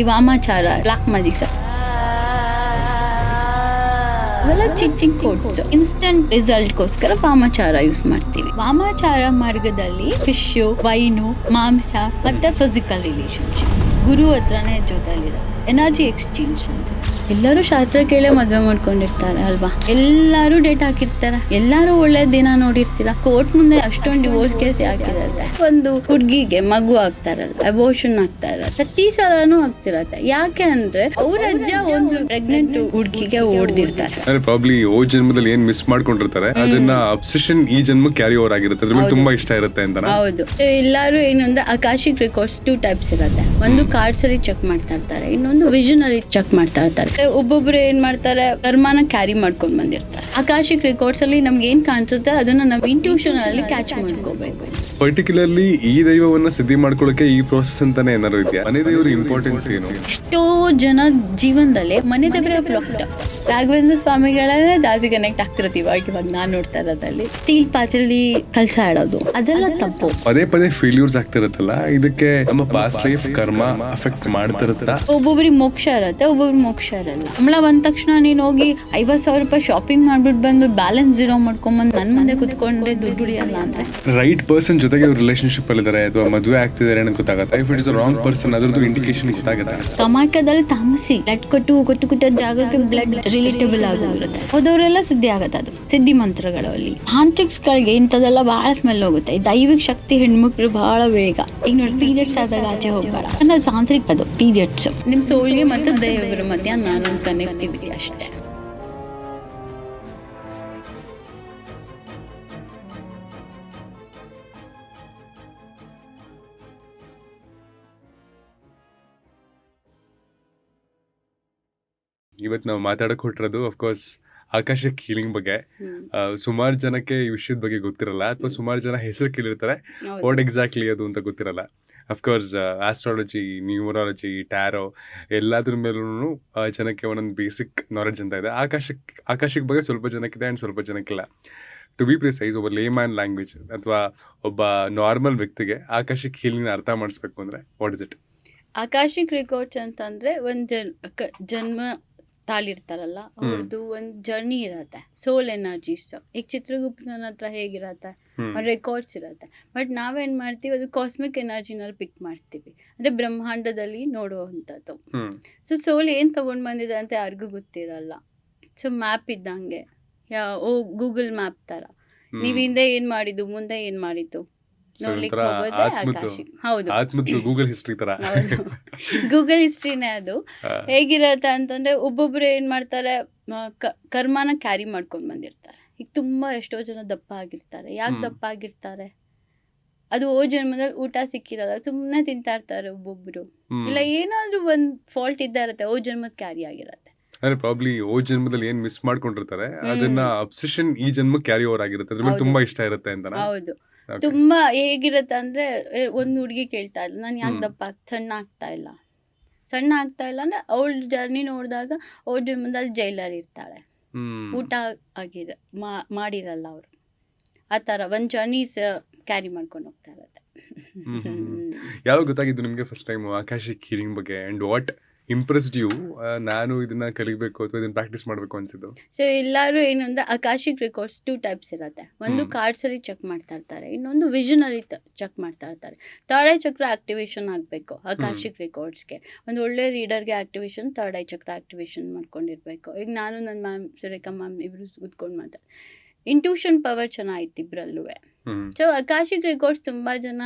ಈ ವಾಮಾಚಾರ, black magic ಅವೆಲ್ಲ ಚಿಕ್ಕ ಕೋಡ್ಸ್ ಇನ್ಸ್ಟಂಟ್ ರಿಸಲ್ಟ್ಗೋಸ್ಕರ ವಾಮಾಚಾರ ಯೂಸ್ ಮಾಡ್ತೀವಿ. ವಾಮಾಚಾರ ಮಾರ್ಗದಲ್ಲಿ ಫಿಶ್, ವೈನು, ಮಾಂಸ ಮತ್ತೆ ಫಿಸಿಕಲ್ ರಿಲೇಶನ್ಶಿಪ್ ಗುರು ಹತ್ರನೇ ಜೊತೆಲಿದೆ. ಎನರ್ಜಿ ಎಕ್ಸ್ಚೇಂಜ್ ಅಂತ ಎಲ್ಲರೂ ಶಾಸ್ತ್ರ ಕೇಳೇ ಮದ್ವೆ ಮಾಡ್ಕೊಂಡಿರ್ತಾರೆ ಅಲ್ವಾ. ಎಲ್ಲರೂ ಡೇಟ್ ಹಾಕಿರ್ತಾರೆ, ಎಲ್ಲರೂ ಒಳ್ಳೆ ದಿನ ನೋಡಿರ್ತೀರ. ಕೋರ್ಟ್ ಮುಂದೆ ಅಷ್ಟೊಂದು ಡಿವೋರ್ಸ್ ಕೇಸ್ ಹಾಕಿರತ್ತೆ. ಒಂದು ಹುಡ್ಗಿಗೆ ಮಗು ಆಗ್ತಾರಲ್ಲ, ಅಬೋರ್ಷನ್ ಆಗ್ತಾ ಇರತ್ತೆ, ಪ್ರತಿ ಸಲನೂ ಆಗ್ತಿರತ್ತೆ. ಯಾಕೆ ಅಂದ್ರೆ ಅವ್ರ ಅಜ್ಜ ಒಂದು ಪ್ರೆಗ್ನೆಂಟ್ ಹುಡ್ಗಿಗೆ ಓಡ್ದಿರ್ತಾರೆ. ಪ್ರಾಬ್ಲಿ ಓ ಜನ್ಮದಲ್ಲಿ ಏನ್ ಮಿಸ್ ಮಾಡ್ಕೊಂಡಿರ್ತಾರೆ ಅದನ್ನ ಅಬ್ಸೆಷನ್ ಈ ಜನ್ಮ ಕ್ಯಾರಿ ಓವರ್ ಆಗಿರುತ್ತೆ. ಅದ್ರ ಮೇಲೆ ತುಂಬಾ ಇಷ್ಟ ಇರುತ್ತೆ ಅಂತ. ಹೌದು. ಎಲ್ಲರೂ ಏನಂದ್ರೆ ಅಕಾಶಿಕ್ ರೆಕಾರ್ಡ್ಸ್ 2 ಟೈಪ್ಸ್ ಇರುತ್ತೆ. ಒಂದು ಕಾರ್ಡ್ಸ್ ಅಲ್ಲಿ ಚೆಕ್ ಮಾಡ್ತಾ ಇರ್ತಾರೆ, ಇನ್ನೊಂದು ವಿಷನ್ ಅಲ್ಲಿ ಚೆಕ್ ಮಾಡ್ತಾ ಇರ್ತಾರೆ. ಒಬ್ಬೊಬ್ರು ಏನ್ ಮಾಡ್ತಾರೆ, ಕರ್ಮಾನ ಕ್ಯಾರಿ ಮಾಡ್ಕೊಂಡ್ ಬಂದಿರ್ತಾರೆ. ಅಕಾಶಿಕ್ ರೆಕಾರ್ಡ್ಸ್ ಅಲ್ಲಿ ನಮ್ಗೆ ಏನ್ ಕಾಣಿಸುತ್ತೆ ಅದನ್ನ ನಾವು ಇಂಟ್ಯೂಷನ್ ಅಲ್ಲಿ ಕ್ಯಾಚ್ ಮಾಡ್ಕೋಬೇಕು. ಪರ್ಟಿಕ್ಯುಲರ್ಲಿ ಈ ದೈವವನ್ನ ಸಿದ್ಧಿ ಮಾಡ್ಕೊಳ್ಳಕ್ಕೆ ಈ ಪ್ರೋಸೆಸ್ ಅಂತಾನೆ ಏನಾದ್ರು ಇದೆಯಾ? ಮನೆ ದೇವರ ಇಂಪಾರ್ಟೆನ್ಸ್ ಏನು? ಎಷ್ಟೋ ಜನ ಜೀವನದಲ್ಲಿ ಮನೆ ದೇವರೇ ಬ್ಲಾಕ್ಡ್. ರಾಘವೇಂದ್ರ ಸ್ವಾಮಿಗಳೇ ಜಾಸ್ತಿ ಕನೆಕ್ಟ್ ಆಗ್ತಿರತ್ತೆ. ಇವಾಗ ನಾನ್ ನೋಡ್ತಾ ಇರೋದಲ್ಲಿ ಸ್ಟೀಲ್ ಪಾತ್ರೆಲಿ ಕಲ್ಸ ಆಡೋದು ಅದೆಲ್ಲ ತಪ್ಪು. ಪದೇ ಪದೇ ಫೇಲ್ಯೂರ್ಸ್ ಆಗ್ತಿರತ್ತಲ್ಲ, ಇದಕ್ಕೆ ನಮ್ಮ ಪಾಸ್ಟ್ ಲೈಫ್ ಕರ್ಮ ಅಫೆಕ್ಟ್ ಮಾಡ್ತಿರತ್ತ. ಒಬ್ಬೊಬ್ರಿಗೆ ಮೋಕ್ಷ ಇರತ್ತೆ, ಒಬ್ಬೊಬ್ರಿಗೆ ಮೋಕ್ಷ ಇರಲ್ಲ. ಸಂಬಳ ಬಂದ ತಕ್ಷಣ ನೀನ್ ಹೋಗಿ 50,000 ರೂಪಾಯಿ ಶಾಪಿಂಗ್ ಮಾಡ್ಬಿಟ್ಟು ಬಂದು ಬ್ಯಾಲೆನ್ಸ್ ಜೀರೋ ಮಾಡ್ಕೊಂಡ್ಬಂದು ನನ್ ಮುಂದೆ ಕುತ್ಕೊಂಡ್ರೆ ದುಡ್ಡು ಉಳಿಯಲ್ಲ ಅಂದ್ರೆ ರೈಟ್ ಪರ್ಸನ್ ಜೊತೆಗೆ ರಿಲೇಶನ್ಶಿಪ್ ಅಲ್ಲಿ ಇದಾರೆ ಅಥವಾ ಮದುವೆ ಆಗ್ತಿದ್ದಾರೆ ಅಂತ ಗೊತ್ತಾಗುತ್ತೆ. If it is wrong person ಅದ್ರದ್ದು ಇಂಡಿಕೇಶನ್ ಗೊತ್ತಾಗುತ್ತೆ. ಕಮಾಕದಲ್ಲಿ ತಾಮಸಿ ಬ್ಲಡ್ ಕೊಟ್ಟು ಜಾಗಕ್ಕೆ ಬ್ಲಡ್ ರಿಲೇಟಬಲ್ ಆಗೋಗಿರುತ್ತೆ. ಹೋದವರೆಲ್ಲ ಸಿದ್ಧಿ ಆಗತ್ತೆ. ಅದು ಸಿದ್ಧಿ ಮಂತ್ರಗಳಲ್ಲಿ ಹಾಂಟಿಕ್ಸ್ಗಳಿಗೆ ಇಂಥದೆಲ್ಲ ಬಹಳ ಸ್ಮೆಲ್ ಹೋಗುತ್ತೆ. ದೈವಿಕ ಶಕ್ತಿ ಹೆಣ್ಮಕ್ಳು ಬಹಳ ಬೇಗ. ಈಗ ನೋಡಿ, ಪೀರಿಯಡ್ಸ್ ಆದಾಗ ಆಚೆ ಹೋಗ್ಬೇಡ ಅಂದ್ರೆ ತಾಂತ್ರಿಕ ಅದು ಪೀರಿಯಡ್ಸ್. ನಿಮ್ ಸೋಲ್ಗೆ ಮತ್ತು ದೇವರ ಮಧ್ಯ ನಾನೊಂದು ಕನೆಕ್ಟಿವಿಟಿ ಅಷ್ಟೇ. ಇವತ್ತು ನಾವು ಮಾತಾಡಕ್ ಹೊಟ್ಟಿರೋದು ಅಫ್ಕೋರ್ಸ್ ಆಕಾಶಕ್ ಹೀಲಿಂಗ್ ಬಗ್ಗೆ. ಸುಮಾರು ಜನಕ್ಕೆ ಈ ವಿಷಯದ ಬಗ್ಗೆ ಗೊತ್ತಿರಲ್ಲ, ಅಥವಾ ಸುಮಾರು ಜನ ಹೆಸರು ಕೇಳಿರ್ತಾರೆ, ವಾಟ್ ಎಕ್ಸಾಕ್ಟ್ಲಿ ಅದು ಅಂತ ಗೊತ್ತಿರಲ್ಲ. ಅಫ್ಕೋರ್ಸ್ ಆಸ್ಟ್ರಾಲಜಿ, ನ್ಯೂಮರಾಲಜಿ, ಟ್ಯಾರೋ ಎಲ್ಲದ್ರ ಮೇಲೂ ಜನಕ್ಕೆ ಒಂದೊಂದು ಬೇಸಿಕ್ ನಾಲೆಡ್ಜ್ ಅಂತ ಇದೆ. ಆಕಾಶಕ್ಕೆ ಬಗ್ಗೆ ಸ್ವಲ್ಪ ಜನಕ್ಕಿದೆ ಆ್ಯಂಡ್ ಸ್ವಲ್ಪ ಜನಕ್ಕಿಲ್ಲ. ಟು ಬಿ ಪ್ರಿಸೈಸ್, ಒಬ್ಬ ಲೇಮ್ಯಾನ್ ಲ್ಯಾಂಗ್ವೇಜ್ ಅಥವಾ ಒಬ್ಬ ನಾರ್ಮಲ್ ವ್ಯಕ್ತಿಗೆ ಆಕಾಶಕ್ಕೆ ಹೀಲಿಂಗ್ ಅರ್ಥ ಮಾಡಿಸ್ಬೇಕು ಅಂದರೆ ವಾಟ್ ಇಸ್ ಇಟ್? ಆಕಾಶಿಕ್ ರೆಕಾರ್ಡ್ಸ್ ಅಂತಂದ್ರೆ ಒಂದು ಜನ್ಮ ತಾಳಿರ್ತಾರಲ್ಲ, ಅವ್ರದ್ದು ಒಂದು ಜರ್ನಿ ಇರತ್ತೆ, ಸೋಲ್ ಎನರ್ಜೀಸ್. ಈಗ ಚಿತ್ರಗುಪ್ತನ ಹತ್ರ ಹೇಗಿರತ್ತೆ, ರೆಕಾರ್ಡ್ಸ್ ಇರತ್ತೆ. ಬಟ್ ನಾವೇನ್ ಮಾಡ್ತೀವಿ, ಅದು ಕಾಸ್ಮಿಕ್ ಎನರ್ಜಿನಲ್ಲಿ ಪಿಕ್ ಮಾಡ್ತೀವಿ, ಅಂದ್ರೆ ಬ್ರಹ್ಮಾಂಡದಲ್ಲಿ ನೋಡುವಂಥದ್ದು. ಸೊ ಸೋಲ್ ಏನ್ ತಗೊಂಡ್ ಬಂದಿದೆ ಅಂತ ಯಾರಿಗೂ ಗೊತ್ತಿರಲ್ಲ. ಸೊ ಮ್ಯಾಪ್ ಇದ್ದಂಗೆ, ಗೂಗಲ್ ಮ್ಯಾಪ್ ತರ ನೀವ್ ಹಿಂದೆ ಏನ್ ಮಾಡಿದ್ದು, ಮುಂದೆ ಏನ್ ಮಾಡಿದ್ದು ನೋಡ್ಲಿಕ್ಕೆ ಹೋಗೋದೇ ಆಕಾಶಿಕ್. ಹೌದು, ಗೂಗಲ್ ಹಿಸ್ಟ್ರಿ ತರ. ಗೂಗಲ್ ಹಿಸ್ಟ್ರಿನೇ ಅದು. ಹೇಗಿರತ್ತೆ ಅಂತಂದ್ರೆ, ಒಬ್ಬೊಬ್ರು ಏನ್ ಮಾಡ್ತಾರೆ, ಕರ್ಮಾನ ಕ್ಯಾರಿ ಮಾಡ್ಕೊಂಡ್ ಬಂದಿರ್ತಾರೆ. ಈಗ ತುಂಬಾ ಎಷ್ಟೋ ಜನ ದಪ್ಪ ಆಗಿರ್ತಾರೆ. ಯಾಕೆ ದಪ್ಪ ಆಗಿರ್ತಾರೆ? ಅದು ಜನ್ಮದಲ್ಲಿ ಊಟ ಸಿಕ್ಕಿರಲ್ಲ, ಸುಮ್ಮನೆ ತಿಂತಾ ಇರ್ತಾರೆ ಒಬ್ಬೊಬ್ರು. ಇಲ್ಲ ಏನಾದ್ರೂ ಒಂದ್ ಫಾಲ್ಟ್ ಇದ್ದ ಇರತ್ತೆ, ಜನ್ಮದ ಕ್ಯಾರಿ ಆಗಿರತ್ತೆ. ಅಂದ್ರೆ ಪ್ರಾಬ್ಲಿ ಜನ್ಮದಲ್ಲಿ ಏನ್ ಮಿಸ್ ಮಾಡ್ಕೊಂಡಿರ್ತಾರೆ ಅದನ್ನ ಅಬ್ಸೆಷನ್ ಈ ಜನ್ಮ ಕ್ಯಾರಿ ಓವರ್ ಆಗಿರುತ್ತೆ. ಅದ್ರ ಮೇಲೆ ತುಂಬಾ ಇಷ್ಟ ಇರುತ್ತೆ ಅಂತ. ಹೌದು. ತುಂಬಾ ಹೇಗಿರತ್ತೆ ಅಂದ್ರೆ, ಒಂದು ಹುಡುಗಿ ಕೇಳ್ತಾ ಇಲ್ಲ, ನಾನು ಯಾಕೆ ದಪ್ಪ ಸಣ್ಣ ಆಗ್ತಾ ಇಲ್ಲ ಅಂದ್ರೆ ಅವಳ ಜರ್ನಿ ನೋಡಿದಾಗ ಅವ್ರ ಜನ್ಮದಲ್ಲಿ ಜೈಲಲ್ಲಿ ಇರ್ತಾಳೆ, ಊಟ ಮಾಡಿರಲ್ಲ ಅವರು. ಆ ಥರ ಒಂದು ಜರ್ನೀಸ್ ಕ್ಯಾರಿ ಮಾಡ್ಕೊಂಡು ಹೋಗ್ತಾ ಇರತ್ತೆ. ಯಾವಾಗ ಗೊತ್ತಾಗಿದ್ದು ನಿಮಗೆ ಫಸ್ಟ್ ಟೈಮ್ ಆಕಾಶಿಕ್ ಹೀಲಿಂಗ್ ಬಗ್ಗೆ, ಅಂಡ್ ವಾಟ್ ಇಂಪ್ರೆಸ್ಡ್ ಯು? ನಾನು ಇದನ್ನ ಕಲಿಬೇಕು ಅಥವಾ ಇದನ್ನ ಪ್ರಾಕ್ಟೀಸ್ ಮಾಡಬೇಕು ಅನ್ಸಿದ್ದು. ಸೊ ಎಲ್ಲರೂ ಏನು ಅಂದ್ರೆ, ಅಕಾಶಿಕ್ ರೆಕಾರ್ಡ್ಸ್ 2 ಟೈಪ್ಸ್ ಇರುತ್ತೆ. ಒಂದು ಕಾರ್ಡ್ಸ್ ಅಲ್ಲಿ ಚೆಕ್ ಮಾಡ್ತಾ ಇರ್ತಾರೆ, ಇನ್ನೊಂದು ವಿಷನ್ ಅಲ್ಲಿ ಚೆಕ್ ಮಾಡ್ತಾ ಇರ್ತಾರೆ. ಥರ್ಡ್ ಐ ಚಕ್ರ ಆಕ್ಟಿವೇಶನ್ ಆಗಬೇಕು ಅಕಾಶಿಕ್ ರೆಕಾರ್ಡ್ಸ್ಗೆ. ಒಂದು ಒಳ್ಳೆ ರೀಡರ್ಗೆ ಆಕ್ಟಿವೇಶನ್, ಥರ್ಡ್ ಐ ಚಕ್ರ ಆಕ್ಟಿವೇಶನ್ ಮಾಡ್ಕೊಂಡಿರ್ಬೇಕು. ಈಗ ನಾನು ನನ್ನ ಮ್ಯಾಮ್ ಸುರೇಖಾ ಮ್ಯಾಮ್ ಇಬ್ರು ಕೂತ್ಕೊಂಡು ಮಾತಾಡ್ತಾರೆ. ಇಂಟ್ಯೂಷನ್ ಪವರ್ ಚೆನ್ನಾಗಿತ್ತು ಇಬ್ಬರಲ್ಲೂ. ಸೊ ಅಕಾಶಿಕ್ ರೆಕಾರ್ಡ್ಸ್ ತುಂಬ ಜನ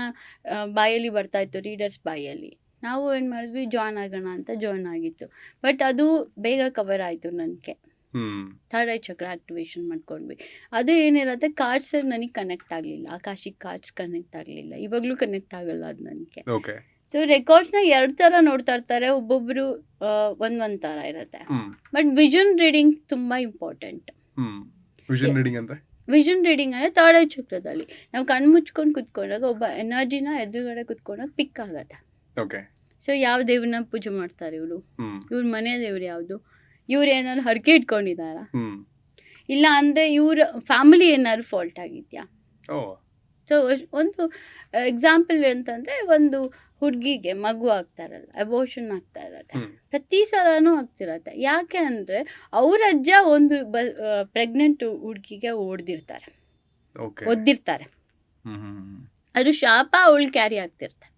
ಬಾಯಲ್ಲಿ ಬರ್ತಾ ಇತ್ತು, ರೀಡರ್ಸ್ ಬಾಯಲ್ಲಿ. ನಾವು ಏನು ಮಾಡಿದ್ವಿ, ಜಾಯ್ನ್ ಆಗೋಣ ಅಂತ ಜಾಯ್ನ್ ಆಗಿತ್ತು. ಬಟ್ ಅದು ಬೇಗ ಕವರ್ ಆಯಿತು ನನಗೆ. ಥರ್ಡ್ ಐ ಚಕ್ರ ಆಕ್ಟಿವೇಶನ್ ಮಾಡ್ಕೊಂಡ್ವಿ. ಅದು ಏನಿರುತ್ತೆ, ಕಾರ್ಡ್ಸ್ ನನಗೆ ಕನೆಕ್ಟ್ ಆಗಲಿಲ್ಲ, ಆಕಾಶಿಕ್ ಕಾರ್ಡ್ಸ್ ಕನೆಕ್ಟ್ ಆಗಲಿಲ್ಲ, ಇವಾಗಲೂ ಕನೆಕ್ಟ್ ಆಗಲ್ಲ ಅದು ನನಗೆ. ಸೊ ರೆಕಾರ್ಡ್ಸ್ನ 2 ಥರ ನೋಡ್ತಾ ಇರ್ತಾರೆ, ಒಬ್ಬೊಬ್ಬರು ಒಂದೊಂದು ಥರ ಇರುತ್ತೆ. ಬಟ್ ವಿಷನ್ ರೀಡಿಂಗ್ ತುಂಬ ಇಂಪಾರ್ಟೆಂಟ್. ವಿಷನ್ ರೀಡಿಂಗ್ ಅಂದರೆ ಥರ್ಡ್ ಐ ಚಕ್ರದಲ್ಲಿ ನಾವು ಕಣ್ಣು ಮುಚ್ಕೊಂಡು ಕುತ್ಕೊಂಡಾಗ ಒಬ್ಬ ಎನರ್ಜಿನ ಎದುರುಗಡೆ ಕುತ್ಕೊಂಡಾಗ ಪಿಕ್ ಆಗತ್ತೆ. ಸೊ ಯಾವ ದೇವ್ರನ್ನ ಪೂಜೆ ಮಾಡ್ತಾರೆ ಇವರು, ಇವ್ರ ಮನೆ ದೇವ್ರು ಯಾವುದು, ಇವ್ರು ಏನಾದ್ರು ಹರಕೆ ಇಟ್ಕೊಂಡಿದಾರ, ಇಲ್ಲ ಅಂದರೆ ಇವ್ರ ಫ್ಯಾಮಿಲಿ ಏನಾದ್ರು ಫಾಲ್ಟ್ ಆಗಿದ್ಯಾ. ಸೊ ಒಂದು ಎಕ್ಸಾಂಪಲ್ ಅಂತಂದರೆ, ಒಂದು ಹುಡುಗಿಗೆ ಮಗು ಆಗ್ತಾರಲ್ಲ, ಅಬೋಷನ್ ಆಗ್ತಾ ಇರತ್ತೆ. ಹ್ಮ್. ಪ್ರತಿ ಸಲನೂ ಆಗ್ತಿರತ್ತೆ. ಯಾಕೆ ಅಂದರೆ ಅವ್ರ ಅಜ್ಜ ಒಂದು ಪ್ರೆಗ್ನೆಂಟ್ ಹುಡುಗಿಗೆ ಒದ್ದಿರ್ತಾರೆ. ಅದು ಶಾಪ ಅವಳು ಕ್ಯಾರಿ ಆಗ್ತಿರ್ತಾರೆ.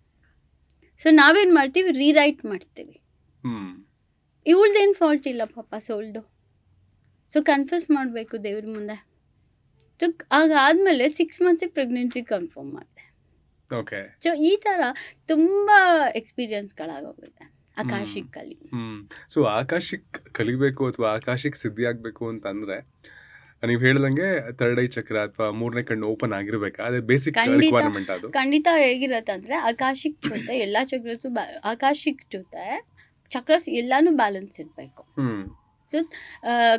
ಸೊ ನಾವೇನು ಮಾಡ್ತೀವಿ, ರೀರೈಟ್ ಮಾಡ್ತೀವಿ. ಇವಳ್ದೇನು ಫಾಲ್ಟ್ ಇಲ್ಲ ಪಾಪ ಸೋಲ್ಡು. ಸೊ ಕನ್ಫ್ಯೂಸ್ ಮಾಡಬೇಕು ದೇವ್ರ ಮುಂದೆ. ಸೊ ಆಗಾದ್ಮೇಲೆ 6 ಮಂತ್ಸಿಗೆ ಪ್ರೆಗ್ನೆನ್ಸಿ ಕನ್ಫರ್ಮ್ ಮಾಡಿದೆ. ಸೊ ಈ ಥರ ತುಂಬ ಎಕ್ಸ್ಪೀರಿಯನ್ಸ್ಗಳಾಗೋಗಿದೆ ಆಕಾಶಿಕಲ್ಲಿ. ಸೊ ಆಕಾಶಿಕ್ ಕಲಿಬೇಕು ಅಥವಾ ಆಕಾಶಿಕ್ ಸಿದ್ಧಿ ಆಗಬೇಕು ಅಂತಂದ್ರೆ ನೀವು ಹೇಳ್ದಂಗೆ ಥರ್ಡ್ ಐ ಚಕ್ರ ಅಥವಾ ಮೂರನೇ ಕಣ್ಣು ಓಪನ್ ಆಗಿರ್ಬೇಕಾ? ಅದೇ ಬೇಸಿಕ್ ರಿಕ್ವೈರ್ಮೆಂಟ್ ಅದು. ಖಂಡಿತ ಹೇಗಿರತ್ತೆ ಅಂದರೆ ಆಕಾಶಿಕ್ ಜೊತೆ ಎಲ್ಲ ಚಕ್ರಸು ಆಕಾಶಿಕ್ ಜೊತೆ ಚಕ್ರಸ್ ಎಲ್ಲಾನು ಬ್ಯಾಲೆನ್ಸ್ ಇರಬೇಕು. ಸೊ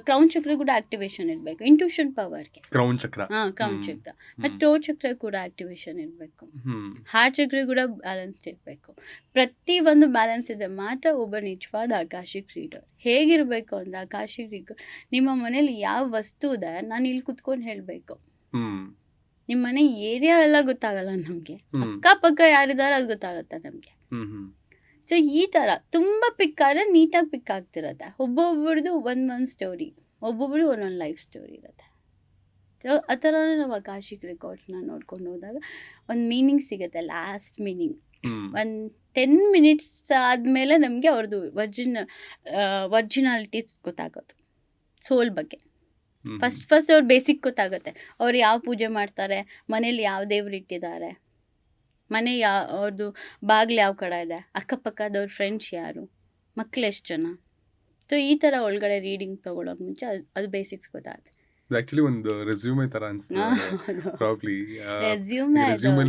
ಕ್ರೌನ್ ಚಕ್ರ ಕೂಡ ಆಕ್ಟಿವೇಶನ್ ಇರಬೇಕು ಇಂಟ್ಯೂಷನ್ ಪವರ್ಗೆ. ಕ್ರೌನ್ ಚಕ್ರ ಮತ್ತು ಟೋ ಚಕ್ರ ಕೂಡ ಆಕ್ಟಿವೇಶನ್ ಇರಬೇಕು. ಹಾರ್ಟ್ ಚಕ್ರ ಕೂಡ ಬ್ಯಾಲೆನ್ಸ್ ಇರಬೇಕು. ಪ್ರತಿ ಒಂದು ಬ್ಯಾಲೆನ್ಸ್ ಇದ್ರೆ ಮಾತ್ರ ಒಬ್ಬ ನಿಜವಾದ ಆಕಾಶಿಕ್ ರೀಡರ್. ಹೇಗಿರಬೇಕು ಅಂದರೆ ಆಕಾಶಿಕ್ ರೀಡರ್ ನಿಮ್ಮ ಮನೇಲಿ ಯಾವ ವಸ್ತು ಇದೆ ನಾನು ಇಲ್ಲಿ ಕುತ್ಕೊಂಡು ಹೇಳಬೇಕು. ನಿಮ್ಮ ಮನೆ ಏರಿಯಾ ಎಲ್ಲ ಗೊತ್ತಾಗಲ್ಲ ನಮಗೆ, ಅಕ್ಕಪಕ್ಕ ಯಾರಿದ್ದಾರೆ ಅದು ಗೊತ್ತಾಗತ್ತೆ ನಮಗೆ. ಸೊ ಈ ಥರ ತುಂಬ ಪಿಕ್ ಆದರೆ ನೀಟಾಗಿ ಪಿಕ್ ಆಗ್ತಿರತ್ತೆ. ಒಬ್ಬೊಬ್ರದ್ದು ಒಂದೊಂದು ಸ್ಟೋರಿ, ಒಬ್ಬೊಬ್ರು ಒಂದೊಂದು ಲೈಫ್ ಸ್ಟೋರಿ ಇರುತ್ತೆ. ಸೊ ಆ ಥರನೇ ನಾವು ಆಕಾಶಿಕ್ ರೆಕಾರ್ಡ್ಸ್ನ ನೋಡ್ಕೊಂಡು ಹೋದಾಗ ಒಂದು ಮೀನಿಂಗ್ ಸಿಗುತ್ತೆ, ಲಾಸ್ಟ್ ಮೀನಿಂಗ್. ಒಂದು 10 ಮಿನಿಟ್ಸ್ ಆದಮೇಲೆ ನಮಗೆ ಅವ್ರದ್ದು ವರ್ಜಿನಾಲಿಟಿ ಗೊತ್ತಾಗೋದು, ಸೋಲ್ ಬಗ್ಗೆ. ಫಸ್ಟ್ ಅವ್ರು ಬೇಸಿಕ್ ಗೊತ್ತಾಗುತ್ತೆ. ಅವ್ರು ಯಾವ ಪೂಜೆ ಮಾಡ್ತಾರೆ, ಮನೇಲಿ ಯಾವ ದೇವ್ರು ಇಟ್ಟಿದ್ದಾರೆ, ಮನೆ ಅವ್ರದ್ದು ಬಾಗಿಲು ಯಾವ ಕಡೆ ಇದೆ, ಅಕ್ಕಪಕ್ಕದವ್ರ ಫ್ರೆಂಡ್ಸ್ ಯಾರು, ಮಕ್ಳು ಎಷ್ಟು ಜನ. ಸೊ ಈ ಥರ ಒಳಗಡೆ ರೀಡಿಂಗ್ ತೊಗೊಳೋಕೆ ಮುಂಚೆ ಅದು ಬೇಸಿಕ್ಸ್ ಗೊತ್ತಾಗುತ್ತೆ. ಆಕ್ಚುಲಿ ಒಂದು ರೆಸ್ಯೂಮೆ ತರ ಅನ್ಸುತ್ತೆ.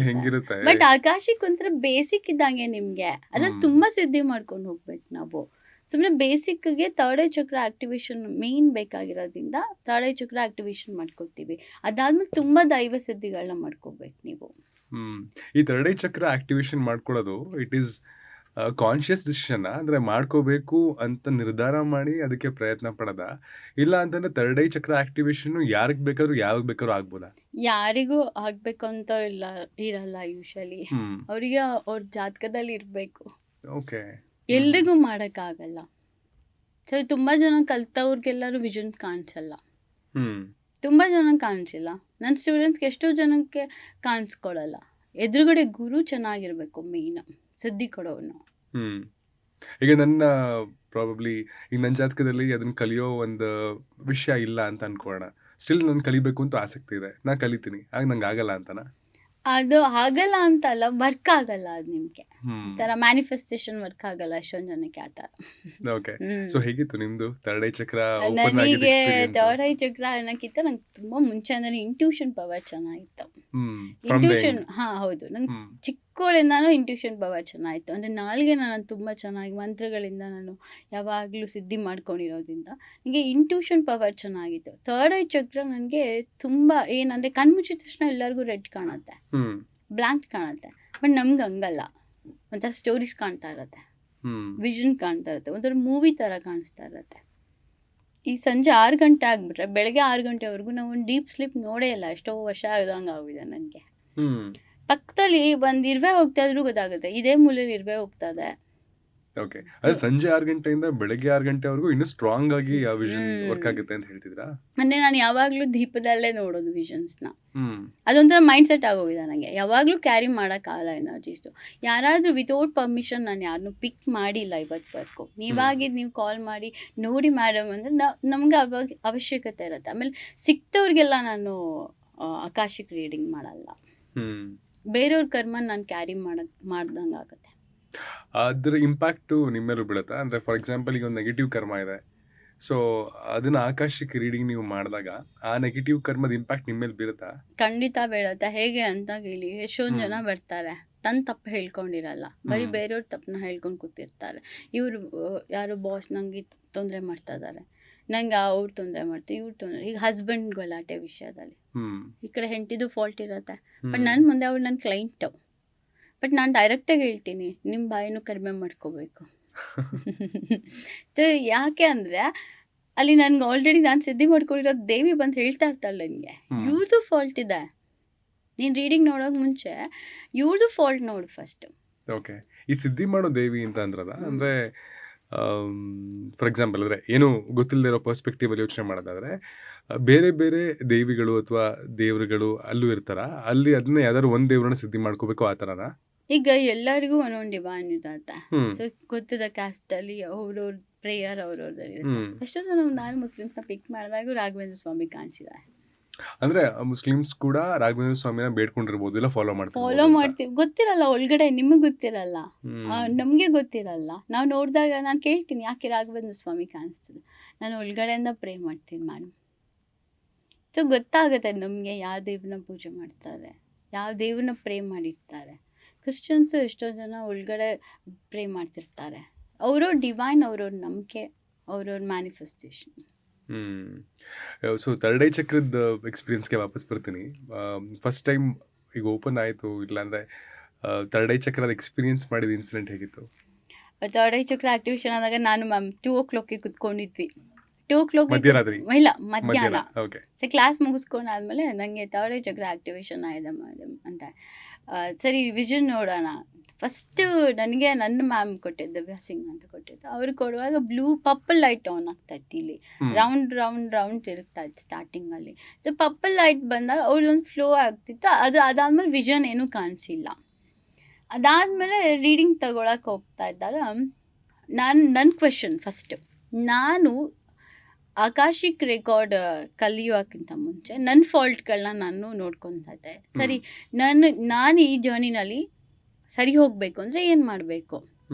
ಹೆಂಗಿರುತ್ತೆ ಬಟ್ ಆಕಾಶಿಕ್ ಒಂಥರ ಬೇಸಿಕ್ ಇದ್ದಂಗೆ ನಿಮಗೆ. ಅದ್ರಲ್ಲಿ ತುಂಬ ಸಿದ್ಧಿ ಮಾಡ್ಕೊಂಡು ಹೋಗ್ಬೇಕು ನಾವು. ಸುಮ್ಮನೆ ಬೇಸಿಕ್ಗೆ ಥರ್ಡ್ ಐ ಚಕ್ರ ಆಕ್ಟಿವೇಶನ್ ಮೇನ್ ಬೇಕಾಗಿರೋದ್ರಿಂದ ಥರ್ಡ್ ಐ ಚಕ್ರ ಆಕ್ಟಿವೇಶನ್ ಮಾಡ್ಕೊತೀವಿ. ಅದಾದ್ಮೇಲೆ ತುಂಬ ದೈವ ಸಿದ್ಧಿಗಳನ್ನ ಮಾಡ್ಕೋಬೇಕು ನೀವು. ಈ ಥರ್ಡ್ ಐ ಚಕ್ರ ಆಕ್ಟಿವೇಶನ್ ಮಾಡ್ಕೊಳ್ಳೋದು ಇಟ್ ಈಸ್ ಕಾನ್ಷಿಯಸ್ ಡಿಸಿಷನ್, ಅಂದರೆ ಮಾಡ್ಕೋಬೇಕು ಅಂತ ನಿರ್ಧಾರ ಮಾಡಿ ಅದಕ್ಕೆ ಪ್ರಯತ್ನ ಪಡೋದ, ಇಲ್ಲ ಅಂತಂದ್ರೆ ಥರ್ಡ್ ಐ ಚಕ್ರ ಆಕ್ಟಿವೇಶನ್ ಯಾರಿಗೆ ಬೇಕಾದ್ರೂ ಯಾವಾಗ ಬೇಕಾದ್ರೂ ಆಗ್ಬೋದಾ? ಯಾರಿಗೂ ಆಗ್ಬೇಕು ಅಂತ ಇರಲ್ಲ ಯೂಶಲಿ. ಅವರಿಗೆ ಅವ್ರ ಜಾತಕದಲ್ಲಿ ಇರಬೇಕು. ಓಕೆ, ಎಲ್ರಿಗೂ ಮಾಡೋಕ್ಕಾಗಲ್ಲ. ಸೊ ತುಂಬ ಜನ ಕಲ್ತವ್ರಿಗೆಲ್ಲರೂ ವಿಷನ್ ಕಾಣಿಸಲ್ಲ, ತುಂಬ ಜನ ಕಾಣಿಸಿಲ್ಲ. ನನ್ನ ಸ್ಟೂಡೆಂಟ್ಸ್ಗೆ ಎಷ್ಟೋ ಜನಕ್ಕೆ ಕಾಣಿಸ್ಕೊಡಲ್ಲ. ಎದುರುಗಡೆ ಗುರು ಚೆನ್ನಾಗಿರ್ಬೇಕು ಮೇಯ್ನ್, ಸಿದ್ಧಿ ಕೊಡೋನು. ಈಗ ನನ್ನ ಪ್ರಾಬಬ್ಲಿ ಈಗ ನನ್ನ ಜಾತಕದಲ್ಲಿ ಅದನ್ನ ಕಲಿಯೋ ಒಂದು ವಿಷಯ ಇಲ್ಲ ಅಂತ ಅನ್ಕೋಣ, ಸ್ಟಿಲ್ ನಾನು ಕಲಿಬೇಕು ಅಂತ ಆಸಕ್ತಿ ಇದೆ, ನಾನು ಕಲಿತೀನಿ, ಆಗ ನಂಗೆ ಆಗಲ್ಲ ಅಂತನಾ? ಅದು ಆಗಲ್ಲ ಅಂತಲ್ಲ, ವರ್ಕ್ ಆಗಲ್ಲ. ಅದು ನಿಮಗೆ ಥರ ಮ್ಯಾನಿಫೆಸ್ಟೇಷನ್ ವರ್ಕ್ ಆಗಲ್ಲ ಎಷ್ಟೊಂದು ಜನಕ್ಕೆ ಆ ಥರ. ಓಕೆ, ಸೊ ಹೇಗಿತ್ತು ನಿಮ್ಮದು ಥರ್ಡ್ ಐ ಚಕ್ರ? ನನಗೆ ಥರ್ಡ್ ಐ ಚಕ್ರ ಅನ್ನೋಕ್ಕಿಂತ ನಂಗೆ ತುಂಬ ಮುಂಚೆ ಅಂದರೆ ಇಂಟ್ಯೂಷನ್ ಪವರ್ ಚೆನ್ನಾಗಿತ್ತು. ಇಂಟ್ಯೂಷನ್ ಹೌದು, ನಂಗೆ ಚಿಕ್ಕವಳಿಂದಾನು ಇಂಟ್ಯೂಷನ್ ಪವರ್ ಚೆನ್ನಾಗಿತ್ತು. ಅಂದರೆ ನಾಲ್ಗೆ ನಾನು ತುಂಬ ಚೆನ್ನಾಗಿ ಮಂತ್ರಗಳಿಂದ ನಾನು ಯಾವಾಗಲೂ ಸಿದ್ಧಿ ಮಾಡ್ಕೊಂಡಿರೋದ್ರಿಂದ ನನಗೆ ಇಂಟ್ಯೂಷನ್ ಪವರ್ ಚೆನ್ನಾಗಿತ್ತು. ಥರ್ಡ್ ಐ ಚಕ್ರ ನನಗೆ ತುಂಬ ಏನಂದರೆ ಕಣ್ಮುಚ್ಚಿದ ತಕ್ಷಣ ಎಲ್ಲರಿಗೂ ರೆಡ್ ಕಾಣುತ್ತೆ, ಬ್ಲ್ಯಾಂಕ್ ಕಾಣುತ್ತೆ. ಬಟ್ ನಮ್ಗೆ ಹಂಗಲ್ಲ, ಒಂಥರ ಸ್ಟೋರೀಸ್ ಕಾಣ್ತಾ ಇರತ್ತೆ, ವಿಷನ್ ಕಾಣ್ತಾ ಇರುತ್ತೆ, ಒಂಥರ ಮೂವಿ ಥರ ಕಾಣಿಸ್ತಾ ಇರತ್ತೆ. ಈ ಸಂಜೆ 6 ಗಂಟೆ ಆಗಿಬಿಟ್ರೆ ಬೆಳಗ್ಗೆ 6 ಗಂಟೆವರೆಗೂ ನಾವು ಒಂದು ಡೀಪ್ ಸ್ಲೀಪ್ ನೋಡೇ ಇಲ್ಲ. ಎಷ್ಟೋ ವರ್ಷ ಆದಂಗೆ ಆಗಿದೆ ನನಗೆ. ಪಕ್ಕದಲ್ಲಿ ಒಂದು ಇರುವೆ ಹೋಗ್ತಾ ಇದ್ರೂ ಗೊತ್ತಾಗುತ್ತೆ, ಇದೇ ಮೂಲೆಯಲ್ಲಿ ಇರುವೆ ಹೋಗ್ತದೆ. ಓಕೆ, ಅದೇ ಸಂಜೆ 6 ಗಂಟೆಯಿಂದ ಬೆಳಗ್ಗೆ 6 ಗಂಟೆವರೆಗೂ ಇನ್ನೂ ಸ್ಟ್ರಾಂಗ್ ಆಗಿ ಆ ವಿಷನ್ ವರ್ಕ್ ಆಗುತ್ತೆ ಅಂತ ಹೇಳ್ತಿದ್ರಾ? ಅಂದರೆ ನಾನು ಯಾವಾಗಲೂ ದೀಪದಲ್ಲೇ ನೋಡೋದು ವಿಷನ್ಸ್ನ. ಅದೊಂಥರ ಮೈಂಡ್ ಸೆಟ್ ಆಗೋಗಿದೆ ನನಗೆ. ಯಾವಾಗಲೂ ಕ್ಯಾರಿ ಮಾಡೋಕ್ಕಾಗಲ್ಲ ಎನರ್ಜೀಸು. ಯಾರಾದರೂ ವಿತೌಟ್ ಪರ್ಮಿಷನ್ ನಾನು ಯಾರನ್ನೂ ಪಿಕ್ ಮಾಡಿಲ್ಲ ಇವತ್ತುವರೆಗೂ. ನೀವಾಗಿದ್ದು ನೀವು ಕಾಲ್ ಮಾಡಿ ನೋಡಿ ಮೇಡಮ್ ಅಂದರೆ ನಮ್ಗೆ ಅವಾಗ ಅವಶ್ಯಕತೆ ಇರುತ್ತೆ. ಆಮೇಲೆ ಸಿಕ್ತವ್ರಿಗೆಲ್ಲ ನಾನು ಆಕಾಶಿಕ್ ರೀಡಿಂಗ್ ಮಾಡಲ್ಲ. ಬೇರೆಯವ್ರ ಕರ್ಮ ನಾನು ಕ್ಯಾರಿ ಮಾಡ್ದಂಗೆ ಆಗುತ್ತೆ. ಅದರ ಇಂಪ್ಯಾಕ್ಟು ನಿಮ್ಮ ಮೇಲೂ ಬೀಳುತ್ತಾ? ಅಂದರೆ ಫಾರ್ ಎಕ್ಸಾಂಪಲ್ ಈಗ ಒಂದು ನೆಗೆಟಿವ್ ಕರ್ಮ ಇದೆ, ಸೊ ಅದನ್ನು ಆಕಾಶಿಕ್ ರೀಡಿಂಗ್ ನೀವು ಮಾಡಿದಾಗ ಆ ನೆಗೆಟಿವ್ ಕರ್ಮದ ಇಂಪ್ಯಾಕ್ಟ್ ನಿಮ್ಮ ಮೇಲೆ ಬೀರುತ್ತಾ? ಖಂಡಿತ ಬೀಳುತ್ತೆ. ಹೇಗೆ ಅಂತ ಹೇಳಿ ಎಷ್ಟೊಂದು ಜನ ಬರ್ತಾರೆ, ತನ್ನ ತಪ್ಪು ಹೇಳ್ಕೊಂಡಿರಲ್ಲ, ಬರೀ ಬೇರೆಯವ್ರ ತಪ್ಪನ್ನ ಹೇಳ್ಕೊಂಡು ಕೂತಿರ್ತಾರೆ. ಇವರು ಯಾರೋ ಬಾಸ್ ನಂಗೆ ತೊಂದರೆ ಮಾಡ್ತಾ ಇದ್ದಾರೆ, ನಂಗೆ ಅವ್ರು ತೊಂದರೆ ಮಾಡ್ತಾರೆ, ಇವ್ರು ತೊಂದರೆ. ಈಗ ಹಸ್ಬೆಂಡ್ ಗಲಾಟೆ ವಿಷಯದಲ್ಲಿ ಈ ಕಡೆ ಹೆಂಡತಿದು ಫಾಲ್ಟ್ ಇರುತ್ತೆ, ಬಟ್ ನನ್ನ ಮುಂದೆ ಅವ್ರು ನನ್ನ ಕ್ಲೈಂಟು. ಬಟ್ ನಾನು ಡೈರೆಕ್ಟಾಗಿ ಹೇಳ್ತೀನಿ, ನಿಮ್ಮ ಬಾಯಿನೂ ಕಡಿಮೆ ಮಾಡ್ಕೋಬೇಕು. ಸೊ ಯಾಕೆ ಅಂದರೆ ಅಲ್ಲಿ ನನಗೆ ಆಲ್ರೆಡಿ ನಾನು ಸಿದ್ಧಿ ಮಾಡ್ಕೊಂಡಿರೋದು ದೇವಿ ಬಂದು ಹೇಳ್ತಾ ಇರ್ತಾಳೆ ನನಗೆ, ಇವ್ರದ್ದು ಫಾಲ್ಟ್ ಇದೆ, ನೀನು ರೀಡಿಂಗ್ ನೋಡೋಕೆ ಮುಂಚೆ ಇವ್ರದ್ದು ಫಾಲ್ಟ್ ನೋಡು ಫಸ್ಟು. ಓಕೆ, ಈ ಸಿದ್ಧಿ ಮಾಡೋ ದೇವಿ ಅಂತ ಅಂದ್ರಲ್ಲ, ಅಂದರೆ ಫಾರ್ ಎಕ್ಸಾಂಪಲ್ ಅಂದರೆ ಏನು ಗೊತ್ತಿಲ್ಲದೆ ಇರೋ ಪರ್ಸ್ಪೆಕ್ಟಿವಲ್ಲಿ ಯೋಚನೆ ಮಾಡೋದಾದರೆ, ಬೇರೆ ಬೇರೆ ದೇವಿಗಳು ಅಥವಾ ದೇವರುಗಳು ಅಲ್ಲೂ ಇರ್ತಾರ, ಅಲ್ಲಿ ಅದನ್ನ ಯಾವ್ದಾದ್ರು ಒಂದು ದೇವ್ರನ್ನ ಸಿದ್ಧಿ ಮಾಡ್ಕೋಬೇಕು ಆ ಥರನಾ? ಈಗ ಎಲ್ಲರಿಗೂ ಒಂದೊಂದು ಡಿವೈನ್ ಇರತ್ತೆ. ಹ್ಮ್ ಸೊ ಗೊತ್ತಿದ್ದ ಕ್ಯಾಸ್ಟಲ್ಲಿ ಅವ್ರವ್ರ ಪ್ರೇಯರ್ ಅವ್ರವ್ರದ್ದು ಇರುತ್ತೆ. ಹ್ಮ್ ಎಷ್ಟೋ ಜನ ನಾನು ಮುಸ್ಲಿಮ್ಸ್ನ ಪಿಕ್ ಮಾಡಿದಾಗ ರಾಘವೇಂದ್ರ ಸ್ವಾಮಿ ಕಾಣಿಸಿದೆ. ಅಂದ್ರೆ ಮುಸ್ಲಿಮ್ಸ್ ಕೂಡ ರಾಘವೇಂದ್ರ ಸ್ವಾಮಿನ ಬೇಡ್ಕೊಂಡಿರ್ಬೋದು, ಇಲ್ಲ ಫಾಲೋ ಫಾಲೋ ಮಾಡ್ತೀವಿ, ಗೊತ್ತಿರಲ್ಲ ಒಳಗಡೆ, ನಿಮಗೆ ಗೊತ್ತಿರಲ್ಲ, ನಮಗೆ ಗೊತ್ತಿರಲ್ಲ. ನಾವು ನೋಡಿದಾಗ ನಾನು ಕೇಳ್ತೀನಿ ಯಾಕೆ ರಾಘವೇಂದ್ರ ಸ್ವಾಮಿ ಕಾಣಿಸ್ತದೆ, ನಾನು ಒಳಗಡೆಯಿಂದ ಪ್ರೇ ಮಾಡ್ತೀನಿ ಮೇಡಮ್. ಸೊ ಗೊತ್ತಾಗುತ್ತೆ ನಮಗೆ ಯಾವ ದೇವ್ರನ್ನ ಪೂಜೆ ಮಾಡ್ತಾರೆ, ಯಾವ ದೇವ್ರನ್ನ ಪ್ರೇ ಮಾಡಿರ್ತಾರೆ. ಕ್ರಿಶ್ಚಿಯನ್ಸು ಎಷ್ಟೋ ಜನ ಒಳಗಡೆ ಪ್ರೇ ಮಾಡ್ತಿರ್ತಾರೆ. ಅವ್ರವ್ರ ಡಿವೈನ್, ಅವ್ರವ್ರ ನಂಬಿಕೆ, ಅವ್ರವ್ರ ಮ್ಯಾನಿಫೆಸ್ಟೇಷನ್. ಸೊ ಥರ್ಡ್ ಐ ಚಕ್ರದ ಎಕ್ಸ್ಪೀರಿಯನ್ಸ್ಗೆ ವಾಪಸ್ ಬರ್ತೀನಿ. ಫಸ್ಟ್ ಟೈಮ್ ಈಗ ಓಪನ್ ಆಯಿತು, ಇಲ್ಲಾಂದರೆ ಥರ್ಡ್ ಐ ಚಕ್ರದ ಎಕ್ಸ್ಪೀರಿಯನ್ಸ್ ಮಾಡಿದ ಇನ್ಸಿಡೆಂಟ್ ಹೇಗಿತ್ತು? ಥರ್ಡ್ ಐ ಚಕ್ರ ಆಕ್ಟಿವೇಶನ್ ಆದಾಗ ನಾನು ಮ್ಯಾಮ್ 2 o'clock ಕುತ್ಕೊಂಡಿದ್ವಿ. 2 o'clock ಮಧ್ಯರಾತ್ರಿ? ಇಲ್ಲ, ಮಧ್ಯಾಹ್ನ. ಓಕೆ. ಸೊ ಕ್ಲಾಸ್ ಮುಗಿಸ್ಕೊಂಡಾದ್ಮೇಲೆ ನನಗೆ ಥರ್ಡ್ ಐ ಚಕ್ರ ಆಕ್ಟಿವೇಶನ್ ಆಗಿದೆ ಮೇಡಮ್ ಅಂತ. ಸರಿ ವಿಷನ್ ನೋಡೋಣ. ಫಸ್ಟು ನನಗೆ ನನ್ನ ಮ್ಯಾಮ್ ಕೊಟ್ಟಿದ್ದು, ದಿವ್ಯಾ ಸಿಂಗ್ ಅಂತ ಕೊಟ್ಟಿದ್ದು. ಅವ್ರು ಕೊಡುವಾಗ ಬ್ಲೂ ಪರ್ಪಲ್ ಲೈಟ್ ಆನ್ ಆಗ್ತಾ ಇತ್ತು, ಇಲ್ಲಿ ರೌಂಡ್ ರೌಂಡ್ ರೌಂಡ್ ತಿರುಗ್ತಾ ಇತ್ತು ಸ್ಟಾರ್ಟಿಂಗಲ್ಲಿ. ಸೊ ಪರ್ಪಲ್ ಲೈಟ್ ಬಂದಾಗ ಅವ್ರದ್ದೊಂದು ಫ್ಲೋ ಆಗ್ತಿತ್ತು. ಅದಾದ್ಮೇಲೆ ವಿಷನ್ ಏನೂ ಕಾಣಿಸಿಲ್ಲ. ಅದಾದಮೇಲೆ ರೀಡಿಂಗ್ ತಗೊಳಕ್ಕೆ ಹೋಗ್ತಾ ಇದ್ದಾಗ ನನ್ನ ಕ್ವೆಶನ್ ಫಸ್ಟು, ನಾನು ಆಕಾಶಿಕ್ ರೆಕಾರ್ಡ್ ಕಲಿಯೋಕ್ಕಿಂತ ಮುಂಚೆ ನನ್ನ ಫಾಲ್ಟ್ಗಳನ್ನ ನಾನು ನೋಡ್ಕೊತಾ ಇದ್ದೆ. ಸರಿ, ನಾನು ಈ ಜರ್ನಿನಲ್ಲಿ ಸರಿ ಹೋಗಬೇಕು ಅಂದರೆ ಏನು ಮಾಡಬೇಕು?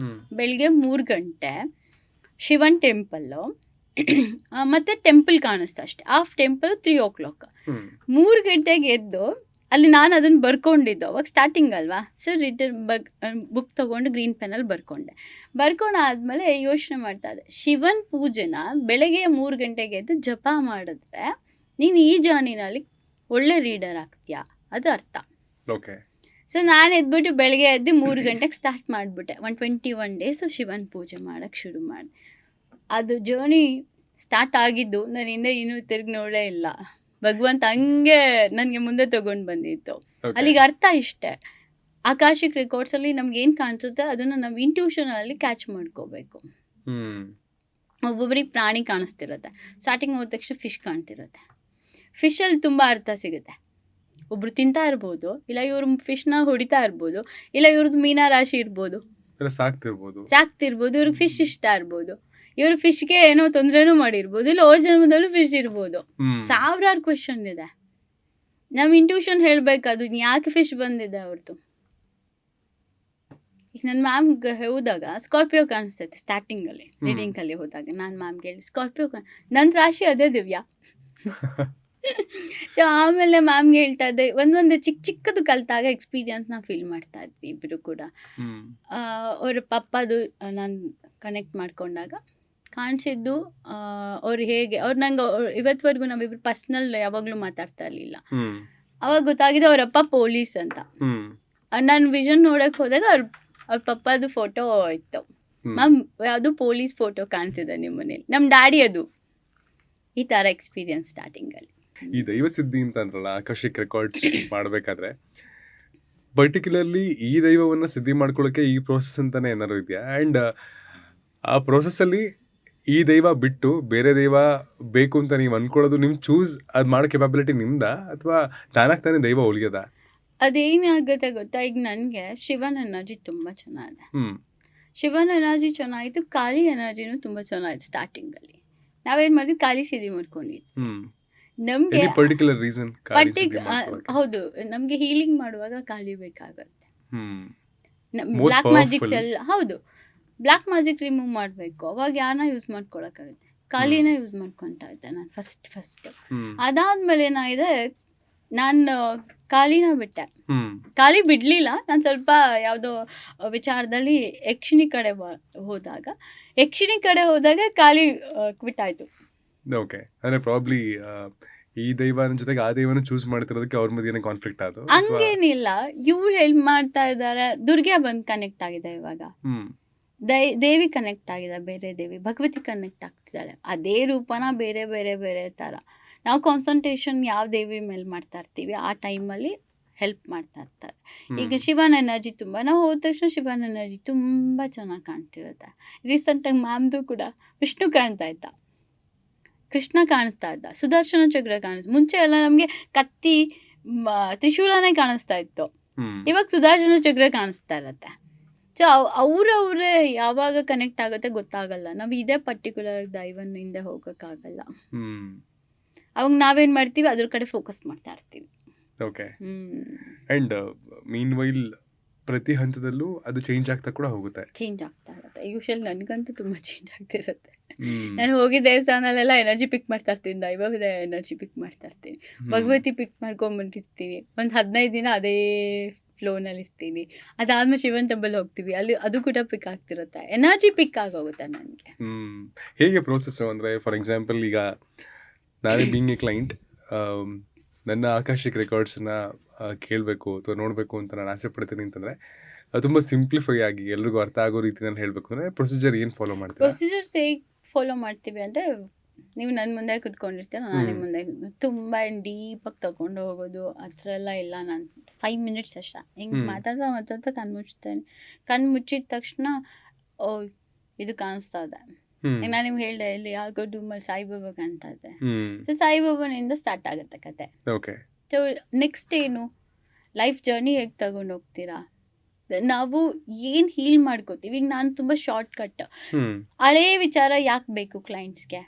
ಬೆಳಗ್ಗೆ 3 ಗಂಟೆ ಶಿವನ್ ಟೆಂಪಲ್ಲು ಮತ್ತು ಟೆಂಪಲ್ ಕಾಣಿಸ್ತು ಅಷ್ಟೇ. Of temple 3 o'clock. 3 ಗಂಟೆಗೆ ಎದ್ದು ಅಲ್ಲಿ ನಾನು ಅದನ್ನು ಬರ್ಕೊಂಡಿದ್ದು, ಅವಾಗ ಸ್ಟಾರ್ಟಿಂಗ್ ಅಲ್ವಾ. ಸೊ ಬುಕ್ ತೊಗೊಂಡು ಗ್ರೀನ್ ಪೆನ್ನಲ್ಲಿ ಬರ್ಕೊಂಡಾದ್ಮೇಲೆ ಯೋಚನೆ ಮಾಡ್ತಾ ಇದ್ದೆ, ಶಿವನ್ ಪೂಜೆನ ಬೆಳಗ್ಗೆ 3 ಗಂಟೆಗೆ ಎದ್ದು ಜಪ ಮಾಡಿದ್ರೆ ನೀನು ಈ ಜರ್ನಿನಲ್ಲಿ ಒಳ್ಳೆ ರೀಡರ್ ಆಗ್ತೀಯಾ, ಅದು ಅರ್ಥ. ಓಕೆ. ಸೊ ನಾನು ಎದ್ಬಿಟ್ಟು ಬೆಳಗ್ಗೆ ಎದ್ದು 3 ಗಂಟೆಗೆ ಸ್ಟಾರ್ಟ್ ಮಾಡಿಬಿಟ್ಟೆ. 121 days ಶಿವನ್ ಪೂಜೆ ಮಾಡೋಕ್ಕೆ ಶುರು ಮಾಡಿದೆ. ಅದು ಜರ್ನಿ ಸ್ಟಾರ್ಟ್ ಆಗಿದ್ದು ನಾನು ಇನ್ನೂ ತಿರುಗಿ ನೋಡೇ ಇಲ್ಲ. ಭಗವಂತ ಹಂಗೆ ನನಗೆ ಮುಂದೆ ತೊಗೊಂಡು ಬಂದಿತ್ತು. ಅಲ್ಲಿಗೆ ಅರ್ಥ ಇಷ್ಟೇ, ಆಕಾಶಿಕ್ ರೆಕಾರ್ಡ್ಸಲ್ಲಿ ನಮ್ಗೆ ಏನು ಕಾಣಿಸುತ್ತೆ ಅದನ್ನು ನಾವು ಇಂಟ್ಯೂಷನಲ್ಲಿ ಕ್ಯಾಚ್ ಮಾಡ್ಕೋಬೇಕು. ಒಬ್ಬೊಬ್ಬರಿಗೆ ಪ್ರಾಣಿ ಕಾಣಿಸ್ತಿರುತ್ತೆ. ಸ್ಟಾರ್ಟಿಂಗ್ ಹೋದ ತಕ್ಷಣ ಫಿಶ್ ಕಾಣ್ತಿರುತ್ತೆ. ಫಿಶಲ್ಲಿ ತುಂಬ ಅರ್ಥ ಸಿಗುತ್ತೆ. ಒಬ್ರು ತಿಂತಾ ಇರ್ಬೋದು, ಇಲ್ಲ ಇವ್ರು ಫಿಶ್ನ ಹೊಡಿತಾ ಇರ್ಬೋದು, ಇಲ್ಲ ಇವ್ರದ್ದು ಮೀನಾರಾಶಿ ಇರ್ಬೋದು, ಸಾಕ್ತಿರ್ಬೋದು, ಇವ್ರಿಗೆ ಫಿಶ್ ಇಷ್ಟ ಇರ್ಬೋದು, ಇವ್ರು ಫಿಶ್ಗೆ ಏನೋ ತೊಂದರೆನೂ ಮಾಡಿರ್ಬೋದು, ಇಲ್ಲ ಓ ಜನ್ಮದಲ್ಲೂ ಫಿಶ್ ಇರ್ಬೋದು. ಸಾವಿರಾರು ಕ್ವೆಶನ್ ಇದೆ. ನಮ್ಮ ಇಂಟ್ಯೂಷನ್ ಹೇಳಬೇಕದು ಯಾಕೆ ಫಿಶ್ ಬಂದಿದೆ ಅವ್ರದ್ದು. ಈಗ ನನ್ನ ಮ್ಯಾಮ್ಗೆ ಹೋದಾಗ ಸ್ಕಾರ್ಪಿಯೋ ಕಾಣಿಸ್ತೈತೆ ಸ್ಟಾರ್ಟಿಂಗಲ್ಲಿ, ರೀಡಿಂಗಲ್ಲಿ ಹೋದಾಗ ನಾನು ಮ್ಯಾಮ್ಗೆ ಹೇಳಿ ಸ್ಕಾರ್ಪಿಯೋ ನನ್ನ ರಾಶಿ ಅದೇ ದಿವ್ಯಾ. ಸೊ ಆಮೇಲೆ ಮ್ಯಾಮ್ಗೆ ಹೇಳ್ತಾ ಇದ್ದೆ, ಒಂದೊಂದು ಚಿಕ್ಕದು ಕಲಿತಾಗ ಎಕ್ಸ್ಪೀರಿಯನ್ಸ್ನ ಫೀಲ್ ಮಾಡ್ತಾ ಇದ್ವಿ ಇಬ್ಬರು ಕೂಡ. ಅವ್ರ ಪಪ್ಪದು ನಾನು ಕನೆಕ್ಟ್ ಮಾಡ್ಕೊಂಡಾಗ ಕಾಣಿಸಿದ್ದು, ಅವ್ರು ಹೇಗೆ ನಂಗೆ ಇವತ್ತುವರೆಗೂ ನಾವಿಬ್ರು ಪರ್ಸ್ನಲ್ ಯಾವಾಗಲೂ ಮಾತಾಡ್ತಾ ಇರಲಿಲ್ಲ. ಅವಾಗ ಗೊತ್ತಾಗಿದೆ ಅವರಪ್ಪ ಪೊಲೀಸ್ ಅಂತ. ನಾನು ವಿಷನ್ ನೋಡೋಕ್ಕೆ ಹೋದಾಗ ಅವ್ರ ಪಪ್ಪದು ಫೋಟೋ ಇತ್ತು. ಮ್ಯಾಮ್ ಯಾವುದು ಪೊಲೀಸ್ ಫೋಟೋ ಕಾಣಿಸಿದೆ ನಿಮ್ಮ ಮನೇಲಿ, ನಮ್ಮ ಡ್ಯಾಡಿ ಅದು. ಈ ಥರ ಎಕ್ಸ್ಪೀರಿಯನ್ಸ್ ಸ್ಟಾರ್ಟಿಂಗಲ್ಲಿ. ಈ ದೈವ ಸಿದ್ಧಿ ಅಂತ ಅಂದ್ರಲ್ಲ, ಆಕಾಶಿಕ್ ರೆಕಾರ್ಡ್ಸ್ ಮಾಡಬೇಕಾದ್ರೆ ಪರ್ಟಿಕ್ಯುಲರ್ಲಿ ಈ ದೈವವನ್ನು ಸಿದ್ಧಿ ಮಾಡ್ಕೊಳ್ಳೋಕ್ಕೆ ಈ ಪ್ರೋಸೆಸ್ ಅಂತಲೇ ಏನಾದ್ರು ಇದೆಯಾ? ಆ್ಯಂಡ್ ಆ ಪ್ರೋಸೆಸ್ಸಲ್ಲಿ ಈ ದೈವ ಬಿಟ್ಟು ಬೇರೆ ದೈವ ಬೇಕು ಅಂತ ನೀವು ಅಂದ್ಕೊಳ್ಳೋದು, ನಿಮ್ಮ ಚೂಸ್ ಅದು ಮಾಡೋ ಕೆಪಾಬಿಲಿಟಿ ನಿಮ್ದಾ, ಅಥವಾ ತಾನಾಗಿ ತಾನೇ ದೈವ ಉಳಿಯೋದಾ? ಅದೇನಾಗುತ್ತೆ ಗೊತ್ತಾ, ಈಗ ನನಗೆ ಶಿವನ್ ಎನರ್ಜಿ ತುಂಬ ಚೆನ್ನಾಗಿದೆ. ಶಿವನ್ ಎನರ್ಜಿ ಚೆನ್ನಾಗಿತ್ತು, ಕಾಳಿ ಎನರ್ಜಿನೂ ತುಂಬ ಚೆನ್ನಾಗಿತ್ತು. ಸ್ಟಾರ್ಟಿಂಗಲ್ಲಿ ನಾವೇನು ಮಾಡಿದ್ವಿ, ಕಾಳಿ ಸಿದ್ಧಿ ಮಾಡ್ಕೊಂಡಿದ್ವಿ. ನಮಗೆ ಪರ್ಟಿಕ್ಯುಲರ್ ರೀಸನ್? ಹೌದು, ನಮಗೆ ಹೀಲಿಂಗ್ ಮಾಡುವಾಗ ಕಾಳಿ ಬೇಕಾಗುತ್ತೆ. ಬ್ಲ್ಯಾಕ್ ಮ್ಯಾಜಿಕ್ಸ್ ಎಲ್ಲ, ಹೌದು, ಬ್ಲ್ಯಾಕ್ ಮ್ಯಾಜಿಕ್ ರಿಮೂವ್ ಮಾಡಬೇಕು, ಅವಾಗ ಯಾರನ್ನ ಯೂಸ್ ಮಾಡ್ಕೊಳಕ್ಕಾಗುತ್ತೆ, ಕಾಲಿನ ಯೂಸ್ ಮಾಡ್ಕೊತಾ ಇದ್ದೆ ನಾನು ಫಸ್ಟ್. ಅದಾದ್ಮೇಲೆ ಏನಾಗಿದೆ, ನಾನು ಕಾಲಿನ ಬಿಟ್ಟೆ. ಕಾಲಿ ಬಿಡಲಿಲ್ಲ, ನಾನು ಸ್ವಲ್ಪ ಯಾವುದೋ ವಿಚಾರದಲ್ಲಿ ಯಕ್ಷಿಣಿ ಕಡೆ ಹೋದಾಗ ಕಾಲಿ ಕ್ವಿಟ್ ಆಯಿತು. ಓಕೆ, ಅಂದರೆ ಪ್ರಾಬ್ಲಿ ಈ ದೈವನ ಜೊತೆಗೆ ಆ ದೈವನ ಚೂಸ್ ಮಾಡ್ತಿರೋದಕ್ಕೆ ಅವ್ರ ಮಧ್ಯೆ ಕಾನ್ಫ್ಲಿಕ್ಟ್ ಆಯಿತು? ಹಂಗೇನಿಲ್ಲ, ಇವ್ರು ಹೆಲ್ಪ್ ಮಾಡ್ತಾ ಇದ್ದಾರೆ. ದುರ್ಗೆ ಬಂದು ಕನೆಕ್ಟ್ ಆಗಿದೆ ಇವಾಗ, ದೇವಿ ಕನೆಕ್ಟ್ ಆಗಿದೆ, ಬೇರೆ ದೇವಿ ಭಗವತಿ ಕನೆಕ್ಟ್ ಆಗ್ತಿದ್ದಾಳೆ. ಅದೇ ರೂಪನ ಬೇರೆ ಥರ ನಾವು ಕಾನ್ಸಂಟ್ರೇಷನ್ ಯಾವ ದೇವಿ ಮೇಲೆ ಮಾಡ್ತಾ ಇರ್ತೀವಿ, ಆ ಟೈಮಲ್ಲಿ ಹೆಲ್ಪ್ ಮಾಡ್ತಾ ಇರ್ತಾರೆ. ಈಗ ಶಿವನ ಎನರ್ಜಿ ತುಂಬ, ನಾವು ಹೋದ ತಕ್ಷಣ ಶಿವನ ಎನರ್ಜಿ ತುಂಬ ಚೆನ್ನಾಗಿ ಕಾಣ್ತಿರುತ್ತೆ. ರೀಸೆಂಟಾಗಿ ಮ್ಯಾಮ್ದು ಕೂಡ ವಿಷ್ಣು ಕಾಣ್ತಾ ಇದ್ದ, ಕೃಷ್ಣ ಕಾಣಿಸ್ತಾ ಇದ್ದ, ಸುದರ್ಶನ ಚಕ್ರ ಕಾಣಿಸ್ತಾ. ಮುಂಚೆ ಎಲ್ಲ ನಮಗೆ ಕತ್ತಿ ತ್ರಿಶೂಲನೇ ಕಾಣಿಸ್ತಾ ಇತ್ತು, ಇವಾಗ ಸುದರ್ಶನ ಚಕ್ರ ಕಾಣಿಸ್ತಾ ಇರತ್ತೆ. ಸೊ ಅವರವರೇ ಯಾವಾಗ ಕನೆಕ್ಟ್ ಆಗುತ್ತೆ ಗೊತ್ತಾಗಲ್ಲ. ನಾವು ಇದೇ ಪರ್ಟಿಕ್ಯುಲರ್ ದೈವನ ಹಿಂದೆ ಹೋಗೋಕ್ಕಾಗಲ್ಲ. ಅವಾಗ ನಾವೇನು ಮಾಡ್ತೀವಿ, ಅದ್ರ ಕಡೆ ಫೋಕಸ್ ಮಾಡ್ತಾ ಇರ್ತೀವಿ. ಓಕೆ. ಆ್ಯಂಡ್ ಮೀನ್ ವೈಲ್ ಪ್ರತಿ ಹಂತದಲ್ಲೂ ಅದು ಚೇಂಜ್ ಆಗ್ತಾ ಕೂಡ ಹೋಗುತ್ತೆ. ಚೇಂಜ್ ಆಗ್ತಾ ಇರುತ್ತೆ. ಯೂಶಲಿ ನನಗಂತೂ ತುಂಬ ಚೇಂಜ್ ಆಗ್ತಿರುತ್ತೆ. ನಾನು ಹೋಗಿ ದೇವಸ್ಥಾನದಲ್ಲೆಲ್ಲ ಎನರ್ಜಿ ಪಿಕ್ ಮಾಡ್ತಾ ಇರ್ತೀನಿ, ದೈವದ ಎನರ್ಜಿ ಪಿಕ್ ಮಾಡ್ತಾ ಇರ್ತೀನಿ, ಭಗವತಿ ಪಿಕ್ ಮಾಡ್ಕೊಂಡ್ಬಂದಿರ್ತೀನಿ. ಒಂದು 15 ದಿನ ಅದೇ ಫ್ಲೋನಲ್ಲಿ ಇರ್ತೀನಿ. ಅದಾದ್ಮೇಲೆ ಶಿವನ್ ಟೆಂಪಲ್ ಹೋಗ್ತೀವಿ, ಅಲ್ಲಿ ಅದು ಕೂಡ ಪಿಕ್ ಆಗ್ತಿರುತ್ತೆ, ಎನರ್ಜಿ ಪಿಕ್ ಆಗೋಗುತ್ತೆ ನನಗೆ. ಹೇಗೆ ಪ್ರೋಸೆಸ್ಸು ಅಂದರೆ, ಫಾರ್ ಎಕ್ಸಾಂಪಲ್ ಈಗ ನಾನೇ ಬೀಯಿಂಗ್ ಎ ಕ್ಲೈಂಟ್, ನನ್ನ ಆಕಾಶಿಕ್ ರೆಕಾರ್ಡ್ಸನ್ನ ಕೇಳಬೇಕು ಅಥವಾ ನೋಡಬೇಕು ಅಂತ ನಾನು ಆಸೆ ಪಡ್ತೀನಿ ಅಂತಂದರೆ, ತುಂಬ ಸಿಂಪ್ಲಿಫೈ ಆಗಿ ಎಲ್ರಿಗೂ ಅರ್ಥ ಆಗೋ ರೀತಿ ನಾನು ಹೇಳಬೇಕು ಅಂದರೆ ಪ್ರೊಸೀಜರ್ ಏನು ಫಾಲೋ ಮಾಡ್ತೀವಿ? ಪ್ರೊಸೀಜರ್ಸ್ ಹೇಗೆ ಫಾಲೋ ಮಾಡ್ತೀವಿ ಅಂದರೆ, ನೀವು ನನ್ನ ಮುಂದೆ ಕುತ್ಕೊಂಡಿರ್ತೀರ, ನಾನು ನಿಮ್ಮ ಮುಂದೆ ತುಂಬ ಡೀಪಾಗಿ ತಗೊಂಡು ಹೋಗೋದು ಆ ಥರ ಎಲ್ಲ ಇಲ್ಲ. ನಾನು 5 ಮಿನಿಟ್ಸ್ ಅಷ್ಟೇ ಹಿಂಗೆ ಮಾತಾಡ್ತಾ ಕಣ್ಣು ಮುಚ್ತೇನೆ. ಕಣ್ಣು ಮುಚ್ಚಿದ ತಕ್ಷಣ ಓ ಇದು ಕಾಣಿಸ್ತಾ ಇದೆ. ನಾನು ನಿಮ್ಗೆ ಹೇಳಿದೆ, ಇಲ್ಲಿ ಯಾಕೋ ಡೂಮಲ್ಲಿ ಸಾಯಿಬಾಬಾ ಕಾಣ್ತಾ ಇದೆ. ಸೊ ಸಾಯಿಬಾಬಾನಿಂದ ಸ್ಟಾರ್ಟ್ ಆಗುತ್ತೆ ಕತೆ. ಓಕೆ. ಸೊ ನೆಕ್ಸ್ಟ್ ಏನು, ಲೈಫ್ ಜರ್ನಿ ಹೇಗೆ ತಗೊಂಡು ಹೋಗ್ತೀರಾ, ನಾವು ಏನು ಹೀಲ್ ಮಾಡ್ಕೋತೀವಿ. ಈಗ ನಾನು ತುಂಬ ಶಾರ್ಟ್ ಕಟ್, ಹಳೇ ವಿಚಾರ ಯಾಕೆ ಬೇಕು ಕ್ಲೈಂಟ್ಸ್ಗೆ,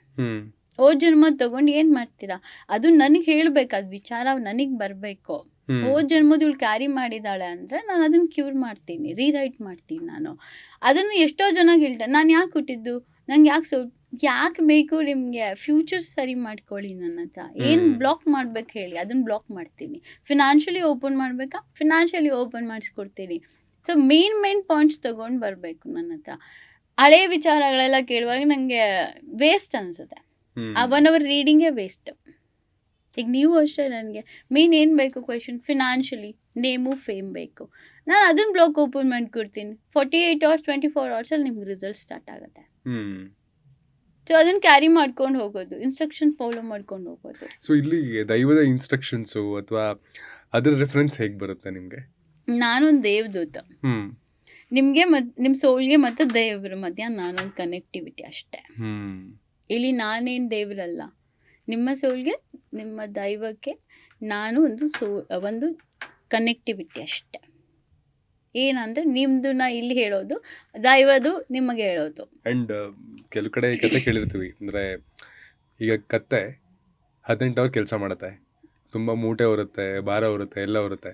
ಹೋದ ಜನ್ಮ ತಗೊಂಡು ಏನು ಮಾಡ್ತೀರಾ, ಅದು ನನಗೆ ಹೇಳ್ಬೇಕು, ಅದು ವಿಚಾರ ನನಗೆ ಬರಬೇಕು. ಹೋದ ಜನ್ಮದ ಇವಳು ಕ್ಯಾರಿ ಮಾಡಿದ್ದಾಳೆ ಅಂದರೆ ನಾನು ಅದನ್ನು ಕ್ಯೂರ್ ಮಾಡ್ತೀನಿ, ರೀರೈಟ್ ಮಾಡ್ತೀನಿ. ನಾನು ಅದನ್ನು ಎಷ್ಟೋ ಜನಕ್ಕೆ ಹೇಳ್ತೇನೆ, ನಾನು ಯಾಕೆ ಹುಟ್ಟಿದ್ದು, ನಂಗೆ ಯಾಕೆ ಬೇಕು ನಿಮಗೆ, ಫ್ಯೂಚರ್ ಸರಿ ಮಾಡ್ಕೊಳ್ಳಿ, ನನ್ನ ಹತ್ರ ಏನು ಬ್ಲಾಕ್ ಮಾಡ್ಬೇಕು ಹೇಳಿ, ಅದನ್ನು ಬ್ಲಾಕ್ ಮಾಡ್ತೀನಿ. ಫಿನಾನ್ಷಿಯಲಿ ಓಪನ್ ಮಾಡಬೇಕಾ, ಫಿನಾನ್ಷಿಯಲಿ ಓಪನ್ ಮಾಡಿಸ್ಕೊಡ್ತೀನಿ. ಸೊ ಮೇನ್ ಪಾಯಿಂಟ್ಸ್ ತೊಗೊಂಡು ಬರಬೇಕು ನನ್ನ ಹತ್ರ. ಹಳೇ ವಿಚಾರಗಳೆಲ್ಲ ಕೇಳುವಾಗ ನನಗೆ ವೇಸ್ಟ್ ಅನಿಸುತ್ತೆ, ಆ 1 hour ರೀಡಿಂಗೇ ವೇಸ್ಟ್. ಈಗ ನೀವು ಅಷ್ಟೇ, ನನಗೆ ಮೇನ್ ಏನು ಬೇಕು ಕ್ವೆಶನ್, ಫಿನಾನ್ಷಿಯಲಿ ನೇಮು ಫೇಮ್ ಬೇಕು, ನಾನು ಅದನ್ನು ಬ್ಲಾಕ್ ಓಪನ್ ಮಾಡಿಕೊಡ್ತೀನಿ. 48 hours 24 hoursಲ್ಲಿ ನಿಮ್ಗೆ ರಿಸಲ್ಟ್ ಸ್ಟಾರ್ಟ್ ಆಗುತ್ತೆ. ಸೊ ಅದನ್ನು ಕ್ಯಾರಿ ಮಾಡ್ಕೊಂಡು ಹೋಗೋದು, ಇನ್ಸ್ಟ್ರಕ್ಷನ್ ಫಾಲೋ ಮಾಡ್ಕೊಂಡು ಹೋಗೋದು. ಸೊ ಇಲ್ಲಿ ದೈವದ ಇನ್ಸ್ಟ್ರಕ್ಷನ್ಸು ಅಥವಾ ಅದರ ರೆಫರೆನ್ಸ್ ಹೇಗೆ ಬರುತ್ತೆ ನಿಮಗೆ? ನಾನೊಂದು ದೇವದೂತ, ನಿಮಗೆ ನಿಮ್ಮ ಸೋಲ್ಗೆ ಮತ್ತು ದೇವ್ರ ಮಧ್ಯ ನಾನೊಂದು ಕನೆಕ್ಟಿವಿಟಿ ಅಷ್ಟೇ. ಇಲ್ಲಿ ನಾನೇನು ದೇವರಲ್ಲ, ನಿಮ್ಮ ಸೋಲ್ಗೆ ನಿಮ್ಮ ದೈವಕ್ಕೆ ನಾನು ಒಂದು ಕನೆಕ್ಟಿವಿಟಿ ಅಷ್ಟೆ. ಏನಂದರೆ ನಿಮ್ಮದನ್ನ ಇಲ್ಲಿ ಹೇಳೋದು, ದೈವದು ನಿಮಗೆ ಹೇಳೋದು. ಆ್ಯಂಡ್ ಕೆಲವು ಕಡೆ ಕತೆ ಕೇಳಿರ್ತೀವಿ, ಅಂದರೆ ಈಗ ಕತ್ತೆ 18 hour ಕೆಲಸ ಮಾಡುತ್ತೆ, ತುಂಬ ಮೂಟೆ ಹೊರುತ್ತೆ, ಭಾರ ಹೊರುತ್ತೆ, ಎಲ್ಲ ಹೊರುತ್ತೆ.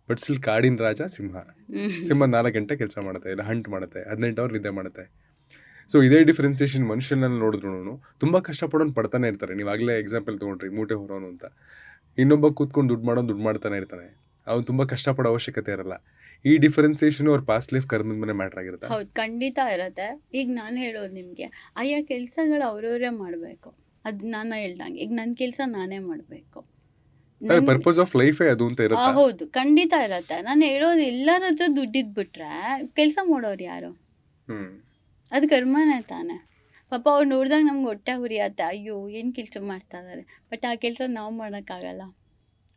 ಬಟ್ ಸ್ಟಿಲ್ ಕಾಡಿನ ರಾಜ ಸಿಂಹ 4 ಗಂಟೆ ಕೆಲಸ ಮಾಡುತ್ತೆ, ಇಲ್ಲ ಹಂಟ್ ಮಾಡುತ್ತೆ, 18 hour ನಿದ್ದೆ ಮಾಡುತ್ತೆ. ಸೊ ಇದೇ ಡಿಫ್ರೆನ್ಸಿಯೇಷನ್ ಮನುಷ್ಯನಲ್ಲಿ ನೋಡಿದ್ರು ತುಂಬ ಕಷ್ಟಪಡೋನು ಪಡ್ತಾನೆ ಇರ್ತಾರೆ. ನೀವಾಗಲೇ ಎಕ್ಸಾಂಪಲ್ ತೊಗೊಂಡ್ರಿ, ಮೂಟೆ ಹೊರೋನು ಅಂತ. ಇನ್ನೊಬ್ಬ ಕೂತ್ಕೊಂಡು ದುಡ್ಡು ಮಾಡ್ತಾನೆ ಇರ್ತಾನೆ, ಅವ್ನು ತುಂಬ ಕಷ್ಟಪಡೋ ಅವಶ್ಯಕತೆ ಇರಲ್ಲ. ಈ ಡಿಫ್ರೆನ್ಸಿಯೇಷನ್ ಅವ್ರ ಪಾಸ್ಟ್ ಲೈಫ್ ಕರ್ಮದ ಮೇಲೆ ಮ್ಯಾಟ್ರ್ ಆಗಿರುತ್ತೆ. ಹೌದು, ಖಂಡಿತ ಇರುತ್ತೆ. ಈಗ ನಾನು ಹೇಳೋದು ನಿಮಗೆ, ಆಯಾ ಕೆಲಸಗಳು ಅವರವರೇ ಮಾಡಬೇಕು. ಅದು ನಾನು ಹೇಳ್ದಂಗೆ, ಈಗ ನನ್ನ ಕೆಲಸ ನಾನೇ ಮಾಡಬೇಕು. ಪರ್ಪಸ್ ಆಫ್ ಲೈಫೇ ಅದು ಅಂತ ಇರುತ್ತೆ. ಹೌದು, ಖಂಡಿತ ಇರುತ್ತೆ. ನಾನು ಹೇಳೋದು, ಎಲ್ಲರ ಹತ್ರ ದುಡ್ಡಿದ್ಬಿಟ್ರೆ ಕೆಲಸ ಮಾಡೋರು ಯಾರು? ಅದು ಕರ್ಮನೇ ತಾನೆ. ಪಾಪ ಅವ್ರು ನೋಡಿದಾಗ ನಮ್ಗೆ ಹೊಟ್ಟೆ ಹುರಿಯತ್ತೆ, ಅಯ್ಯೋ ಏನು ಕೆಲಸ ಮಾಡ್ತಾ ಇದ್ದಾರೆ. ಬಟ್ ಆ ಕೆಲಸ ನಾವು ಮಾಡೋಕ್ಕಾಗಲ್ಲ.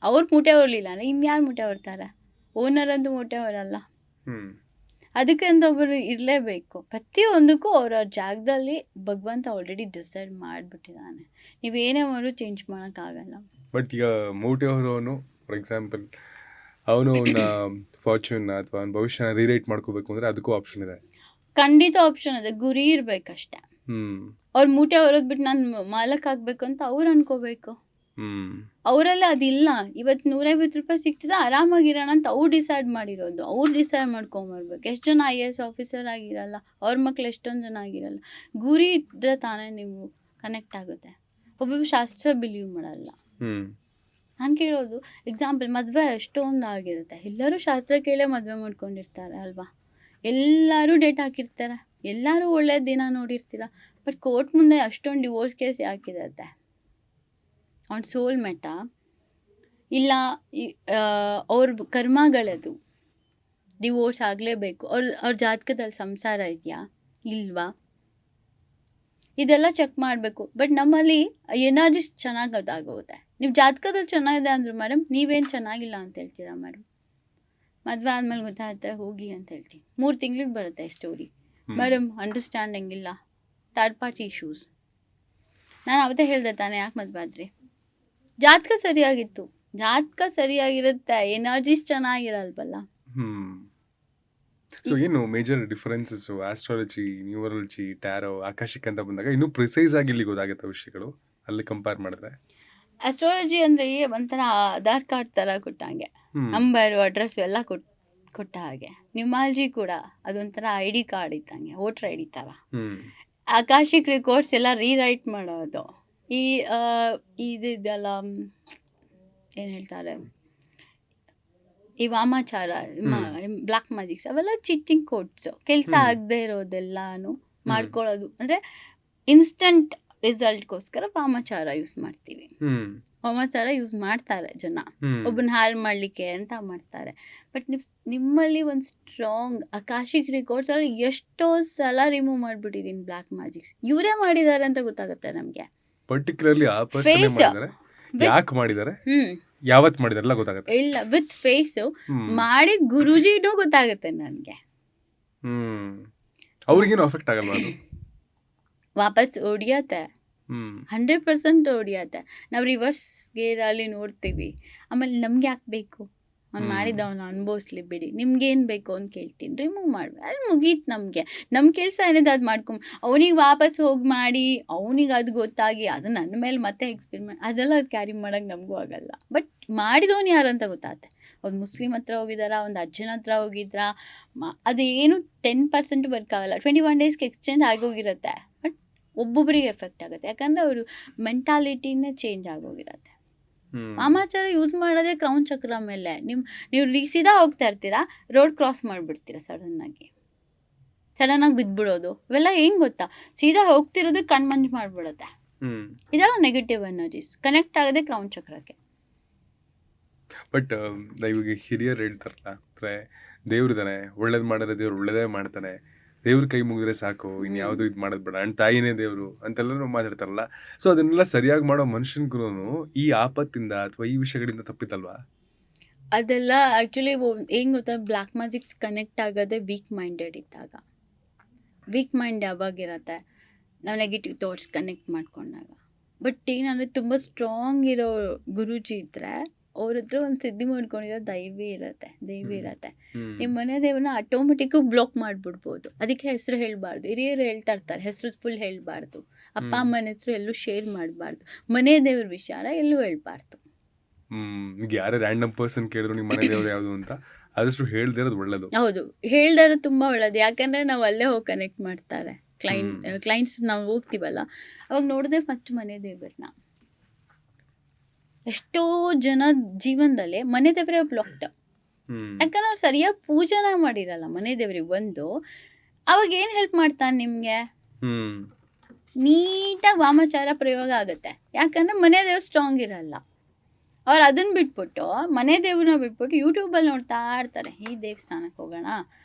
ಅವ್ರು ಮೂಟೆ ಹೊರಲಿಲ್ಲ ಅಂದರೆ ಇನ್ಯಾರು ಮೂಟೆ ಹೊರ್ತಾರೆ? ಓನರ್ ಅಂತೂ ಮೂಟೆ ಹೊರಲ್ಲ. ಅದಕ್ಕೆ ಅಂತ ಒಬ್ಬರು ಇರಲೇಬೇಕು. ಪ್ರತಿಯೊಂದಕ್ಕೂ ಅವ್ರವ್ರ ಜಾಗದಲ್ಲಿ ಭಗವಂತ ಆಲ್ರೆಡಿ ಡಿಸೈಡ್ ಮಾಡಿಬಿಟ್ಟಿದ್ದಾನೆ. ನೀವೇನೇ ಮಾಡೋದು ಚೇಂಜ್ ಮಾಡೋಕ್ಕಾಗಲ್ಲ. ಬಟ್ ಈಗ ಮೂಟೆ ಹೊರೋನು ಫಾರ್ ಎಕ್ಸಾಂಪಲ್, ಅವನು ಅವನ ಫಾರ್ಚೂನ್ ಅಥವಾ ಅವನ ಭವಿಷ್ಯನ ರೀರೈಟ್ ಮಾಡ್ಕೋಬೇಕು ಅಂದರೆ ಅದಕ್ಕೂ ಆಪ್ಷನ್ ಇದೆ. ಖಂಡಿತ ಆಪ್ಷನ್ ಇದೆ, ಗುರಿ ಇರಬೇಕಷ್ಟೆ. ಅವ್ರು ಮೂಟೆ ಹೊರೋದು ಬಿಟ್ಟು ನಾನು ಮಾಲಕ್ ಆಗಬೇಕು ಅಂತ ಅವ್ರು ಅನ್ಕೋಬೇಕು. ಅವರೆಲ್ಲ ಅದಿಲ್ಲ. ಇವತ್ತು 150 ರೂಪಾಯಿ ಸಿಗ್ತಿದೆ, ಆರಾಮಾಗಿರೋಣ ಅಂತ ಅವ್ರು ಡಿಸೈಡ್ ಮಾಡಿರೋದು. ಅವ್ರು ಡಿಸೈಡ್ ಮಾಡ್ಕೊಂಬರ್ಬೇಕು. ಎಷ್ಟು ಜನ IAS ಆಫೀಸರ್ ಆಗಿರಲ್ಲ, ಅವ್ರ ಮಕ್ಳು ಎಷ್ಟೊಂದು ಜನ ಆಗಿರಲ್ಲ. ಗುರಿ ಇದ್ರೆ ತಾನೇ ನೀವು ಕನೆಕ್ಟ್ ಆಗುತ್ತೆ. ಒಬ್ಬೊಬ್ಬ ಶಾಸ್ತ್ರ ಬಿಲೀವ್ ಮಾಡಲ್ಲ. ನಾನು ಕೇಳೋದು ಎಕ್ಸಾಂಪಲ್, ಮದುವೆ ಎಷ್ಟೊಂದು ಆಗಿರುತ್ತೆ, ಎಲ್ಲರೂ ಶಾಸ್ತ್ರ ಕೇಳೇ ಮದುವೆ ಮಾಡ್ಕೊಂಡಿರ್ತಾರೆ ಅಲ್ವಾ? ಎಲ್ಲರೂ ಡೇಟ್ ಹಾಕಿರ್ತಾರೆ, ಎಲ್ಲರೂ ಒಳ್ಳೆ ದಿನ ನೋಡಿರ್ತೀರ. ಬಟ್ ಕೋರ್ಟ್ ಮುಂದೆ ಅಷ್ಟೊಂದು ಡಿವೋರ್ಸ್ ಕೇಸ್ ಯಾಕಿರುತ್ತೆ? ಅವ್ನ ಸೋಲ್ಮೇಟಾ ಇಲ್ಲ ಅವ್ರ ಕರ್ಮಗಳದು ಡಿವೋರ್ಸ್ ಆಗಲೇಬೇಕು? ಅವ್ರ ಜಾತಕದಲ್ಲಿ ಸಂಸಾರ ಇದೆಯಾ ಇಲ್ವಾ? ಇದೆಲ್ಲ ಚೆಕ್ ಮಾಡಬೇಕು. ಬಟ್ ನಮ್ಮಲ್ಲಿ ಎನರ್ಜಿ ಚೆನ್ನಾಗಿ ಗೊತ್ತಾಗೋಗುತ್ತೆ. ನೀವು ಜಾತಕದಲ್ಲಿ ಚೆನ್ನಾಗಿದೆ ಅಂದರು ಮೇಡಮ್, ನೀವೇನು ಚೆನ್ನಾಗಿಲ್ಲ ಅಂತ ಹೇಳ್ತೀರಾ ಮೇಡಮ್. ಮದುವೆ ಆದಮೇಲೆ ಗೊತ್ತಾಗುತ್ತೆ ಹೋಗಿ ಅಂತ ಹೇಳ್ತೀನಿ. 3 ತಿಂಗಳಿಗೆ ಬರುತ್ತೆ ಸ್ಟೋರಿ. ಮೇಡಮ್ ಅಂಡರ್ಸ್ಟ್ಯಾಂಡಿಂಗ್ ಇಲ್ಲ, ಥರ್ಡ್ ಪಾರ್ಟಿ ಇಶ್ಯೂಸ್. ನಾನು ಅವತ್ತೇ ಹೇಳಿದೆ ತಾನೇ, ಯಾಕೆ ಮದುವೆ ಆದ್ರಿ? ಜಾತಕ ಸರಿಯಾಗಿತ್ತು. ಜಾತಕ ಸರಿಯಾಗಿರುತ್ತೆ, ಎನರ್ಜೀಸ್ ಚೆನ್ನಾಗಿರಲ್ವಲ್ಲ. ಸೊ ಏನು major differences astrology, numerology, tarot, akashic ಅಂತ ಬಂದಾಗ ಇನ್ನೂ ಪ್ರಿಸೈಸ್ ಆಗಿ ಇಲ್ಲಿ ಗೊತ್ತಾಗುತ್ತೆ ವಿಷಯಗಳು ಅಲ್ಲಿ ಕಂಪೇರ್ ಮಾಡಿದ್ರೆ? ಆಸ್ಟ್ರಾಲಜಿ ಅಂದರೆ ಒಂಥರ ಆಧಾರ್ ಕಾರ್ಡ್ ಥರ ಕೊಟ್ಟಂಗೆ, ನಂಬರು ಅಡ್ರೆಸ್ಸು ಎಲ್ಲ ಕೊಟ್ಟ ಹಾಗೆ. ನ್ಯೂಮಾಲಜಿ ಕೂಡ ಅದೊಂಥರ ಐ ಡಿ ಕಾರ್ಡ್ ಇದ್ದಂಗೆ, ವೋಟರ್ ಐ ಡಿ ಥರ. ಆಕಾಶಿಕ್ ರೆಕಾರ್ಡ್ಸ್ ಎಲ್ಲ ರೀರೈಟ್ ಮಾಡೋದು. ಇದೆಲ್ಲ ಏನು ಹೇಳ್ತಾರೆ, ಈ ವಾಮಾಚಾರ, ಬ್ಲ್ಯಾಕ್ ಮ್ಯಾಜಿಕ್ಸ್, ಅವೆಲ್ಲ ಚಿಟ್ಟಿಂಗ್ ಕೋಡ್ಸು. ಕೆಲಸ ಆಗದೆ ಇರೋದೆಲ್ಲಾನು ಮಾಡ್ಕೊಳ್ಳೋದು. ಅಂದರೆ ಇನ್ಸ್ಟಂಟ್ ರಿಸಲ್ಟ್ಗೋಸ್ಕರ ವಾಮಾಚಾರ ಯೂಸ್ ಮಾಡ್ತೀವಿ. ವಾಮಾಚಾರ ಯೂಸ್ ಮಾಡ್ತಾರೆ ಜನ, ಒಬ್ಬನ ಹಾಳು ಮಾಡಲಿಕ್ಕೆ ಅಂತ ಮಾಡ್ತಾರೆ. ಬಟ್ ನಿಮ್ಮಲ್ಲಿ ಒಂದು ಸ್ಟ್ರಾಂಗ್ ಆಕಾಶಿಕ್ ರೆಕಾರ್ಡ್ಸಲ್ಲಿ ಎಷ್ಟೋ ಸಲ ರಿಮೂವ್ ಮಾಡಿಬಿಟ್ಟಿದ್ದೀನಿ ಬ್ಲ್ಯಾಕ್ ಮ್ಯಾಜಿಕ್ಸ್. ಇವರೇ ಮಾಡಿದ್ದಾರೆ ಅಂತ ಗೊತ್ತಾಗುತ್ತೆ ನಮಗೆ. ಪರ್ಟಿಕ್ಯುಲರ್ಲಿ ಆ ಪರ್ಸನ್ ಮಾಡಿದ್ದಾರೆ, ಯಾಕೆ ಮಾಡಿದ್ದಾರೆ, ಯಾವತ್ತು ಮಾಡಿದ್ದಾರೆ ಎಲ್ಲ ಗೊತ್ತಾಗುತ್ತೆ. ಇಲ್ಲ, ವಿತ್ ಫೇಸು ಮಾಡಿದ ಗುರೂಜಿನೂ ಗೊತ್ತಾಗುತ್ತೆ ನನಗೆ. ಅವ್ರಿಗೇನು ಅಫೆಕ್ಟ್ ಆಗಲ್ವಾ ಅದು? ವಾಪಸ್ ಹೊಡಿಯತ್ತೆ, 100% ಹೊಡಿಯತ್ತೆ. ನಾವು ರಿವರ್ಸ್ ಗೇರಲ್ಲಿ ನೋಡ್ತೀವಿ. ಆಮೇಲೆ ನಮ್ಗೆ ಯಾಕೆ ಬೇಕು, ಅವ್ನು ಮಾಡಿದವನು ಅನುಭವಿಸ್ಲಿ ಬಿಡಿ, ನಿಮ್ಗೇನು ಬೇಕು ಅಂತ ಕೇಳ್ತೀನಿ, ರಿಮೂವ್ ಮಾಡ್ಬೇಕು, ಅಲ್ಲಿ ಮುಗೀತು. ನಮ್ಮ ಕೆಲಸ ಏನಿದೆ ಅದು ಮಾಡ್ಕೊಂಡು ಅವನಿಗೆ ವಾಪಸ್ ಹೋಗಿ ಮಾಡಿ, ಅವನಿಗೆ ಅದು ಗೊತ್ತಾಗಿ ಅದು ನನ್ನ ಮೇಲೆ ಮತ್ತೆ ಎಕ್ಸ್ಪೆರಿಮೆಂಟ್, ಅದೆಲ್ಲ ಅದು ಕ್ಯಾರಿ ಮಾಡೋಕ್ಕೆ ನಮಗೂ ಆಗಲ್ಲ. ಬಟ್ ಮಾಡಿದವನು ಯಾರು ಅಂತ ಗೊತ್ತಾಗುತ್ತೆ. ಒಂದು ಮುಸ್ಲಿಮ್ ಹತ್ರ ಹೋಗಿದ್ದಾರಾ, ಒಂದು ಅಜ್ಜನ ಹತ್ರ ಹೋಗಿದ್ರಾ, ಅದೇನು 10% ವರ್ಕ್ ಆಗಲ್ಲ. 21 ಡೇಸ್ಗೆ ಎಕ್ಸ್ಚೇಂಜ್ ಆಗೋಗಿರುತ್ತೆ. ಬಟ್ ಒಬ್ಬೊಬ್ಬರಿಗೆ ಎಫೆಕ್ಟ್ ಆಗುತ್ತೆ, ಯಾಕಂದರೆ ಅವರು ಮೆಂಟಾಲಿಟಿನೇ ಚೇಂಜ್ ಆಗೋಗಿರುತ್ತೆ. ವಾಮಾಚಾರ ಯೂಸ್ ಮಾಡೋದೇ ಕ್ರೌನ್ ಚಕ್ರ ಮೇಲೆ. ನೀವು ಸೀದಾ ಹೋಗ್ತಾ ಇರ್ತೀರಾ, ರೋಡ್ ಕ್ರಾಸ್ ಮಾಡಿಬಿಡ್ತೀರಾ, ಸಡನ್ನಾಗಿ ಬಿದ್ದುಬಿಡೋದು, ಇವೆಲ್ಲ ಏನು ಗೊತ್ತಾ, ಸೀದಾ ಹೋಗ್ತಿರೋದು ಕಣ್ಮಂಜು ಮಾಡಿಬಿಡುತ್ತೆ. ಇದೆಲ್ಲ ನೆಗೆಟಿವ್ ಎನರ್ಜೀಸ್ ಕನೆಕ್ಟ್ ಆಗೋದೇ ಕ್ರೌನ್ ಚಕ್ರಕ್ಕೆ. ಬಟ್ ಇವಾಗ ಹಿರಿಯರು ಹೇಳ್ತಾರಲ್ಲ, ಅಂದರೆ ದೇವ್ರಿದ್ದಾನೆ, ಒಳ್ಳೇದು ಮಾಡಿದ್ರೆ ದೇವ್ರು ಒಳ್ಳೇದೇ ಮಾಡ್ತಾನೆ, ದೇವ್ರ ಕೈ ಮುಗಿದ್ರೆ ಸಾಕು, ಇನ್ಯಾವುದು ಇದು ಮಾಡೋದು ಬೇಡ, ಅಂಡ್ ತಾಯಿನೇ ದೇವರು ಅಂತೆಲ್ಲ ಮಾತಾಡ್ತಾರಲ್ಲ. ಸೊ ಅದನ್ನೆಲ್ಲ ಸರಿಯಾಗಿ ಮಾಡೋ ಮನುಷ್ಯನ್ಗೂ ಈ ಆಪತ್ತಿಂದ ಅಥವಾ ಈ ವಿಷಯಗಳಿಂದ ತಪ್ಪಿತಲ್ವಾ? ಅದೆಲ್ಲ ಆ್ಯಕ್ಚುಲಿ ಏನು ಗೊತ್ತಾ, ಬ್ಲ್ಯಾಕ್ ಮ್ಯಾಜಿಕ್ಸ್ ಕನೆಕ್ಟ್ ಆಗೋದೇ ವೀಕ್ ಮೈಂಡೆಡ್ ಇದ್ದಾಗ. ವೀಕ್ ಮೈಂಡ್ ಯಾವಾಗಿರತ್ತೆ, ನಾವು ನೆಗೆಟಿವ್ ಥಾಟ್ಸ್ ಕನೆಕ್ಟ್ ಮಾಡ್ಕೊಂಡಾಗ. ಬಟ್ ಏನಂದರೆ ತುಂಬ ಸ್ಟ್ರಾಂಗ್ ಇರೋ ಗುರೂಜಿ ಇದ್ದರೆ ಅವ್ರ ಹತ್ರ ಒಂದು ಸಿದ್ಧಿ ಮಾಡ್ಕೊಂಡಿರೋ ದೇವಿ ಇರುತ್ತೆ. ನಿಮ್ಮ ಮನೆ ದೇವ್ರನ್ನ ಆಟೋಮೆಟಿಕ್ಕು ಬ್ಲಾಕ್ ಮಾಡಿಬಿಡ್ಬೋದು. ಅದಕ್ಕೆ ಹೆಸರು ಹೇಳಬಾರ್ದು. ಹಿರಿಯರು ಹೇಳ್ತಾ ಇರ್ತಾರೆ, ಹೆಸರು ಫುಲ್ ಹೇಳಬಾರ್ದು, ಅಪ್ಪ ಅಮ್ಮನ ಹೆಸರು ಎಲ್ಲೂ ಶೇರ್ ಮಾಡಬಾರ್ದು, ಮನೆ ದೇವ್ರ ವಿಚಾರ ಎಲ್ಲೂ ಹೇಳ್ಬಾರ್ದು. ಈಗ ಯಾರೇ ರ್ಯಾಂಡಮ್ ಪರ್ಸನ್ ಕೇಳಿದ್ರು ನಿಮ್ಮ ಮನೆ ದೇವ್ರು ಯಾವುದು ಅಂತ, ಆದಷ್ಟು ಹೇಳ್ದೇ ಇರೋದು ಒಳ್ಳೇದು. ಹೌದು, ಹೇಳ್ದೇ ಇರೋದು ತುಂಬ ಒಳ್ಳೇದು. ಯಾಕಂದರೆ ನಾವು ಅಲ್ಲೇ ಹೋಗಿ ಕನೆಕ್ಟ್ ಮಾಡ್ತಾರೆ. ಕ್ಲೈಂಟ್ಸ್ ನಾವು ಹೋಗ್ತೀವಲ್ಲ, ಅವಾಗ ನೋಡಿದೆ ಫಸ್ಟ್ ಮನೆ ದೇವ್ರನ್ನ. ಎಷ್ಟೋ ಜನ ಜೀವನದಲ್ಲಿ ಮನೆ ದೇವರೇ ಬ್ಲಾಕ್ಡ್, ಯಾಕಂದ್ರೆ ಅವ್ರು ಸರಿಯಾಗಿ ಪೂಜೆನ ಮಾಡಿರಲ್ಲ ಮನೆ ದೇವ್ರಿಗೆ. ಅವಾಗ ಏನು ಹೆಲ್ಪ್ ಮಾಡ್ತಾನೆ ನಿಮಗೆ, ನೀಟಾಗಿ ವಾಮಾಚಾರ ಪ್ರಯೋಗ ಆಗುತ್ತೆ. ಯಾಕಂದರೆ ಮನೆ ದೇವ್ರು ಸ್ಟ್ರಾಂಗ್ ಇರಲ್ಲ. ಅವ್ರು ಅದನ್ನು ಬಿಟ್ಬಿಟ್ಟು, ಮನೆ ದೇವ್ರನ್ನ ಬಿಟ್ಬಿಟ್ಟು ಯೂಟ್ಯೂಬಲ್ಲಿ ನೋಡ್ತಾ ಇರ್ತಾರೆ, ಈ ದೇವಸ್ಥಾನಕ್ಕೆ ಹೋಗೋಣ,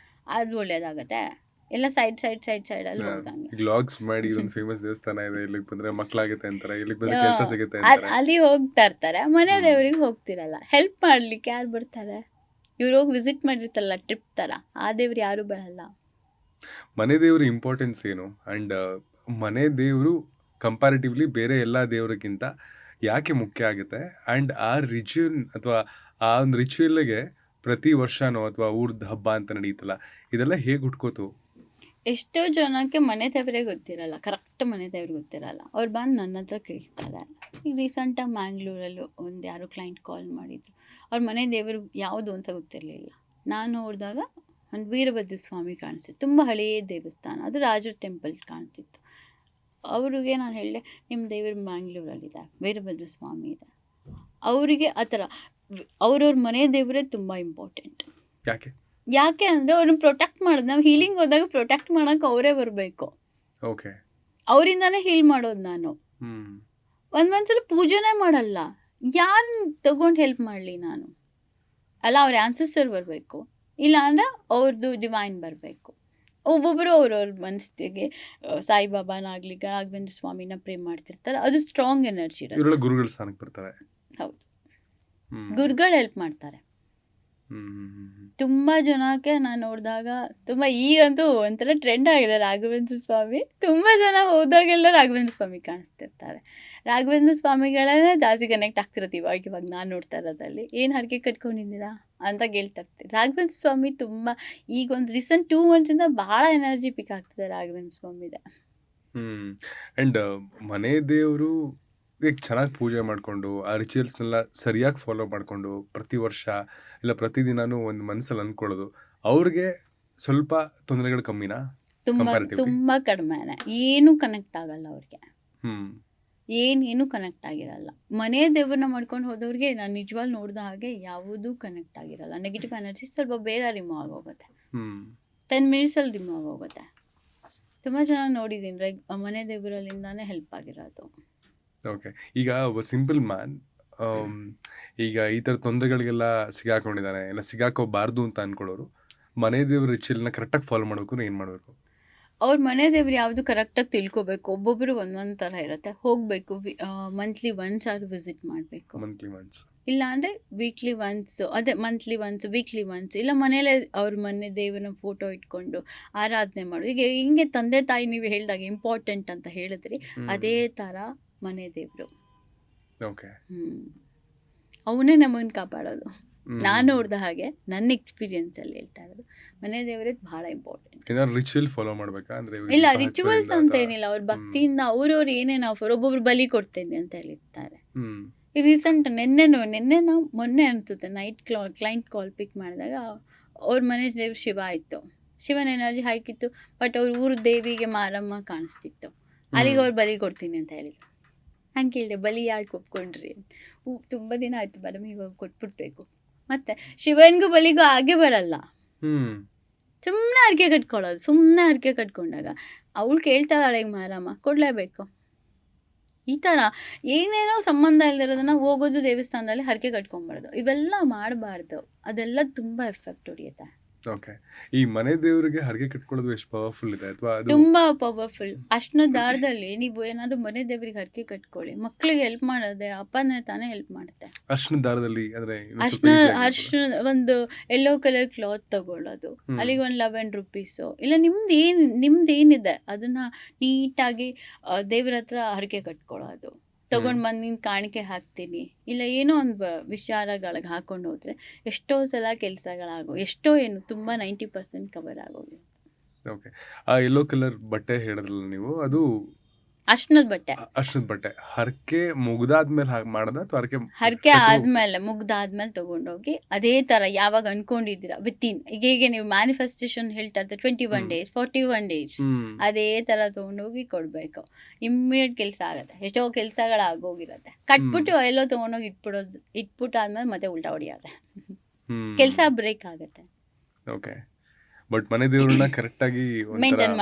ಅದು ಒಳ್ಳೇದಾಗತ್ತೆ, ಎಲ್ಲ ಸೈಡಲ್ಲಿ ಹೋಗಂಗೆ ವ್ಲಾಗ್ಸ್ ಮಾಡಿ ಇದೊಂದು ಫೇಮಸ್ ದೇವಸ್ಥಾನ ಇದೆ, ಇಲ್ಲಿಗೆ ಬಂದ್ರೆ ಮಕ್ಕಳಾಗುತ್ತೆ ಅಂತಾರೆ, ಇಲ್ಲಿಗೆ ಬಂದ್ರೆ ಕೆಲಸ ಸಿಗುತ್ತೆ ಅಂತಾರೆ, ಅಲ್ಲಿ ಹೋಗ್ತಾ ಇರ್ತಾರೆ. ಮನೆ ದೇವರಿಗೆ ಹೋಗ್ತಿರಲ್ಲ. ಹೆಲ್ಪ್ ಮಾಡ್ಲಿಕ್ಕೆ ಯಾರು ಬರ್ತಾರೆ? ಇವ್ರು ಹೋಗಿ ವಿಸಿಟ್ ಮಾಡಿರ್ತಾರಲ್ಲ, ಟ್ರಿಪ್ ಥರ, ಆ ದೇವ್ರು ಯಾರು ಬರಲ್ಲ. ಮನೆ ದೇವ್ರ ಇಂಪಾರ್ಟೆನ್ಸ್ ಏನು, ಆ್ಯಂಡ್ ಮನೆ ದೇವರು ಕಂಪ್ಯಾರಿಟಿವ್ಲಿ ಬೇರೆ ಎಲ್ಲ ದೇವರಿಗಿಂತ ಯಾಕೆ ಮುಖ್ಯ ಆಗುತ್ತೆ? ಆ್ಯಂಡ್ ಆ ರಿಚುವಲ್ ಅಥವಾ ಆ ಒಂದು ರಿಚುವಲ್ಗೆ ಪ್ರತಿ ವರ್ಷನೋ ಅಥವಾ ಊರ್ದ ಹಬ್ಬ ಅಂತ ನಡೀತಲ್ಲ, ಇದೆಲ್ಲ ಹೇಗೆ ಹುಟ್ಕೋತು? ಎಷ್ಟೋ ಜನಕ್ಕೆ ಮನೆ ದೇವರೇ ಗೊತ್ತಿರಲ್ಲ, ಕರೆಕ್ಟ್ ಮನೆ ದೇವ್ರು ಗೊತ್ತಿರಲ್ಲ. ಅವ್ರು ಬಂದು ನನ್ನ ಹತ್ರ ಕೇಳ್ತಾರೆ. ಈಗ ರೀಸೆಂಟಾಗಿ ಮ್ಯಾಂಗ್ಳೂರಲ್ಲಿ ಒಂದು ಯಾರೋ ಕ್ಲೈಂಟ್ ಕಾಲ್ ಮಾಡಿದರು, ಅವ್ರ ಮನೆ ದೇವರು ಯಾವುದು ಅಂತ ಗೊತ್ತಿರಲಿಲ್ಲ. ನಾನು ನೋಡಿದಾಗ ಒಂದು ವೀರಭದ್ರ ಸ್ವಾಮಿ ಕಾಣಿಸ್ತಿತ್ತು, ತುಂಬ ಹಳೆಯ ದೇವಸ್ಥಾನ, ಅದು ರಾಜರ ಟೆಂಪಲ್ ಕಾಣ್ತಿತ್ತು. ಅವ್ರಿಗೆ ನಾನು ಹೇಳಿದೆ, ನಿಮ್ಮ ದೇವರು ಮ್ಯಾಂಗ್ಳೂರಲ್ಲಿದೆ, ವೀರಭದ್ರ ಸ್ವಾಮಿ ಇದೆ. ಅವರಿಗೆ ಆ ಥರ ಅವ್ರವ್ರ ಮನೆ ದೇವರೇ ತುಂಬ ಇಂಪಾರ್ಟೆಂಟ್. ಯಾಕೆ ಅಂದರೆ ಅವ್ರನ್ನ ಪ್ರೊಟೆಕ್ಟ್ ಮಾಡೋದು. ನಾವು ಹೀಲಿಂಗ್ ಹೋದಾಗ ಪ್ರೊಟೆಕ್ಟ್ ಮಾಡೋಕೆ ಅವರೇ ಬರಬೇಕು. ಓಕೆ, ಅವರಿಂದಾನೇ ಹೀಲ್ ಮಾಡೋದು. ನಾನು ಒಂದ್ಸಲ ಪೂಜೆನೇ ಮಾಡಲ್ಲ, ಯಾರನ್ನ ತಗೊಂಡು ಹೆಲ್ಪ್ ಮಾಡಲಿ ನಾನು? ಅಲ್ಲ, ಅವ್ರ ಆನ್ಸೆಸ್ಟರ್ ಬರಬೇಕು, ಇಲ್ಲ ಅಂದರೆ ಅವ್ರದ್ದು ಡಿವೈನ್ ಬರಬೇಕು. ಒಬ್ಬೊಬ್ಬರು ಅವ್ರವ್ರ ಮನಸ್ಸಿಗೆ ಸಾಯಿಬಾಬಾನಾಗಲಿ ರಾಘವೇಂದ್ರ ಸ್ವಾಮಿನ ಪ್ರೇ ಮಾಡ್ತಿರ್ತಾರೆ, ಅದು ಸ್ಟ್ರಾಂಗ್ ಎನರ್ಜಿ ಇರುತ್ತೆ. ಇವರೆಲ್ಲ ಗುರುಗಳ ಸ್ಥಾನಕ್ಕೆ ಬರ್ತಾರೆ. ಹೌದು, ಹ್ಮ್. ಗುರುಗಳು ಹೆಲ್ಪ್ ಮಾಡ್ತಾರೆ. ತುಂಬ ಜನಕ್ಕೆ ನಾನು ನೋಡಿದಾಗ ತುಂಬ ಈಗಂತೂ ಒಂಥರ ಟ್ರೆಂಡ್ ಆಗಿದೆ ರಾಘವೇಂದ್ರ ಸ್ವಾಮಿ. ತುಂಬ ಜನ ಹೋದಾಗೆಲ್ಲ ರಾಘವೇಂದ್ರ ಸ್ವಾಮಿ ಕಾಣಿಸ್ತಿರ್ತಾರೆ. ರಾಘವೇಂದ್ರ ಸ್ವಾಮಿಗಳೇ ಜಾಸ್ತಿ ಕನೆಕ್ಟ್ ಆಗ್ತಿರುತ್ತೆ ಇವಾಗ ನಾನು ನೋಡ್ತಾ ಇರೋದಲ್ಲಿ. ಏನು ಹರಕೆ ಕಟ್ಕೊಂಡಿದ್ದೀರಾ ಅಂತ ಕೇಳ್ತಾ ಇರ್ತೀನಿ. ರಾಘವೇಂದ್ರ ಸ್ವಾಮಿ ತುಂಬ ಈಗ ಒಂದು ರೀಸೆಂಟ್ 2 ಮಂತ್ಸಿಂದ ಭಾಳ ಎನರ್ಜಿ ಪಿಕ್ ಆಗ್ತಿದೆ ರಾಘವೇಂದ್ರ ಸ್ವಾಮಿದೆ. ಆ್ಯಂಡ್ ಮನೆ ದೇವರು ಈಗ ಚೆನ್ನಾಗಿ ಪೂಜೆ ಮಾಡಿಕೊಂಡು ಆ ರಿಚುವಲ್ಸ್ನೆಲ್ಲ ಸರಿಯಾಗಿ ಫಾಲೋ ಮಾಡಿಕೊಂಡು ಪ್ರತಿ ವರ್ಷ ಇಲ್ಲ ಪ್ರತಿದಿನನೂ ಒಂದು ಮನಸ್ಸಲ್ಲಿ ಅಂದ್ಕೊಳ್ಳೋದು, ಅವ್ರಿಗೆ ಸ್ವಲ್ಪ ತೊಂದರೆಗಳು ಕಮ್ಮಿನಾ ತುಂಬ ಕಂಪ್ಯಾರಿಟಿವ್ಲಿ? ತುಂಬ ಕಡಿಮೆನೆ, ಏನೂ ಕನೆಕ್ಟ್ ಆಗಲ್ಲ ಅವ್ರಿಗೆ, ಹ್ಮ್ ಏನೇನು ಕನೆಕ್ಟ್ ಆಗಿರಲ್ಲ. ಮನೆ ದೇವ್ರನ್ನ ಮಾಡ್ಕೊಂಡು ಹೋದವ್ರಿಗೆ ನಾನು ನಿಜವಾಗ್ಲೂ ನೋಡಿದ ಹಾಗೆ ಯಾವುದೂ ಕನೆಕ್ಟ್ ಆಗಿರಲ್ಲ. ನೆಗೆಟಿವ್ ಎನರ್ಜಿ ಸ್ವಲ್ಪ ಬೇಗ ರಿಮೂವ್ ಆಗೋಗುತ್ತೆ, ಹ್ಮ್ 10 ಮಿನಿಟ್ಸಲ್ಲಿ ರಿಮೂವ್ ಆಗೋಗುತ್ತೆ. ತುಂಬ ಜನ ನೋಡಿದ್ದೀನಿ ಮನೆ ದೇವರಲ್ಲಿಂದಾನೇ ಹೆಲ್ಪ್ ಆಗಿರೋದು. ಓಕೆ. ಈಗ ಒಬ್ಬ ಸಿಂಪಲ್ ಮ್ಯಾನ್ ಈಗ ಈ ಥರ ತೊಂದರೆಗಳಿಗೆಲ್ಲ ಸಿಗಾಕೊಂಡಿದ್ದಾನೆ, ಇಲ್ಲ ಸಿಗಾಕೋಬಾರ್ದು ಅಂತ ಅನ್ಕೊಳ್ಳೋರು ಮನೆ ದೇವ್ರ ರಿಚುವಲ್ನ ಕರೆಕ್ಟಾಗಿ ಫಾಲೋ ಮಾಡಬೇಕು, ಏನು ಮಾಡಬೇಕು? ಅವ್ರ ಮನೆ ದೇವ್ರು ಯಾವುದು ಕರೆಕ್ಟಾಗಿ ತಿಳ್ಕೊಬೇಕು. ಒಬ್ಬೊಬ್ಬರು ಒಂದೊಂದು ಥರ ಇರುತ್ತೆ. ಹೋಗಬೇಕು, ಮಂತ್ಲಿ ಒನ್ಸ್ ಆದ್ರೂ ವಿಸಿಟ್ ಮಾಡಬೇಕು, ಮಂತ್ಲಿ ಒನ್ಸ್ ಇಲ್ಲ ಅಂದರೆ ವೀಕ್ಲಿ ಒನ್ಸ್, ಅದೇ ಮಂತ್ಲಿ ಒನ್ಸ್ ವೀಕ್ಲಿ ಒನ್ಸ್, ಇಲ್ಲ ಮನೇಲೇ ಅವ್ರ ಮನೆ ದೇವರನ್ನ ಫೋಟೋ ಇಟ್ಕೊಂಡು ಆರಾಧನೆ ಮಾಡೋದು. ಈಗ ಹಿಂಗೆ ತಂದೆ ತಾಯಿ ನೀವು ಹೇಳಿದಾಗ ಇಂಪಾರ್ಟೆಂಟ್ ಅಂತ ಹೇಳಿದ್ರಿ, ಅದೇ ಥರ ಮನೆ ದೇವರು. ಓಕೆ. ಅವನೇ ನಮ್ಮನ್ನು ಕಾಪಾಡೋದು. ನಾನು ನೋಡ್ದ ಹಾಗೆ ನನ್ನ ಎಕ್ಸ್ಪೀರಿಯನ್ಸಲ್ಲಿ ಹೇಳ್ತಾ ಇರೋದು, ಮನೆ ದೇವರೇ ಭಾಳ ಇಂಪಾರ್ಟೆಂಟ್. ಏನಾದ್ರು ರಿಚುವಲ್ ಫಾಲೋ ಮಾಡಬೇಕಾ ಅಂದ್ರೆ? ಇಲ್ಲ, ರಿಚುವಲ್ಸ್ ಅಂತ ಏನಿಲ್ಲ. ಅವ್ರ ಭಕ್ತಿಯಿಂದ ಅವ್ರವ್ರು ಏನೇನು ಆಫರ್, ಒಬ್ಬೊಬ್ರು ಬಲಿ ಕೊಡ್ತೇನೆ ಅಂತ ಹೇಳಿರ್ತಾರೆ. ಈ ರೀಸೆಂಟ್ ಮೊನ್ನೆ ಅನ್ಸುತ್ತೆ, ನೈಟ್ ಕ್ಲೈಂಟ್ ಕಾಲ್ ಪಿಕ್ ಮಾಡಿದಾಗ ಅವ್ರ ಮನೆ ದೇವ್ರು ಶಿವ ಆಯಿತು, ಶಿವನ ಎನರ್ಜಿ ಹಾಕಿತ್ತು. ಬಟ್ ಅವ್ರ ಊರು ದೇವಿಗೆ ಮಾರಮ್ಮ ಕಾಣಿಸ್ತಿತ್ತು. ಅಲ್ಲಿಗೆ ಅವ್ರು ಬಲಿ ಕೊಡ್ತೀನಿ ಅಂತ ಹೇಳಿದ್ರು. ನಾನು ಕೇಳಿದೆ, ಬಲಿ ಯಾಕೆ ಒಪ್ಕೊಂಡ್ರಿ? ತುಂಬ ದಿನ ಆಯಿತು ಮೇಡಮ್, ಇವಾಗ ಕೊಟ್ಬಿಡ್ಬೇಕು. ಮತ್ತು ಶಿವನಿಗೂ ಬಲಿಗೂ ಹಾಗೆ ಬರಲ್ಲ, ಸುಮ್ಮನೆ ಹರಕೆ ಕಟ್ಕೊಳ್ಳೋದು. ಸುಮ್ಮನೆ ಹರಕೆ ಕಟ್ಕೊಂಡಾಗ ಅವಳು ಕೇಳ್ತಾಳೆ, ಈಗ ಮಾರಮ್ಮ ಕೊಡಲೇಬೇಕು. ಈ ಥರ ಏನೇನೋ ಸಂಬಂಧ ಇಲ್ದಿರೋದನ್ನ ಹೋಗೋದು, ದೇವಸ್ಥಾನದಲ್ಲಿ ಹರಕೆ ಕಟ್ಕೊಂಬಾರ್ದು, ಇವೆಲ್ಲ ಮಾಡಬಾರ್ದು. ಅದೆಲ್ಲ ತುಂಬ ಎಫೆಕ್ಟ್ ಹೊಡಿಯುತ್ತೆ. ಓಕೆ. ಈ ಮನೆ ದೇವರಿಗೆ ಹರಕೆ ಕಟ್ಕೊಳ್ಳೋದು ಎಷ್ಟು ಪವರ್ಫುಲ್ ಇದೆ, ಅಥವಾ ಅದು ತುಂಬ ಪವರ್ಫುಲ್. ಅಷ್ಟನ ದಾರದಲ್ಲಿ ನೀವು ಏನಾದರೂ ಮನೆ ದೇವರಿಗೆ ಹರಕೆ ಕಟ್ಕೊಳ್ಳಿ, ಮಕ್ಳಿಗೆ ಹೆಲ್ಪ್ ಮಾಡೋದೆ ಅಪ್ಪನೇ ತಾನೇ ಹೆಲ್ಪ್ ಮಾಡುತ್ತೆ. ಅರ್ಶಿನ ದಾರದಲ್ಲಿ ಅಂದ್ರೆ ಅರ್ಶಿನ ಒಂದು ಯೆಲ್ಲೋ ಕಲರ್ ಕ್ಲಾತ್ ತಗೊಳ್ಳೋದು, ಅಲ್ಲಿಗೆ ಒಂದು 11 ರೂಪೀಸು, ಇಲ್ಲ ನಿಮ್ದೇನಿದೆ ಅದನ್ನ ನೀಟಾಗಿ ದೇವ್ರ ಹತ್ರ ಹರಕೆ ಕಟ್ಕೊಳ್ಳೋದು. ತೊಗೊಂಡು ಬಂದು ನಿನ್ನ ಕಾಣಿಕೆ ಹಾಕ್ತೀನಿ, ಇಲ್ಲ ಏನೋ ಒಂದು ವಿಚಾರಗಳಿಗೆ ಹಾಕೊಂಡು ಹೋದರೆ ಎಷ್ಟೋ ಸಲ ಎಷ್ಟೋ ಏನು ತುಂಬ 90% ಕವರ್ ಆಗೋದು. ಓಕೆ. ಆ ಯೆಲ್ಲೋ ಕಲರ್ ಬಟ್ಟೆ ಹೇಳಿದ್ರಲ್ಲ ನೀವು, ಅದು ಅರ್ಶಿನದ ಬಟ್ಟೆ ಹರಕೆ ಮುಗ್ದಾದ್ಮೇಲೆ ಮಾಡೋದ, ಅಥವಾ ಹರಕೆ ಆದ್ಮೇಲೆ ಮುಗ್ದಾದ್ಮೇಲೆ ತೊಗೊಂಡೋಗಿ ಅದೇ ಥರ ಯಾವಾಗ ಅನ್ಕೊಂಡಿದ್ದೀರಾ ವಿತಿನ್, ಈಗ ಹೇಗೆ ನೀವು ಮ್ಯಾನಿಫೆಸ್ಟೇಷನ್ ಹೇಳ್ತಾ ಇರ್ತಾರೆ 21 days 41 days, ಅದೇ ಥರ ತೊಗೊಂಡೋಗಿ ಕೊಡಬೇಕು. ಇಮ್ಮಿಡಿಯೇಟ್ ಕೆಲಸ ಆಗುತ್ತೆ. ಎಷ್ಟೋ ಕೆಲಸಗಳಾಗೋಗಿರುತ್ತೆ. ಕಟ್ಬಿಟ್ಟು ಎಲ್ಲೋ ತೊಗೊಂಡೋಗಿ ಇಟ್ಬಿಟ್ಟು ಆದ್ಮೇಲೆ ಮತ್ತೆ ಉಲ್ಟಾ ಹೊಡಿಯೋದೆ, ಕೆಲಸ ಬ್ರೇಕ್ ಆಗುತ್ತೆ. ಓಕೆ. ಬಟ್ ಮನೆ ದೇವ್ರನ್ನ ಕರೆಕ್ಟಾಗಿ ಮೇಂಟೈನ್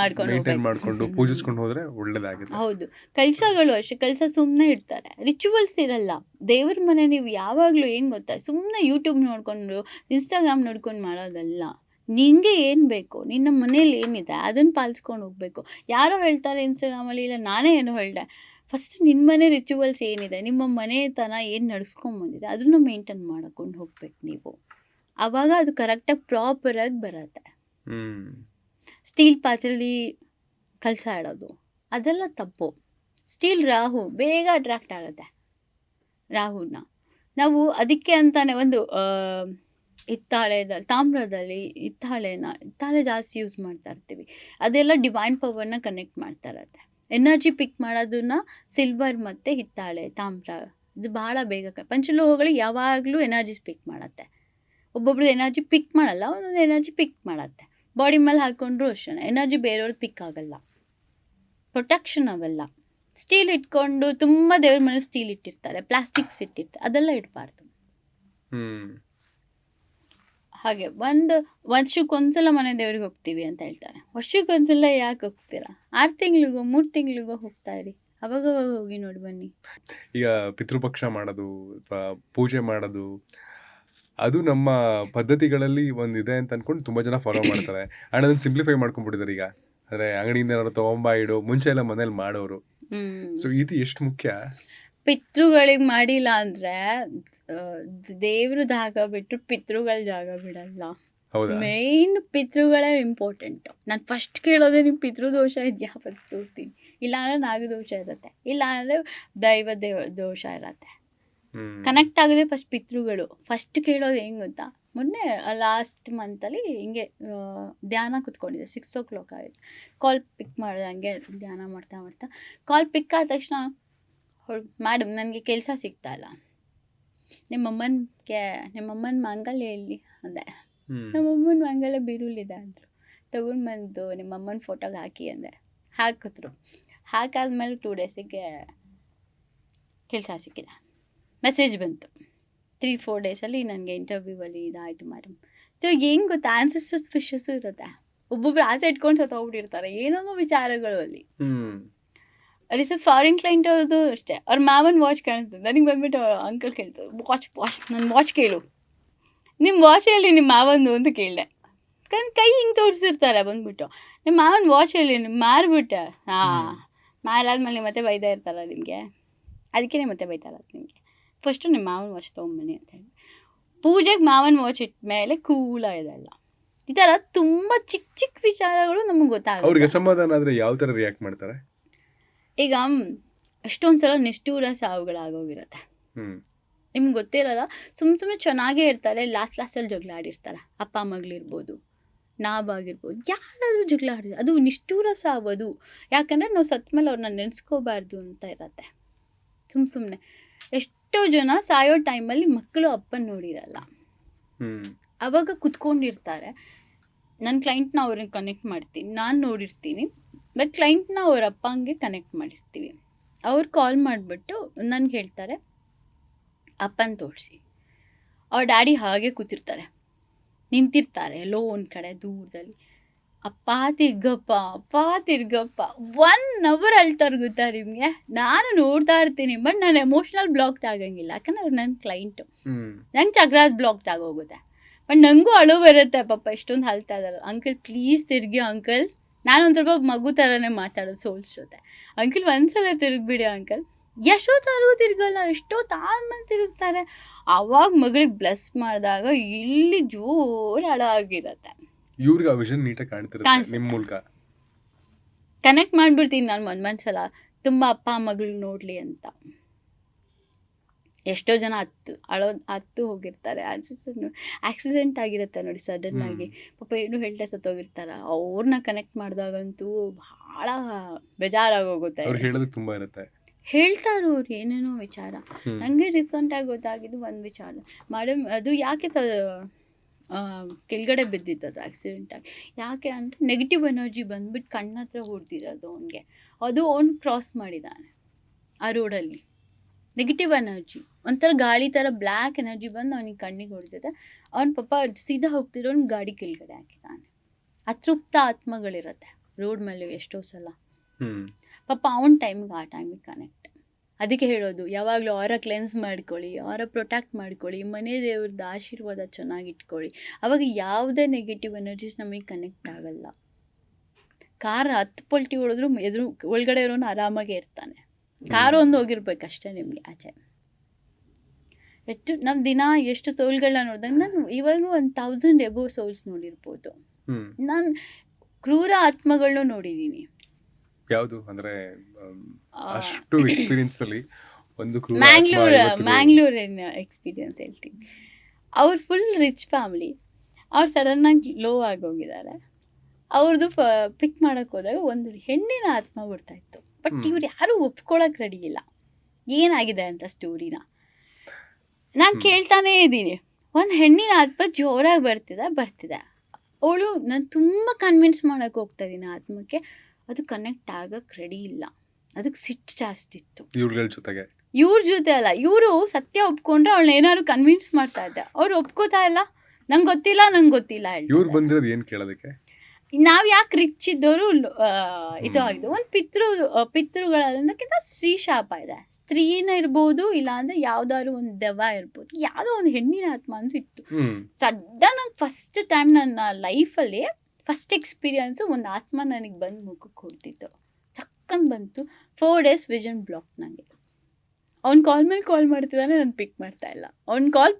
ಮಾಡ್ಕೊಂಡು ಪೂಜಿಸ್ಕೊಂಡು ಹೋದ್ರೆ ಒಳ್ಳೇದಾಗುತ್ತೆ. ಹೌದು. ಕಲಶಗಳು ಅಷ್ಟೇ, ಕಲಶ ಸುಮ್ಮನೆ ಇಡ್ತಾರೆ, ರಿಚುವಲ್ಸ್ ಇರಲ್ಲ. ದೇವ್ರ ಮನೆ ನೀವು ಯಾವಾಗಲೂ ಏನು ಗೊತ್ತಾ, ಸುಮ್ಮನೆ ಯೂಟ್ಯೂಬ್ ನೋಡ್ಕೊಂಡು ಇನ್ಸ್ಟಾಗ್ರಾಮ್ ನೋಡ್ಕೊಂಡು ಮಾಡೋದಲ್ಲ. ನಿನಗೆ ಏನು ಬೇಕು, ನಿನ್ನ ಮನೇಲಿ ಏನಿದೆ ಅದನ್ನು ಪಾಲಿಸ್ಕೊಂಡು ಹೋಗಬೇಕು. ಯಾರೋ ಹೇಳ್ತಾರೆ ಇನ್ಸ್ಟಾಗ್ರಾಮಲ್ಲಿ, ಇಲ್ಲ ನಾನೇ ಏನೋ ಹೇಳಿದೆ. ಫಸ್ಟ್ ನಿಮ್ಮ ಮನೆ ರಿಚುವಲ್ಸ್ ಏನಿದೆ, ನಿಮ್ಮ ಮನೆತನ ಏನು ನಡೆಸ್ಕೊಂಬಂದಿದೆ ಅದನ್ನು ಮೇಂಟೈನ್ ಮಾಡ್ಕೊಂಡು ಹೋಗ್ಬೇಕು ನೀವು. ಆವಾಗ ಅದು ಕರೆಕ್ಟಾಗಿ ಪ್ರಾಪರಾಗಿ ಬರುತ್ತೆ. ಸ್ಟೀಲ್ ಪಾತ್ರೆಲಿ ಕಲಸ ಇಡೋದು ಅದೆಲ್ಲ ತಪ್ಪು. ಸ್ಟೀಲ್ ರಾಹು ಬೇಗ ಅಟ್ರಾಕ್ಟ್ ಆಗುತ್ತೆ. ರಾಹುನ ನಾವು ಅದಕ್ಕೆ ಅಂತಾನೆ ಒಂದು ತಾಮ್ರದಲ್ಲಿ ಹಿತ್ತಾಳೆ ಜಾಸ್ತಿ ಯೂಸ್ ಮಾಡ್ತಾ ಇರ್ತೀವಿ. ಅದೆಲ್ಲ ಡಿವೈನ್ ಪವರ್ನ ಕನೆಕ್ಟ್ ಮಾಡ್ತಾ ಇರತ್ತೆ. ಎನರ್ಜಿ ಪಿಕ್ ಮಾಡೋದನ್ನ ಸಿಲ್ವರ್ ಮತ್ತು ಹಿತ್ತಾಳೆ, ತಾಮ್ರ ಇದು ಭಾಳ ಬೇಗ ಪಂಚಲೋಹಗಳು ಯಾವಾಗಲೂ ಎನರ್ಜಿ ಪಿಕ್ ಮಾಡುತ್ತೆ. ಒಬ್ಬೊಬ್ರು ಎನರ್ಜಿ ಪಿಕ್ ಮಾಡಲ್ಲ, ಒಂದೊಂದು ಎನರ್ಜಿ ಪಿಕ್ ಮಾಡುತ್ತೆ. ಬಾಡಿ ಮೇಲೆ ಹಾಕ್ಕೊಂಡ್ರು ಅಷ್ಟೇ ಎನರ್ಜಿ ಬೇರೆಯವ್ರದ್ದು ಪಿಕ್ ಆಗಲ್ಲ. ಪ್ರೊಟೆಕ್ಷನ್ ಅವೆಲ್ಲ. ಸ್ಟೀಲ್ ಇಟ್ಕೊಂಡು ತುಂಬ ದೇವ್ರ ಮನೆ ಸ್ಟೀಲ್ ಇಟ್ಟಿರ್ತಾರೆ, ಪ್ಲಾಸ್ಟಿಕ್ಸ್ ಇಟ್ಟಿರ್ತಾರೆ, ಅದೆಲ್ಲ ಇಡಬಾರ್ದು. ಹಾಗೆ ವರ್ಷಕ್ಕೊಂದ್ಸಲ ಮನೆ ದೇವ್ರಿಗೆ ಹೋಗ್ತೀವಿ ಅಂತ ಹೇಳ್ತಾರೆ. ವರ್ಷಕ್ಕೊಂದ್ಸಲ ಯಾಕೆ ಹೋಗ್ತೀರಾ? 6 ತಿಂಗಳಿಗೋ 3 ತಿಂಗಳಿಗೋ ಹೋಗ್ತಾ ಇರಿ, ಅವಾಗ ಹೋಗಿ ನೋಡಿ ಬನ್ನಿ. ಈಗ ಪಿತೃಪಕ್ಷ ಮಾಡೋದು ಅಥವಾ ಪೂಜೆ ಮಾಡೋದು ಅದು ನಮ್ಮ ಪದ್ಧತಿಗಳಲ್ಲಿ ಒಂದಿದೆ ಅಂತ ಅನ್ಕೊಂಡು ತುಂಬಾ ಜನ ಫಾಲೋ ಮಾಡ್ತಾರೆ ಅಂಡ್ ಅದನ್ನ ಸಿಂಪ್ಲಿಫೈ ಮಾಡ್ಕೊಂಡ್ಬಿಟ್ಟಿದ್ದಾರೆ ಈಗ. ಅಂದ್ರೆ ಅಂಗಡಿಯಿಂದ ಏನಾದ್ರು ತಗೊಂಬ ಇಡು, ಮುಂಚೆ ಎಲ್ಲ ಮನೇಲಿ ಮಾಡೋರು. ಸೊ ಇದು ಎಷ್ಟು ಮುಖ್ಯ. ಪಿತೃಗಳಿಗೆ ಮಾಡಿಲ್ಲ ಅಂದ್ರೆ ದೇವ್ರ ಜಾಗ ಬಿಟ್ಟು ಪಿತೃಗಳ ಜಾಗ ಬಿಡಲ್ಲ. ಹೌದಾ? ಮೇನ್ ಪಿತೃಗಳೇ ಇಂಪಾರ್ಟೆಂಟ್. ನಾನು ಫಸ್ಟ್ ಕೇಳೋದೇ ನಿಮ್ಮ ಪಿತೃದೋಷ ಇದೆಯಾ ಫಸ್ಟ್ ನೋಡ್ತೀನಿ. ಇಲ್ಲಾಂದ್ರೆ ನಾಗದೋಷ ಇರುತ್ತೆ, ಇಲ್ಲಾಂದ್ರೆ ದೋಷ ಇರತ್ತೆ. ಕನೆಕ್ಟ್ ಆಗೋದೇ ಫಸ್ಟ್ ಪಿತೃಗಳು. ಫಸ್ಟ್ ಕೇಳೋದು ಹೆಂಗೆ ಗೊತ್ತಾ, ಮೊನ್ನೆ ಲಾಸ್ಟ್ ಮಂತಲ್ಲಿ ಹಿಂಗೆ ಧ್ಯಾನ ಕೂತ್ಕೊಂಡಿದ್ದೆ, 6 o'clock ಆಯಿತು. ಕಾಲ್ ಪಿಕ್ ಮಾಡಿದೆ, ಹಂಗೆ ಧ್ಯಾನ ಮಾಡ್ತಾ ಮಾಡ್ತಾ ಕಾಲ್ ಪಿಕ್ ಆದ ತಕ್ಷಣ ಮೇಡಮ್ ನನಗೆ ಕೆಲಸ ಸಿಗ್ತಾಯಿಲ್ಲ, ನಿಮ್ಮಮ್ಮನ ಮಾಂಗಲ್ಯ ಎಲ್ಲಿ ಅಂದೆ. ನಮ್ಮಮ್ಮನ ಮಾಂಗಲ್ಯ ಬೀರುಲಿದೆ ಅಂದರು. ತೊಗೊಂಡು ಬಂದು ನಿಮ್ಮಮ್ಮನ ಫೋಟೋಗೆ ಹಾಕಿ ಅಂದೆ. ಹಾಕಿದ್ರು. ಹಾಕಾದ್ಮೇಲೆ 2 daysಗೆ ಕೆಲಸ ಸಿಕ್ಕಿದೆ. ಮೆಸೇಜ್ ಬಂತು 3-4 daysಲ್ಲಿ ನನಗೆ ಇಂಟರ್ವ್ಯೂವಲ್ಲಿ ಇದಾಯಿತು ಮೇಡಮ್. ಸೊ ಹೆಂಗೆ ಗೊತ್ತಾ, ಆನ್ಸರ್ಸ್ ಫಿಶಸ್ಸು ಇರುತ್ತೆ. ಒಬ್ಬೊಬ್ರು ಆಸೆ ಇಟ್ಕೊಂಡು ಸತ್ತೋಗ್ಬಿಟ್ಟಿರ್ತಾರೆ ಏನೋ ವಿಚಾರಗಳು ಅಲ್ಲಿ. ಅಲ್ಲಿ ಫಾರಿನ್ ಕ್ಲೈಂಟ್ ಅವ್ರದ್ದು ಅಷ್ಟೇ, ಅವ್ರ ಮಾವನ ವಾಚ್ ಕಾಣಿಸ್ತದೆ. ನನಗೆ ಬಂದ್ಬಿಟ್ಟು ಅಂಕಲ್ ಕೇಳ್ತಾರೆ, ವಾಚ್ ನನ್ನ ವಾಚ್ ಕೇಳು, ನಿಮ್ಮ ವಾಚ್ ಹೇಳಿ ನಿಮ್ಮ ಮಾವಂದು ಅಂತ ಕೇಳಿದೆ. ಕೈ ಹಿಂಗೆ ತೋರಿಸಿರ್ತಾರೆ ಬಂದ್ಬಿಟ್ಟು, ನಿಮ್ಮ ಮಾವನ ವಾಚ್ ಹೇಳಿ ನಿಮ್ಮ ಮಾರ್ಬಿಟ್ಟೆ. ಮಾರಾದ್ಮೇಲೆ ಮತ್ತೆ ಬೈತಾ ಇರ್ತಾರಲ್ಲ ನಿಮಗೆ, ಅದಕ್ಕೇ ಮತ್ತೆ ಬೈತಾರ ನಿಮಗೆ. ಫಸ್ಟು ನಿಮ್ಮ ಮಾವನ ವಾಚ್ ತೊಗೊಂಬನ್ನಿ ಅಂತ ಹೇಳಿ ಪೂಜೆಗೆ ಮಾವನ ವಾಚ್ ಇಟ್ಟ ಮೇಲೆ ಕೂಲಾಗಿದೆಲ್ಲ. ಈ ಥರ ತುಂಬ ಚಿಕ್ಕ ಚಿಕ್ಕ ವಿಚಾರಗಳು ನಮಗೆ ಗೊತ್ತಾಗುತ್ತೆ. ಅವ್ರಿಗೆ ಅಸಮಾಧಾನ ಆದರೆ ಯಾವ ಥರ ರಿಯಾಕ್ಟ್ ಮಾಡ್ತಾರೆ? ಈಗ ಅಷ್ಟೊಂದು ಸಲ ನಿಷ್ಠೂರ ಸಾವುಗಳಾಗೋಗಿರುತ್ತೆ. ನಿಮ್ಗೆ ಗೊತ್ತಿರಲ್ಲ, ಸುಮ್ಮನೆ ಚೆನ್ನಾಗೇ ಇರ್ತಾರೆ, ಲಾಸ್ಟಲ್ಲಿ ಜಗಳ ಆಡಿರ್ತಾರೆ. ಅಪ್ಪ ಮಗಳಿರ್ಬೋದು, ನಾವಾಗಿರ್ಬೋದು, ಯಾರಾದರೂ ಜಗಳ ಆಡಿದ್ರೆ ಅದು ನಿಷ್ಠೂರ ಸಾವು. ಅದು ಯಾಕಂದರೆ ನಾವು ಸತ್ತ ಮೇಲೆ ಅವ್ರನ್ನ ನೆನೆಸ್ಕೋಬಾರ್ದು ಅಂತ ಇರತ್ತೆ. ಸುಮ್ಮನೆ ಎಷ್ಟೋ ಜನ ಸಾಯೋ ಟೈಮಲ್ಲಿ ಮಕ್ಕಳು ಅಪ್ಪನ ನೋಡಿರಲ್ಲ, ಅವಾಗ ಕುತ್ಕೊಂಡಿರ್ತಾರೆ. ನನ್ನ ಕ್ಲೈಂಟ್ನ ಅವ್ರಿಗೆ ಕನೆಕ್ಟ್ ಮಾಡ್ತೀನಿ, ನಾನು ನೋಡಿರ್ತೀನಿ. ಬಟ್ ಕ್ಲೈಂಟ್ನ ಅವ್ರ ಅಪ್ಪಂಗೆ ಕನೆಕ್ಟ್ ಮಾಡಿರ್ತೀವಿ. ಅವ್ರು ಕಾಲ್ ಮಾಡಿಬಿಟ್ಟು ನನಗೆ ಹೇಳ್ತಾರೆ, ಅಪ್ಪನ ತೋರಿಸಿ. ಅವ್ರ ಡ್ಯಾಡಿ ಹಾಗೆ ಕೂತಿರ್ತಾರೆ, ನಿಂತಿರ್ತಾರೆ ಎಲ್ಲೋ ಒಂದು ಕಡೆ ದೂರದಲ್ಲಿ. ಅಪ್ಪ ತಿರ್ಗಪ್ಪ 1 hour ಅಳ್ತಾರೆ ಗೊತ್ತಾ ನಿಮಗೆ. ನಾನು ನೋಡ್ತಾ ಇರ್ತೀನಿ, ಬಟ್ ನಾನು ಎಮೋಷ್ನಲ್ ಬ್ಲಾಕ್ಡ್ ಆಗಂಗಿಲ್ಲ, ಯಾಕಂದ್ರೆ ಅವ್ರು ನನ್ನ ಕ್ಲೈಂಟು. ನಂಗೆ ಚಗ್ರಾಸ್ ಬ್ಲಾಕ್ಡ್ ಆಗೋಗುತ್ತೆ. ಬಟ್ ನನಗೂ ಅಳು ಬರುತ್ತೆ, ಪಾಪ ಎಷ್ಟೊಂದು ಅಳ್ತಾ ಇದ್ದಾರೆ. ಅಂಕಲ್ ಪ್ಲೀಸ್ ತಿರುಗಿ ಅಂಕಲ್. ನಾನೊಂದು ಸ್ವಲ್ಪ ಮಗು ಥರನೇ ಮಾತಾಡೋದು ಸೋಲ್ಸ್ ಜೊತೆ. ಅಂಕಲ್ ಒಂದ್ಸಲ ತಿರುಗಿಬಿಡಿ ಅಂಕಲ್. ಎಷ್ಟೊತ್ತಾದ್ರೂ ತಿರುಗಲ್ಲ, ಎಷ್ಟೊತ್ತಾದ್ಮೇಲೆ ತಿರುಗ್ತಾರೆ. ಆವಾಗ ಮಗಳಿಗೆ ಬ್ಲೆಸ್ ಮಾಡಿದಾಗ ಇಲ್ಲಿ ಜೋರು ಅಳ ಆಗಿರತ್ತೆ. ಇವ್ರಿಗೆ ಆ ವಿಷನ್ ನೀಟಾಗಿ ಕಾಣ್ತಿರುತ್ತೆ ನಿಮ್ಮ ಮೂಲಕ. ಕನೆಕ್ಟ್ ಮಾಡಿಬಿಡ್ತೀನಿ ನಾನು ಒಂದ್ಸಲ, ತುಂಬ ಅಪ್ಪ ಮಗಳು ನೋಡಲಿ ಅಂತ. ಎಷ್ಟೋ ಜನ ಹತ್ತು ಹೋಗಿರ್ತಾರೆ. ಆಕ್ಸಿಡೆಂಟ್ ಆಗಿರುತ್ತೆ ನೋಡಿ ಸಡನ್ನಾಗಿ, ಪಾಪ ಏನು ಹೇಳ್ತಾ ಸತ್ತೋಗಿರ್ತಾರೆ. ಅವ್ರನ್ನ ಕನೆಕ್ಟ್ ಮಾಡಿದಾಗಂತೂ ಭಾಳ ಬೇಜಾರಾಗೋಗುತ್ತೆ. ಹೇಳೋದಕ್ಕೆ ತುಂಬ ಇರುತ್ತೆ, ಹೇಳ್ತಾರೆ ಅವ್ರು ಏನೇನೋ ವಿಚಾರ. ನನಗೆ ರೀಸೆಂಟಾಗಿ ಗೊತ್ತಾಗಿದ್ದು ಒಂದು ವಿಚಾರ, ಮೇಡಮ್ ಅದು ಯಾಕೆ ಕೆಳಗಡೆ ಬಿದ್ದಿದ್ದು ಆಕ್ಸಿಡೆಂಟಾಗಿ. ಯಾಕೆ ಅಂದರೆ ನೆಗೆಟಿವ್ ಎನರ್ಜಿ ಬಂದ್ಬಿಟ್ಟು ಕಣ್ಣ ಹತ್ರ ಹೊಡೆದಿರೋದು ಅವನಿಗೆ. ಅದು ಅವ್ನು ಕ್ರಾಸ್ ಮಾಡಿದ್ದಾನೆ ಆ ರೋಡಲ್ಲಿ. ನೆಗೆಟಿವ್ ಎನರ್ಜಿ ಒಂಥರ ಗಾಳಿ ಥರ ಬ್ಲ್ಯಾಕ್ ಎನರ್ಜಿ ಬಂದು ಅವನಿಗೆ ಕಣ್ಣಿಗೆ ಹೊಡೆದಿದೆ. ಅವ್ನ ಪಾಪ ಸೀದಾ ಹೋಗ್ತಿರೋನು ಗಾಡಿ ಕೆಳಗಡೆ ಹಾಕಿದ್ದಾನೆ. ಅತೃಪ್ತ ಆತ್ಮಗಳಿರುತ್ತೆ ರೋಡ್ ಮೇಲೆ ಎಷ್ಟೋ ಸಲ. ಪಾಪ ಅವ್ನ ಟೈಮಿಗೆ ಆ ಟೈಮಿಗೆ ಕನೆಕ್ಟ್. ಅದಕ್ಕೆ ಹೇಳೋದು, ಯಾವಾಗಲೂ ಅವರ ಕ್ಲೆನ್ಸ್ ಮಾಡ್ಕೊಳ್ಳಿ, ಅವರ ಪ್ರೊಟೆಕ್ಟ್ ಮಾಡ್ಕೊಳ್ಳಿ, ಮನೆ ದೇವ್ರದ್ದು ಆಶೀರ್ವಾದ ಚೆನ್ನಾಗಿಟ್ಕೊಳ್ಳಿ. ಆವಾಗ ಯಾವುದೇ ನೆಗೆಟಿವ್ ಎನರ್ಜೀಸ್ ನಮಗೆ ಕನೆಕ್ಟ್ ಆಗಲ್ಲ. ಕಾರ್ 10 ಪಲ್ಟಿ ಹೊಡೆದ್ರು ಒಳಗಡೆ ಇರೋನು ಆರಾಮಾಗೇ ಇರ್ತಾನೆ. ಕಾರು ಒಂದು ಹೋಗಿರ್ಬೇಕಷ್ಟೇ ನಿಮಗೆ ಆಚೆ. ನಮ್ಮ ದಿನ ಎಷ್ಟು ಸೋಲ್ಗಳನ್ನ ನೋಡಿದಾಗ ನಾನು ಇವಾಗ 1000 ಎಬೋ ಸೋಲ್ಸ್ ನೋಡಿರ್ಬೋದು. ನಾನು ಕ್ರೂರ ಆತ್ಮಗಳನ್ನೂ ನೋಡಿದ್ದೀನಿ. ಯಾವುದು ಅಂದರೆ ಅಷ್ಟು ಎಕ್ಸ್ಪೀರಿಯನ್ಸ್ ಅಲ್ಲಿ ಒಂದು ಮ್ಯಾಂಗ್ಳೂರಿನ ಎಕ್ಸ್ಪೀರಿಯನ್ಸ್ ಹೇಳ್ತೀನಿ. ಅವ್ರು ಫುಲ್ ರಿಚ್ ಫ್ಯಾಮಿಲಿ. ಅವ್ರು ಸಡನ್ನಾಗಿ ಲೋ ಆಗೋಗಿದ್ದಾರೆ. ಅವ್ರದ್ದು ಪಿಕ್ ಮಾಡೋಕ್ಕೆ ಹೋದಾಗ ಒಂದು ಹೆಣ್ಣಿನ ಆತ್ಮ ಬರ್ತಾಯಿತ್ತು. ಬಟ್ ಇವ್ರು ಯಾರೂ ಒಪ್ಕೊಳ್ಳೋಕೆ ರೆಡಿ ಇಲ್ಲ ಏನಾಗಿದೆ ಅಂತ ಸ್ಟೋರಿನ. ನಾನು ಕೇಳ್ತಾನೇ ಇದ್ದೀನಿ. ಒಂದು ಹೆಣ್ಣಿನ ಆತ್ಮ ಜೋರಾಗಿ ಬರ್ತಿದೆ. ಅವಳು ನಾನು ತುಂಬ ಕನ್ವಿನ್ಸ್ ಮಾಡೋಕ್ಕೆ ಹೋಗ್ತಾ ಇದ್ದೀನಿ ಆತ್ಮಕ್ಕೆ. ಅದು ಕನೆಕ್ಟ್ ಆಗೋಕ್ಕೆ ರೆಡಿ ಇಲ್ಲ. ಅದಕ್ಕೆ ಸಿಟ್ಟು ಜಾಸ್ತಿ ಇತ್ತು. ಇವ್ರ ಜೊತೆ ಅಲ್ಲ, ಇವರು ಸತ್ಯ ಒಪ್ಕೊಂಡ್ರೆ ಅವಳನ್ನ ಏನಾದ್ರು ಕನ್ವಿನ್ಸ್ ಮಾಡ್ತಾ ಇದ್ದೆ. ಅವ್ರು ಒಪ್ಕೋತಾ ಇಲ್ಲ. ನಂಗೆ ಗೊತ್ತಿಲ್ಲ ಹೇಳಿ. ಇವ್ರು ಬಂದಿರೋದು ಏನು ಕೇಳೋದಕ್ಕೆ? ನಾವು ಯಾಕೆ ರಿಚ್ ಇದ್ದವರು ಇದು ಆಗಿದೆ. ಒಂದು ಪಿತೃಗಳನ್ನಕ್ಕಿಂತ ಸ್ತ್ರೀ ಶಾಪ ಇದೆ. ಸ್ತ್ರೀನ ಇರ್ಬೋದು, ಇಲ್ಲ ಅಂದರೆ ಯಾವ್ದಾದ್ರು ಒಂದು ದೆವ್ವ ಇರ್ಬೋದು, ಯಾವುದೋ ಒಂದು ಹೆಣ್ಣಿನ ಆತ್ಮ ಅಂತ ಇತ್ತು. ಸಡನ್ ಆಗಿ ಫಸ್ಟ್ ಟೈಮ್ ನನ್ನ ಲೈಫಲ್ಲಿ ಫಸ್ಟ್ ಎಕ್ಸ್ಪೀರಿಯನ್ಸು ಒಂದು ಆತ್ಮ ನನಗೆ ಬಂದು ಮುಖಕ್ಕೆ ಕೊಡ್ತಿತ್ತು. ಚಕ್ಕನ್ ಬಂತು. 4 days ವಿಷನ್ ಬ್ಲಾಕ್ ನನಗೆ. ಅವ್ನು ಕಾಲ್ ಮೇಲೆ ಕಾಲ್ ಮಾಡ್ತಿದ್ದಾನೆ, ನಾನು ಪಿಕ್ ಮಾಡ್ತಾ ಇಲ್ಲ. ಅವ್ನ ಕಾಲ್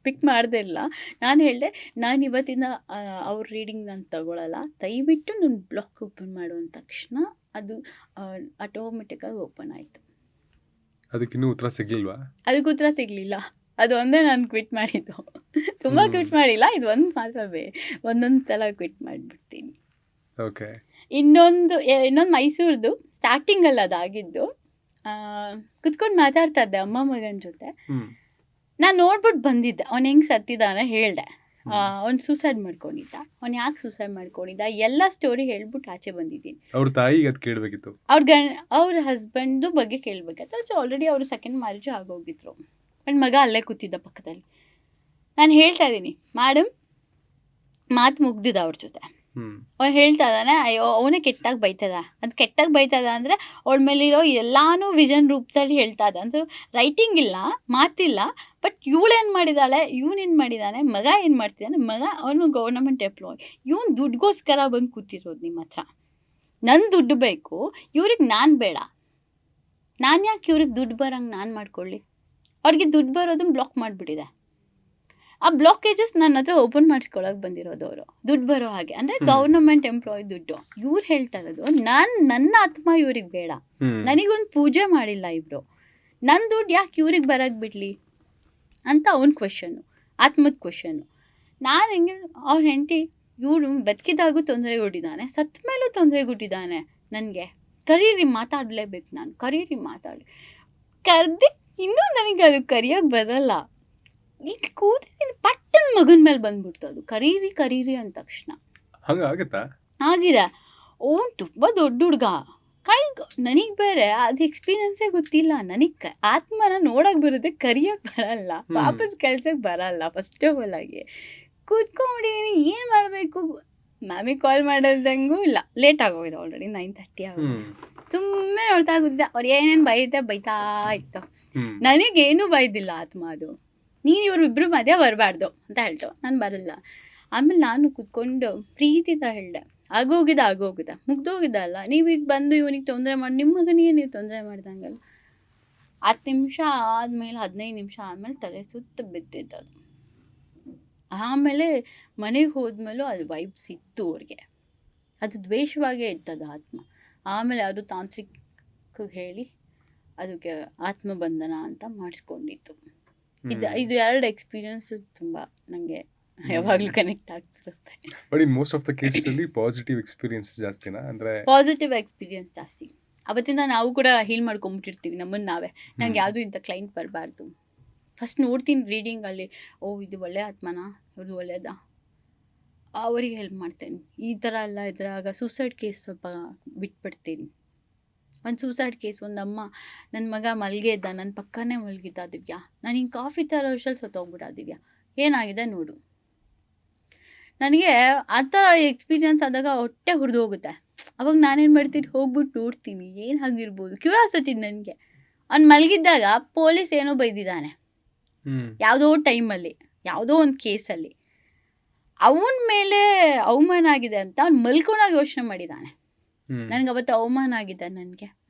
ಪಿಕ್ ಮಾಡದೇ ಇಲ್ಲ. ನಾನು ಹೇಳಿದೆ, ನಾನು ಇವತ್ತಿಂದ ಅವ್ರ ರೀಡಿಂಗ್ ನಾನು ತಗೊಳ್ಳಲ್ಲ, ದಯವಿಟ್ಟು ನನ್ನ ಬ್ಲಾಕ್ ಓಪನ್ ಮಾಡುವಂದ ತಕ್ಷಣ ಅದು ಆಟೋಮೆಟಿಕ್ಕಾಗಿ ಓಪನ್ ಆಯಿತು. ಅದಕ್ಕಿನ್ನೂ ಉತ್ತರ ಸಿಗಲಿಲ್ವಾ? ಅದಕ್ಕೆ ಉತ್ತರ ಸಿಗಲಿಲ್ಲ. ಅದು ಒಂದೇ ನಾನು ಕ್ವಿಟ್ ಮಾಡಿದ್ದು. ತುಂಬ ಕ್ವಿಟ್ ಮಾಡಿಲ್ಲ, ಇದು ಒಂದು ಮಾತ್ರ ಒಂದೊಂದು ಸಲ ಕ್ವಿಟ್ ಮಾಡಿಬಿಡ್ತೀನಿ. ಓಕೆ. ಇನ್ನೊಂದು ಮೈಸೂರ್ದು ಸ್ಟಾರ್ಟಿಂಗಲ್ಲಿ ಅದಾಗಿದ್ದು. ಕುತ್ಕೊಂಡು ಮಾತಾಡ್ತಾ ಇದ್ದೆ ಅಮ್ಮ ಮಗನ ಜೊತೆ. ನಾನು ನೋಡ್ಬಿಟ್ಟು ಬಂದಿದ್ದೆ ಅವ್ನು ಹೆಂಗೆ ಸತ್ತಿದ್ದಾನೆ ಹೇಳಿದೆ. ಅವ್ನು ಸೂಸೈಡ್ ಮಾಡ್ಕೊಂಡಿದ್ದ. ಅವ್ನು ಯಾಕೆ ಸೂಸೈಡ್ ಮಾಡ್ಕೊಂಡಿದ್ದ ಎಲ್ಲ ಸ್ಟೋರಿ ಹೇಳ್ಬಿಟ್ಟು ಆಚೆ ಬಂದಿದ್ದೀನಿ. ಅವ್ರ ತಾಯಿಗೆ ಅದು ಕೇಳಬೇಕಿತ್ತು. ಅವ್ರ ಹಸ್ಬೆಂಡು ಬಗ್ಗೆ ಕೇಳಬೇಕಿತ್ತು. ಆಲ್ರೆಡಿ ಅವರು ಸೆಕೆಂಡ್ ಮ್ಯಾರೇಜು ಆಗೋಗಿದ್ರು. ನನ್ನ ಮಗ ಅಲ್ಲೇ ಕೂತಿದ್ದ ಪಕ್ಕದಲ್ಲಿ. ನಾನು ಹೇಳ್ತಾ ಇದ್ದೀನಿ, ಮೇಡಮ್ ಮಾತು ಮುಗ್ದಿದ್ದ ಅವ್ರ ಜೊತೆ. ಅವ್ನು ಹೇಳ್ತಾ ಇದ್ದಾನೆ, ಅಯ್ಯೋ ಅವನೇ ಕೆಟ್ಟಾಗಿ ಬೈತದ. ಅದು ಕೆಟ್ಟಾಗಿ ಬೈತದ ಅಂದರೆ ಅವಳ ಮೇಲಿರೋ ಎಲ್ಲಾನು ವಿಷನ್ ರೂಪದಲ್ಲಿ ಹೇಳ್ತಾ ಇದ್ದ. ಅಂದರೆ ರೈಟಿಂಗ್ ಇಲ್ಲ, ಮಾತಿಲ್ಲ, ಬಟ್ ಇವಳೇನು ಮಾಡಿದಾಳೆ, ಇವನೇನು ಮಾಡಿದ್ದಾನೆ, ಮಗ ಏನು ಮಾಡ್ತಿದ್ದಾನೆ. ಮಗ ಅವನು ಗೌರ್ನಮೆಂಟ್ ಎಂಪ್ಲಾಯ್. ಇವನು ದುಡ್ಗೋಸ್ಕರ ಬಂದು ಕೂತಿರೋದು ನಿಮ್ಮ ಹತ್ರ. ನನ್ನ ದುಡ್ಡು ಬೇಕು, ಇವ್ರಿಗೆ ನಾನು ಬೇಡ. ನಾನು ಯಾಕೆ ಇವ್ರಿಗೆ ದುಡ್ಡು ಬರೋಂಗೆ ನಾನು ಮಾಡ್ಕೊಳ್ಳಿ. ಅವ್ರಿಗೆ ದುಡ್ಡು ಬರೋದನ್ನು ಬ್ಲಾಕ್ ಮಾಡಿಬಿಟ್ಟಿದೆ. ಆ ಬ್ಲಾಕೇಜಸ್ ನನ್ನ ಹತ್ರ ಓಪನ್ ಮಾಡಿಸ್ಕೊಳಕ್ಕೆ ಬಂದಿರೋದು ಅವರು, ದುಡ್ಡು ಬರೋ ಹಾಗೆ. ಅಂದರೆ ಗೌರ್ನಮೆಂಟ್ ಎಂಪ್ಲಾಯ್ ದುಡ್ಡು. ಇವ್ರು ಹೇಳ್ತಾ ಇರೋದು, ನನ್ನ ಆತ್ಮ ಇವ್ರಿಗೆ ಬೇಡ, ನನಗೊಂದು ಪೂಜೆ ಮಾಡಿಲ್ಲ ಇವರು, ನನ್ನ ದುಡ್ಡು ಯಾಕೆ ಇವ್ರಿಗೆ ಬರೋಕ್ಕೆ ಬಿಡಲಿ ಅಂತ ಅವ್ನ ಕ್ವೆಶನ್ನು, ಆತ್ಮದ ಕ್ವೆಶನ್ನು. ನಾನು ಹೆಂಗೆ ಅವ್ರ ಹೆಂಡತಿ, ಇವಳು ಬದುಕಿದಾಗೂ ತೊಂದರೆ ಕೊಟ್ಟಿದ್ದಾನೆ, ಸತ್ತ ಮೇಲೂ ತೊಂದರೆ ಕೊಟ್ಟಿದ್ದಾನೆ. ನನಗೆ ಕರೀರಿ, ಮಾತಾಡಲೇಬೇಕು ನಾನು, ಕರೀರಿ ಮಾತಾಡಿ. ಕರೆದು ಇನ್ನೂ ನನಗೆ ಅದು ಕರಿಯೋಕ್ಕೆ ಬರಲ್ಲ. ಈಗ ಕೂತಿದ್ದೀನಿ, ಪಟ್ಟನ ಮಗನ ಮೇಲೆ ಬಂದ್ಬಿಡ್ತು ಅದು, ಕರೀರಿ ಅಂದ ತಕ್ಷಣ. ಹಂಗಾಗತ್ತಾ? ಆಗಿದೆ. ಓನ್ ತುಂಬ ದೊಡ್ಡ ಹುಡುಗ. ನನಗೆ ಬೇರೆ ಅದು ಎಕ್ಸ್ಪೀರಿಯನ್ಸೇ ಗೊತ್ತಿಲ್ಲ. ನನಗೆ ಆತ್ಮನ ನೋಡೋಕೆ ಬರುತ್ತೆ, ಕರಿಯೋಕ್ಕೆ ಬರಲ್ಲ, ವಾಪಸ್ ಕೆಲ್ಸಕ್ಕೆ ಬರಲ್ಲ. ಫಸ್ಟ್ ಆಫ್ ಆಲ್ ಆಗಿ ಕೂತ್ಕೊಂಡಿದ್ದೀನಿ, ಏನು ಮಾಡಬೇಕು. ಮ್ಯಾಮಿಗೆ ಕಾಲ್ ಮಾಡೋದಂಗೂ ಇಲ್ಲ, ಲೇಟ್ ಆಗೋಗಿದೆ, ಆಲ್ರೆಡಿ 9:30 ಆಗೋದು. ಸುಮ್ಮನೆ ನೋಡ್ತಾ ಕೂತಿದ್ದೆ. ಅವ್ರು ಏನೇನು ಬೈತಾ ಇತ್ತು. ನನಗೇನು ಬೈದಿಲ್ಲ ಆತ್ಮ. ಅದು ನೀನು ಇವ್ರಿಬ್ರು ಮಧ್ಯ ಬರಬಾರ್ದು ಅಂತ ಹೇಳ್ತು. ನಾನು ಬರಲ್ಲ. ಆಮೇಲೆ ನಾನು ಕೂತ್ಕೊಂಡು ಪ್ರೀತಿದ ಹೇಳಿದೆ, ಆಗೋಗಿದೆ ಮುಗ್ದೋಗಿದ್ದಲ್ಲ. ನೀವು ಈಗ ಬಂದು ಇವನಿಗೆ ತೊಂದರೆ ಮಾಡಿ, ನಿಮ್ಮ ಮಗನಿಗೆ ನೀವು ತೊಂದರೆ ಮಾಡ್ದಂಗಲ್ಲ. 10 ನಿಮಿಷ ಆದಮೇಲೆ, 15 ನಿಮಿಷ ಆದಮೇಲೆ ತಲೆ ಸುತ್ತ ಬಿದ್ದಿದ್ದದು. ಆಮೇಲೆ ಮನೆಗೆ ಹೋದ್ಮೇಲೂ ಅದು ವೈಬ್ಸ್ ಇತ್ತು ಅವ್ರಿಗೆ. ಅದು ದ್ವೇಷವಾಗೇ ಇತ್ತದು ಆತ್ಮ. ಆಮೇಲೆ ಅದು ತಾಂತ್ರಿಕ ಹೇಳಿ ಅದಕ್ಕೆ ಆತ್ಮಬಂಧನ ಅಂತ ಮಾಡಿಸ್ಕೊಂಡಿತ್ತು. ಇದು 2 ಎಕ್ಸ್ಪೀರಿಯನ್ಸ್ ತುಂಬ ನನಗೆ ಯಾವಾಗಲೂ ಕನೆಕ್ಟ್ ಆಗ್ತಿರುತ್ತೆ. But in most of the ಕೇಸಲ್ಲಿ ಪಾಸಿಟಿವ್ ಎಕ್ಸ್ಪೀರಿಯನ್ಸ್ ಜಾಸ್ತಿನಾ? ಅಂದರೆ ಪಾಸಿಟಿವ್ ಎಕ್ಸ್ಪೀರಿಯನ್ಸ್ ಜಾಸ್ತಿ. ಅವತ್ತಿಂದ ನಾವು ಕೂಡ ಹೀಲ್ ಮಾಡ್ಕೊಂಬಿಟ್ಟಿರ್ತೀವಿ ನಮ್ಮನ್ನು ನಾವೇ. ನಂಗೆ ಯಾವುದೂ ಇಂಥ ಕ್ಲೈಂಟ್ ಬರಬಾರ್ದು. ಫಸ್ಟ್ ನೋಡ್ತೀನಿ ರೀಡಿಂಗಲ್ಲಿ, ಇದು ಒಳ್ಳೆ ಆತ್ಮನಾ, ಇವ್ರದ್ದು ಒಳ್ಳೆಯದಾ, ಅವರಿಗೆ ಹೆಲ್ಪ್ ಮಾಡ್ತೇನೆ. ಈ ಥರ ಎಲ್ಲ ಇದ್ರಾಗ ಸೂಸೈಡ್ ಕೇಸ್ ಸ್ವಲ್ಪ ಬಿಟ್ಬಿಡ್ತೀನಿ. ಒಂದು ಸೂಸೈಡ್ ಕೇಸ್, ಒಂದು ಅಮ್ಮ, ನನ್ನ ಮಗ ಮಲಗೇ ಇದ್ದ, ನನ್ನ ಪಕ್ಕನೇ ಮಲಗಿದ್ದ ದಿವ್ಯಾ, ನಾನು ಹಿಂಗೆ ಕಾಫಿ ಥರ ವರ್ಷಲ್ಲಿ ಸತ್ತೋಗ್ಬಿಟ್ಟ ದಿವ್ಯಾ, ಏನಾಗಿದೆ ನೋಡು. ನನಗೆ ಆ ಥರ ಎಕ್ಸ್ಪೀರಿಯನ್ಸ್ ಆದಾಗ ಹೊಟ್ಟೆ ಹುರಿದು ಹೋಗುತ್ತೆ. ಅವಾಗ ನಾನೇನು ಮಾಡ್ತೀನಿ, ಹೋಗ್ಬಿಟ್ಟು ನೋಡ್ತೀನಿ ಏನಾಗಿರ್ಬೋದು, ಕ್ಯೂರಿಯಾಸಿಟಿ ನನಗೆ. ಅವ್ನು ಮಲಗಿದ್ದಾಗ ಪೊಲೀಸ್ ಏನೋ ಬೈದಿದ್ದಾನೆ ಯಾವುದೋ ಟೈಮಲ್ಲಿ, ಯಾವುದೋ ಒಂದು ಕೇಸಲ್ಲಿ. ಅವನ ಮೇಲೆ ಅವಮಾನ ಆಗಿದೆ ಅಂತ ಅವ್ನು ಮಲ್ಕೊಂಡಾಗ ಯೋಚನೆ ಮಾಡಿದ್ದಾನೆ. ನನಗೆ ಅವತ್ತು ಅವಮಾನ ಆಗಿದೆ,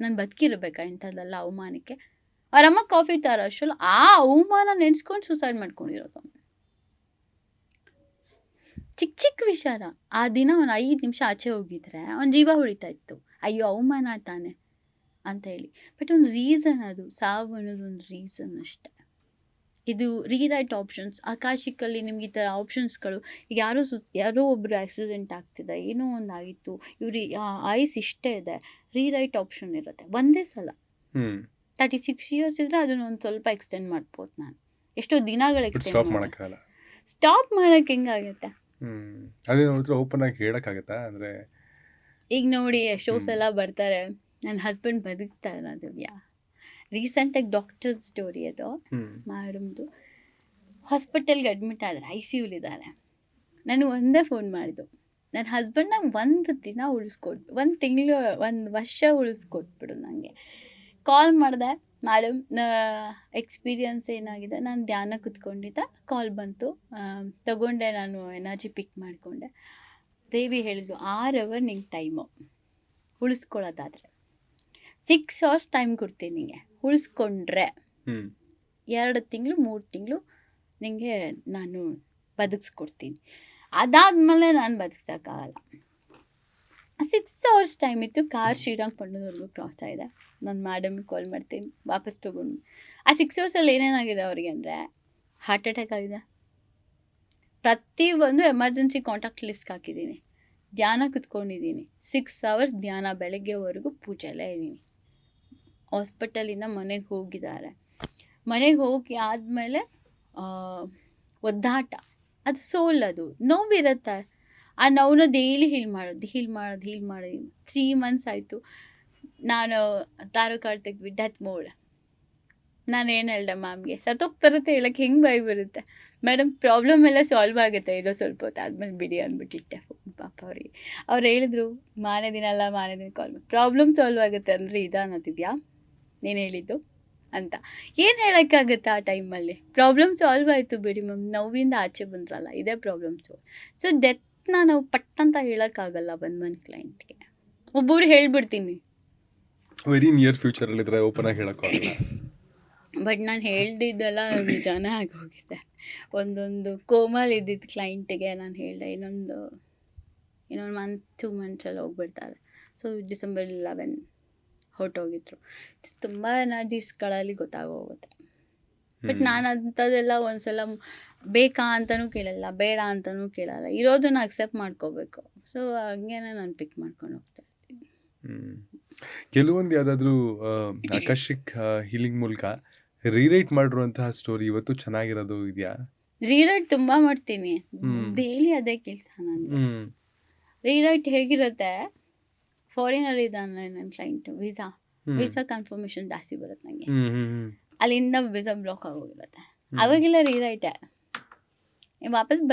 ನಾನು ಬದುಕಿರ್ಬೇಕಾ ಇಂಥದ್ದೆಲ್ಲ ಅವಮಾನಕ್ಕೆ. ಅವರಮ್ಮ ಕಾಫಿ ಥರ ಅಷ್ಟಲ್ಲ, ಆ ಅವಮಾನ ನೆನೆಸ್ಕೊಂಡು ಸೂಸೈಡ್ ಮಾಡ್ಕೊಂಡಿರೋದು. ಚಿಕ್ಕ ವಿಚಾರ. ಆ ದಿನ ಅವ್ನು 5 ನಿಮಿಷ ಆಚೆ ಹೋಗಿದ್ರೆ ಅವ್ನ ಜೀವ ಉಳಿತಾ ಇತ್ತು. ಅಯ್ಯೋ ಅವಮಾನ ತಾನೆ ಅಂತ ಹೇಳಿ. ಬಟ್ ಒಂದು ರೀಸನ್, ಅದು ಸಾವು ಅನ್ನೋದು ಒಂದು ರೀಸನ್ ಅಷ್ಟೆ. ಇದು ರೀರೈಟ್ ಆಪ್ಷನ್ಸ್. ಆಕಾಶಿಕಲ್ಲಿ ನಿಮ್ಗೆ ಈ ಥರ ಆಪ್ಷನ್ಸ್ಗಳು, ಈಗ ಯಾರೋ ಒಬ್ಬರು ಆಕ್ಸಿಡೆಂಟ್ ಆಗ್ತಿದೆ, ಏನೋ ಒಂದು ಆಗಿತ್ತು, ಇವ್ರಿಗೆ ಆಯುಸ್ ಇಷ್ಟೇ ಇದೆ, ರೀರೈಟ್ ಆಪ್ಷನ್ ಇರುತ್ತೆ ಒಂದೇ ಸಲ. 36 years ಇದ್ದರೆ ಅದನ್ನು ಒಂದು ಸ್ವಲ್ಪ ಎಕ್ಸ್ಟೆಂಡ್ ಮಾಡ್ಬೋದು. ನಾನು ಎಷ್ಟೋ ದಿನಗಳು ಎಕ್ಸ್ಟೆಂಡ್ ಮಾಡೋಕ್ಕಾಗಲ್ಲ. ಸ್ಟಾಪ್ ಮಾಡೋಕ್ಕೆ ಹೆಂಗಾಗುತ್ತೆ? ಅದೇ ನೋಡಿದ್ರೆ ಓಪನ್ ಆಗಿ ಹೇಳೋಕ್ಕಾಗತ್ತಾ? ಅಂದರೆ ಈಗ ನೋಡಿ ಎಷ್ಟೋ ಸಲ ಬರ್ತಾರೆ, ನನ್ನ ಹಸ್ಬೆಂಡ್ ಬದುಕ್ತಾರಲ್ಲ ದಿವ್ಯಾ, ರೀಸೆಂಟಾಗಿ ಡಾಕ್ಟರ್ ಸ್ಟೋರಿ ಅದು ಮಾಡೋದು. ಹಾಸ್ಪಿಟಲ್ಗೆ ಅಡ್ಮಿಟ್ ಆದರೆ ICUಲಿದ್ದಾರೆ. ನನಗೆ ಒಂದೇ ಫೋನ್ ಮಾಡಿದ್ದು, ನನ್ನ ಹಸ್ಬೆಂಡ್ನ 1 ದಿನ ಉಳಿಸ್ಕೊಟ್ 1 ತಿಂಗಳು 1 ವರ್ಷ ಉಳಿಸ್ಕೊಟ್ಬಿಡು ನನಗೆ. ಕಾಲ್ ಮಾಡಿದೆ, ಮೇಡಮ್ ಎಕ್ಸ್ಪೀರಿಯನ್ಸ್ ಏನಾಗಿದೆ, ನಾನು ಧ್ಯಾನ ಕೂತ್ಕೊಂಡಿದ್ದೆ, ಕಾಲ್ ಬಂತು, ತಗೊಂಡೆ, ನಾನು ಎನರ್ಜಿ ಪಿಕ್ ಮಾಡಿಕೊಂಡೆ. ದೇವಿ ಹೇಳಿದ್ರು 6 ಅವರ್ ನಿಂಗೆ ಟೈಮು ಉಳಿಸ್ಕೊಳ್ಳೋದಾದರೆ, 6 ಅವರ್ಸ್ ಟೈಮ್ ಕೊಡ್ತೀನಿ ನಿಂಗೆ, ಉಳಿಸ್ಕೊಂಡ್ರೆ 2 ತಿಂಗಳು 3 ತಿಂಗಳು ನಿಂಗೆ ನಾನು ಬದುಕಿಸ್ಕೊಡ್ತೀನಿ, ಅದಾದಮೇಲೆ ನಾನು ಬದುಕ್ಸೋಕ್ಕಾಗಲ್ಲ. 6 ಅವರ್ಸ್ ಟೈಮ್ ಇತ್ತು. ಕಾರ್ ಶ್ರೀರಂಗಪಟ್ಟಣದವರೆಗೂ ಕ್ರಾಸ್ ಆಗಿದೆ. ನಾನು ಮೇಡಮಿಗೆ ಕಾಲ್ ಮಾಡ್ತೀನಿ, ವಾಪಸ್ ತೊಗೊಂಡು. ಆ 6 ಅವರ್ಸಲ್ಲಿ ಏನೇನಾಗಿದೆ ಅವರಿಗೆ ಅಂದರೆ, ಹಾರ್ಟ್ ಅಟ್ಯಾಕ್ ಆಗಿದೆ, ಪ್ರತಿಯೊಂದು ಎಮರ್ಜೆನ್ಸಿ ಕಾಂಟ್ಯಾಕ್ಟ್ ಲಿಸ್ಟ್ಗೆ ಹಾಕಿದ್ದೀನಿ, ಧ್ಯಾನ ಕುತ್ಕೊಂಡಿದ್ದೀನಿ, 6 ಅವರ್ಸ್ ಧ್ಯಾನ, ಬೆಳಗ್ಗೆವರೆಗೂ ಪೂಜೆಯಲ್ಲೇ ಇದ್ದೀನಿ. ಹಾಸ್ಪಿಟಲಿಂದ ಮನೆಗೆ ಹೋಗಿದ್ದಾರೆ. ಮನೆಗೆ ಹೋಗಿ ಆದಮೇಲೆ ಒದ್ದಾಟ, ಅದು ಸೋಲ್, ಅದು ನೋವಿರುತ್ತೆ. ಆ ನೋವನ್ನ ಡೈಲಿ ಹೀಲ್ ಮಾಡೋದು 3 ಮಂತ್ಸ್ ಆಯಿತು. ನಾನು ತಾರೋ ಕಾರ್ಡ್ ತೆಗ್ದ್ವಿ, ಡೆತ್ ಮೋಡ್. ನಾನು ಏನು ಹೇಳ್ದೆ ಮ್ಯಾಮ್ಗೆ, ಸತ್ತೋಗ್ತಾರತ್ತೆ ಹೇಳೋಕ್ಕೆ ಹೆಂಗೆ ಭಯ ಬರುತ್ತೆ. ಮೇಡಮ್ ಪ್ರಾಬ್ಲಮ್ ಎಲ್ಲ ಸಾಲ್ವ್ ಆಗುತ್ತೆ, ಇರೋ ಸ್ವಲ್ಪ ಹೊತ್ತು ಆದಮೇಲೆ ಬಿಡಿ ಅಂದ್ಬಿಟ್ಟಿಟ್ಟೆ ಫೋನ್. ಪಾಪ ಅವ್ರಿಗೆ ಅವ್ರು ಹೇಳಿದ್ರು, ಮಾರನೇ ದಿನ ಕಾಲ್ ಮಾಡಿ, ಪ್ರಾಬ್ಲಮ್ ಸಾಲ್ವ್ ಆಗುತ್ತೆ ಅಂದರೆ ದಿವ್ಯಾ ನೀನು ಹೇಳಿದ್ದು ಅಂತ. ಏನು ಹೇಳೋಕ್ಕಾಗುತ್ತೆ ಆ ಟೈಮಲ್ಲಿ? ಪ್ರಾಬ್ಲಮ್ ಸಾಲ್ವ್ ಆಯಿತು ಬಿಡಿ ಮ್ಯಾಮ್, ನೋವಿಂದ ಆಚೆ ಬಂದ್ರಲ್ಲ, ಇದೇ ಪ್ರಾಬ್ಲಮ್ ಸಾಲ್ವ್. ಸೊ ಡೆತ್ನ ನಾವು ಪಟ್ಟಂತ ಹೇಳೋಕ್ಕಾಗಲ್ಲ ಬಂದು ಕ್ಲೈಂಟ್ಗೆ. ಒಬ್ಬರು ಹೇಳ್ಬಿಡ್ತೀನಿ, ವೆರಿ ನಿಯರ್ ಫ್ಯೂಚರಲ್ಲಿದ್ದರೆ ಓಪನ್ ಆಗಿ ಹೇಳೋಕ್ಕಾಗಲ್ಲ. ಬಟ್ ನಾನು ಹೇಳ್ದಿದ್ದೆಲ್ಲ ನಿಜಾನೇ ಆಗೋಗಿದೆ. ಒಂದೊಂದು ಕೋಮಲ್ ಇದ್ದಿದ್ದು ಕ್ಲೈಂಟಿಗೆ ನಾನು ಹೇಳಿದೆ, ಇನ್ನೊಂದು 2 ಮಂತ್ಸಲ್ಲಿ ಹೋಗ್ಬಿಡ್ತಾರೆ. So December 11 ಹೊರಟೋಗಿದ್ರು. ತುಂಬ ಎನರ್ಜೀಸ್ಗಳಲ್ಲಿ ಗೊತ್ತಾಗೋಗುತ್ತೆ. ಬಟ್ ನಾನು ಅಂಥದ್ದೆಲ್ಲ ಒಂದ್ಸಲ ಬೇಕಾ ಅಂತಲೂ ಕೇಳಲ್ಲ, ಬೇಡ ಅಂತಲೂ ಕೇಳಲ್ಲ, ಇರೋದನ್ನ ಅಕ್ಸೆಪ್ಟ್ ಮಾಡ್ಕೋಬೇಕು. ಸೊ ಹಂಗೇನೆ ನಾನು ಪಿಕ್ ಮಾಡ್ಕೊಂಡು ಹೋಗ್ತಾ ಇರ್ತೀನಿ. ಕೆಲವೊಂದು ಯಾವುದಾದ್ರೂ ಆಕರ್ಷಿಕ್ ಹೀಲಿಂಗ್ ಮೂಲಕ ರೀರೈಟ್ ಮಾಡಿರುವಂತಹ ಸ್ಟೋರಿ ಇವತ್ತು ಚೆನ್ನಾಗಿರೋದು ಇದೆಯಾ? ರೀರೈಟ್ ತುಂಬ ಮಾಡ್ತೀನಿ, ಡೈಲಿ ಅದೇ ಕೆಲಸ ನನಗೆ. ರೀರೈಟ್ ಹೇಗಿರುತ್ತೆ, ಫಾರಿನಲ್ಲಿ ಇದ್ದಾನೆ ನನ್ನ ಕ್ಲೈಂಟ್, ವೀಸಾ ಕನ್ಫರ್ಮೇಷನ್ ಜಾಸ್ತಿ ಬರುತ್ತೆ ನನಗೆ, ಅಲ್ಲಿಂದ ವೀಸಾ ಬ್ಲಾಕ್ ಆಗೋಗಿರುತ್ತೆ. ಅವಾಗೆಲ್ಲ ರೀರೈಟೇ, ವಾಪಸ್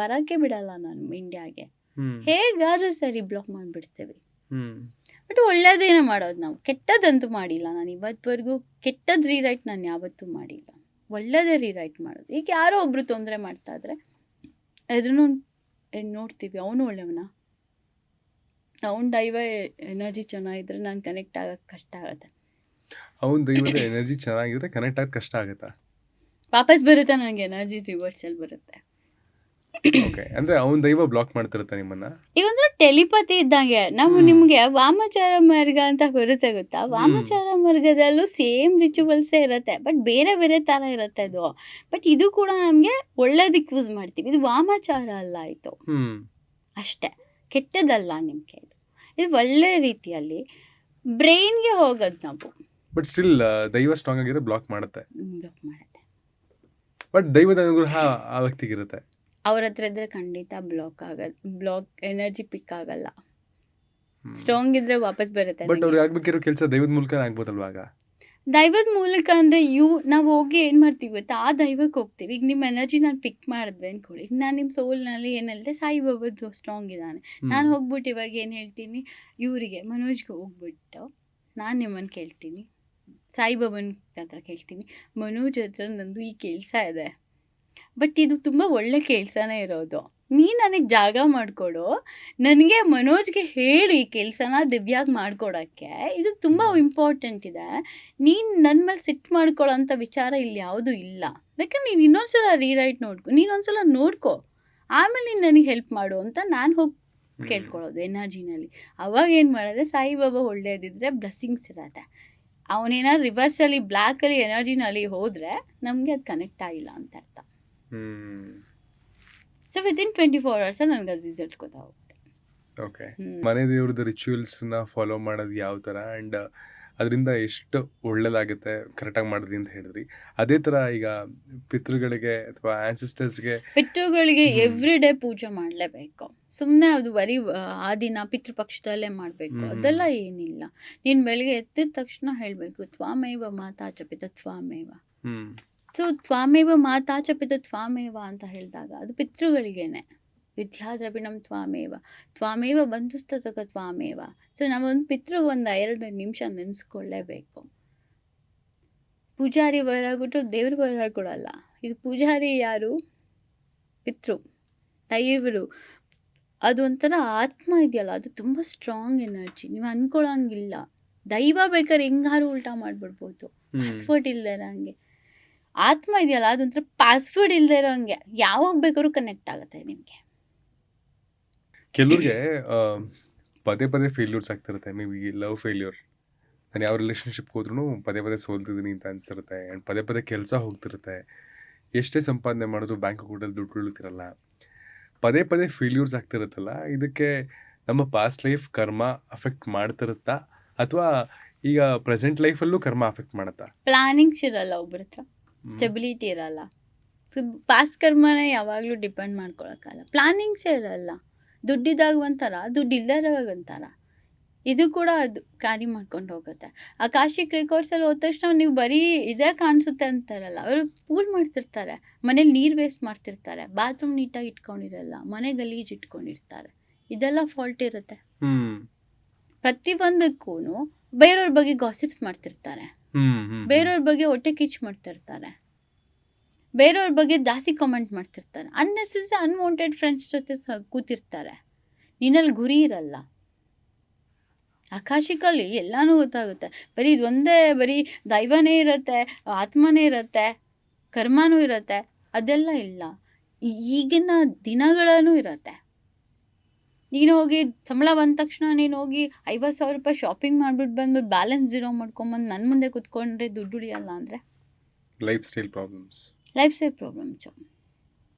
ಬರೋಕ್ಕೆ ಬಿಡಲ್ಲ ನಾನು ಇಂಡಿಯಾಗೆ. ಹೇಗಾದ್ರೂ ಸರಿ ಬ್ಲಾಕ್ ಮಾಡಿಬಿಡ್ತೇವೆ. ಬಟ್ ಒಳ್ಳೇದೇನೇ ಮಾಡೋದು ನಾವು, ಕೆಟ್ಟದಂತೂ ಮಾಡಿಲ್ಲ ನಾನು ಇವತ್ತುವರೆಗೂ. ಕೆಟ್ಟದ್ದು ರೀರೈಟ್ ನಾನು ಯಾವತ್ತೂ ಮಾಡಿಲ್ಲ, ಒಳ್ಳೇದೇ ರೀರೈಟ್ ಮಾಡೋದು. ಈಗ ಯಾರೋ ಒಬ್ಬರು ತೊಂದರೆ ಮಾಡ್ತಾ ಇದ್ರೆ ಅದನ್ನು ನೋಡ್ತೀವಿ, ಅವನು ಒಳ್ಳೆಯವನ, ಅವ್ನ ದೈವ ಎನರ್ಜಿ ಚೆನ್ನಾಗಿದ್ರೆ ನಾನು ಕನೆಕ್ಟ್ ಆಗೋಕ್ಕೆ ಕಷ್ಟ ಆಗುತ್ತೆ. ಅವ್ನ ದೈವದ ಎನರ್ಜಿ ಚೆನ್ನಾಗಿದ್ರೆ ಕನೆಕ್ಟ್ ಆಗೋಕ್ಕೆ ಕಷ್ಟ ಆಗುತ್ತಾ? ವಾಪಸ್ ಬರುತ್ತೆ ನನಗೆ ಎನರ್ಜಿ, ರಿವರ್ಸಲ್ಲಿ ಬರುತ್ತೆ. ಓಕೆ, ಅಂದರೆ ಅವ್ನ ದೈವ ಬ್ಲಾಕ್ ಮಾಡ್ತಿರುತ್ತೆ ನಿಮ್ಮನ್ನ? ಈಗ ಒಂದು ಟೆಲಿಪತಿ ಇದ್ದಂಗೆ ನಾವು. ನಿಮಗೆ ವಾಮಾಚಾರ ಮಾರ್ಗ ಅಂತ ಬರುತ್ತೆ ಗೊತ್ತಾ? ವಾಮಾಚಾರ ಮಾರ್ಗದಲ್ಲೂ ಸೇಮ್ ರಿಚುವಲ್ಸೇ ಇರುತ್ತೆ, ಬಟ್ ಬೇರೆ ಬೇರೆ ಥರ ಇರುತ್ತೆ ಅದು. ಬಟ್ ಇದು ಕೂಡ ನಮಗೆ ಒಳ್ಳೇದಕ್ಕೆ ಯೂಸ್ ಮಾಡ್ತೀವಿ. ಇದು ವಾಮಾಚಾರ ಅಲ್ಲ, ಆಯಿತು ಅಷ್ಟೇ, ಕೆಟ್ಟದಲ್ಲ ನಿಮಗೆ. ಇದು ಒಳ್ಳೆ ರೀತಿಯಲ್ಲಿ ಬ್ರೈನ್ಗೆ ಹೋಗೋದು ನಾವು. ಬಟ್ ಸ್ಟಿಲ್ ದೈವ ಸ್ಟ್ರಾಂಗ್ ಆಗಿದ್ರೆ ಬ್ಲಾಕ್ ಮಾಡುತ್ತೆ. ಬಟ್ ದೈವದ ಅನುಗ್ರಹ ಆ ವ್ಯಕ್ತಿಗಿರುತ್ತೆ. ಅವ್ರ ಹತ್ರ ಇದ್ರೆ ಖಂಡಿತ ಬ್ಲಾಕ್ ಎನರ್ಜಿ ಪಿಕ್ ಆಗಲ್ಲ. ಸ್ಟ್ರಾಂಗ್ ಇದ್ರೆ ವಾಪಸ್ ಬರುತ್ತೆ. ಬಟ್ ಅವ್ರು ಆಗ್ಬೇಕಿರೋ ಕೆಲಸ ದೈವದ ಮೂಲಕ ಆಗ್ಬೋದಲ್ವಾ? ಆಗ ದೈವದ ಮೂಲಕ ಅಂದರೆ ನಾವು ಹೋಗಿ ಏನು ಮಾಡ್ತೀವಿ ಗೊತ್ತಾ, ಆ ದೈವಕ್ಕೆ ಹೋಗ್ತೀವಿ. ಈಗ ನಿಮ್ಮ ಎನರ್ಜಿ ನಾನು ಪಿಕ್ ಮಾಡಿದ್ವಿ ಅಂದ್ಕೊಳ್ಳಿ, ಈಗ ನಾನು ನಿಮ್ಮ ಸೋಲ್ನಲ್ಲಿ ಏನು ಹೇಳಿದೆ, ಸಾಯಿಬಾಬಾದು ಸ್ಟ್ರಾಂಗ್ ಇದ್ದಾನೆ. ನಾನು ಹೋಗ್ಬಿಟ್ಟು ಇವಾಗ ಏನು ಹೇಳ್ತೀನಿ, ಇವರಿಗೆ ಮನೋಜ್ಗೆ ಹೋಗ್ಬಿಟ್ಟು ನಾನು ನಿಮ್ಮನ್ನು ಕೇಳ್ತೀನಿ, ಸಾಯಿಬಾಬನ ಹತ್ರ ಕೇಳ್ತೀನಿ, ಮನೋಜ್ ಹತ್ರ ನಂದು ಈ ಕೆಲಸ ಇದೆ, ಬಟ್ ಇದು ತುಂಬ ಒಳ್ಳೆ ಕೆಲಸನೇ ಇರೋದು, ನೀನು ನನಗೆ ಜಾಗ ಮಾಡಿಕೊಡು, ನನಗೆ ಮನೋಜ್ಗೆ ಹೇಳಿ ಈ ಕೆಲಸನ ದಿವ್ಯಾಗಿ ಮಾಡಿಕೊಡೋಕ್ಕೆ, ಇದು ತುಂಬ ಇಂಪಾರ್ಟೆಂಟ್ ಇದೆ. ನೀನು ನನ್ನ ಮೇಲೆ ಸಿಟ್ಟು ಮಾಡ್ಕೊಳ್ಳೋಂಥ ವಿಚಾರ ಇಲ್ಲಿ ಯಾವುದೂ ಇಲ್ಲ. ಬೇಕಾದ್ರೆ ನೀನು ಇನ್ನೊಂದ್ಸಲ ರೀರೈಟ್ ನೀನೊಂದ್ಸಲ ನೋಡ್ಕೊ, ಆಮೇಲೆ ನೀನು ನನಗೆ ಹೆಲ್ಪ್ ಮಾಡು ಅಂತ ನಾನು ಹೋಗಿ ಕೇಳ್ಕೊಳ್ಳೋದು ಎನರ್ಜಿನಲ್ಲಿ. ಅವಾಗ ಏನು ಮಾಡಿದ್ರೆ, ಸಾಯಿಬಾಬಾ ಒಳ್ಳೇದಿದ್ರೆ ಬ್ಲೆಸ್ಸಿಂಗ್ಸ್ ಇರತ್ತೆ. ಅವನೇನಾದ್ರು ರಿವರ್ಸಲ್ಲಿ ಬ್ಲ್ಯಾಕಲ್ಲಿ ಎನರ್ಜಿನಲ್ಲಿ ಹೋದರೆ ನಮಗೆ ಅದು ಕನೆಕ್ಟ್ ಆಗಿಲ್ಲ ಅಂತ ಅರ್ಥ. ಸೊ ವಿತಿನ್ 24 hours ನನಗೆ ಅದು ರಿಸಲ್ಟ್ ಗೊತ್ತಾಗುತ್ತೆ. ಓಕೆ, ಮನೆ ದೇವ್ರದ್ದು ರಿಚುವಲ್ಸ್ನ ಫಾಲೋ ಮಾಡೋದು ಯಾವ ಥರ ಆ್ಯಂಡ್ ಅದರಿಂದ ಎಷ್ಟು ಒಳ್ಳೇದಾಗುತ್ತೆ ಕರೆಕ್ಟಾಗಿ ಮಾಡಿದ್ರಿ ಅಂತ ಹೇಳಿದ್ರಿ. ಅದೇ ಥರ ಈಗ ಪಿತೃಗಳಿಗೆ ಅಥವಾ ಆನ್ಸಿಸ್ಟರ್ಸ್ಗೆ ಎವ್ರಿ ಡೇ ಪೂಜೆ ಮಾಡಲೇಬೇಕು. ಸುಮ್ಮನೆ ಅದು ಬರೀ ಆ ದಿನ ಪಿತೃಪಕ್ಷದಲ್ಲೇ ಮಾಡಬೇಕು ಅದೆಲ್ಲ ಏನಿಲ್ಲ. ನೀನು ಬೆಳಗ್ಗೆ ಎದ್ದಿದ ತಕ್ಷಣ ಹೇಳಬೇಕು, ತ್ವಾಮೇವ ಮಾತಾ ಚ ಪಿತ ತ್ವಾಮೇವ. ಸೊ ತ್ವಾಮೇವ ಮಾತಾ ಚ ಪಿತ ತ್ವಾಮೇವ ಅಂತ ಹೇಳಿದಾಗ ಅದು ಪಿತೃಗಳಿಗೇನೆ. ವಿದ್ಯಾದ್ರವಿಣಂ ತ್ವಾಮೇವ ತ್ವಾಮೇವ ಬಂಧುಸ್ತಕ ತ್ವಾಮೇವ. ಸೊ ನಾವೊಂದು ಪಿತೃಗೆ ಒಂದು 2 ನಿಮಿಷ ನೆನೆಸ್ಕೊಳ್ಳೇಬೇಕು. ಪೂಜಾರಿ ವರ ಕೊಟ್ಟು ದೇವ್ರ ವರ ಕೊಡಲ್ಲ. ಇದು ಪೂಜಾರಿ ಯಾರು? ಪಿತೃ, ದೈವರು. ಅದೊಂಥರ ಆತ್ಮ ಇದೆಯಲ್ಲ, ಅದು ತುಂಬ ಸ್ಟ್ರಾಂಗ್ ಎನರ್ಜಿ. ನೀವು ಅಂದ್ಕೊಳ್ಳೋಂಗಿಲ್ಲ. ದೈವ ಬೇಕಾದ್ರೆ ಹೆಂಗಾರು ಉಲ್ಟಾ ಮಾಡಿಬಿಡ್ಬೋದು, ಪಾಸ್ವರ್ಡ್ ಇಲ್ಲದೆ ಇರೋಂಗೆ. ಆತ್ಮ ಇದೆಯಲ್ಲ, ಅದೊಂಥರ ಪಾಸ್ವರ್ಡ್ ಇಲ್ಲದೆ ಇರೋಂಗೆ ಯಾವಾಗ ಬೇಕಾದ್ರೂ ಕನೆಕ್ಟ್ ಆಗುತ್ತೆ ನಿಮಗೆ. ಕೆಲವ್ರಿಗೆ ಪದೇ ಪದೇ ಫೇಲ್ಯೂರ್ಸ್ ಆಗ್ತಿರುತ್ತೆ. May be love failure. ನಾನು ಯಾವ ರಿಲೇಷನ್ಶಿಪ್ಗೆ ಹೋದ್ರೂ ಪದೇ ಪದೇ ಸೋಲ್ತಿದ್ದೀನಿ ಅಂತ ಅನಿಸಿರುತ್ತೆ. ಆ್ಯಂಡ್ ಪದೇ ಪದೇ ಕೆಲಸ ಹೋಗ್ತಿರುತ್ತೆ. ಎಷ್ಟೇ ಸಂಪಾದನೆ ಮಾಡಿದ್ರು ಬ್ಯಾಂಕ್ ಅಕೌಂಟಲ್ಲಿ ದುಡ್ಡು ಉಳಿತಿರಲ್ಲ. ಪದೇ ಪದೇ ಫೇಲ್ಯೂರ್ಸ್ ಆಗ್ತಿರುತ್ತಲ್ಲ, ಇದಕ್ಕೆ ನಮ್ಮ ಪಾಸ್ಟ್ ಲೈಫ್ ಕರ್ಮ ಅಫೆಕ್ಟ್ ಮಾಡ್ತಿರುತ್ತಾ, ಅಥವಾ ಈಗ ಪ್ರೆಸೆಂಟ್ ಲೈಫಲ್ಲೂ ಕರ್ಮ ಅಫೆಕ್ಟ್ ಮಾಡುತ್ತಾ? ಪ್ಲಾನಿಂಗ್ಸ್ ಇರಲ್ಲ, ಒಬ್ಬರ ಹತ್ರ ಸ್ಟೆಬಿಲಿಟಿ ಇರಲ್ಲ. ಪಾಸ್ಟ್ ಕರ್ಮನೇ ಯಾವಾಗಲೂ ಡಿಪೆಂಡ್ ಮಾಡ್ಕೊಳಕ್ಕಲ್ಲ. ಪ್ಲಾನಿಂಗ್ಸೇ ಇರಲ್ಲ. ದುಡ್ಡಿದಾಗ ಒಂಥರ, ದುಡ್ಡು ಇಲ್ದಿರೋವಾಗ ಒಂಥರ. ಇದು ಕೂಡ ಅದು ಕ್ಯಾರಿ ಮಾಡ್ಕೊಂಡು ಹೋಗುತ್ತೆ. ಆಕಾಶಿಕ್ ರೆಕಾರ್ಡ್ಸಲ್ಲಿ ಹೋದ ತಕ್ಷಣ ನೀವು ಬರೀ ಇದೇ ಕಾಣಿಸುತ್ತೆ ಅಂತಾರಲ್ಲ, ಅವರು ಪೂಲ್ ಮಾಡ್ತಿರ್ತಾರೆ. ಮನೇಲಿ ನೀರು ವೇಸ್ಟ್ ಮಾಡ್ತಿರ್ತಾರೆ, ಬಾತ್ರೂಮ್ ನೀಟಾಗಿ ಇಟ್ಕೊಂಡಿರಲ್ಲ, ಮನೆ ಗಲೀಜು ಇಟ್ಕೊಂಡಿರ್ತಾರೆ. ಇದೆಲ್ಲ ಫಾಲ್ಟ್ ಇರುತ್ತೆ. ಪ್ರತಿಯೊಂದಕ್ಕೂ ಬೇರೆಯವ್ರ ಬಗ್ಗೆ ಗಾಸಿಪ್ಸ್ ಮಾಡ್ತಿರ್ತಾರೆ, ಬೇರೆಯವ್ರ ಬಗ್ಗೆ ಹೊಟ್ಟೆ ಕಿಚ್ಚು ಮಾಡ್ತಿರ್ತಾರೆ, ಬೇರೆಯವ್ರ ಬಗ್ಗೆ ಜಾಸ್ತಿ ಕಮೆಂಟ್ ಮಾಡ್ತಿರ್ತಾರೆ. ಅನ್ನೆಸೆಸರಿ ಅನ್ವಾಂಟೆಡ್ ಫ್ರೆಂಡ್ಸ್ ಜೊತೆ ಕೂತಿರ್ತಾರೆ. ನಿನ್ನಲ್ಲಿ ಗುರಿ ಇರಲ್ಲ. ಆಕಾಶಿಕಲ್ಲಿ ಎಲ್ಲನೂ ಗೊತ್ತಾಗುತ್ತೆ. ಬರೀ ಇದೊಂದೇ, ಬರೀ ದೈವನೇ ಇರುತ್ತೆ, ಆತ್ಮನೇ ಇರುತ್ತೆ, ಕರ್ಮನೂ ಇರುತ್ತೆ, ಅದೆಲ್ಲ ಇಲ್ಲ. ಈಗಿನ ದಿನಗಳೂ ಇರುತ್ತೆ. ನೀನು ಹೋಗಿ ಸಂಬಳ ಬಂದ ತಕ್ಷಣ ನೀನು ಹೋಗಿ 50,000 ರೂಪಾಯಿ ಶಾಪಿಂಗ್ ಮಾಡಿಬಿಟ್ಟು ಬಂದ್ಬಿಟ್ಟು ಬ್ಯಾಲೆನ್ಸ್ ಝೀರೋ ಮಾಡ್ಕೊಂಬಂದು ನನ್ನ ಮುಂದೆ ಕುತ್ಕೊಂಡ್ರೆ ದುಡ್ಡು ಉಳಿಯಲ್ಲ ಅಂದರೆ ಲೈಫ್ ಸ್ಟೈಲ್ ಪ್ರಾಬ್ಲಮ್ಸು.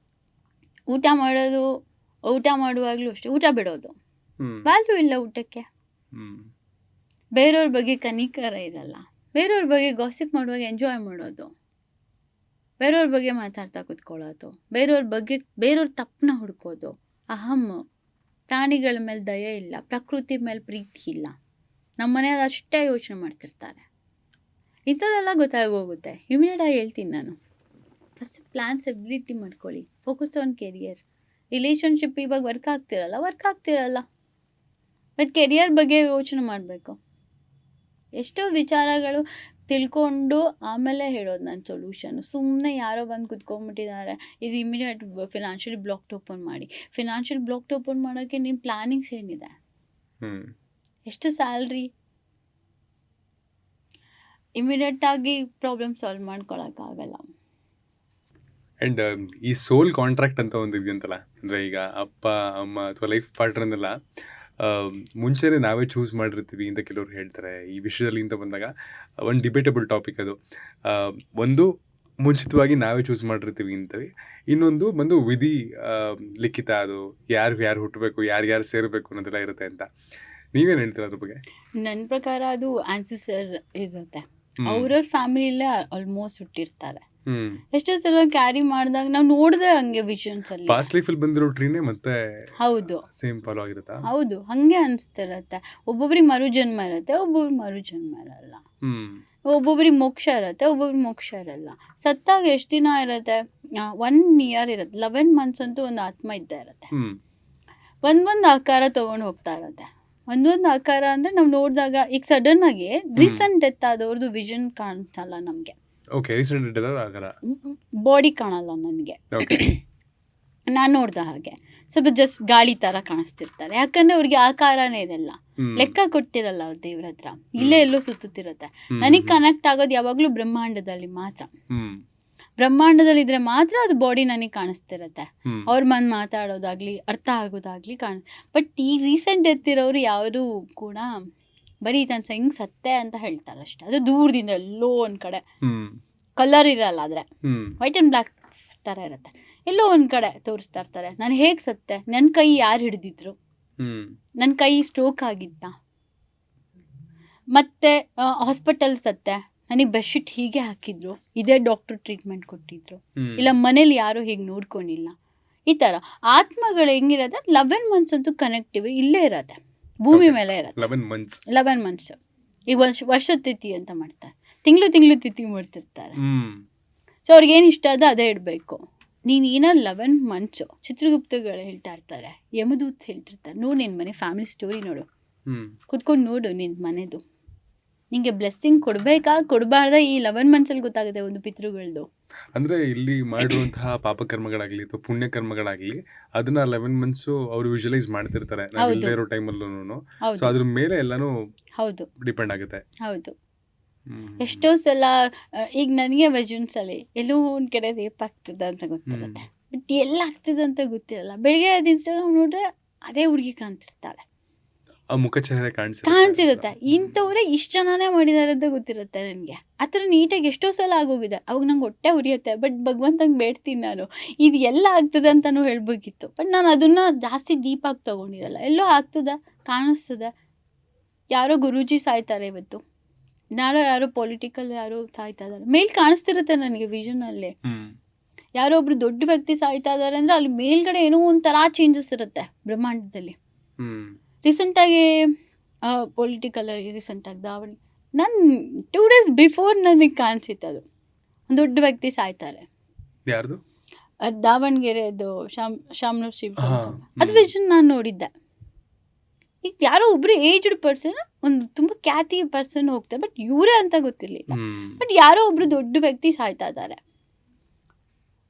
ಊಟ ಮಾಡೋದು, ಊಟ ಮಾಡುವಾಗಲೂ ಅಷ್ಟೇ, ಊಟ ಬಿಡೋದು, ವ್ಯಾಲ್ಯೂ ಇಲ್ಲ ಊಟಕ್ಕೆ. ಬೇರೆಯವ್ರ ಬಗ್ಗೆ ಕನಿಕರ ಇರಲ್ಲ. ಬೇರೆಯವ್ರ ಬಗ್ಗೆ ಗಾಸಿಪ್ ಮಾಡುವಾಗ ಎಂಜಾಯ್ ಮಾಡೋದು, ಬೇರೆಯವ್ರ ಬಗ್ಗೆ ಮಾತಾಡ್ತಾ ಕೂತ್ಕೊಳ್ಳೋದು, ಬೇರೆಯವ್ರ ತಪ್ಪನ್ನ ಹುಡ್ಕೋದು, ಅಹಂ. ಪ್ರಾಣಿಗಳ ಮೇಲೆ ದಯೆ ಇಲ್ಲ, ಪ್ರಕೃತಿ ಮೇಲೆ ಪ್ರೀತಿ ಇಲ್ಲ. ನಮ್ಮ ಮನೆಯಲ್ಲಿ ಅಷ್ಟೇ ಯೋಚನೆ ಮಾಡ್ತಿರ್ತಾರೆ. ಇಂಥದ್ದೆಲ್ಲ ಗೊತ್ತಾಗೋಗುತ್ತೆ. ಇಮಿಡಿಯೇಟಾಗಿ ಹೇಳ್ತೀನಿ ನಾನು, ಫಸ್ಟ್ ಪ್ಲ್ಯಾನ್ಸ್ ಎಬಿಲಿಟಿ ಮಾಡ್ಕೊಳ್ಳಿ. Focus on career. ರಿಲೇಷನ್ಶಿಪ್ ಇವಾಗ ವರ್ಕ್ ಆಗ್ತಿರಲ್ಲ, ಬಟ್ ಕೆರಿಯರ್ ಬಗ್ಗೆ ಯೋಚನೆ ಮಾಡಬೇಕು. ಎಷ್ಟೋ ವಿಚಾರಗಳು ತಿಳ್ಕೊಂಡು ಆಮೇಲೆ ಹೇಳೋದು ನನ್ನ ಸೊಲ್ಯೂಷನು. ಸುಮ್ಮನೆ ಯಾರೋ ಬಂದು ಕುತ್ಕೊಂಡ್ಬಿಟ್ಟಿದ್ದಾರೆ, ಇದು ಇಮಿಡಿಯೇಟ್ ಫಿನಾನ್ಷಿಯಲ್ ಬ್ಲಾಕ್ ಓಪನ್ ಮಾಡಿ. ಫಿನಾನ್ಷಿಯಲ್ ಬ್ಲಾಕ್ ಓಪನ್ ಮಾಡೋಕ್ಕೆ ನಿಮ್ಮ ಪ್ಲ್ಯಾನಿಂಗ್ಸ್ ಏನಿದೆ? ಎಷ್ಟು ಸ್ಯಾಲ್ರಿ? ಇಮಿಡಿಯೇಟಾಗಿ ಪ್ರಾಬ್ಲಮ್ ಸಾಲ್ವ್ ಮಾಡ್ಕೊಳಕ್ಕಾಗಲ್ಲ. ಆ್ಯಂಡ್ ಈ ಸೋಲ್ ಕಾಂಟ್ರಾಕ್ಟ್ ಅಂತ ಒಂದು ಇದೆಯಂತಲ್ಲ, ಅಂದರೆ ಈಗ ಅಪ್ಪ ಅಮ್ಮ ಅಥವಾ ಲೈಫ್ ಪಾರ್ಟ್ನರ್ನೆಲ್ಲ ಮುಂಚೆನೇ ನಾವೇ ಚೂಸ್ ಮಾಡಿರ್ತೀವಿ ಅಂತ ಕೆಲವ್ರು ಹೇಳ್ತಾರೆ. ಈ ವಿಷಯದಲ್ಲಿ ಅಂತ ಬಂದಾಗ ಒಂದು ಡಿಬೇಟಬಲ್ ಟಾಪಿಕ್ ಅದು. ಒಂದು ಮುಂಚಿತವಾಗಿ ನಾವೇ ಚೂಸ್ ಮಾಡಿರ್ತೀವಿ ಅಂತೀವಿ, ಇನ್ನೊಂದು ಬಂದು ವಿಧಿ ಲಿಖಿತ. ಅದು ಯಾರು ಹುಟ್ಟಬೇಕು, ಯಾರ್ಯಾರು ಸೇರಬೇಕು ಅನ್ನೋದೆಲ್ಲ ಇರುತ್ತೆ ಅಂತ. ನೀವೇನು ಹೇಳ್ತೀರ ಅದ್ರ ಬಗ್ಗೆ? ನನ್ನ ಪ್ರಕಾರ ಅದು ಆನ್ಸೆಸ್ಟರ್ ಇರುತ್ತೆ. ಅವ್ರವ್ರ ಫ್ಯಾಮಿಲಿಯಲ್ಲೇ ಆಲ್ಮೋಸ್ಟ್ ಹುಟ್ಟಿರ್ತಾರೆ. ಎಷ್ಟೋ ಸಲ ಕ್ಯಾರಿ ಮಾಡಿದಾಗ ನಾವು ನೋಡಿದೆ ಹಂಗೆ ವಿಷನ್ಸ್ ಅಲ್ಲಿ. ಪಾಸ್ಟ್ ಲೈಫಲ್ಲಿ ಬಂದಿರೋ ಟ್ರೀನೇ ಮತ್ತೆ ಹೌದು ಸೇಮ್ ಫಾಲೋ ಆಗಿರುತ್ತಾ? ಹೌದು, ಹಂಗೆ ಅನಿಸ್ತಿರತ್ತೆ. ಒಬ್ಬೊಬ್ರಿಗೆ ಮರುಜನ್ಮ ಇರುತ್ತೆ, ಒಬ್ಬೊಬ್ರಿಗೆ ಮರುಜನ್ಮ ಇರಲ್ಲ. ಒಬ್ಬೊಬ್ರಿಗೆ ಮೋಕ್ಷ ಇರುತ್ತೆ, ಒಬ್ಬೊಬ್ರಿಗೆ ಮೋಕ್ಷ ಇರಲ್ಲ. ಸತ್ತಾಗ ಎಷ್ಟು ದಿನ ಇರುತ್ತೆ? 1 year ಇರುತ್ತೆ. 11 months ಅಂತೂ ಒಂದು ಆತ್ಮ ಇದ್ದೇ ಇರುತ್ತೆ. ಒಂದೊಂದು ಆಕಾರ ತೊಗೊಂಡು ಹೋಗ್ತಾ ಇರುತ್ತೆ. ಒಂದೊಂದು ಆಕಾರ ಅಂದರೆ ನಾವು ನೋಡಿದಾಗ, ಈಗ ಸಡನ್ ಆಗಿ ರೀಸೆಂಟ್ ಡೆತ್ ಆದವ್ರದ್ದು ವಿಷನ್ ಕಾಣ್ತಲ್ಲ ನಮಗೆ. ಬಾಡಿ ಕಾಣಲ್ಲ ನನಗೆ, ನಾನು ನೋಡ್ದ ಹಾಗೆ ಸ್ವಲ್ಪ ಜಸ್ಟ್ ಗಾಳಿ ಥರ ಕಾಣಿಸ್ತಿರ್ತಾರೆ. ಯಾಕಂದರೆ ಅವ್ರಿಗೆ ಆಕಾರನೇ ಇರಲ್ಲ, ಲೆಕ್ಕ ಕೊಟ್ಟಿರಲ್ಲ ಅವ್ರ ದೇವ್ರ ಹತ್ರ, ಇಲ್ಲೇ ಎಲ್ಲೋ ಸುತ್ತುತ್ತಿರುತ್ತೆ. ನನಗೆ ಕನೆಕ್ಟ್ ಆಗೋದು ಯಾವಾಗಲೂ ಬ್ರಹ್ಮಾಂಡದಲ್ಲಿ ಮಾತ್ರ. ಬ್ರಹ್ಮಾಂಡದಲ್ಲಿದ್ದರೆ ಮಾತ್ರ ಅದು ಬಾಡಿ ನನಗೆ ಕಾಣಿಸ್ತಿರತ್ತೆ. ಅವ್ರ ಮನ್ ಮಾತಾಡೋದಾಗ್ಲಿ, ಅರ್ಥ ಆಗೋದಾಗ್ಲಿ ಬಟ್ ಈ ರೀಸೆಂಟ್ ಎತ್ತಿರೋರು ಯಾರು ಕೂಡ ಬರೀ ತನ್ನ ಹೆಂಗೆ ಸತ್ತೆ ಅಂತ ಹೇಳ್ತಾರೆ ಅಷ್ಟೆ. ಅದು ದೂರದಿಂದ ಎಲ್ಲೋ ಒಂದು ಕಡೆ, ಕಲರ್ ಇರಲ್ಲ, ಆದರೆ ವೈಟ್ ಆ್ಯಂಡ್ ಬ್ಲ್ಯಾಕ್ ಥರ ಇರುತ್ತೆ. ಎಲ್ಲೋ ಒಂದು ಕಡೆ ತೋರಿಸ್ತಾ ಇರ್ತಾರೆ, ನಾನು ಹೇಗೆ ಸತ್ತೆ, ನನ್ನ ಕೈ ಯಾರು ಹಿಡಿದಿದ್ರು, ನನ್ನ ಕೈ ಸ್ಟ್ರೋಕ್ ಆಗಿತ್ತಾ, ಮತ್ತು ಹಾಸ್ಪಿಟಲ್ ಸತ್ತೆ, ನನಗೆ ಬೆಡ್ಶೀಟ್ ಹೀಗೆ ಹಾಕಿದ್ರು, ಇದೇ ಡಾಕ್ಟ್ರು ಟ್ರೀಟ್ಮೆಂಟ್ ಕೊಟ್ಟಿದ್ರು, ಇಲ್ಲ ಮನೇಲಿ ಯಾರೂ ಹೀಗೆ ನೋಡ್ಕೊಂಡಿಲ್ಲ. ಈ ಥರ ಆತ್ಮಗಳು ಹೆಂಗಿರುತ್ತೆ, 11 months ಅಂತೂ ಕನೆಕ್ಟಿವ್ ಇಲ್ಲೇ ಇರುತ್ತೆ, ಭೂಮಿ ಮೇಲೆ ಇರುತ್ತೆ. 11 months. ಈಗ ವರ್ಷ ತಿಥಿ ಅಂತ ಮಾಡ್ತಾರೆ, ತಿಂಗಳು ತಿಥಿ ಮಾಡ್ತಿರ್ತಾರೆ. ಸೊ ಅವ್ರಿಗೇನು ಇಷ್ಟ ಅದ ಅದೇ ಇಡಬೇಕು. ನೀನು ಏನಾರು 11 ಮಂತ್ಸು ಚಿತ್ರಗುಪ್ತಗಳು ಹೇಳ್ತಾ ಇರ್ತಾರೆ, ಯಮದೂತ್ ಹೇಳ್ತಿರ್ತಾರೆ, ನೋಡು ನಿನ್ನ ಮನೆ ಫ್ಯಾಮಿಲಿ ಸ್ಟೋರಿ ನೋಡು, ಕುತ್ಕೊಂಡು ನೋಡು ನಿನ್ನ ಮನೆದು, ನಿಂಗೆ ಬ್ಲೆಸ್ಸಿಂಗ್ ಕೊಡಬೇಕಾ ಕೊಡಬಾರ್ದ ಈ 11 ಮಂತ್ಸಲ್ಲಿ ಗೊತ್ತಾಗುತ್ತೆ ಒಂದು ಪಿತೃಗಳದು. ಅಂದ್ರೆ ಇಲ್ಲಿ ಮಾಡಿರುವಂತಹ ಪಾಪಕರ್ಮಗಳಾಗ್ಲಿ ಅಥವಾ ಪುಣ್ಯಕರ್ಮಗಳಾಗ್ಲಿ ಅದನ್ನ 11 ಮಂತ್ಸು ಅವ್ರು ವಿಜುವಲೈಸ್ ಮಾಡ್ತಿರ್ತಾರೆ ನಾವು ಇಲ್ಲದೆ ಇರೋ ಟೈಮಲ್ಲೂ. ಸೊ ಅದ್ರ ಮೇಲೆ ಎಲ್ಲಾನು ಹೌದು ಡಿಪೆಂಡ್ ಆಗುತ್ತೆ. ಹೌದು. ಎಷ್ಟೋ ಸಲ ಈಗ ನನಗೆ ವಿಷನ್ಸಲ್ಲಿ ಎಲ್ಲೋ ಒಂದು ಕಡೆ ರೇಪ್ ಆಗ್ತದೆ ಅಂತ ಗೊತ್ತಿರುತ್ತೆ, ಬಟ್ ಎಲ್ಲ ಆಗ್ತದೆ ಅಂತ ಗೊತ್ತಿರಲ್ಲ. ಬೆಳಿಗ್ಗೆ ಇನ್ಸ್ಟಾಗ್ರಾಮ್ ನೋಡ್ರೆ ಅದೇ ಹುಡುಗಿ ಕಾಣ್ತಿರ್ತಾಳೆ, ಆ ಮುಖ ಚೆಹರೆ ಕಾಣಿಸಿರುತ್ತೆ. ಇಂಥವ್ರೆ ಇಷ್ಟು ಜನನೇ ಮಾಡಿದ್ದಾರೆ ಅಂತ ಗೊತ್ತಿರುತ್ತೆ ನನಗೆ. ಆ ಥರ ನೀಟಾಗಿ ಎಷ್ಟೋ ಸಲ ಆಗೋಗಿದೆ. ಅವಾಗ ನಂಗೆ ಹೊಟ್ಟೆ ಉರಿಯುತ್ತೆ, ಬಟ್ ಭಗವಂತಂಗೆ ಬೇಡ್ತೀನಿ ನಾನು, ಇದು ಎಲ್ಲ ಆಗ್ತದೆ ಅಂತಲೂ ಹೇಳ್ಬೇಕಿತ್ತು. ಬಟ್ ನಾನು ಅದನ್ನು ಜಾಸ್ತಿ ಡೀಪಾಗಿ ತೊಗೊಂಡಿರಲ್ಲ. ಎಲ್ಲೋ ಆಗ್ತದೆ, ಕಾಣಿಸ್ತದೆ. ಯಾರೋ ಗುರೂಜಿ ಸಾಯ್ತಾರೆ ಇವತ್ತು, ಯಾರೋ ಪೊಲಿಟಿಕಲ್ ಯಾರೋ ಸಾಯ್ತಾ ಇದ್ದಾರೆ, ಮೇಲ್ ಕಾಣಿಸ್ತಿರುತ್ತೆ ನನಗೆ ವಿಷನಲ್ಲಿ. ಯಾರೋ ಒಬ್ರು ದೊಡ್ಡ ವ್ಯಕ್ತಿ ಸಾಯ್ತಾ ಇದ್ದಾರೆ ಅಂದರೆ ಅಲ್ಲಿ ಮೇಲ್ಗಡೆ ಏನೋ ಒಂಥರ ಚೇಂಜಸ್ ಇರುತ್ತೆ ಬ್ರಹ್ಮಾಂಡದಲ್ಲಿ. ರೀಸೆಂಟಾಗಿ ಪೊಲಿಟಿಕಲಲ್ಲಿ ರೀಸೆಂಟಾಗಿ ದಾವಣಿ, ನಾನು 2 days ಬಿಫೋರ್ ನನಗೆ ಕಾಣಿಸಿತ್ತು ಅದು, ಒಂದು ದೊಡ್ಡ ವ್ಯಕ್ತಿ ಸಾಯ್ತಾರೆ. ಯಾರ್ದು? ಅದು ದಾವಣಗೆರೆದು ಶಾಮನೂರ್ ಶಿವ, ಅದು ವಿಷನ್ ನಾನು ನೋಡಿದ್ದೆ. ಈಗ ಯಾರೋ ಒಬ್ರು ಏಜ್ಡ್ ಪರ್ಸನ್, ಒಂದು ತುಂಬ ಖ್ಯಾತಿ ಪರ್ಸನ್ ಹೋಗ್ತಾರೆ, ಬಟ್ ಇವರೇ ಅಂತ ಗೊತ್ತಿರಲಿಲ್ಲ. ಬಟ್ ಯಾರೋ ಒಬ್ರು ದೊಡ್ಡ ವ್ಯಕ್ತಿ ಸಾಯ್ತಾ ಇದ್ದಾರೆ.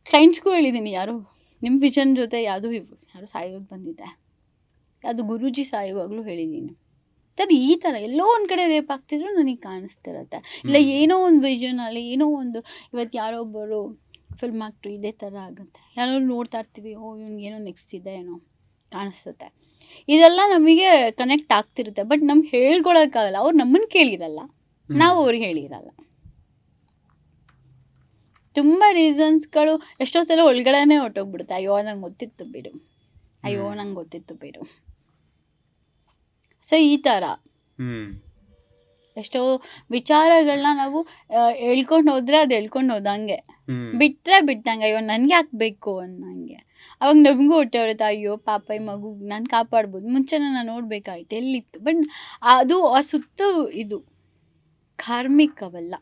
ಕ್ಲೈಂಟ್ಸ್ಗೂ ಹೇಳಿದ್ದೀನಿ, ಯಾರೋ ನಿಮ್ಮ ವಿಷನ್ ಜೊತೆ ಯಾರೋ ಸಾಯೋದು ಬಂದಿದೆ, ಅದು ಗುರೂಜಿ ಸಾಯುವಾಗಲೂ ಹೇಳಿದ್ದೀನಿ. ಈ ಥರ ಎಲ್ಲೋ ಒಂದು ಕಡೆ ರೇಪ್ ಆಗ್ತಿದ್ರು ನನಗೆ ಕಾಣಿಸ್ತಿರತ್ತೆ. ಇಲ್ಲ ಏನೋ ಒಂದು ವಿಷನಲ್ಲಿ ಏನೋ ಒಂದು, ಇವತ್ತು ಯಾರೋ ಒಬ್ಬರು ಫಿಲ್ಮ್ ಆ್ಯಕ್ಟ್ರು ಇದೇ ಥರ ಆಗುತ್ತೆ, ಯಾರೋ ನೋಡ್ತಾ ಇರ್ತೀವಿ, ಇವ್ನಿಗೇನೋ ನೆಕ್ಸ್ಟ್ ಇದೆ ಏನೋ ಕಾಣಿಸ್ತತೆ. ಇದೆಲ್ಲ ನಮಗೆ ಕನೆಕ್ಟ್ ಆಗ್ತಿರುತ್ತೆ, ಬಟ್ ನಮ್ಗೆ ಹೇಳ್ಕೊಳಕ್ಕಾಗಲ್ಲ. ಅವ್ರು ನಮ್ಮನ್ನು ಕೇಳಿರಲ್ಲ, ನಾವು ಅವ್ರಿಗೆ ಹೇಳಿರಲ್ಲ. ತುಂಬ ರೀಸನ್ಸ್ಗಳು ಎಷ್ಟೋ ಸಲ ಒಳಗಡೆನೇ ಹೊಟ್ಟೋಗ್ಬಿಡುತ್ತೆ. ಅಯ್ಯೋ ನಂಗೆ ಗೊತ್ತಿತ್ತು ಬಿಡು, ಅಯ್ಯೋ ನಂಗೆ ಗೊತ್ತಿತ್ತು ಬಿಡು. ಸೊ ಈ ಥರ ಎಷ್ಟೋ ವಿಚಾರಗಳನ್ನ ನಾವು ಹೇಳ್ಕೊಂಡು ಹೋದ್ರೆ ಅದು ಹೇಳ್ಕೊಂಡು ಹೋದಂಗೆ, ಬಿಟ್ಟರೆ ಬಿಟ್ಟಂಗೆ, ಅಯ್ಯೋ ನನಗೆ ಹಾಕ್ಬೇಕು ಅನ್ನಂಗೆ. ಅವಾಗ ನಮಗೂ ಹೊಟ್ಟೆ ಹೊಡುತ್ತೆ, ಅಯ್ಯೋ ಪಾಪ ಈ ಮಗು ನಾನು ಕಾಪಾಡ್ಬೋದು, ಮುಂಚೆ ನಾನು ನೋಡಬೇಕಾಯ್ತು ಎಲ್ಲಿತ್ತು. ಬಟ್ ಅದು ಆ ಸುತ್ತ ಇದು ಕಾರ್ಮಿಕ್ ಅವೆಲ್ಲ.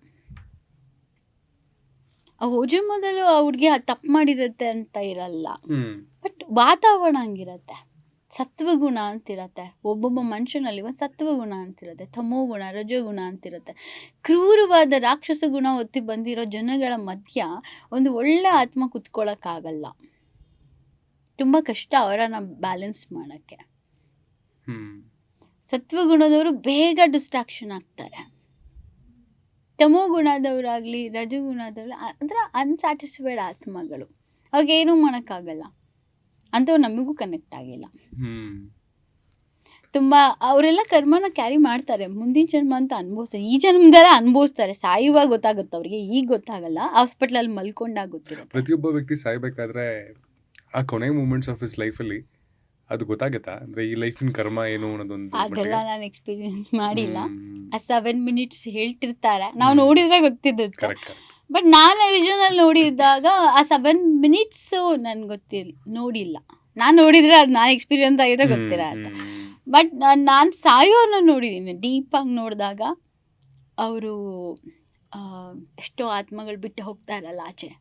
ಆ ಹೋಜೆ ಮೊದಲು ಆ ಹುಡುಗಿ ತಪ್ಪು ಮಾಡಿರುತ್ತೆ ಅಂತ ಇರಲ್ಲ, ಬಟ್ ವಾತಾವರಣ ಹಂಗಿರತ್ತೆ. ಸತ್ವಗುಣ ಅಂತಿರತ್ತೆ ಒಬ್ಬೊಬ್ಬ ಮನುಷ್ಯನಲ್ಲಿ, ಒಂದು ಸತ್ವಗುಣ ಅಂತಿರುತ್ತೆ, ತಮೋಗುಣ, ರಜೋಗುಣ ಅಂತಿರುತ್ತೆ. ಕ್ರೂರವಾದ ರಾಕ್ಷಸ ಗುಣ ಒತ್ತಿ ಬಂದಿರೋ ಜನಗಳ ಮಧ್ಯ ಒಂದು ಒಳ್ಳೆ ಆತ್ಮ ಕುತ್ಕೊಳ್ಳೋಕ್ಕಾಗಲ್ಲ. ತುಂಬ ಕಷ್ಟ ಅವರನ್ನು ಬ್ಯಾಲೆನ್ಸ್ ಮಾಡೋಕ್ಕೆ. ಸತ್ವಗುಣದವರು ಬೇಗ ಡಿಸ್ಟ್ರಾಕ್ಷನ್ ಆಗ್ತಾರೆ. ತಮೋಗುಣದವರಾಗಲಿ ರಜಗುಣದವರು ಅಂದರೆ ಅನ್ಸ್ಯಾಟಿಸ್ಫೈಡ್ ಆತ್ಮಗಳು, ಅವಾಗೇನೂ ಮಾಡೋಕ್ಕಾಗಲ್ಲ. ಅಂಥವು ನಮಗೂ ಕನೆಕ್ಟ್ ಆಗಿಲ್ಲ. ತುಂಬ ಅವರೆಲ್ಲ ಕರ್ಮನ ಕ್ಯಾರಿ ಮಾಡ್ತಾರೆ, ಮುಂದಿನ ಜನ್ಮ ಅಂತ ಅನುಭವಿಸ್ತಾರೆ, ಈ ಜನ್ಮದಲ್ಲ ಅನುಭವಿಸ್ತಾರೆ. ಸಾಯುವಾಗ ಗೊತ್ತಾಗುತ್ತೆ ಅವ್ರಿಗೆ, ಈಗ ಗೊತ್ತಾಗಲ್ಲ, ಹಾಸ್ಪಿಟ್ಲಲ್ಲಿ ಮಲ್ಕೊಂಡಾಗ ಗೊತ್ತಿರುತ್ತೆ. ಪ್ರತಿಯೊಬ್ಬ ವ್ಯಕ್ತಿ ಸಾಯ್ಬೇಕಾದ್ರೆ ಆ ಕೊನೆ ಮೂಮೆಂಟ್ಸ್ ಆಫ್ ಹಿಸ್ ಲೈಫಲ್ಲಿ ಅದು ಗೊತ್ತಾಗುತ್ತಾ, ಅಂದರೆ ಈ ಲೈಫಿನ ಕರ್ಮ ಏನು ಅನ್ನೋದೊಂದು? ಅದೆಲ್ಲ ನಾನು ಎಕ್ಸ್ಪೀರಿಯನ್ಸ್ ಮಾಡಿಲ್ಲ. ಆ 7 minutes ಹೇಳ್ತಿರ್ತಾರೆ, ನಾವು ನೋಡಿದ್ರೆ ಗೊತ್ತಿರುತ್ತೆ. ಬಟ್ ನಾನು ವಿಷನಲ್ಲಿ ನೋಡಿದಾಗ ಆ 7 minutes ನನಗೆ ನೋಡಿಲ್ಲ. ನಾನು ನೋಡಿದರೆ ಅದು ನಾನು ಎಕ್ಸ್ಪೀರಿಯನ್ಸ್ ಆಗಿದ್ರೆ ಗೊತ್ತಿರತ್ತೆ. ಬಟ್ ನಾನು ಸಾಯೋರನ್ನ ನೋಡಿದ್ದೀನಿ, ಡೀಪಾಗಿ ನೋಡಿದಾಗ ಅವರು ಎಷ್ಟೋ ಆತ್ಮಗಳು ಬಿಟ್ಟು ಹೋಗ್ತಾ ಇರಲ್ಲ ಆಚೆ.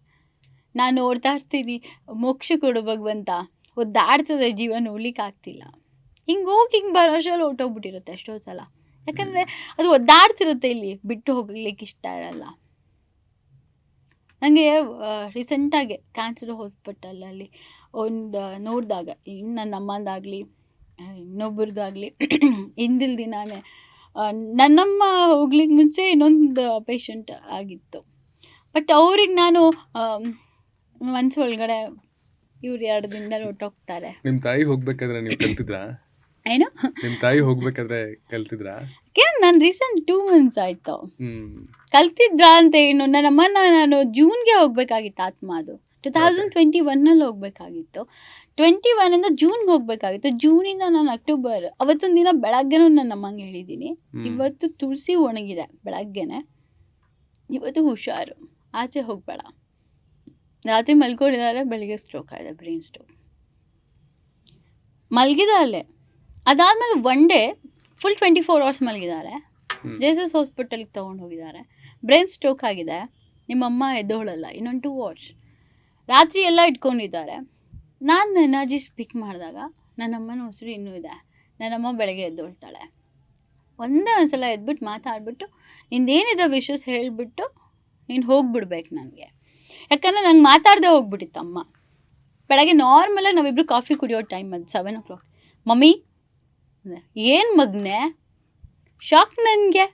ನಾನು ನೋಡ್ತಾ ಇರ್ತೀನಿ, ಮೋಕ್ಷ ಕೊಡು ಭಗವಂತ, ಒದ್ದಾಡ್ತದೆ ಜೀವನ, ಉಳಿಲಿಕ್ಕೆ ಆಗ್ತಿಲ್ಲ. ಹಿಂಗೆ ಬರೋಷಲ್ಲಿ ಹೊಟ್ಟೋಗ್ಬಿಟ್ಟಿರುತ್ತೆ ಎಷ್ಟೋ ಸಲ. ಯಾಕಂದರೆ ಅದು ಒದ್ದಾಡ್ತಿರುತ್ತೆ, ಇಲ್ಲಿ ಬಿಟ್ಟು ಹೋಗ್ಲಿಕ್ಕೆ ಇಷ್ಟ ಇರಲ್ಲ. ನನಗೆ ರೀಸೆಂಟಾಗಿ ಕ್ಯಾನ್ಸರ್ ಹಾಸ್ಪಿಟಲಲ್ಲಿ ಒಂದು ನೋಡಿದಾಗ, ನನ್ನ ಅಮ್ಮಂದಾಗಲಿ ಇನ್ನೊಬ್ಬರದಾಗಲಿ, ಹಿಂದಿನ ದಿನಾನೇ ನನ್ನಮ್ಮ ಹೋಗ್ಲಿಕ್ಕೆ ಮುಂಚೆ ಇನ್ನೊಂದು ಪೇಷಂಟ್ ಆಗಿತ್ತು. ಬಟ್ ಅವ್ರಿಗೆ ನಾನು ಮನಸ್ಸು ಒಳಗಡೆ ಇವ್ರು 2 ದಿನದಲ್ಲಿ ಹೊಟ್ಟೋಗ್ತಾರೆ. ನಿಮ್ಮ ತಾಯಿ ಹೋಗ್ಬೇಕಾದ್ರೆ ನೀವು ಕಲ್ತಿದ್ರಾ? ಏನು? ನಿಮ್ಮ ತಾಯಿ ಹೋಗ್ಬೇಕಾದ್ರೆ ಕಲ್ತಿದ್ರಾ? ನಾನು ರೀಸೆಂಟ್ 2 months ಆಯಿತು. ಕಲ್ತಿದ್ರಾ ಅಂತ ಏನು, ನನ್ನಮ್ಮನ ನಾನು ಜೂನ್ಗೆ ಹೋಗ್ಬೇಕಾಗಿತ್ತು. ಆತ್ಮ ಅದು 2021 ಹೋಗ್ಬೇಕಾಗಿತ್ತು. 21 ಜೂನ್ಗೆ ಹೋಗ್ಬೇಕಾಗಿತ್ತು. ಜೂನಿಂದ ನಾನು ಅಕ್ಟೋಬರ್, ಅವತ್ತೊಂದು ದಿನ ಬೆಳಗ್ಗೆನೂ ನನ್ನ ಅಮ್ಮಂಗೆ ಹೇಳಿದ್ದೀನಿ, ಇವತ್ತು ತುಳಸಿ ಒಣಗಿದೆ ಬೆಳಗ್ಗೆನೆ, ಇವತ್ತು ಹುಷಾರು, ಆಚೆ ಹೋಗಬೇಡ. ರಾತ್ರಿ ಮಲ್ಕೊಂಡಿದ್ದಾರೆ, ಬೆಳಿಗ್ಗೆ ಸ್ಟ್ರೋಕ್ ಆಗಿದೆ, ಬ್ರೈನ್ ಸ್ಟ್ರೋಕ್. ಮಲಗಿದ ಅದಾದಮೇಲೆ 1 day ಫುಲ್ 24 hours ಮಲಗಿದ್ದಾರೆ. ಜೇಸಸ್ ಹಾಸ್ಪಿಟಲ್ಗೆ ತೊಗೊಂಡು ಹೋಗಿದ್ದಾರೆ. ಬ್ರೈನ್ ಸ್ಟ್ರೋಕ್ ಆಗಿದೆ, ನಿಮ್ಮಮ್ಮ ಎದ್ದೋಳಲ್ಲ ಇನ್ನೊಂದು 2 hours. ರಾತ್ರಿ ಎಲ್ಲ ಇಟ್ಕೊಂಡಿದ್ದಾರೆ. ನಾನು ಎನರ್ಜಿ ಸ್ಪೀಕ್ ಮಾಡಿದಾಗ ನನ್ನಮ್ಮನ ಉಸಿರು ಇನ್ನೂ ಇದೆ. ನನ್ನಮ್ಮ ಬೆಳಗ್ಗೆ ಎದ್ದೊಳ್ತಾಳೆ. ಒಂದೇ ಒಂದ್ಸಲ ಎದ್ಬಿಟ್ಟು ಮಾತಾಡ್ಬಿಟ್ಟು ನಿಂದೇನಿದೆ ವಿಷಸ್ ಹೇಳಿಬಿಟ್ಟು ನೀನು ಹೋಗ್ಬಿಡ್ಬೇಕು ನನಗೆ. ಯಾಕಂದರೆ ನಂಗೆ ಮಾತಾಡದೆ ಹೋಗ್ಬಿಟ್ಟಿತ್ತು ಅಮ್ಮ. ಬೆಳಗ್ಗೆ ನಾರ್ಮಲಾಗಿ ನಾವಿಬ್ಬರು ಕಾಫಿ ಕುಡಿಯೋ ಟೈಮ್ ಅದು 7 o'clock. ಮಮ್ಮಿ ಏನು ಮಗನೇ, ಶಾಕ್ ನನಗೆ.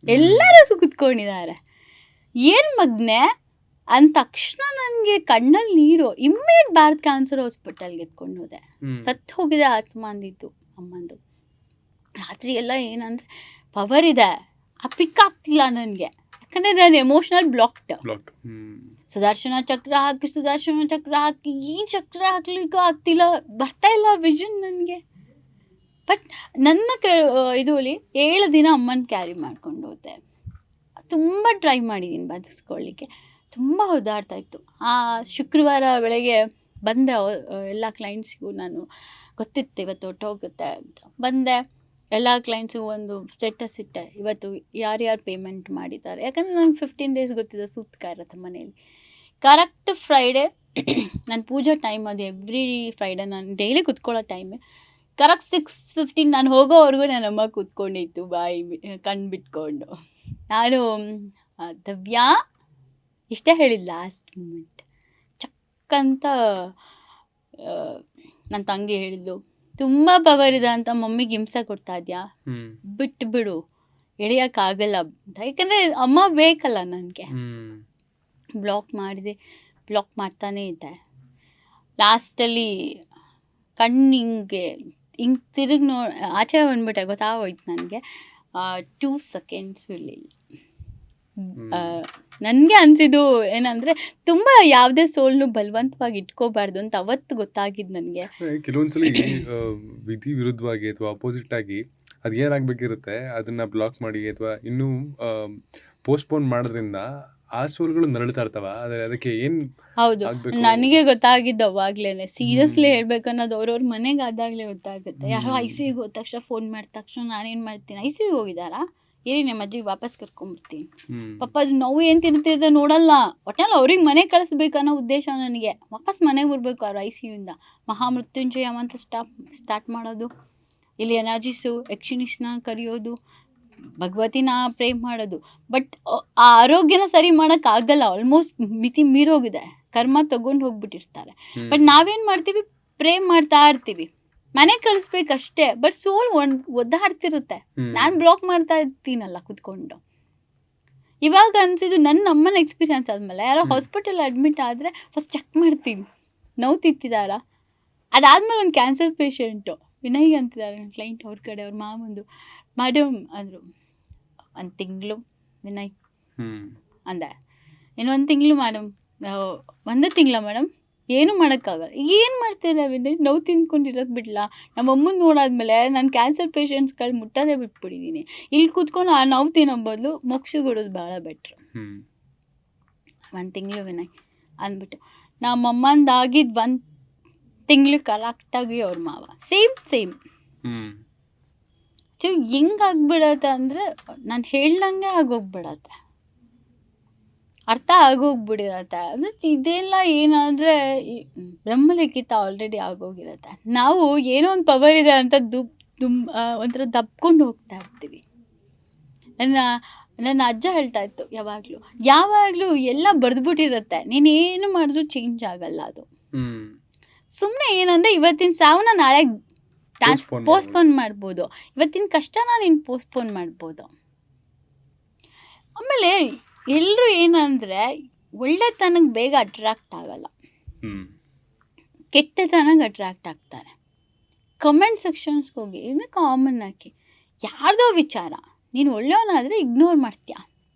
ಎಲ್ಲರೂ ಕುತ್ಕೊಂಡಿದ್ದಾರೆ. ಏನು ಮಗನೇ ಅಂದ ತಕ್ಷಣ ನನಗೆ ಕಣ್ಣಲ್ಲಿ ನೀರು. ಇಮ್ಮಿಡಿಯೇಟ್ ಭಾರತ್ ಕ್ಯಾನ್ಸರ್ ಹಾಸ್ಪಿಟಲ್ಗೆ ಎತ್ಕೊಂಡು ಹೋದೆ. ಸತ್ತು ಹೋಗಿದೆ ಆತ್ಮ ಅಂದಿತ್ತು ಅಮ್ಮಂದು. ರಾತ್ರಿ ಎಲ್ಲ ಏನಂದರೆ ಪವರ್ ಇದೆ, ಪಿಕ್ ಆಗ್ತಿಲ್ಲ ನನಗೆ. ಯಾಕಂದರೆ ನಾನು ಎಮೋಷ್ನಲ್ ಬ್ಲಾಕ್ಡ್. ಸುದರ್ಶನ ಚಕ್ರ ಹಾಕಿ ಏನು ಚಕ್ರ ಹಾಕ್ಲಿಕ್ಕೂ ಆಗ್ತಿಲ್ಲ, ಬರ್ತಾ ಇಲ್ಲ ವಿಷನ್ ನನಗೆ. ಬಟ್ ನನ್ನ ಇದರಲ್ಲಿ 7 ದಿನ ಅಮ್ಮನ ಕ್ಯಾರಿ ಮಾಡ್ಕೊಂಡು ಹೋದೆ. ತುಂಬ ಟ್ರೈ ಮಾಡಿದ್ದೀನಿ ಬದುಕಿಸ್ಕೊಳ್ಳಿಕ್ಕೆ. ತುಂಬ ಒದ್ದಾಡ್ತಾ ಇತ್ತು. ಆ ಶುಕ್ರವಾರ ಬೆಳಗ್ಗೆ ಬಂದೆ. ಎಲ್ಲ ಕ್ಲೈಂಟ್ಸ್ಗೂ ನಾನು ಗೊತ್ತಿತ್ತು ಇವತ್ತು ಹೊಟ್ಟೋಗುತ್ತೆ ಅಂತ ಬಂದೆ. ಎಲ್ಲ ಕ್ಲೈಂಟ್ಸಿಗೂ ಒಂದು ಸ್ಟೇಟಸ್ ಇಟ್ಟೆ, ಇವತ್ತು ಯಾರ್ಯಾರು ಪೇಮೆಂಟ್ ಮಾಡಿದ್ದಾರೆ. ಯಾಕಂದರೆ ನನಗೆ 15 days ಗೊತ್ತಿದೆ, ಸೂತ್ಕ ಇರುತ್ತೆ ಮನೇಲಿ. ಕರೆಕ್ಟ್ ಫ್ರೈಡೇ ನನ್ನ ಪೂಜಾ ಟೈಮ್ ಅದು. ಎವ್ರಿ ಫ್ರೈಡೇ ನಾನು ಡೈಲಿ ಕುತ್ಕೊಳ್ಳೋ ಟೈಮೇ. ಕರೆಕ್ಟ್ 6:15 ನಾನು ಹೋಗೋವರೆಗೂ ನನ್ನಮ್ಮ ಕೂತ್ಕೊಂಡಿತ್ತು, ಬಾಯಿ ಕಣ್ಣು ಬಿಟ್ಕೊಂಡು. ನಾನು ದವ್ಯಾ ಇಷ್ಟೇ ಹೇಳಿದ್ದು ಲಾಸ್ಟ್ ಮೂಮೆಂಟ್. ಚಕ್ಕಂತ ನನ್ನ ತಂಗಿ ಹೇಳಿದ್ಲು, ತುಂಬ ಪವರ್ ಇದೆ ಅಂತ ಮಮ್ಮಿಗೆ ಹಿಂಸೆ ಕೊಡ್ತಾ ಇದೆಯಾ, ಬಿಟ್ಟು ಬಿಡು, ಎಳಿಯೋಕ್ಕಾಗಲ್ಲ ಅಂತ. ಯಾಕಂದರೆ ಅಮ್ಮ ಬೇಕಲ್ಲ ನನಗೆ. ಬ್ಲಾಕ್ ಮಾಡಿದೆ, ಬ್ಲಾಕ್ ಮಾಡ್ತಾನೇ ಇದ್ದೆ. ಲಾಸ್ಟಲ್ಲಿ ಕಣ್ಣು ಹಿಂಗೆ ತಿರುಗಿ ಆಚೆ ಬಂದ್ಬಿಟ್ಟೆ, ಗೊತ್ತಾಗೋಯ್ತು ನನಗೆ. 2 seconds ಇರಲಿಲ್ಲ. ನನಗೆ ಅನಿಸಿದ್ದು ಏನಂದರೆ ತುಂಬ ಯಾವುದೇ ಸೋಲ್ನು ಬಲವಂತವಾಗಿ ಇಟ್ಕೋಬಾರ್ದು ಅಂತ ಅವತ್ತು ಗೊತ್ತಾಗಿದ್ದು ನನಗೆ. ಕೆಲವೊಂದ್ಸಲಿ ವಿಧಿ ವಿರುದ್ಧವಾಗಿ ಅಥವಾ ಅಪೋಸಿಟ್ ಆಗಿ ಅದು ಏನಾಗಬೇಕಿರುತ್ತೆ ಅದನ್ನು ಬ್ಲಾಕ್ ಮಾಡಿ ಅಥವಾ ಇನ್ನೂ ಪೋಸ್ಟ್ಪೋನ್ ಮಾಡೋದ್ರಿಂದ ಆ ಸೋಲ್ಗಳು ನರಳ್ತಾ ಇರ್ತಾವ. ಅದಕ್ಕೆ ಏನು ಹೌದು, ನನಗೆ ಗೊತ್ತಾಗಿದ್ದು ಅವಾಗಲೇ. ಸೀರಿಯಸ್ಲಿ ಹೇಳ್ಬೇಕನ್ನೋದು ಅವ್ರವ್ರ ಮನೆಗೆ ಆದಾಗಲೇ ಗೊತ್ತಾಗುತ್ತೆ. ಯಾರೋ ICUಗೆ ಹೋದ ತಕ್ಷಣ ಫೋನ್ ಮಾಡಿದ ತಕ್ಷಣ ನಾನೇನು ಮಾಡ್ತೀನಿ, ICUಗೆ ಹೋಗಿದ್ದಾರಾ, ಏರಿ ನಿಮ್ಮ ಅಜ್ಜಿಗೆ ವಾಪಸ್ ಕರ್ಕೊಂಡ್ಬಿಡ್ತೀನಿ. ಪಾಪ ಅದು ನೋವು ಏನು ತಿಂತಿದ್ದ ನೋಡಲ್ಲ. ಒಟ್ಟಲ್ಲಿ ಅವ್ರಿಗೆ ಮನೆಗೆ ಕಳಿಸ್ಬೇಕನ್ನೋ ಉದ್ದೇಶ ನನಗೆ. ವಾಪಸ್ ಮನೆಗೆ ಬರಬೇಕು ಅವ್ರು ICUಯಿಂದ. ಮಹಾಮೃತ್ಯುಂಜಯ ಅಂತ ಸ್ಟಾರ್ಟ್ ಮಾಡೋದು, ಇಲ್ಲಿ ಎನರ್ಜಿಸು ಯಕ್ಷಿಣಿಸ್ನ ಕರೆಯೋದು, ಭಗವತಿನ ಪ್ರೇ ಮಾಡೋದು. ಬಟ್ ಆ ಆರೋಗ್ಯನ ಸರಿ ಮಾಡೋಕ್ಕಾಗಲ್ಲ. ಆಲ್ಮೋಸ್ಟ್ ಮಿತಿ ಮೀರೋಗಿದೆ, ಕರ್ಮ ತೊಗೊಂಡು ಹೋಗ್ಬಿಟ್ಟಿರ್ತಾರೆ. ಬಟ್ ನಾವೇನು ಮಾಡ್ತೀವಿ, ಪ್ರೇ ಮಾಡ್ತಾ ಇರ್ತೀವಿ, ಮನೆಗೆ ಕಳಿಸ್ಬೇಕಷ್ಟೇ. ಬಟ್ ಸೋಲ್ ಒದ್ದಾಡ್ತಿರುತ್ತೆ. ನಾನು ಬ್ಲಾಕ್ ಮಾಡ್ತಾ ಇರ್ತೀನಲ್ಲ ಕುತ್ಕೊಂಡು. ಇವಾಗ ಅನಿಸಿದ್ದು ನನ್ನ ಅಮ್ಮನ ಎಕ್ಸ್ಪೀರಿಯನ್ಸ್ ಆದಮೇಲೆ ಯಾರೋ ಹಾಸ್ಪಿಟಲ್ ಅಡ್ಮಿಟ್ ಆದರೆ ಫಸ್ಟ್ ಚೆಕ್ ಮಾಡ್ತೀನಿ, ನೋವು ತಿಂತಿದ್ದಾರಾ. ಅದಾದಮೇಲೆ ಒಂದು ಕ್ಯಾನ್ಸರ್ ಪೇಷಂಟು ವಿನಯ್ ಅಂತಿದ್ದಾರೆ ನನ್ನ ಕ್ಲೈಂಟ್, ಅವ್ರ ಕಡೆ ಅವ್ರ ಮಾಮಂದು. ಮೇಡಮ್ ಅಂದರು, 1 ತಿಂಗಳು ವಿನಯ್ ಅಂದೆ. ಇನ್ನು 1 ತಿಂಗಳು ಮೇಡಮ್. 1 ತಿಂಗಳ ಮೇಡಮ್, ಏನೂ ಮಾಡೋಕ್ಕಾಗಲ್ಲ. ಏನು ಮಾಡ್ತೀರಾ ವಿನಯ್, ನೋವು ತಿಂದ್ಕೊಂಡಿರೋಕ್ಕೆ ಬಿಡಲ್ಲ. ನಮ್ಮ ಅಮ್ಮನ ನೋಡಾದ್ಮೇಲೆ ನಾನು ಕ್ಯಾನ್ಸರ್ ಪೇಷಂಟ್ಸ್ಗಳು ಮುಟ್ಟೋದೇ ಬಿಟ್ಬಿಟ್ಟಿದ್ದೀನಿ. ಇಲ್ಲಿ ಕೂತ್ಕೊಂಡು ಆ ನೋವು ತಿನ್ನೋ ಬದಲು ಮೋಕ್ಷಗೊಡೋದು ಭಾಳ ಬೆಟ್ರು. 1 ತಿಂಗಳು ವಿನಯ್ ಅಂದ್ಬಿಟ್ಟು ನಮ್ಮಮ್ಮಂದಾಗಿದ್ದು 1 ತಿಂಗಳು ಕರೆಕ್ಟಾಗಿ ಅವ್ರ ಮಾವ ಸೇಮ್. ಸೊ ಹೆಂಗಾಗ್ಬಿಡತ್ತೆ ಅಂದರೆ ನಾನು ಹೇಳ್ದಂಗೆ ಆಗೋಗ್ಬಿಡತ್ತೆ, ಅರ್ಥ ಆಗೋಗ್ಬಿಡಿರತ್ತೆ. ಅಂದರೆ ಇದೆಲ್ಲ ಏನಂದರೆ ಬ್ರಹ್ಮಲಿಖಿತ ಆಲ್ರೆಡಿ ಆಗೋಗಿರತ್ತೆ. ನಾವು ಏನೋ ಒಂದು ಪವರ್ ಇದೆ ಅಂತ ಒಂಥರ ದಬ್ಕೊಂಡು ಹೋಗ್ತಾ ಇರ್ತೀವಿ. ನನ್ನ ಅಜ್ಜ ಹೇಳ್ತಾ ಇತ್ತು ಯಾವಾಗಲೂ ಎಲ್ಲ ಬರೆದ್ಬಿಟ್ಟಿರತ್ತೆ, ನೀನೇನು ಮಾಡಿದ್ರು ಚೇಂಜ್ ಆಗಲ್ಲ ಅದು. ಸುಮ್ಮನೆ ಏನಂದರೆ ಇವತ್ತಿನ ಸಾವನ್ನ ನಾಳೆ ಪೋಸ್ಟ್ಪೋನ್ ಮಾಡ್ಬೋದು, ಇವತ್ತಿನ ಕಷ್ಟನ ನೀನು ಪೋಸ್ಟ್ಪೋನ್ ಮಾಡ್ಬೋದು. ಆಮೇಲೆ ಎಲ್ಲರೂ ಏನಂದರೆ ಒಳ್ಳೆತನಕ್ಕೆ ಬೇಗ ಅಟ್ರಾಕ್ಟ್ ಆಗಲ್ಲ, ಕೆಟ್ಟತನಕ್ಕೆ ಅಟ್ರಾಕ್ಟ್ ಆಗ್ತಾರೆ. ಕಮೆಂಟ್ ಸೆಕ್ಷನ್ಸ್ಗೆ ಹೋಗಿ ಇನ್ನು ಕಾಮನ್ ಹಾಕಿ ಯಾರ್ದೋ ವಿಚಾರ ನೀನು ಒಳ್ಳೆಯವನಾದರೆ ಇಗ್ನೋರ್ ಮಾಡ್ತೀಯ,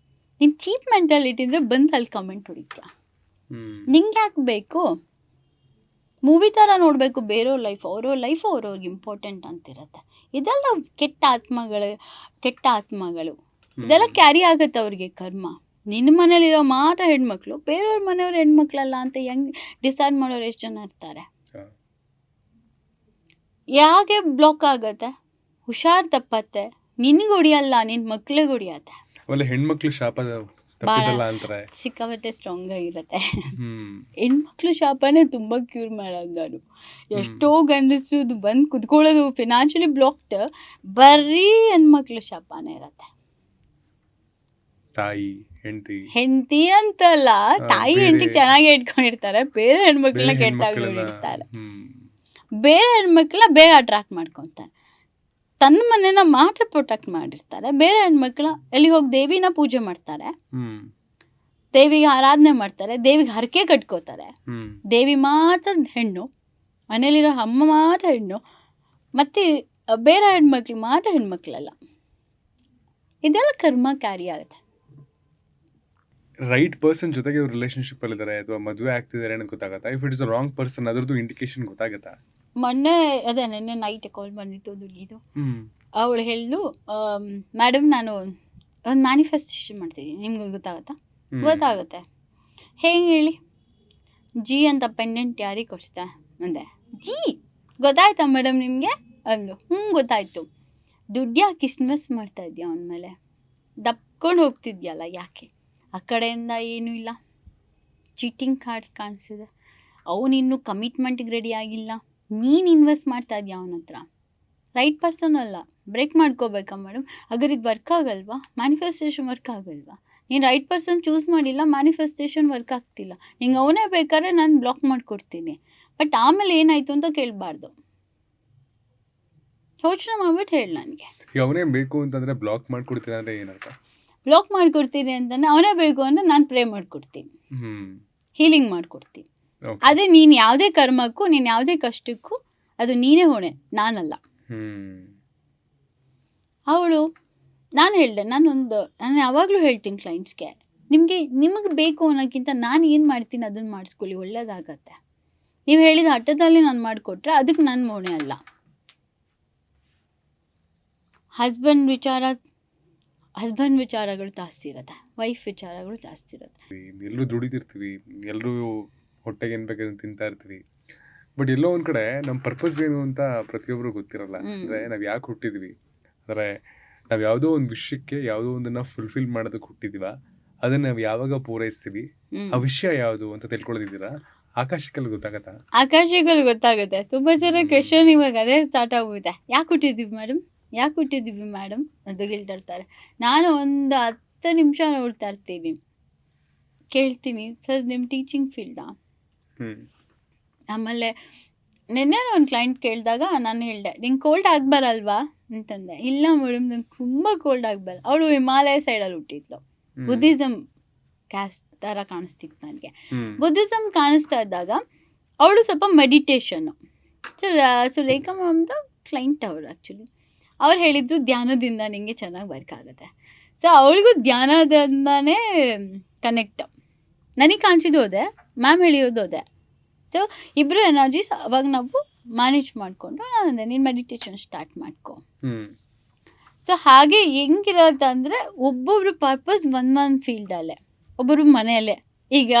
ನೀನು ಚೀಪ್ ಮೆಂಟಾಲಿಟಿ ಅಂದರೆ ಬಂದು ಅಲ್ಲಿ ಕಮೆಂಟ್ ಹೊಡಿತೀಯ. ನಿಂಗೆ ಯಾಕೆ ಬೇಕು? ಮೂವಿ ಥರ ನೋಡಬೇಕು ಬೇರೆಯವ್ರ ಲೈಫ್, ಅವ್ರವ್ರಿಗೆ ಇಂಪಾರ್ಟೆಂಟ್ ಅಂತಿರುತ್ತೆ. ಇದೆಲ್ಲ ಕೆಟ್ಟ ಆತ್ಮಗಳು ಇದೆಲ್ಲ ಕ್ಯಾರಿ ಆಗುತ್ತೆ ಅವ್ರಿಗೆ ಕರ್ಮ. ನಿನ್ನ ಮನೇಲಿರೋ ಮಾತ್ರ ಹೆಣ್ಮಕ್ಳು ಬೇರೆಯವ್ರ ಮನೆಯವ್ರ ಹೆಣ್ಮಕ್ಳಲ್ಲ ಅಂತ ಹೆಂಗೆ ಡಿಸೈಡ್ ಮಾಡೋರು ಎಷ್ಟು ಜನ ಇರ್ತಾರೆ? ಯಾಕೆ ಬ್ಲಾಕ್ ಆಗುತ್ತೆ? ಹುಷಾರ್ ತಪ್ಪತ್ತೆ. ನಿನಗೆ ಹೊಡಿಯಲ್ಲ, ನಿನ್ನ ಮಕ್ಳಿಗೆ ಹೊಡಿಯತ್ತೆ. ಆಮೇಲೆ ಹೆಣ್ಮಕ್ಳು ಶಾಪ ತಪ್ಪಿದ್ದಲ್ಲ ಅಂತಾರೆ. ಸಿಕ್ಕಾಪಟ್ಟೆ ಸ್ಟ್ರಾಂಗ್ ಆಗಿರುತ್ತೆ. ಹ್ಮ್ ಹೆಣ್ಮಕ್ಳು ಶಾಪನೇ ತುಂಬ ಕ್ಯೂರ್ ಮಾಡೋದು ನಾನು. ಎಷ್ಟೋ ಗಂಡಸು ಬಂದು ಕುತ್ಕೊಳ್ಳೋದು ಫಿನಾನ್ಷಿಯಲಿ ಬ್ಲಾಕ್ಡ್, ಬರೀ ಹೆಣ್ಮಕ್ಳು ಶಾಪನೇ ಇರುತ್ತೆ. ತಾಯಿ ಹೆಂಡತಿ ಅಂತಲ್ಲ, ತಾಯಿ ಬೇರೆ- ಹೆಂಡತಿ ಚೆನ್ನಾಗಿ ಇಟ್ಕೊಂಡಿರ್ತಾರೆ, ಬೇರೆ ಹೆಣ್ಮಕ್ಳನ್ನ ಬೇರೆ ಕೆಟ್ಟಾಗಿ ಹೆಣ್ಮಕ್ಳನ್ನ ನೋಡಿರ್ತಾರೆ. ಹ್ಮ್ ಬೇರೆ ಹೆಣ್ಮಕ್ಳನ್ನ ಬೇಗ ಅಟ್ರಾಕ್ಟ್ ಮಾಡ್ಕೊತಾರೆ. ತನ್ನ ಮನೇನ ಮಾತ್ರ ಪ್ರೊಟೆಕ್ಟ್ ಮಾಡಿರ್ತಾರೆ. ಬೇರೆ ಹೆಣ್ಮಕ್ಳ ಎಲ್ಲಿ ಹೋಗಿ ದೇವಿನ ಪೂಜೆ ಮಾಡ್ತಾರೆ, ಹ್ಮ್ ದೇವಿಗೆ ಆರಾಧನೆ ಮಾಡ್ತಾರೆ, ದೇವಿಗೆ ಹರಕೆ ಕಟ್ಕೋತಾರೆ. ಹ್ಮ್ ದೇವಿ ಮಾತ್ರ ಹೆಣ್ಣು, ಮನೇಲಿರೋ ಅಮ್ಮ ಮಾತ್ರ ಹೆಣ್ಣು, ಮತ್ತು ಬೇರೆ ಹೆಣ್ಮಕ್ಳು ಮಾತ್ರ ಹೆಣ್ಮಕ್ಳಲ್ಲ. ಇದೆಲ್ಲ ಕರ್ಮ ಕ್ಯಾರಿ ಆಗುತ್ತೆ. ರೈಟ್ ಪರ್ಸನ್ ಜೊತೆಗೆ ಇವ್ರು ರಿಲೇಶನ್ಶಿಪ್ ಅಲ್ಲಿ ಇದಾರೆ ಅಥವಾ ಮದುವೆ ಆಗ್ತಿದ್ದಾರೆ ಅಂತ ಗೊತ್ತಾಗತ್ತಾ? If it is wrong person ಅದ್ರದ್ದು ಇಂಡಿಕೇಶನ್ ಗೊತ್ತಾಗತ್ತಾ? ನೆನ್ನೆ ನೈಟ್ ಕಾಲ್ ಬಂದಿತ್ತು ಹುಡುಗಿದು. ಹ್ಮ್ ಅವಳು ಹೇಳಿದ್ಲು, ಮೇಡಮ್ ನಾನು ಒಂದು ಮ್ಯಾನಿಫೆಸ್ಟೇಷನ್ ಮಾಡ್ತಿದ್ದೀನಿ, ನಿಮ್ಗೆ ಗೊತ್ತಾಗತ್ತಾ? ಗೊತ್ತಾಗುತ್ತೆ. ಹೇಗೆ ಹೇಳಿ? ಜಿ ಅಂತ ಪೆಂಡೆಂಟ್ ಯಾರಿಗೆ ಕೊಡಿಸ್ತಾ ಅಂದೆ. ಜಿ ಗೊತ್ತಾಯ್ತಾ ಮೇಡಮ್ ನಿಮಗೆ ಅಂದ್ಲು. ಗೊತ್ತಾಯ್ತು. ದುಡ್ಡು ಯಾಕೆ ಇನ್ವೆಸ್ಟ್ ಮಾಡ್ತಾ ಇದೆಯಾ ಅವನ ಮೇಲೆ? ದಪ್ಕೊಂಡು ಹೋಗ್ತಿದ್ಯಲ್ಲ ಯಾಕೆ? ಆ ಕಡೆಯಿಂದ ಏನೂ ಇಲ್ಲ, ಚೀಟಿಂಗ್ ಕಾರ್ಡ್ಸ್ ಕಾಣಿಸ್ತಿದೆ, ಅವನಿನ್ನೂ ಕಮಿಟ್ಮೆಂಟಿಗೆ ರೆಡಿ ಆಗಿಲ್ಲ, ನೀನು ಇನ್ವೆಸ್ಟ್ ಮಾಡ್ತಾ ಇದೆಯಾ ಅವನ ಹತ್ರ? ರೈಟ್ ಪರ್ಸನ್ ಅಲ್ಲ, ಬ್ರೇಕ್ ಮಾಡ್ಕೋಬೇಕಾ ಮೇಡಮ್? ಅಗರ್ ಇದು ವರ್ಕ್ ಆಗಲ್ವಾ? ಮ್ಯಾನಿಫೆಸ್ಟೇಷನ್ ವರ್ಕ್ ಆಗಲ್ವಾ? ನೀನು ರೈಟ್ ಪರ್ಸನ್ ಚೂಸ್ ಮಾಡಿಲ್ಲ, ಮ್ಯಾನಿಫೆಸ್ಟೇಷನ್ ವರ್ಕ್ ಆಗ್ತಿಲ್ಲ, ನಿಂಗೆ ಅವನೇ ಬೇಕಾದ್ರೆ ನಾನು ಬ್ಲಾಕ್ ಮಾಡಿಕೊಡ್ತೀನಿ. ಬಟ್ ಆಮೇಲೆ ಏನಾಯಿತು ಅಂತ ಕೇಳಬಾರ್ದು, ಯೋಚನೆ ಮಾಡ್ಬಿಟ್ಟು ಹೇಳಿ ನನಗೆ. ಈಗ ಅವನೇ ಬೇಕು ಅಂತಂದ್ರೆ ಬ್ಲಾಕ್ ಮಾಡ್ಕೊಡ್ತೀನಿ ಅಂದ್ರೆ ಏನರ್ಥ? ಬ್ಲಾಕ್ ಮಾಡಿಕೊಡ್ತೀನಿ ಅಂತಂದರೆ ಅವನೇ ಬೇಕು ಅಂದರೆ ನಾನು ಪ್ರೇ ಮಾಡಿಕೊಡ್ತೀನಿ, ಹ್ಮ್ ಹೀಲಿಂಗ್ ಮಾಡಿಕೊಡ್ತೀನಿ. Okay. ಆದರೆ ನೀನು ಯಾವುದೇ ಕರ್ಮಕ್ಕೂ, ನೀನು ಯಾವುದೇ ಕಷ್ಟಕ್ಕೂ ಅದು ನೀನೇ ಹೊಣೆ, ನಾನಲ್ಲ. ಹ್ಮ್ ಅವಳು, ನಾನು ಯಾವಾಗಲೂ ಹೇಳ್ತೀನಿ ಕ್ಲೈಂಟ್ಸ್ಗೆ, ನಿಮಗೆ ಬೇಕು ಅನ್ನೋಕ್ಕಿಂತ ನಾನು ಏನು ಮಾಡ್ತೀನಿ ಅದನ್ನು ಮಾಡಿಸ್ಕೊಳ್ಳಿ, ಒಳ್ಳೇದಾಗತ್ತೆ. ನೀವು ಹೇಳಿದ ಹಠದಲ್ಲಿ ನಾನು ಮಾಡಿಕೊಟ್ರೆ ಅದಕ್ಕೆ ನನ್ನ ಹೊಣೆ ಅಲ್ಲ. ಹಸ್ಬೆಂಡ್ ವಿಚಾರಗಳು ಜಾಸ್ತಿ ಇರುತ್ತೆ, ವೈಫ್ ವಿಚಾರಗಳು ಜಾಸ್ತಿ ಇರುತ್ತೆ. ಎಲ್ಲರೂ ದುಡಿತಿರ್ತೀವಿ, ಎಲ್ಲರೂ ಹೊಟ್ಟೆಗೆ ಏನು ಬೇಕಾದ್ರೆ ತಿಂತಾ ಇರ್ತೀವಿ. ಬಟ್ ಎಲ್ಲೋ ಒಂದು ಕಡೆ ನಮ್ಮ ಪರ್ಪಸ್ ಏನು ಅಂತ ಪ್ರತಿಯೊಬ್ಬರು ಗೊತ್ತಿರಲ್ಲ. ಅಂದರೆ ನಾವು ಯಾಕೆ ಹುಟ್ಟಿದ್ವಿ, ಅಂದರೆ ನಾವು ಯಾವುದೋ ಒಂದು ವಿಷಯಕ್ಕೆ ಯಾವುದೋ ಒಂದನ್ನು ಫುಲ್ಫಿಲ್ ಮಾಡೋದಕ್ಕೆ ಹುಟ್ಟಿದೀವ, ಅದನ್ನು ನಾವು ಯಾವಾಗ ಪೂರೈಸ್ತೀವಿ, ಆ ವಿಷಯ ಯಾವುದು ಅಂತ ತಿಳ್ಕೊಳ್ಳೋದಿದ್ದೀರಾ? ಆಕಾಶಕ್ಕೆಲ್ಲ ಗೊತ್ತಾಗತ್ತಾ? ಆಕಾಶಗಳು ಗೊತ್ತಾಗುತ್ತೆ. ತುಂಬ ಜನ ಕ್ವೆಶನ್ ಇವಾಗ ಅದೇ ಸ್ಟಾರ್ಟ್ ಆಗೋಗಿದೆ, ಯಾಕೆ ಹುಟ್ಟಿದ್ದೀವಿ ಮೇಡಮ್ ಅಂತ ಕೇಳ್ತಿರ್ತಾರೆ. ನಾನು ಒಂದು 10 ನಿಮಿಷ ನೋಡ್ತಾ ಇರ್ತೀನಿ, ಕೇಳ್ತೀನಿ, ಸರ್ ನಿಮ್ಮ ಟೀಚಿಂಗ್ ಫೀಲ್ಡಾ? ಆಮೇಲೆ ನೆನ್ನೆ ಒಂದು ಕ್ಲೈಂಟ್ ಕೇಳಿದಾಗ ನಾನು ಹೇಳಿದೆ, ನಿಂಗೆ ಕೋಲ್ಡ್ ಆಗಬಾರಲ್ವಾ ಅಂತಂದೆ. ಇಲ್ಲ ಮೇಡಮ್ ನಂಗೆ ತುಂಬ ಕೋಲ್ಡ್ ಆಗಬಾರ. ಅವಳು ಹಿಮಾಲಯ ಸೈಡಲ್ಲಿ ಹುಟ್ಟಿದ್ಲು, ಬುದ್ಧಿಸಮ್ ಕ್ಯಾಸ್ಟ್ ಥರ ಕಾಣಿಸ್ತಿತ್ತು ನನಗೆ. ಬುದ್ಧಿಸಮ್ ಕಾಣಿಸ್ತಾ ಇದ್ದಾಗ ಅವಳು ಸ್ವಲ್ಪ ಮೆಡಿಟೇಷನ್ನು. ಸೊ ರೇಖಾ ಮ್ಯಾಮ್ದು ಕ್ಲೈಂಟ್ ಅವರು ಆ್ಯಕ್ಚುಲಿ ಅವ್ರು ಹೇಳಿದರು ಧ್ಯಾನದಿಂದ ನಿಮಗೆ ಚೆನ್ನಾಗಿ ವರ್ಕ್ ಆಗುತ್ತೆ. ಸೊ ಅವಳಿಗೂ ಧ್ಯಾನದಿಂದನೇ ಕನೆಕ್ಟ್. ನನಗೆ ಕಾಣಿಸಿದ್ದು ಹೋದೆ, ಮ್ಯಾಮ್ ಹೇಳಿರೋದು ಹೋದೆ. ಸೊ ಇಬ್ಬರು ಎನರ್ಜೀಸ್ ಅವಾಗ ನಾವು ಮ್ಯಾನೇಜ್ ಮಾಡಿಕೊಂಡು ನಾನಂದೆ ನೀನು ಮೆಡಿಟೇಷನ್ ಸ್ಟಾರ್ಟ್ ಮಾಡ್ಕೊ. ಸೊ ಹಾಗೆ ಹೆಂಗಿರುತ್ತೆ ಅಂದರೆ ಒಬ್ಬೊಬ್ರು ಪರ್ಪಸ್ ಒಂದೊಂದು ಫೀಲ್ಡಲ್ಲೇ, ಒಬ್ಬರು ಮನೆಯಲ್ಲೇ. ಈಗ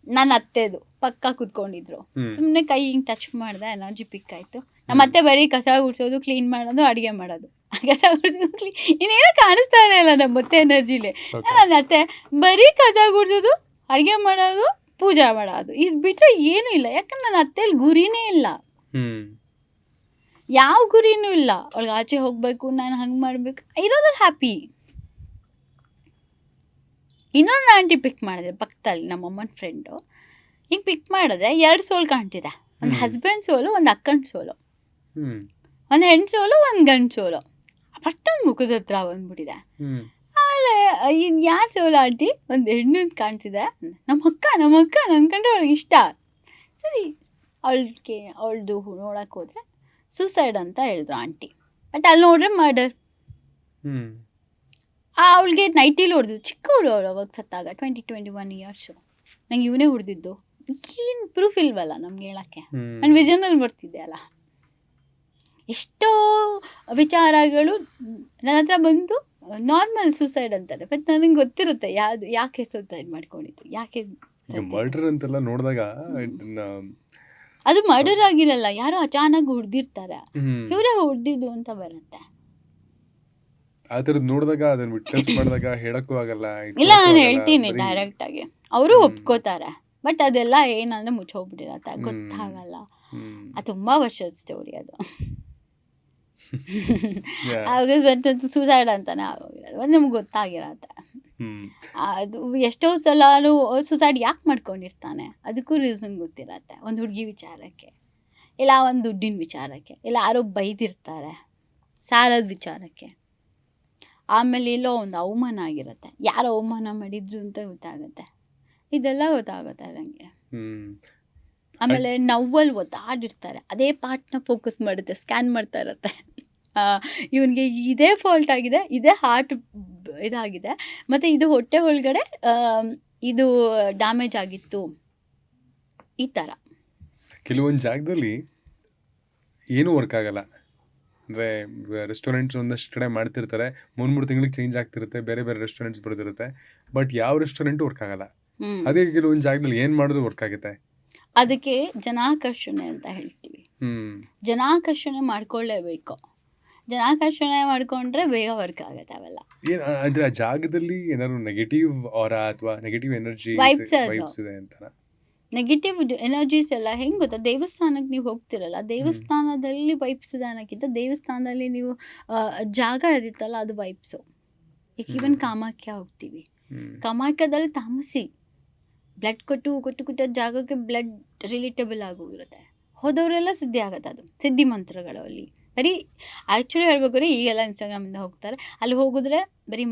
ನನ್ನ ಅತ್ತೆದು ಪಕ್ಕ ಕೂತ್ಕೊಂಡಿದ್ರು, ಸುಮ್ಮನೆ ಕೈ ಹಿಂಗೆ ಟಚ್ ಮಾಡಿದೆ, ಎನರ್ಜಿ ಪಿಕ್ ಆಯಿತು. ನಮ್ಮ ಅತ್ತೆ ಬರೀ ಕಸ ಗುಡಿಸೋದು, ಕ್ಲೀನ್ ಮಾಡೋದು, ಅಡುಗೆ ಮಾಡೋದು, ಕಸ ಗುಡಿಸೋದು, ಕ್ಲೀನ್, ಇನ್ನೇನೋ ಕಾಣಿಸ್ತಾ ಇಲ್ಲ ನಮ್ಮ ಅತ್ತೆ ಎನರ್ಜಿಲಿ. ನನ್ನ ಅತ್ತೆ ಬರೀ ಕಸ ಗುಡಿಸೋದು, ಅಡುಗೆ ಮಾಡೋದು, ಪೂಜೆ ಮಾಡೋದು, ಇದು ಬಿಟ್ಟರೆ ಏನೂ ಇಲ್ಲ. ಯಾಕಂದ್ರೆ ನನ್ನ ಅತ್ತೆಯಲ್ಲಿ ಗುರಿನೇ ಇಲ್ಲ, ಯಾವ ಗುರಿನೂ ಇಲ್ಲ. ಅವಳಿಗೆ ಆಚೆ ಹೋಗಬೇಕು, ನಾನು ಹಂಗೆ ಮಾಡಬೇಕು, ಇರೋದ್ರಲ್ಲಿ ಹ್ಯಾಪಿ. ಇನ್ನೊಂದು ಆಂಟಿ ಪಿಕ್ ಮಾಡಿದೆ ಪಕ್ಕದಲ್ಲಿ, ನಮ್ಮಮ್ಮನ ಫ್ರೆಂಡು. ಹಿಂಗೆ ಪಿಕ್ ಮಾಡಿದ್ರೆ 2 ಸೋಲ್ ಕಾಣ್ತಿದೆ, ಒಂದು ಹಸ್ಬೆಂಡ್ ಸೋಲು, ಒಂದು ಅಕ್ಕನ ಸೋಲು, ಒಂದು ಹೆಣ್ಣು ಸೋಲು, ಒಂದು ಗಂಡು ಸೋಲು. ಪಟ್ಟೊಂದು ಮುಖದ ಹತ್ರ ಬಂದ್ಬಿಟ್ಟಿದೆ. ಆಮೇಲೆ ಇದು ಯಾವ ಸೋಲು ಆಂಟಿ, ಒಂದು ಹೆಣ್ಣು ಕಾಣಿಸಿದೆ. ನಮ್ಮ ಅಕ್ಕ ನನ್ನ ಕಂಡ್ರೆ ಅವಳಿಗೆ ಇಷ್ಟ. ಸರಿ ಅವಳದು ನೋಡೋಕೆ ಹೋದರೆ ಸೂಸೈಡ್ ಅಂತ ಹೇಳಿದ್ರು ಆಂಟಿ. ಬಟ್ ಅಲ್ಲಿ ನೋಡ್ರೆ ಮರ್ಡರ್. ಅವಳಿಗೆ ನೈಟಿಲಿ ಹೊಡೆದಿದ್ದು, ಚಿಕ್ಕವಳು ಅವಳು ಅವಾಗ ಸತ್ತಾಗ, 21 ಇಯರ್ಸು. ನಂಗೆ ಇವನೇ ಹೊಡೆದಿದ್ದು, ಏನು ಪ್ರೂಫ್ ಇಲ್ವಲ್ಲ ನಮ್ಗೆ ಹೇಳೋಕ್ಕೆ. ನಾನು ವಿಷನಲ್ಲಿ ಬರ್ತಿದ್ದೆ ಅಲ್ಲ. ಎಷ್ಟೋ ವಿಚಾರಗಳು ನನ್ನ ಹತ್ರ ಬಂದು ನಾರ್ಮಲ್ ಸೂಸೈಡ್ ಅಂತಾರೆ, ಬಟ್ ನನಗೆ ಗೊತ್ತಿರುತ್ತೆ ಯಾಕೆ ಸೂಸೈಡ್ ಮಾಡ್ಕೊಂಡಿದ್ದು, ಯಾಕೆ ಮರ್ಡರ್ ಅಂತೆಲ್ಲ ನೋಡಿದಾಗ ಅದು ಮರ್ಡರ್ ಆಗಿರಲ್ಲ, ಯಾರೋ ಅಚಾನಕ್ ಹೊಡೆದಿರ್ತಾರೆ, ಇವರೇ ಹೊಡೆದಿದ್ದು ಅಂತ ಬರುತ್ತೆ. ಆ ಥರದ್ದು ನೋಡಿದಾಗ ಅದನ್ನ ವಿಟ್ನೆಸ್ ಮಾಡಿದಾಗ ಹೇಳಕ್ಕೂ ಆಗಲ್ಲ, ಇಲ್ಲ ಇಟ್ಕೊಳಕ್ಕೂ ನಾನು ಆಗಲ್ಲ, ಹೇಳ್ತೀನಿ ಬರೀ ಡೈರೆಕ್ಟಾಗಿ, ಅವರು ಹ್ಮ್ ಒಪ್ಕೋತಾರೆ. ಬಟ್ ಅದೆಲ್ಲ ಏನಂದ್ರೆ ಮುಚ್ಚೋಗ್ಬಿಟ್ಟಿರತ್ತೆ, ಹ್ಮ್ ಗೊತ್ತಾಗಲ್ಲ. ಹ್ಮ್ ಅದು ತುಂಬ ವರ್ಷದ ಸ್ಟೋರಿ ಅದು. Yeah. ಆಗ ಸೂಸೈಡ್ ಅಂತಾನೆ ಆಗೋಗಿರೋದು, ಅದು ನಮ್ಗೆ ಗೊತ್ತಾಗಿರತ್ತೆ. ಹ್ಮ್ ಅದು ಎಷ್ಟೋ ಸಲ ಸೂಸೈಡ್ ಯಾಕೆ ಮಾಡ್ಕೊಂಡಿರ್ತಾನೆ ಅದಕ್ಕೂ ರೀಸನ್ ಗೊತ್ತಿರತ್ತೆ. ಒಂದು ಹುಡುಗಿ ವಿಚಾರಕ್ಕೆ, ಇಲ್ಲ ಒಂದು ದುಡ್ಡಿನ ವಿಚಾರಕ್ಕೆ, ಇಲ್ಲ ಯಾರೋ ಬೈದಿರ್ತಾರೆ ಸಾಲದ ವಿಚಾರಕ್ಕೆ, ಆಮೇಲೆ ಎಲ್ಲೋ ಒಂದು ಅವಮಾನ ಆಗಿರುತ್ತೆ, ಯಾರು ಅವಮಾನ ಮಾಡಿದ್ರು ಅಂತ ಗೊತ್ತಾಗುತ್ತೆ. ಇದೆಲ್ಲ ಗೊತ್ತಾಗುತ್ತೆ ನನಗೆ. ಹ್ಮ್ ಆಮೇಲೆ ನೋವಲ್ಲಿ ಒದ್ದಾಡಿರ್ತಾರೆ, ಅದೇ ಪಾರ್ಟ್ನ ಫೋಕಸ್ ಮಾಡುತ್ತೆ, ಸ್ಕ್ಯಾನ್ ಮಾಡ್ತಾ ಇರತ್ತೆ. ಇವನಿಗೆ ಇದೇ ಫಾಲ್ಟ್ ಆಗಿದೆ, ಇದೇ ಹಾರ್ಟ್ ಇದಾಗಿದೆ, ಮತ್ತು ಇದು ಹೊಟ್ಟೆ ಒಳಗಡೆ ಇದು ಡ್ಯಾಮೇಜ್ ಆಗಿತ್ತು, ಈ ಥರ. ಕೆಲವೊಂದು ಜಾಗದಲ್ಲಿ ಏನೂ ವರ್ಕ್ ಆಗಲ್ಲ. ಅಂದರೆ ರೆಸ್ಟೋರೆಂಟ್ಸ್ ಒಂದಷ್ಟು ಕಡೆ ಮಾಡ್ತಿರ್ತಾರೆ, 3 ತಿಂಗಳಿಗೆ ಚೇಂಜ್ ಆಗ್ತಿರುತ್ತೆ, ಬೇರೆ ಬೇರೆ ರೆಸ್ಟೋರೆಂಟ್ಸ್ ಬರ್ತಿರುತ್ತೆ, ಬಟ್ ಯಾವ ರೆಸ್ಟೋರೆಂಟು ವರ್ಕ್ ಆಗಲ್ಲ. ಹ್ಞೂ ಅದೇ ಕೆಲವೊಂದು ಜಾಗದಲ್ಲಿ ಏನು ಮಾಡಿದ್ರು ವರ್ಕ್ ಆಗುತ್ತೆ. ಅದಕ್ಕೆ ಜನಾಕರ್ಷಣೆ ಅಂತ ಹೇಳ್ತೀವಿ. ಜನಾಕರ್ಷಣೆ ಮಾಡ್ಕೊಳ್ಳೇಬೇಕು. ಜನಾಕರ್ಷಣೆ ಮಾಡಿಕೊಂಡ್ರೆ ಬೇಗ ವರ್ಕ್ ಆಗುತ್ತೆ ಅವೆಲ್ಲ. ಏನು ಅಂದರೆ ಆ ಜಾಗದಲ್ಲಿ ಏನಾದ್ರು ನೆಗೆಟಿವ್ ಆರಾ ಅಥವಾ ನೆಗೆಟಿವ್ ಎನರ್ಜಿ ವೈಬ್ಸ್ ಅದು. ವೈಬ್ಸ್ ಇದೆ ಅಂತ. ನೆಗೆಟಿವ್ ಎನರ್ಜೀಸ್ ಎಲ್ಲ ಹೆಂಗೆ ಗೊತ್ತಾ, ದೇವಸ್ಥಾನಕ್ಕೆ ನೀವು ಹೋಗ್ತಿರಲ್ಲ, ದೇವಸ್ಥಾನದಲ್ಲಿ ವೈಬ್ಸ್ ಇದೆ ಅನ್ನೋಕ್ಕಿಂತ ದೇವಸ್ಥಾನದಲ್ಲಿ ನೀವು ಜಾಗ ಇರುತ್ತಲ್ಲ ಅದು ವೈಬ್ಸು. ಈಗ ಈವನ್ ಕಾಮಾಖ್ಯ ಹೋಗ್ತೀವಿ, ಕಾಮಾಖ್ಯದಲ್ಲಿ ತಾಮಸಿ ಬ್ಲಡ್ ಕೊಟ್ಟು ಜಾಗಕ್ಕೆ ಬ್ಲಡ್ ರಿಲೇಟಬಲ್ ಆಗೋಗಿರುತ್ತೆ, ಹೋದವರೆಲ್ಲ ಸಿದ್ಧಿ ಆಗುತ್ತೆ. ಅದು ಸಿದ್ಧಿ ಮಂತ್ರಗಳು ಅಲ್ಲಿ ಬರೀ ಆ್ಯಕ್ಚುಲಿ ಹೇಳ್ಬೇಕಾದ್ರೆ ಈಗೆಲ್ಲ ಇನ್ಸ್ಟಾಗ್ರಾಮಿಂದ ಹೋಗ್ತಾರೆ, ಅಲ್ಲಿ ಹೋಗಿದ್ರೆ ಬರೀ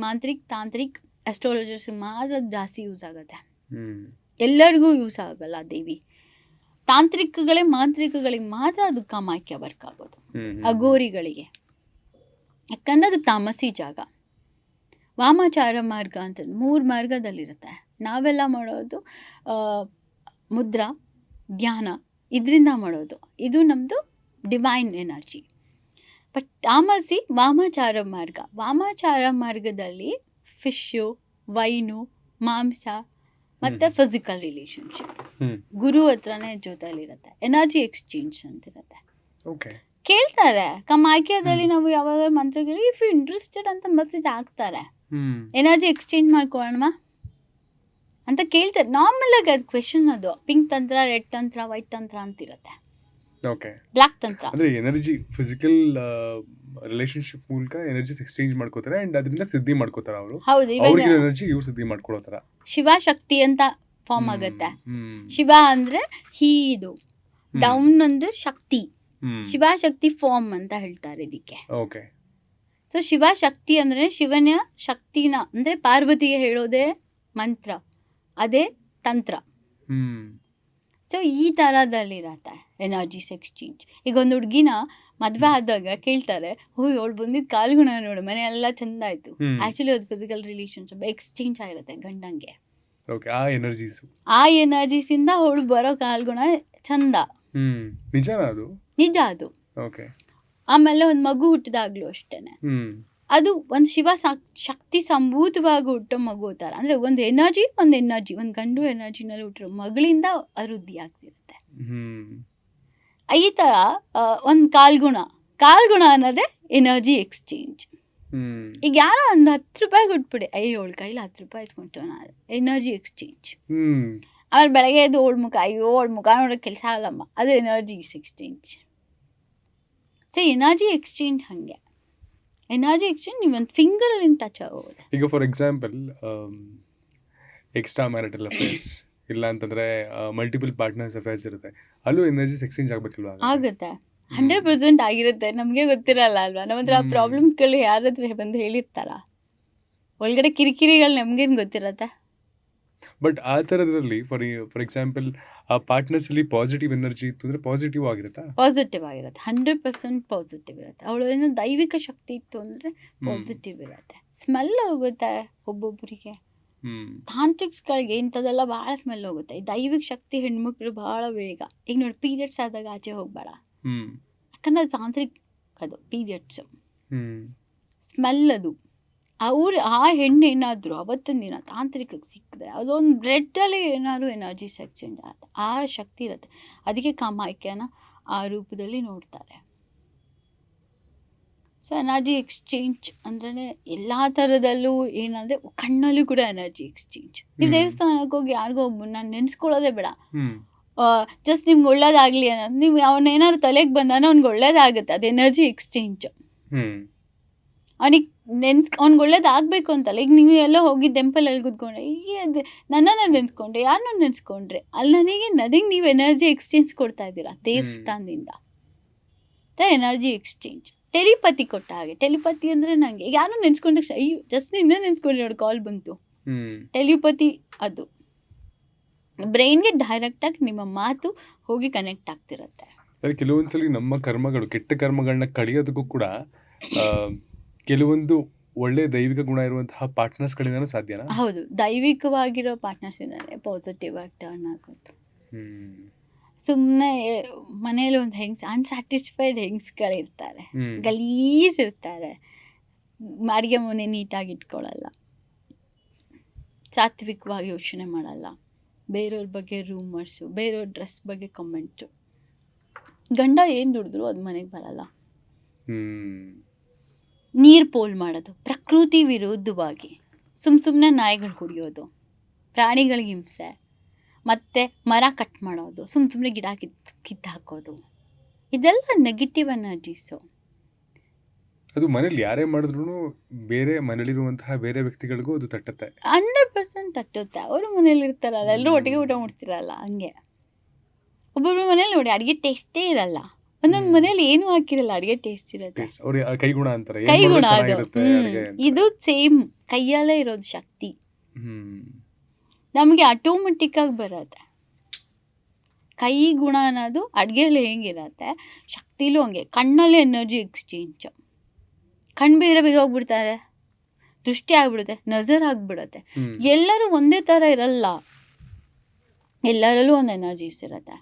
ತಾಂತ್ರಿಕ್ ಅಸ್ಟ್ರಾಲಜರ್ಸ್ ಮಾತ್ರ ಜಾಸ್ತಿ ಯೂಸ್ ಆಗುತ್ತೆ, ಎಲ್ಲರಿಗೂ ಯೂಸ್ ಆಗಲ್ಲ ದೇವಿ. ಮಾಂತ್ರಿಕಗಳಿಗೆ ಮಾತ್ರ ಅದು ಕಾಮಾಖ್ಯ ವರ್ಕ್ ಆಗೋದು, ಅಘೋರಿಗಳಿಗೆ, ಯಾಕಂದರೆ ಅದು ತಾಮಸಿ ಜಾಗ. ವಾಮಾಚಾರ ಮಾರ್ಗ ಅಂತ 3 ಮಾರ್ಗದಲ್ಲಿರುತ್ತೆ. ನಾವೆಲ್ಲ ಮಾಡೋದು ಮುದ್ರಾ, ಧ್ಯಾನ, ಇದರಿಂದ ಮಾಡೋದು, ಇದು ನಮ್ಮದು ಡಿವೈನ್ ಎನರ್ಜಿ. ಬಟ್ ತಾಮಸಿ ವಾಮಾಚಾರ ಮಾರ್ಗದಲ್ಲಿ ಫಿಶ್ಶು, ವೈನು, ಮಾಂಸ ಮತ್ತು ಫಿಸಿಕಲ್ ರಿಲೇಷನ್ಶಿಪ್, ಗುರು ಹತ್ರನೇ ಜೊತೆಲಿರುತ್ತೆ, ಎನರ್ಜಿ ಎಕ್ಸ್ಚೇಂಜ್ ಅಂತಿರುತ್ತೆ. ಕೇಳ್ತಾರೆ ಕಾಮಾಖ್ಯದಲ್ಲಿ ನಾವು ಯಾವಾಗ ಮಂತ್ರಗಳು ಇಫ್ ಯು ಇಂಟ್ರೆಸ್ಟೆಡ್ ಅಂತ ಮೆಸೇಜ್ ಹಾಕ್ತಾರೆ, ಎನರ್ಜಿ ಎಕ್ಸ್ಚೇಂಜ್ ಮಾಡ್ಕೊಳ್ಳೋಣ ಅಂತ ಕೇಳ್ತಾರೆ. ನಾರ್ಮಲ್ ಆಗಿ ಅದು ಕ್ವೆಶನ್, ಅದು ಪಿಂಕ್ ತಂತ್ರ, ರೆಡ್ ತಂತ್ರ, ವೈಟ್ ತಂತ್ರ ಅಂತಿರುತ್ತೆ, ಬ್ಲ್ಯಾಕ್ ತಂತ್ರ. ಅಂದರೆ ಎನರ್ಜಿ ಫಿಸಿಕಲ್ ರಿಲೇಶನ್ಶಿಪ್ ಮೂಲಕ ಎನರ್ಜೀಸ್ ಎಕ್ಸ್ಚೇಂಜ್ ಮಾಡ್ಕೋತಾರೆ ಅಂಡ್ ಅದರಿಂದ ಸಿದ್ಧಿ ಮಾಡ್ಕೋತಾರೆ ಅವರು. ಹೌದು, ಅವ್ರಿಗೆ ಎನರ್ಜಿ ಇವ್ರು ಸಿದ್ಧಿ ಮಾಡ್ಕೊಳ್ಳೋ ಥರ ಶಿವ ಶಕ್ತಿ ಅಂತ ಫಾರ್ಮ್ ಆಗುತ್ತೆ. ಶಿವ ಅಂದರೆ ಇದು, ಡೌನ್ ಅಂದರೆ ಶಕ್ತಿ, ಶಿವಶಕ್ತಿ ಫಾರ್ಮ್ ಅಂತ ಹೇಳ್ತಾರೆ ಇದಕ್ಕೆ. ಓಕೆ. ಸೊ ಶಿವಶಕ್ತಿ ಅಂದರೆ ಶಿವನ ಶಕ್ತಿನ ಅಂದರೆ ಪಾರ್ವತಿಗೆ ಹೇಳೋದೇ ಮಂತ್ರ, ಅದೇ ತಂತ್ರ. ಸೊ ಈ ಥರದಲ್ಲಿರತ್ತೆ ಎನರ್ಜೀಸ್ ಎಕ್ಸ್ಚೇಂಜ್. ಈಗ ಒಂದು ಹುಡುಗಿನ ಮದುವೆ ಆದಾಗ ಕೇಳ್ತಾರೆ, ಅವಳು ಬಂದಿದ್ದು ಕಾಲ್ಗುಣ ನೋಡು, ಮನೆ ಎಲ್ಲ ಚೆಂದ ಆಯಿತು. ಆ್ಯಕ್ಚುಲಿ ಅದು ಫಿಸಿಕಲ್ ರಿಲೇಷನ್ಶಿಪ್ ಎಕ್ಸ್ಚೇಂಜ್ ಆಗಿರುತ್ತೆ ಗಂಡಂಗೆ. ಆ ಎನರ್ಜೀಸಿಂದ ಅವಳು ಬರೋ ಕಾಲ್ಗುಣ ಚಂದ, ನಿಜ ಅದು. ಆಮೇಲೆ ಒಂದು ಮಗು ಹುಟ್ಟಿದಾಗ್ಲೂ ಅಷ್ಟೇ, ಅದು ಒಂದು ಶಕ್ತಿ ಸಂಭೂತವಾಗಿ ಹುಟ್ಟೋ ಮಗು ಥರ. ಅಂದರೆ ಒಂದು ಎನರ್ಜಿ ಒಂದು ಗಂಡು ಎನರ್ಜಿನಲ್ಲಿ ಹುಟ್ಟಿರೋ ಮಗಳಿಂದ ಅಭಿವೃದ್ಧಿ ಆಗ್ತಿರುತ್ತೆ. ಈ ಥರ ಒಂದು ಕಾಲ್ಗುಣ ಅನ್ನೋದೇ ಎನರ್ಜಿ ಎಕ್ಸ್ಚೇಂಜ್. ಈಗ ಯಾರೋ ಒಂದು 10 ರೂಪಾಯಿ ಕೊಟ್ಬಿಡಿ, ಅವಳ ಕೈಲಿ 10 ರೂಪಾಯಿ ಇಟ್ಕೊಂತು, ಎನರ್ಜಿ ಎಕ್ಸ್ಚೇಂಜ್. ಆಮೇಲೆ ಬೆಳಗ್ಗೆ ಎದ್ದು ಅವಳ ಮುಖ ನೋಡೋಕೆ ಕೆಲಸ ಆಗಲ್ಲಮ್ಮ, ಅದು energies exchange. So energy exchange ಹಾಗೆ, ಎನರ್ಜಿ ಎಕ್ಸ್ಚೇಂಜ್ ನೀವು ಒಂದು ಫಿಂಗರಲ್ಲಿ ಟಚ್ ಆಗೋದೆ. ಈಗ for example extra marital affairs ಇಲ್ಲ ಅಂತಂದರೆ ಮಲ್ಟಿಪಲ್ ಪಾರ್ಟ್ನರ್ಸ್ ಅಫೇರ್ಸ್ ಇರುತ್ತೆ, ಅಲ್ಲೂ ಎನರ್ಜೀಸ್ ಎಕ್ಸ್ಚೇಂಜ್ ಆಗಬೇಕಿಲ್ವಾ? ಆಗುತ್ತೆ, 100% ಆಗಿರುತ್ತೆ. ನಮಗೆ ಗೊತ್ತಿರಲ್ಲ ಅಲ್ವಾ, ನಮ್ಮ ಹತ್ರ ಆ ಪ್ರಾಬ್ಲಮ್ಸ್ಗಳು ಯಾರ ಹತ್ರ ಬಂದು ಹೇಳಿರ್ತಾರ, ಒಳಗಡೆ ಕಿರಿಕಿರಿಗಳು ನಮಗೇನು ಗೊತ್ತಿರತ್ತೆ. ಬಟ್ ಆ ಥರದ್ರಲ್ಲಿ ಫಾರ್ ಎಕ್ಸಾಂಪಲ್ ಆ ಪಾರ್ಟ್ನರ್ಸಲ್ಲಿ ಪಾಸಿಟಿವ್ ಎನರ್ಜಿ ಇತ್ತು ಅಂದರೆ ಪಾಸಿಟಿವ್ ಆಗಿರುತ್ತೆ, 100% ಪಾಸಿಟಿವ್ ಇರುತ್ತೆ. ಅವಳು ಏನೋ ದೈವಿಕ ಶಕ್ತಿ ಇತ್ತು ಅಂದರೆ ಪಾಸಿಟಿವ್ ಇರುತ್ತೆ. ಸ್ಮೆಲ್ ಹೋಗುತ್ತೆ ಒಬ್ಬೊಬ್ಬರಿಗೆ, ತಾಂತ್ರಿಕ್ಸ್ಗಳಿಗೆ ಇಂಥದ್ದೆಲ್ಲ ಭಾಳ ಸ್ಮೆಲ್ ಹೋಗುತ್ತೆ. ಈ ದೈವಿಕ ಶಕ್ತಿ ಹೆಣ್ಮಕ್ಳು ಭಾಳ ಬೇಗ, ಈಗ ನೋಡಿ ಪೀರಿಯಡ್ಸ್ ಆದಾಗ ಆಚೆ ಹೋಗ್ಬೇಡ, ಯಾಕಂದ್ರೆ ತಾಂತ್ರಿಕ್ ಅದು ಪೀರಿಯಡ್ಸು ಸ್ಮೆಲ್. ಅದು ಆ ಹೆಣ್ಣು ಏನಾದರೂ ಅವತ್ತಿನ ದಿನ ತಾಂತ್ರಿಕಕ್ಕೆ ಸಿಕ್ಕಿದ್ರೆ ಅದೊಂದು ಬ್ಲಡ್ಡಲ್ಲಿ ಏನಾದರೂ ಎನರ್ಜೀಸ್ ಎಕ್ಸ್ಚೇಂಜ್ ಆಗುತ್ತೆ, ಆ ಶಕ್ತಿ ಇರುತ್ತೆ. ಅದಕ್ಕೆ ಕಾಮಾಖ್ಯನ ಆ ರೂಪದಲ್ಲಿ ನೋಡ್ತಾರೆ. ಸೊ ಎನರ್ಜಿ ಎಕ್ಸ್ಚೇಂಜ್ ಅಂದ್ರೆ ಎಲ್ಲ ಥರದಲ್ಲೂ ಏನಂದರೆ ಕಣ್ಣಲ್ಲೂ ಕೂಡ ಎನರ್ಜಿ ಎಕ್ಸ್ಚೇಂಜ್. ನೀವು ದೇವಸ್ಥಾನಕ್ಕೆ ಹೋಗಿ ಯಾರಿಗೋ ನಾನು ನೆನೆಸ್ಕೊಳ್ಳೋದೇ ಬೇಡ, ಜಸ್ಟ್ ನಿಮ್ಗೆ ಒಳ್ಳೇದಾಗಲಿ ಅನ್ನೋದು. ನೀವು ಅವನೇನಾದ್ರು ತಲೆಗೆ ಬಂದಾನ ಅವ್ನಿಗೆ ಒಳ್ಳೇದಾಗುತ್ತೆ, ಅದು ಎನರ್ಜಿ ಎಕ್ಸ್ಚೇಂಜ್. ಅವನಿಗೆ ಅವ್ನಿಗೆ ಒಳ್ಳೇದಾಗಬೇಕು ಅಂತಲ್ಲ. ಈಗ ನೀವು ಎಲ್ಲೋ ಹೋಗಿ ಟೆಂಪಲಲ್ಲಿ ಕೂತ್ಕೊಂಡ್ರೆ, ಈಗ ಅದು ನನ್ನನ್ನು ನೆನೆಸ್ಕೊಂಡ್ರೆ, ಯಾರನ್ನೂ ನೆನೆಸ್ಕೊಂಡ್ರೆ, ಅಲ್ಲಿ ನನಗೆ ನೀವು ಎನರ್ಜಿ ಎಕ್ಸ್ಚೇಂಜ್ ಕೊಡ್ತಾ ಇದ್ದೀರಾ ದೇವಸ್ಥಾನದಿಂದ. ಎನರ್ಜಿ ಎಕ್ಸ್ಚೇಂಜ್ ಟೆಲಿಪತಿ ಕೊಟ್ಟ ಹಾಗೆ. ಟೆಲಿಪತಿ ಅಂದರೆ ನನಗೆ ಯಾರು ನೆನೆಸ್ಕೊಂಡ ಅಯ್ಯೋ ಜಸ್ಟ್ ನಿನ್ನೆ ನೆನೆಸ್ಕೊಂಡ್ರೆ ನೋಡಿ ಕಾಲ್ ಬಂತು. ಟೆಲಿಪತಿ ಅದು ಬ್ರೈನ್ಗೆ ಡೈರೆಕ್ಟಾಗಿ ನಿಮ್ಮ ಮಾತು ಹೋಗಿ ಕನೆಕ್ಟ್ ಆಗ್ತಿರುತ್ತೆ. ಕೆಲವೊಂದ್ಸಲಿ ನಮ್ಮ ಕರ್ಮಗಳು, ಕೆಟ್ಟ ಕರ್ಮಗಳನ್ನ ಕಳಿಯೋದಕ್ಕೂ ಕೂಡ ಕೆಲವೊಂದು ಒಳ್ಳೆ ದೈವಿಕ ಗುಣ ಇರುವಂತಹ ಪಾರ್ಟ್ನರ್ಸ್ಗಳಿಂದನೂ ಸಾಧ್ಯನಾ? ಹೌದು, ದೈವಿಕವಾಗಿರೋ ಪಾರ್ಟ್ನರ್ಸ್ ಇದ್ದಾರೆ ಪಾಸಿಟಿವ್ ಆಗಿ ಟರ್ನ್ ಆಗೋದು. ಸುಮ್ಮನೆ ಮನೇಲಿ ಒಂದು ಅನ್ಸ್ಯಾಟಿಸ್ಫೈಡ್ ಹೆಂಗ್ಸ್ಗಳಿರ್ತಾರೆ, ಗಲೀಜ್ ಇರ್ತಾರೆ, ಅಡುಗೆ ಮನೆ ನೀಟಾಗಿ ಇಟ್ಕೊಳ್ಳಲ್ಲ, ಸಾತ್ವಿಕವಾಗಿ ಯೋಚನೆ ಮಾಡಲ್ಲ, ಬೇರೆಯವ್ರ ಬಗ್ಗೆ ರೂಮರ್ಸು, ಬೇರೆಯವ್ರ ಡ್ರೆಸ್ ಬಗ್ಗೆ ಕಮೆಂಟು. ಗಂಡ ಏನು ದುಡಿದ್ರು ಅದು ಮನೆಗೆ ಬರಲ್ಲ. ನೀರು ಪೋಲ್ ಮಾಡೋದು, ಪ್ರಕೃತಿ ವಿರುದ್ಧವಾಗಿ ಸುಮ್ಮನೆ ನಾಯಿಗಳು ಹೊಡಿಯೋದು, ಪ್ರಾಣಿಗಳಿಗೆ ಹಿಂಸೆ, ಮತ್ತು ಮರ ಕಟ್ ಮಾಡೋದು, ಸುಮ್ಮನೆ ಗಿಡ ಕಿತ್ತು ಹಾಕೋದು, ಇದೆಲ್ಲ ನೆಗೆಟಿವ್ ಎನರ್ಜೀಸು. ಅದು ಮನೇಲಿ ಯಾರೇ ಮಾಡಿದ್ರು ಬೇರೆ ಮನೇಲಿರುವಂತಹ ಬೇರೆ ವ್ಯಕ್ತಿಗಳಿಗೂ ಅದು ತಟ್ಟುತ್ತೆ, 100% ತಟ್ಟುತ್ತೆ. ಅವರು ಮನೇಲಿ ಇರ್ತಾರಲ್ಲ, ಎಲ್ಲರೂ ಒಟ್ಟಿಗೆ ಊಟ ಮಾಡ್ತಿರಲ್ಲ. ಹಂಗೆ ಒಬ್ಬೊಬ್ಬರು ಮನೇಲಿ ನೋಡಿ ಅಡುಗೆ ಟೇಸ್ಟೇ ಇರಲ್ಲ, ಒಂದೊಂದು ಮನೇಲಿ ಏನೂ ಹಾಕಿರಲ್ಲ, ಅಡುಗೆ ಟೇಸ್ಟ್ ಇರುತ್ತೆ. ಕೈಗುಣ ಅಂತಾರೆ, ಕೈಗುಣ ಅದು. ಇದು ಸೇಮ್ ಕೈಯಲ್ಲೇ ಇರೋದು ಶಕ್ತಿ, ನಮಗೆ ಆಟೋಮೆಟಿಕ್ಕಾಗಿ ಬರುತ್ತೆ. ಕೈ ಗುಣ ಅನ್ನೋದು ಅಡುಗೆಯಲ್ಲಿ ಹೆಂಗಿರುತ್ತೆ, ಶಕ್ತಿಲೂ ಹಂಗೆ. ಕಣ್ಣಲ್ಲಿ ಎನರ್ಜಿ ಎಕ್ಸ್ಚೇಂಜ್. ಕಣ್ಣು ಬಿದ್ದರೆ ಬಿದ್ದೋಗ್ಬಿಡ್ತಾರೆ, ದೃಷ್ಟಿ ಆಗ್ಬಿಡುತ್ತೆ, ನಜರ್ ಆಗಿಬಿಡುತ್ತೆ. ಎಲ್ಲರೂ ಒಂದೇ ಥರ ಇರಲ್ಲ, ಎಲ್ಲರಲ್ಲೂ ಒಂದು ಎನರ್ಜೀಸ್ ಇರುತ್ತೆ.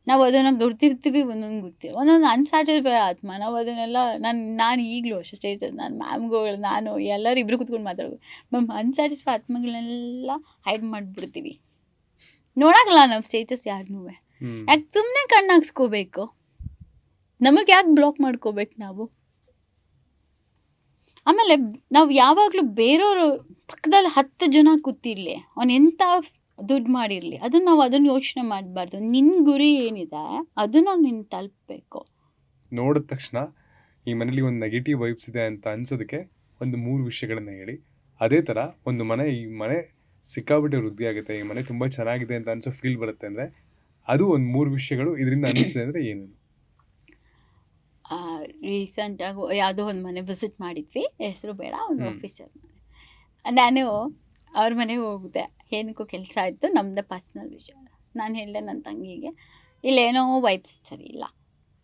ನಾವು ಅದನ್ನು ಗುರ್ತಿರ್ತೀವಿ, ಒಂದೊಂದು ಗುರ್ತಿರ್ತೀವಿ, ಒಂದೊಂದು ಅನ್ಸ್ಯಾಟಿಸ್ಫೈ ಆತ್ಮ. ನಾವು ಅದನ್ನೆಲ್ಲ ನಾನು ಈಗಲೂ ಅಷ್ಟೇ, ನಾನು ಮ್ಯಾಮ್ಗಳು ನಾನು ಎಲ್ಲರೂ ಇಬ್ಬರು ಕೂತ್ಕೊಂಡು ಮಾತಾಡೋದು. ಮ್ಯಾಮ್ ಅನ್ಸ್ಯಾಟಿಸ್ಫೈ ಆತ್ಮಗಳನ್ನೆಲ್ಲ ಹೈಡ್ ಮಾಡಿಬಿಡ್ತೀವಿ, ನೋಡೋಕ್ಕಲ್ಲ ನಾವು ಸ್ಟೇಟಸ್ ಯಾರನ್ನೂ. ಯಾಕೆ ಸುಮ್ಮನೆ ಕಣ್ಣು ಹಾಕ್ಸ್ಕೋಬೇಕು, ನಮಗೆ ಯಾಕೆ ಬ್ಲಾಕ್ ಮಾಡ್ಕೋಬೇಕು ನಾವು? ಆಮೇಲೆ ನಾವು ಯಾವಾಗಲೂ ಬೇರೆಯವರು ಪಕ್ಕದಲ್ಲಿ 10 ಜನ ಕೂತಿರಲಿ, ಅವನು ಎಂಥ ದುಡ್ಡು ಮಾಡಿರಲಿ, ಅದನ್ನು ಯೋಚನೆ ಮಾಡಬಾರ್ದು. ನಿನ್ನ ಗುರಿ ಏನಿದೆ ಅದನ್ನು ನೀನು ತಲುಪಬೇಕು. ನೋಡಿದ ತಕ್ಷಣ ಈ ಮನೇಲಿ ಒಂದು ನೆಗೆಟಿವ್ ವೈಬ್ಸ್ ಇದೆ ಅಂತ ಅನ್ಸೋದಕ್ಕೆ ಒಂದು 3 ವಿಷಯಗಳನ್ನ ಹೇಳಿ. ಅದೇ ಥರ ಒಂದು ಈ ಮನೆ ಸಿಕ್ಕಾಬಿಟ್ಟೆ ವೃದ್ಧಿ ಆಗುತ್ತೆ, ಈ ಮನೆ ತುಂಬ ಚೆನ್ನಾಗಿದೆ ಅಂತ ಅನ್ಸೋ ಫೀಲ್ ಬರುತ್ತೆ ಅಂದರೆ ಅದು ಒಂದು 3 ವಿಷಯಗಳು ಇದರಿಂದ ಅನಿಸ್ತದೆ ಅಂದರೆ ಏನು? ರೀಸೆಂಟಾಗಿ ಯಾವುದೋ ಒಂದು ಮನೆ ವಿಸಿಟ್ ಮಾಡಿದ್ವಿ, ಹೆಸರು ಬೇಡ, ಒಂದು ಆಫೀಸರ್ ಮನೆ. ನಾನು ಅವ್ರ ಮನೆಗೆ ಹೋಗಿದೆ, ಏನಕ್ಕೂ ಕೆಲಸ ಆಯಿತು, ನಮ್ಮದೇ ಪರ್ಸ್ನಲ್ ವಿಷಯ. ನಾನು ಹೇಳಿದೆ ನನ್ನ ತಂಗಿಗೆ, ಇಲ್ಲೇನೋ ವೈಬ್ಸ್ ಸರಿ ಇಲ್ಲ.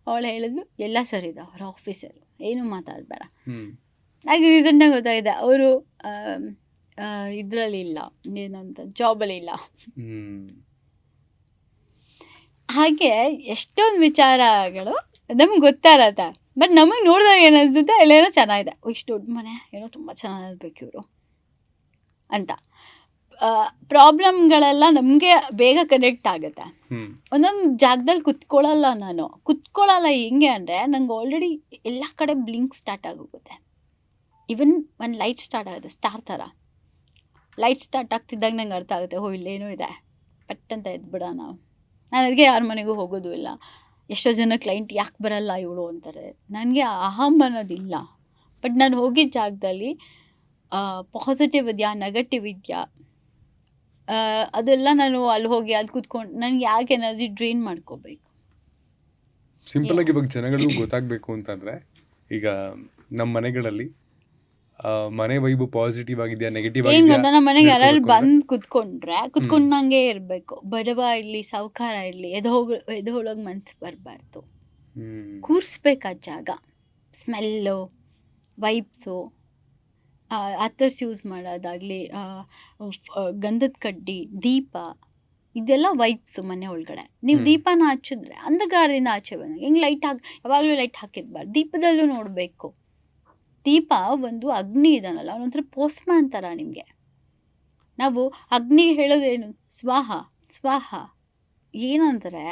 ಅವಳು ಹೇಳಿದ್ರು ಎಲ್ಲ ಸರಿ ಇದೆ, ಅವ್ರ ಆಫೀಸರು, ಏನೂ ಮಾತಾಡಬೇಡ. ಹಾಗೆ ರೀಸೆಂಟಾಗಿ ಗೊತ್ತಾಗಿದೆ ಅವರು ಇದರಲ್ಲಿ ಇಲ್ಲ, ಏನಂತ ಜಾಬಲ್ಲಿ ಇಲ್ಲ. ಹಾಗೆ ಎಷ್ಟೊಂದು ವಿಚಾರಗಳು ನಮ್ಗೆ ಗೊತ್ತಾರತ್ತೆ. ಬಟ್ ನಮಗೆ ನೋಡಿದಾಗ ಏನನ್ಸುತ್ತೆ, ಇಲ್ಲೇನೋ ಚೆನ್ನಾಗಿದೆ, ಇಷ್ಟು ದೊಡ್ಡ ಮನೆ, ಏನೋ ತುಂಬ ಚೆನ್ನಾಗಿರ್ಬೇಕು ಇವರು ಅಂತ. ಪ್ರಾಬ್ಲಮ್ಗಳೆಲ್ಲ ನಮಗೆ ಬೇಗ ಕನೆಕ್ಟ್ ಆಗುತ್ತೆ. ಒಂದೊಂದು ಜಾಗದಲ್ಲಿ ಕುತ್ಕೊಳ್ಳಲ್ಲ. ಹೆಂಗೆ ಅಂದರೆ ನಂಗೆ ಆಲ್ರೆಡಿ ಎಲ್ಲ ಕಡೆ ಬ್ಲಿಂಕ್ ಸ್ಟಾರ್ಟ್ ಆಗೋಗುತ್ತೆ. ಈವನ್ ಒಂದು ಲೈಟ್ ಸ್ಟಾರ್ಟ್ ಆಗುತ್ತೆ, ಸ್ಟಾರ್ ಥರ ಲೈಟ್ ಸ್ಟಾರ್ಟ್ ಆಗ್ತಿದ್ದಾಗ ನಂಗೆ ಅರ್ಥ ಆಗುತ್ತೆ, ಓ ಇಲ್ಲೇನೂ ಇದೆ, ಪಟ್ಟಂತ ಎದ್ಬಿಡ ನಾವು. ನಾನು ಅದಕ್ಕೆ ಯಾರ ಮನೆಗೂ ಹೋಗೋದು ಇಲ್ಲ. ಎಷ್ಟೋ ಜನ ಕ್ಲೈಂಟ್ ಯಾಕೆ ಬರಲ್ಲ ಇವಳು ಅಂತಾರೆ. ನನಗೆ ಅಹಂ ಅನ್ನೋದಿಲ್ಲ. ಬಟ್ ನಾನು ಹೋಗಿದ್ದ ಜಾಗದಲ್ಲಿ ಪಾಸಿಟಿವ್ ಇದೆಯಾ, ನೆಗೆಟಿವ್ ಇದೆಯಾ, ಅದೆಲ್ಲ ನಾನು ಅಲ್ಲಿ ಹೋಗಿ ಅಲ್ಲಿ ಕೂತ್ಕೊಂಡು ನನಗೆ ಯಾಕೆ ಎನರ್ಜಿ ಡ್ರೈನ್ ಮಾಡ್ಕೋಬೇಕು. ಸಿಂಪಲ್ ಆಗಿ ಇವಾಗ ಜನಗಳಿಗೂ ಗೊತ್ತಾಗಬೇಕು ಅಂತಂದರೆ, ಈಗ ನಮ್ಮ ಮನೆಗಳಲ್ಲಿ ಮನೆ ವೈಬು ಪಾಸಿಟಿವ್ ಆಗಿದೆಯಾ ನೆಗೆಟಿವ್ ಏನು ಗೊತ್ತಾ, ನಮ್ಮ ಮನೆಗೆ ಯಾರು ಬಂದು ಕುತ್ಕೊಂಡಂಗೆ ಇರಬೇಕು. ಬಡವ ಇರಲಿ ಸಾವುಕಾರ ಇರಲಿ, ಎದೊಳಗೆ ಮನ್ಸು ಬರಬಾರ್ದು. ಕೂರಿಸ್ಬೇಕು ಆ ಜಾಗ. ಸ್ಮೆಲ್ಲು, ವೈಬ್ಸು, ಅತ್ತರ್ಸ್ ಯೂಸ್ ಮಾಡೋದಾಗಲಿ, ಗಂಧದ ಕಡ್ಡಿ, ದೀಪ, ಇದೆಲ್ಲ ವೈಬ್ಸು ಮನೆ ಒಳಗಡೆ. ನೀವು ದೀಪನ ಹಚ್ಚಿದ್ರೆ ಅಂಧಕಾರದಿಂದ ಆಚೆ ಬಂದಾಗ ಹಿಂಗೆ ಯಾವಾಗಲೂ ಲೈಟ್ ಹಾಕಿದ್ಬಾರ್ದು. ದೀಪದಲ್ಲೂ ನೋಡಬೇಕು. ದೀಪ ಒಂದು ಅಗ್ನಿ ಇದಾನಲ್ಲ, ಅವನೊಂಥರ ಪೋಸ್ಟ್ಮ್ಯಾನ್ ಥರ. ನಿಮಗೆ ನಾವು ಅಗ್ನಿಗೆ ಹೇಳೋದೇನು, ಸ್ವಾಹ ಸ್ವಾಹ. ಏನಂತಾರೆ,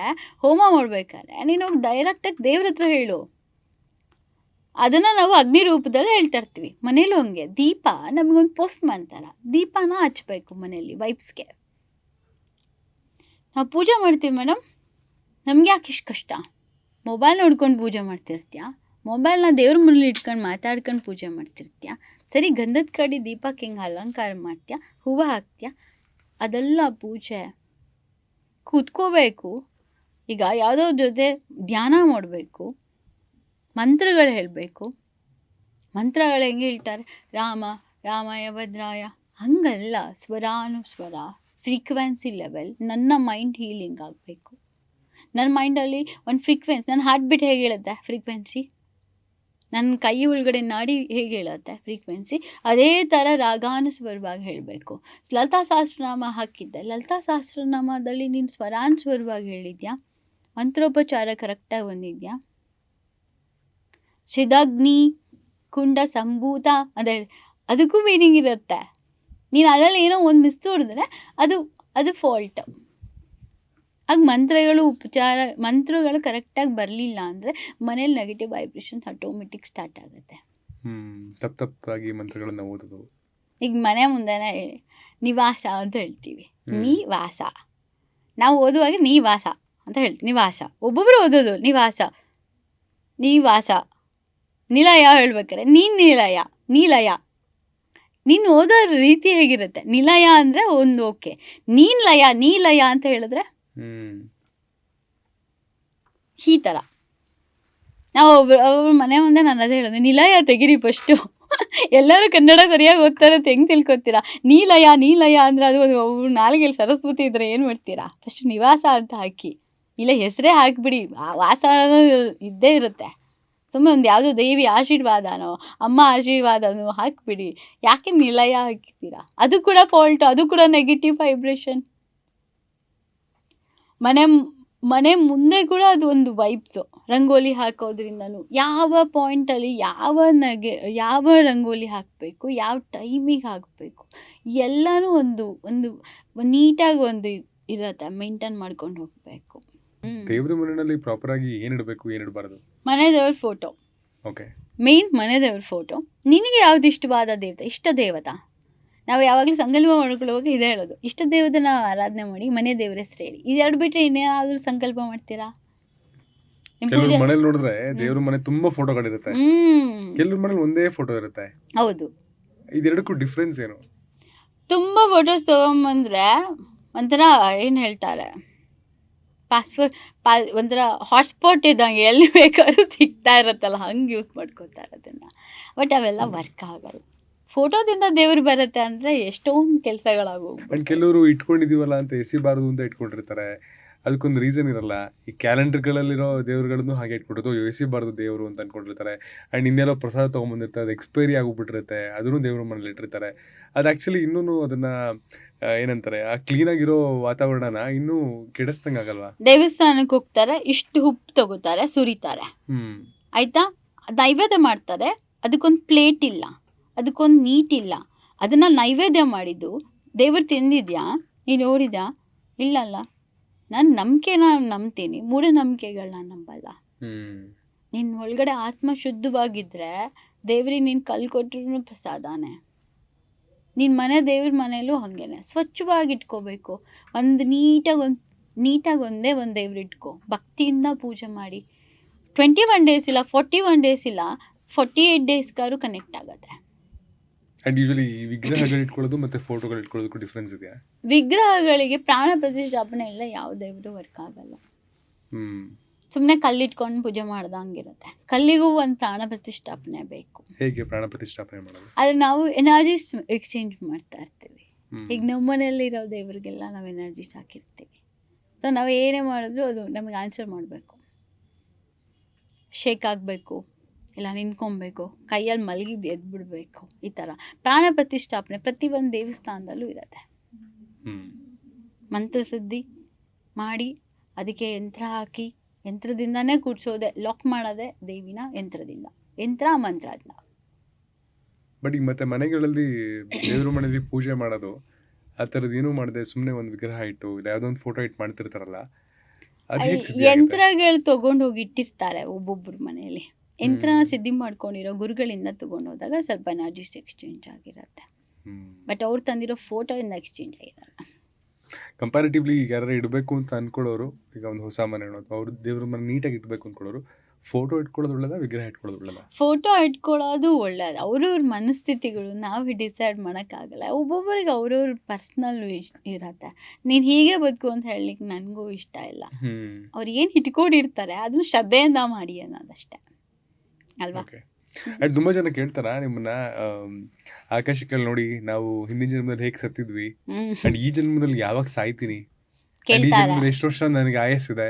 ಹೋಮ ಮಾಡ್ಬೇಕಾದ್ರೆ ನೀನು ಡೈರೆಕ್ಟಾಗಿ ದೇವ್ರ ಹತ್ರ ಹೇಳು. ಅದನ್ನು ನಾವು ಅಗ್ನಿ ರೂಪದಲ್ಲಿ ಹೇಳ್ತಾ ಇರ್ತೀವಿ. ಮನೇಲೂ ಹಂಗೆ ದೀಪ ನಮಗೊಂದು ಪೋಸ್ಟ್ ಮ್ಯಾನ್ ಥರ, ದೀಪನ ಹಚ್ಬೇಕು ಮನೆಯಲ್ಲಿ ವೈಬ್ಸ್ಗೆ. ನಾವು ಪೂಜೆ ಮಾಡ್ತೀವಿ ಮೇಡಮ್, ನಮ್ಗೆ ಯಾಕೆ ಇಷ್ಟು ಕಷ್ಟ? ಮೊಬೈಲ್ ನೋಡ್ಕೊಂಡು ಪೂಜೆ ಮಾಡ್ತಿರ್ತೀಯ, ಮೊಬೈಲ್ನ ದೇವ್ರ ಮನೇಲಿ ಇಟ್ಕೊಂಡು ಮಾತಾಡ್ಕೊಂಡು ಪೂಜೆ ಮಾಡ್ತಿರ್ತೀಯ, ಸರಿ ಗಂಧದ ಕಡ್ಡಿ ದೀಪಕ್ಕೆ ಹೆಂಗೆ ಅಲಂಕಾರ ಮಾಡ್ತೀಯ, ಹೂವು ಹಾಕ್ತೀಯ, ಅದೆಲ್ಲ ಪೂಜೆ. ಕೂತ್ಕೋಬೇಕು, ಈಗ ಯಾವುದೋ ಜೊತೆ ಧ್ಯಾನ ಮಾಡಬೇಕು, ಮಂತ್ರಗಳು ಹೇಳಬೇಕು. ಮಂತ್ರಗಳು ಹೆಂಗೆ ಹೇಳ್ತಾರೆ? ರಾಮ ರಾಮಾಯ ಭದ್ರಾಯ, ಹಂಗಲ್ಲ. ಸ್ವರಾನುಸ್ವರ, ಫ್ರೀಕ್ವೆನ್ಸಿ ಲೆವೆಲ್. ನನ್ನ ಮೈಂಡ್ ಹೀಲಿಂಗ್ ಆಗಬೇಕು. ನನ್ನ ಮೈಂಡಲ್ಲಿ ಒಂದು ಫ್ರೀಕ್ವೆನ್ಸಿ, ನನ್ನ ಹಾರ್ಟ್ ಬೀಟ್ ಹೇಗೆ ಹೇಳುತ್ತೆ ಫ್ರೀಕ್ವೆನ್ಸಿ, ನನ್ನ ಕೈ ಒಳಗಡೆ ನಾಡಿ ಹೇಗೆ ಹೇಳುತ್ತೆ ಫ್ರೀಕ್ವೆನ್ಸಿ, ಅದೇ ಥರ ರಾಗಾನುಸ್ವರವಾಗಿ ಹೇಳಬೇಕು. ಲಲಿತಾ ಸಹಸ್ರನಾಮ ಹಾಕಿದ್ದೆ, ಲಲಿತಾ ಸಹಸ್ರನಾಮದಲ್ಲಿ ನೀನು ಸ್ವರಾನುಸ್ವರವಾಗಿ ಹೇಳಿದ್ಯಾ, ಮಂತ್ರೋಪಚಾರ ಕರೆಕ್ಟಾಗಿ ಬಂದಿದ್ಯಾ, ಸಿದ್ಧಾಗ್ನಿ ಕುಂಡ ಸಂಭೂತ ಅದೇ ಅದಕ್ಕೂ ಮೀನಿಂಗ್ ಇರುತ್ತೆ. ನೀನು ಅದರಲ್ಲಿ ಏನೋ ಒಂದು ಮಿಸ್ ಹೊಡೆದ್ರೆ ಅದು ಫಾಲ್ಟ್. ಆಗ ಮಂತ್ರಗಳು ಕರೆಕ್ಟಾಗಿ ಬರಲಿಲ್ಲ ಅಂದರೆ ಮನೇಲಿ ನೆಗೆಟಿವ್ ವೈಬ್ರೇಷನ್ಸ್ ಆಟೋಮೆಟಿಕ್ ಸ್ಟಾರ್ಟ್ ಆಗುತ್ತೆ. ತಪ್ಪಾಗಿ ಮಂತ್ರಗಳನ್ನು ಓದೋದು. ಈಗ ಮನೆ ಮುಂದೆನೇ ನಿವಾಸ ಅಂತ ಹೇಳ್ತೀವಿ, ನಿವಾಸ. ನಾವು ಓದುವಾಗ ನಿವಾಸ ಅಂತ ಹೇಳ್ತೀವಿ, ನಿವಾಸ. ಒಬ್ಬೊಬ್ಬರು ಓದೋದು ನಿವಾಸ, ನಿವಾಸ. ನಿಲಯ ಹೇಳ್ಬೇಕಾರೆ ನಿಲಯ, ನೀಲಯ. ನೀನು ಓದೋ ರೀತಿ ಹೇಗಿರುತ್ತೆ? ನಿಲಯ ಅಂದರೆ ಒಂದು ಓಕೆ, ನೀಲಯ ಅಂತ ಹೇಳಿದ್ರೆ ಈ ಥರ. ನಾವು ಒಬ್ಬೊಬ್ರು ಮನೆ ಮುಂದೆ ನಾನು ಅದೇ ಹೇಳೋದು, ನಿಲಯ ತೆಗಿರಿ ಫಸ್ಟು. ಎಲ್ಲರೂ ಕನ್ನಡ ಸರಿಯಾಗಿ ಓದ್ತಾರೆ ಅಂತ ಹೆಂಗೆ ತಿಳ್ಕೊತೀರಾ? ನೀಲಯ ಅಂದರೆ ಅದು ಒಬ್ಬರು ನಾಲಿಗೆಯಲ್ಲಿ ಸರಸ್ವತಿ ಇದ್ದರೆ ಏನು ಮಾಡ್ತೀರಾ? ಫಸ್ಟ್ ನಿವಾಸ ಅಂತ ಹಾಕಿ, ಇಲ್ಲ ಹೆಸರೇ ಹಾಕಿಬಿಡಿ, ವಾಸ ಇದ್ದೇ ಇರುತ್ತೆ. ಸುಮ್ಮನೆ ಒಂದು ಯಾವುದೋ ದೇವಿ ಆಶೀರ್ವಾದನೋ ಅಮ್ಮ ಆಶೀರ್ವಾದನೋ ಹಾಕಿಬಿಡಿ. ಯಾಕೆ ನಿಲಯ ಹಾಕ್ತೀರಾ? ಅದು ಕೂಡ ಫಾಲ್ಟು, ಅದು ಕೂಡ ನೆಗೆಟಿವ್ ವೈಬ್ರೇಷನ್. ಮನೆ ಮುಂದೆ ಕೂಡ ಅದು ಒಂದು ವೈಬ್ಸು. ರಂಗೋಲಿ ಹಾಕೋದ್ರಿಂದನೂ ಯಾವ ಪಾಯಿಂಟಲ್ಲಿ ಯಾವ ರಂಗೋಲಿ ಹಾಕಬೇಕು, ಯಾವ ಟೈಮಿಗೆ ಹಾಕಬೇಕು, ಎಲ್ಲನೂ ಒಂದು ನೀಟಾಗಿ ಒಂದು ಇರುತ್ತೆ, ಮೇಂಟೈನ್ ಮಾಡ್ಕೊಂಡು ಹೋಗಬೇಕು. ದೇವ್ರ ಮನೆಯಲ್ಲಿ ಪ್ರಾಪರ್ ಆಗಿ ಏನು ಇಡಬೇಕು, ಏನು ಇಡಬಾರ್ದು? ಮನೆ ದೇವ್ರ ಫೋಟೋ. ಓಕೆ, ಮೇನ್ ಮನೆ ದೇವ್ರ ಫೋಟೋ. ನಿನಗೆ ಯಾವ್ದು ಇಷ್ಟವಾದ ದೇವತೆ, ಇಷ್ಟ ದೇವತಾ? ನಾವು ಯಾವಾಗಲೂ ಸಂಕಲ್ಪ ಮಾಡ್ಕೊಳ್ಳುವಾಗ ಇದೇ ಹೇಳೋದು, ಇಷ್ಟ ದೇವತೆನ ಆರಾಧನೆ ಮಾಡಿ, ಮನೆ ದೇವ್ರ ಹೆಸರು ಹೇಳಿ. ಇದೆರಡು ಬಿಟ್ಟರೆ ಇನ್ನೇನಾದ್ರೂ ಸಂಕಲ್ಪ ಮಾಡ್ತೀರಾ? ಮನೇಲಿ ನೋಡಿದ್ರೆ ದೇವ್ರ ಮನೆ ತುಂಬಾ ಫೋಟೋಗಳಿರುತ್ತೆ, ಕೆಲವ್ರ ಮನೇಲಿ ಒಂದೇ ಫೋಟೋ ಇರುತ್ತೆ. ಹೌದು, ಇದೆರಡಕ್ಕೂ ಡಿಫ್ರೆನ್ಸ್ ಏನು? ತುಂಬ ಫೋಟೋಸ್ ತೊಗೊಂಬಂದ್ರೆ ಒಂಥರ ಏನು ಹೇಳ್ತಾರೆ, ಒಂಥರ ಹಾಟ್ಸ್ಪಾಟ್ ಇದ್ದಂಗೆ ಎಲ್ಲಿ ಬೇಕಾದ್ರೂ ಸಿಗ್ತಾ ಇರುತ್ತಲ್ಲ, ಹಂಗೆ ಯೂಸ್ ಮಾಡ್ಕೋತಾರೆ ಅದನ್ನು. ಬಟ್ ಅವೆಲ್ಲ ವರ್ಕ್ ಆಗಲ್ಲ. ಫೋಟೋದಿಂದ ದೇವ್ರು ಬರುತ್ತೆ ಅಂದರೆ ಎಷ್ಟೊಂದು ಕೆಲಸಗಳಾಗೋಗ್ಬೋದು. ಆ್ಯಂಡ್ ಕೆಲವರು ಇಟ್ಕೊಂಡಿದ್ದೀವಲ್ಲ ಅಂತ ಎಸಿಬಾರ್ದು ಅಂತ ಇಟ್ಕೊಂಡಿರ್ತಾರೆ, ಅದಕ್ಕೊಂದು ರೀಸನ್ ಇರಲ್ಲ. ಈ ಕ್ಯಾಲೆಂಡರ್ಗಳಲ್ಲಿರೋ ದೇವ್ರುಗಳನ್ನು ಹಾಗೆ ಇಟ್ಕೊಂಡಿರ್ತಾರೆ, ಎಸಿಬಾರ್ದು ದೇವರು ಅಂತ ಅಂದ್ಕೊಂಡಿರ್ತಾರೆ. ಆ್ಯಂಡ್ ಇನ್ನೆಲ್ಲೋ ಪ್ರಸಾದ ತೊಗೊಂಬಂದಿರ್ತಾರೆ, ಅದು ಎಕ್ಸ್ಪೈರಿ ಆಗೋಗ್ಬಿಟ್ಟಿರುತ್ತೆ, ಅದನ್ನು ದೇವ್ರ ಮನೇಲಿ ಇಟ್ಟಿರ್ತಾರೆ. ಅದು ಆ್ಯಕ್ಚುಲಿ ಇನ್ನೂ ಅದನ್ನು ಏನಂತಾರೆ, ಆ ಕ್ಲೀನಾಗಿರೋ ವಾತಾವರಣನ ಇನ್ನೂ ಕೆಡಿಸ್ದಂಗೆ ಆಗಲ್ವಾ? ದೇವಸ್ಥಾನಕ್ಕೆ ಹೋಗ್ತಾರೆ, ಇಷ್ಟು ಉಪ್ಪು ತಗೋತಾರೆ, ಸುರಿತಾರೆ, ಆಯಿತಾ, ನೈವೇದ್ಯ ಮಾಡ್ತಾರೆ, ಅದಕ್ಕೊಂದು ಪ್ಲೇಟ್ ಇಲ್ಲ, ಅದಕ್ಕೊಂದು ನೀಟ್ ಇಲ್ಲ. ಅದನ್ನು ನೈವೇದ್ಯ ಮಾಡಿದ್ದು ದೇವ್ರು ತಿಂದಿದ್ಯಾ? ನೀನು ನೋಡಿದ್ಯಾ? ಇಲ್ಲಲ್ಲ. ನಾನು ನಂಬಿಕೆನ ನಂಬ್ತೀನಿ, ಮೂಢನಂಬಿಕೆಗಳನ್ನ ನಂಬಲ್ಲ. ನಿನ್ನ ಒಳಗಡೆ ಆತ್ಮ ಶುದ್ಧವಾಗಿದ್ದರೆ ದೇವ್ರಿಗೆ ನೀನು ಕಲ್ಲು ಕೊಟ್ಟರು ಪ್ರಸಾದಾನೆ. ನಿನ್ನ ಮನೆ ದೇವ್ರ ಮನೇಲೂ ಹಾಗೇನೆ ಸ್ವಚ್ಛವಾಗಿ ಇಟ್ಕೋಬೇಕು. ನೀಟಾಗಿ ಒಂದೇ ಒಂದು ದೇವ್ರು ಇಟ್ಕೋ, ಭಕ್ತಿಯಿಂದ ಪೂಜೆ ಮಾಡಿ. 21 ಡೇಸ್ ಇಲ್ಲ, 41 ಡೇಸ್ ಇಲ್ಲ, 48 ಡೇಸ್ಗಾರು ಕನೆಕ್ಟ್ ಆಗುತ್ತೆ. ಆ್ಯಂಡ್ ಯೂಶಲಿ ವಿಗ್ರಹಗಳು ಇಟ್ಕೊಳ್ಳೋದು ಮತ್ತು ಫೋಟೋಗಳು ಇಟ್ಕೊಳ್ಳೋದಕ್ಕೂ ಡಿಫ್ರೆನ್ಸ್ ಇದೆಯಾ? ವಿಗ್ರಹಗಳಿಗೆ ಪ್ರಾಣ ಪ್ರತಿಷ್ಠಾಪನೆ ಇಲ್ಲ, ಯಾವ ದೇವರು ವರ್ಕ್ ಆಗಲ್ಲ. ಸುಮ್ಮನೆ ಕಲ್ಲಿಟ್ಕೊಂಡು ಪೂಜೆ ಮಾಡ್ದಂಗಿರುತ್ತೆ. ಕಲ್ಲಿಗೂ ಒಂದು ಪ್ರಾಣ ಪ್ರತಿಷ್ಠಾಪನೆ ಬೇಕು. ಹೇಗೆ ಪ್ರಾಣ ಪ್ರತಿಷ್ಠಾಪನೆ ಮಾಡೋದು? ಅದು ನಾವು ಎನರ್ಜೀಸ್ ಎಕ್ಸ್ಚೇಂಜ್ ಮಾಡ್ತಾ ಇರ್ತೀವಿ. ಈಗ ನಮ್ಮ ಮನೆಯಲ್ಲಿರೋ ದೇವರಿಗೆಲ್ಲ ನಾವು ಎನರ್ಜೀಸ್ ಹಾಕಿರ್ತೀವಿ. ಸೊ ನಾವು ಏನೇ ಮಾಡಿದ್ರು ಅದು ನಮಗೆ ಆನ್ಸರ್ ಮಾಡಬೇಕು. ಶೇಕ್ ಆಗಬೇಕು, ಇಲ್ಲ ನಿಂತ್ಕೊಬೇಕು, ಕೈಯಲ್ಲಿ ಮಲಗಿದ್ದು ಎದ್ಬಿಡ್ಬೇಕು. ಈ ಥರ ಪ್ರಾಣ ಪ್ರತಿಷ್ಠಾಪನೆ ಪ್ರತಿಯೊಂದು ದೇವಸ್ಥಾನದಲ್ಲೂ ಇರುತ್ತೆ. ಮಂತ್ರಸಿದ್ಧಿ ಮಾಡಿ ಅದಕ್ಕೆ ಯಂತ್ರ ಹಾಕಿ, ಯಂತ್ರದಿಂದನೇ ಕೂಡ್ಸೋದೆ, ಲಾಕ್ ಮಾಡೋದೆ ದೇವಿನ ಯಂತ್ರದಿಂದ, ಮಂತ್ರದಿಂದ. ಬಟ್ ಈಗ ಮತ್ತೆ ಮನೆಗಳಲ್ಲಿ ದೇವ್ರ ಮನೆಯಲ್ಲಿ ಪೂಜೆ ಮಾಡೋದು ಆ ಥರದ್ದು ಏನೂ ಮಾಡದೆ ಸುಮ್ಮನೆ ಒಂದು ವಿಗ್ರಹ ಇಟ್ಟು ಇಲ್ಲ ಯಾವುದೋ ಒಂದು ಫೋಟೋ ಇಟ್ಟು ಮಾಡ್ತಿರ್ತಾರಲ್ಲ, ಯಂತ್ರಗಳು ತೊಗೊಂಡು ಹೋಗಿ ಇಟ್ಟಿರ್ತಾರೆ ಒಬ್ಬೊಬ್ಬರು ಮನೆಯಲ್ಲಿ. ಯಂತ್ರನ ಸಿದ್ಧಿ ಮಾಡ್ಕೊಂಡಿರೋ ಗುರುಗಳಿಂದ ತೊಗೊಂಡೋದಾಗ ಸ್ವಲ್ಪ ಎನರ್ಜೀಸ್ ಎಕ್ಸ್ಚೇಂಜ್ ಆಗಿರುತ್ತೆ. ಬಟ್ ಅವ್ರು ತಂದಿರೋ ಫೋಟೋಯಿಂದ ಎಕ್ಸ್ಚೇಂಜ್ ಆಗಿರಲ್ಲ. ಕಂಪ್ಯಾರಿಟಿವ್ಲಿ ಈಗ ಯಾರು ಇಡಬೇಕು ಅಂತ ಅನ್ಕೊಳ್ಳೋರು, ಈಗ ಒಂದು ಹೊಸ ಮನೆ ಅನ್ನೋದು ಅವ್ರು ದೇವ್ರ ಮನೆ ನೀಟಾಗಿ ಇಡಬೇಕು ಅನ್ಕೊಳ್ಳೋರು, ಫೋಟೋ ಇಟ್ಕೊಳ್ಳೋದು ಒಳ್ಳೇದಾ ವಿಗ್ರಹ ಇಟ್ಕೊಳ್ಳೋದು ಒಳ್ಳೇದಾ? ಫೋಟೋ ಇಟ್ಕೊಳ್ಳೋದು ಒಳ್ಳೇದು. ಅವ್ರವ್ರ ಮನಸ್ಥಿತಿಗಳು ನಾವು ಡಿಸೈಡ್ ಮಾಡೋಕ್ಕಾಗಲ್ಲ. ಒಬ್ಬೊಬ್ಬರಿಗೆ ಅವ್ರವ್ರ ಪರ್ಸ್ನಲ್ ಇರತ್ತೆ. ನೀನು ಹೀಗೆ ಬದುಕು ಅಂತ ಹೇಳಲಿಕ್ಕೆ ನನಗೂ ಇಷ್ಟ ಇಲ್ಲ. ಅವ್ರು ಏನು ಇಟ್ಕೊಂಡಿರ್ತಾರೆ ಅದನ್ನು ಶ್ರದ್ಧೆಯಿಂದ ಮಾಡಿ ಅನ್ನೋದಷ್ಟೇ ಅಲ್ವಾ. ಅಂಡ್ ತುಂಬಾ ಜನ ಕೇಳ್ತಾರ ನಿಮ್ಮನ್ನ, ಆಕಾಶಕ್ಕಲ್ಲಿ ನೋಡಿ ನಾವು ಹಿಂದಿನ ಜನ್ಮದಲ್ಲಿ ಹೇಗೆ ಸತ್ತಿದ್ವಿ ಅಂಡ್ ಈ ಜನ್ಮದಲ್ಲಿ ಯಾವಾಗ ಸಾಯ್ತೀನಿ, and ಈ ಜನ್ಮದಲ್ಲಿ ಎಷ್ಟು ವರ್ಷ ನನಗೆ ಆಯಸ್ಸಿದೆ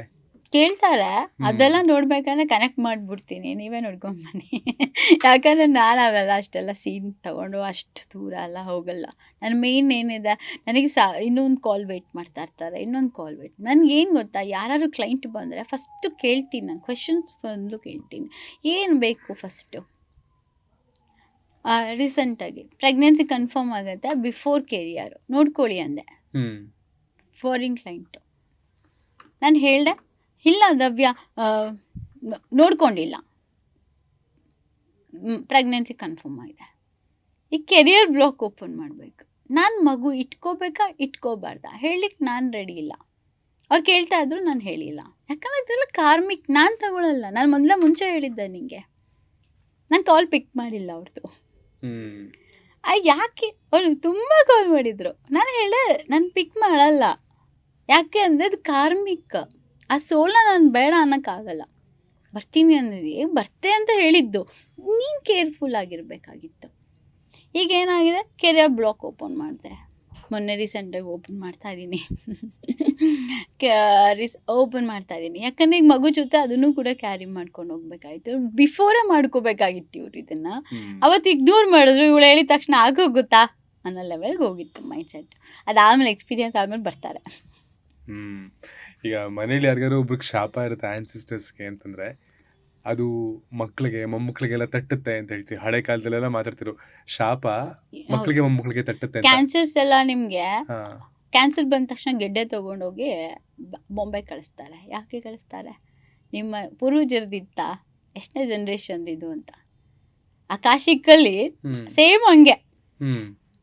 ಕೇಳ್ತಾರೆ. ಅದೆಲ್ಲ ನೋಡ್ಬೇಕಾದ್ರೆ ಕನೆಕ್ಟ್ ಮಾಡಿಬಿಡ್ತೀನಿ, ನೀವೇ ನೋಡ್ಕೊಂಡು ಬನ್ನಿ. ಯಾಕಂದರೆ ನಾನು ಅವೆಲ್ಲ ಅಷ್ಟೆಲ್ಲ ಸೀನ್ ತಗೊಂಡು ಅಷ್ಟು ದೂರ ಎಲ್ಲ ಹೋಗಲ್ಲ. ನನ್ನ ಮೇನ್ ಏನಿದೆ, ನನಗೆ ಇನ್ನೊಂದು ಕಾಲ್ ವೆಯ್ಟ್ ಮಾಡ್ತಾ ಇರ್ತಾರೆ, ಇನ್ನೊಂದು ಕಾಲ್ ವೆಯ್ಟ್. ನನಗೇನು ಗೊತ್ತಾ, ಯಾರು ಕ್ಲೈಂಟ್ ಬಂದರೆ ಫಸ್ಟು ಕೇಳ್ತೀನಿ, ನಾನು ಕ್ವೆಶನ್ಸ್ ಬಂದು ಕೇಳ್ತೀನಿ, ಏನು ಬೇಕು ಫಸ್ಟು. ರೀಸೆಂಟಾಗಿ ಪ್ರೆಗ್ನೆನ್ಸಿ ಕನ್ಫರ್ಮ್ ಆಗುತ್ತೆ, ಬಿಫೋರ್ ಕೆರಿಯರು ನೋಡ್ಕೊಳ್ಳಿ ಅಂದೆ ಫಾರಿನ್ ಕ್ಲೈಂಟು. ನಾನು ಹೇಳಿದೆ, ಇಲ್ಲ ದವ್ಯ ನೋಡ್ಕೊಂಡಿಲ್ಲ, ಪ್ರೆಗ್ನೆನ್ಸಿ ಕನ್ಫರ್ಮ್ ಆಗಿದೆ, ಈ ಕೆರಿಯರ್ ಬ್ಲಾಕ್ ಓಪನ್ ಮಾಡಬೇಕು. ನಾನು ಮಗು ಇಟ್ಕೋಬೇಕಾ ಇಟ್ಕೋಬಾರ್ದಾ ಹೇಳಲಿಕ್ಕೆ ನಾನು ರೆಡಿ ಇಲ್ಲ. ಅವ್ರು ಕೇಳ್ತಾ ಇದ್ರು, ನಾನು ಹೇಳಿಲ್ಲ. ಯಾಕಂದರೆ ಇದೆಲ್ಲ ಕಾರ್ಮಿಕ್, ನಾನು ತಗೊಳ್ಳಲ್ಲ. ನಾನು ಮುಂಚೆ ಹೇಳಿದ್ದೆ ನಿಮಗೆ, ನಾನು ಕಾಲ್ ಪಿಕ್ ಮಾಡಿಲ್ಲ ಅವ್ರದ್ದು. ಯಾಕೆ ಅವರು ತುಂಬ ಕಾಲ್ ಮಾಡಿದರು, ನಾನು ಹೇಳೇ ನಾನು ಪಿಕ್ ಮಾಡಲ್ಲ. ಯಾಕೆ ಅಂದರೆ ಅದು ಕಾರ್ಮಿಕ್, ಆ ಸೋಲ್ನ ನಾನು ಬೇಡ ಅನ್ನೋಕ್ಕಾಗಲ್ಲ. ಬರ್ತೀನಿ ಅನ್ನೋದು ಬರ್ತೆ ಅಂತ ಹೇಳಿದ್ದು, ನೀನು ಕೇರ್ಫುಲ್ ಆಗಿರಬೇಕಾಗಿತ್ತು. ಈಗ ಏನಾಗಿದೆ, ಕೆರಿಯರ್ ಬ್ಲಾಕ್ ಓಪನ್ ಮಾಡಿದೆ, ಮೊನ್ನೆ ರೀಸೆಂಟಾಗಿ ಓಪನ್ ಮಾಡ್ತಾಯಿದ್ದೀನಿ. ಓಪನ್ ಮಾಡ್ತಾಯಿದ್ದೀನಿ ಯಾಕಂದರೆ ಈಗ ಮಗು ಜೊತೆ ಅದನ್ನು ಕೂಡ ಕ್ಯಾರಿ ಮಾಡ್ಕೊಂಡು ಹೋಗ್ಬೇಕಾಗಿತ್ತು. ಬಿಫೋರೇ ಮಾಡ್ಕೋಬೇಕಾಗಿತ್ತು ಇವ್ರು ಇದನ್ನು. ಅವತ್ತು ಇಗ್ನೋರ್ ಮಾಡಿದ್ರು, ಇವಳು ಹೇಳಿದ ತಕ್ಷಣ ಆಗೋಗುತ್ತಾ ಅನ್ನೋ ಲೆವೆಲ್ಗೆ ಹೋಗಿತ್ತು ಮೈಂಡ್ ಸೆಟ್. ಅದಾದಮೇಲೆ ಎಕ್ಸ್ಪೀರಿಯನ್ಸ್ ಆದಮೇಲೆ ಬರ್ತಾರೆ. ಈಗ ಮನೇಲಿ ಯಾರಿಗಾರು ಒಬ್ರಿಗೆ ಶಾಪ ಇರುತ್ತೆ ಆನ್ಸಿಸ್ಟರ್ಸ್ಗೆ ಅಂತಂದರೆ, ಅದು ಮಕ್ಕಳಿಗೆ ಮೊಮ್ಮಕ್ಕಳಿಗೆಲ್ಲ ತಟ್ಟುತ್ತೆ ಅಂತ ಹೇಳ್ತೀವಿ. ಹಳೆ ಕಾಲದಲ್ಲೆಲ್ಲ ಮಾತಾಡ್ತಿರು, ಶಾಪ ಮಕ್ಕಳಿಗೆ ಮೊಮ್ಮಕ್ಕಳಿಗೆ ತಟ್ಟುತ್ತೆ. ಕ್ಯಾನ್ಸರ್ಸ್ ಎಲ್ಲ ನಿಮಗೆ ಕ್ಯಾನ್ಸರ್ ಬಂದ ತಕ್ಷಣ ಗೆಡ್ಡೆ ತೊಗೊಂಡೋಗಿ ಬೊಂಬೆ ಕಳಿಸ್ತಾರೆ. ಯಾಕೆ ಕಳಿಸ್ತಾರೆ? ನಿಮ್ಮ ಪೂರ್ವಜರದಿತ್ತ ಎಷ್ಟನೇ ಜನ್ರೇಷನ್ದಿದು ಅಂತ. ಆಕಾಶಿಕಲ್ಲಿ ಸೇಮ್ ಹಂಗೆ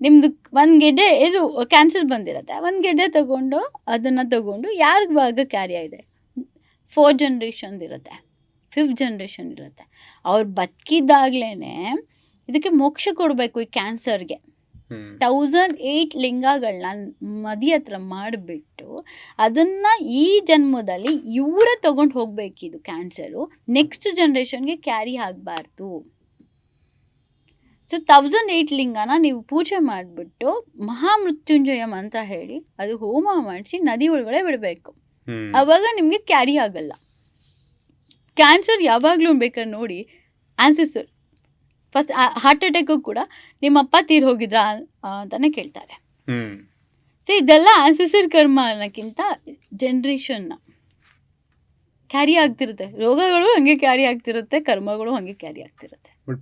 ನಿಮ್ಮದು ಒಂದು ಗೆಡ್ಡೆ ಇದು ಕ್ಯಾನ್ಸರ್ ಬಂದಿರುತ್ತೆ, ಒಂದು ಗೆಡ್ಡೆ ತೊಗೊಂಡು ಅದನ್ನು ತೊಗೊಂಡು ಯಾರಿಗೆ ಭಾಗ ಕ್ಯಾರಿ ಆಗಿದೆ, 4 ಜನ್ರೇಷನ್ ಇರುತ್ತೆ, 5th ಜನ್ರೇಷನ್ ಇರುತ್ತೆ. ಅವ್ರು ಬದುಕಿದ್ದಾಗಲೇ ಇದಕ್ಕೆ ಮೋಕ್ಷ ಕೊಡಬೇಕು. ಈ ಕ್ಯಾನ್ಸರ್ಗೆ 1008 ಲಿಂಗಗಳನ್ನ ಮದಿ ಹತ್ರ ಮಾಡಿಬಿಟ್ಟು ಅದನ್ನು ಈ ಜನ್ಮದಲ್ಲಿ ಇವರೇ ತೊಗೊಂಡು ಹೋಗಬೇಕಿದು ಕ್ಯಾನ್ಸರು, ನೆಕ್ಸ್ಟ್ ಜನ್ರೇಷನ್ಗೆ ಕ್ಯಾರಿ ಆಗಬಾರ್ದು. ಸೊ 1008 ಲಿಂಗನ ನೀವು ಪೂಜೆ ಮಾಡಿಬಿಟ್ಟು ಮಹಾಮೃತ್ಯುಂಜಯ ಮಂತ್ರ ಹೇಳಿ ಅದು ಹೋಮ ಮಾಡಿಸಿ ನದಿ ಒಳಗಡೆ ಬಿಡಬೇಕು. ಆವಾಗ ನಿಮಗೆ ಕ್ಯಾರಿ ಆಗಲ್ಲ. ಕ್ಯಾನ್ಸರ್ ಯಾವಾಗಲೂ ಬೇಕಾದ್ರೆ ನೋಡಿ, ಆನ್ಸಿಸ್ಟರ್ ಫಸ್ಟ್ ಹಾರ್ಟ್ ಅಟ್ಯಾಕು ಕೂಡ ನಿಮ್ಮಪ್ಪ ತೀರ್ ಹೋಗಿದ್ರಾ ಅಂತಲೇ ಕೇಳ್ತಾರೆ. ಸೊ ಇದೆಲ್ಲ ಆನ್ಸಿಸ್ಟರ್ ಕರ್ಮ ಅನ್ನೋಕ್ಕಿಂತ ಜನ್ರೇಷನ್ನ ಕ್ಯಾರಿ ಆಗ್ತಿರುತ್ತೆ. ರೋಗಗಳು ಹಂಗೆ ಕ್ಯಾರಿ ಆಗ್ತಿರುತ್ತೆ, ಕರ್ಮಗಳು ಹಂಗೆ ಕ್ಯಾರಿ ಆಗ್ತಿರುತ್ತೆ. ಬಟ್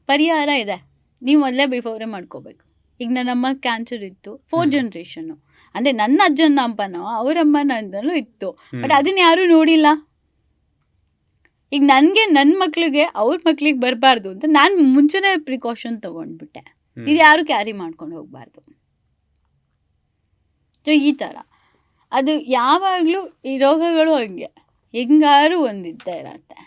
ಪರಿಹಾರ ಇದೆ. ನೀವು ಮೊದಲೇ ಬಿಫೋರೇ ಮಾಡ್ಕೋಬೇಕು. ಈಗ ನನ್ನಮ್ಮ ಕ್ಯಾನ್ಸರ್ ಇತ್ತು, 4 ಜನ್ರೇಷನ್ನು, ಅಂದರೆ ನನ್ನ ಅಜ್ಜನ ಅಪ್ಪನೋ ಅವರಮ್ಮನೂ ಇತ್ತು. ಬಟ್ ಅದನ್ನ ಯಾರೂ ನೋಡಿಲ್ಲ. ಈಗ ನನಗೆ ನನ್ನ ಮಕ್ಳಿಗೆ ಅವ್ರ ಮಕ್ಳಿಗೆ ಬರಬಾರ್ದು ಅಂತ ನಾನು ಮುಂಚೆನೇ ಪ್ರಿಕಾಷನ್ ತೊಗೊಂಡ್ಬಿಟ್ಟೆ. ಇದು ಯಾರು ಕ್ಯಾರಿ ಮಾಡ್ಕೊಂಡು ಹೋಗಬಾರ್ದು. ಸೊ ಈ ಥರ ಅದು ಯಾವಾಗಲೂ ಈ ರೋಗಗಳು ಹಂಗೆ ಹೆಂಗಾರು ಒಂದಿದ್ದೇ ಇರತ್ತೆ.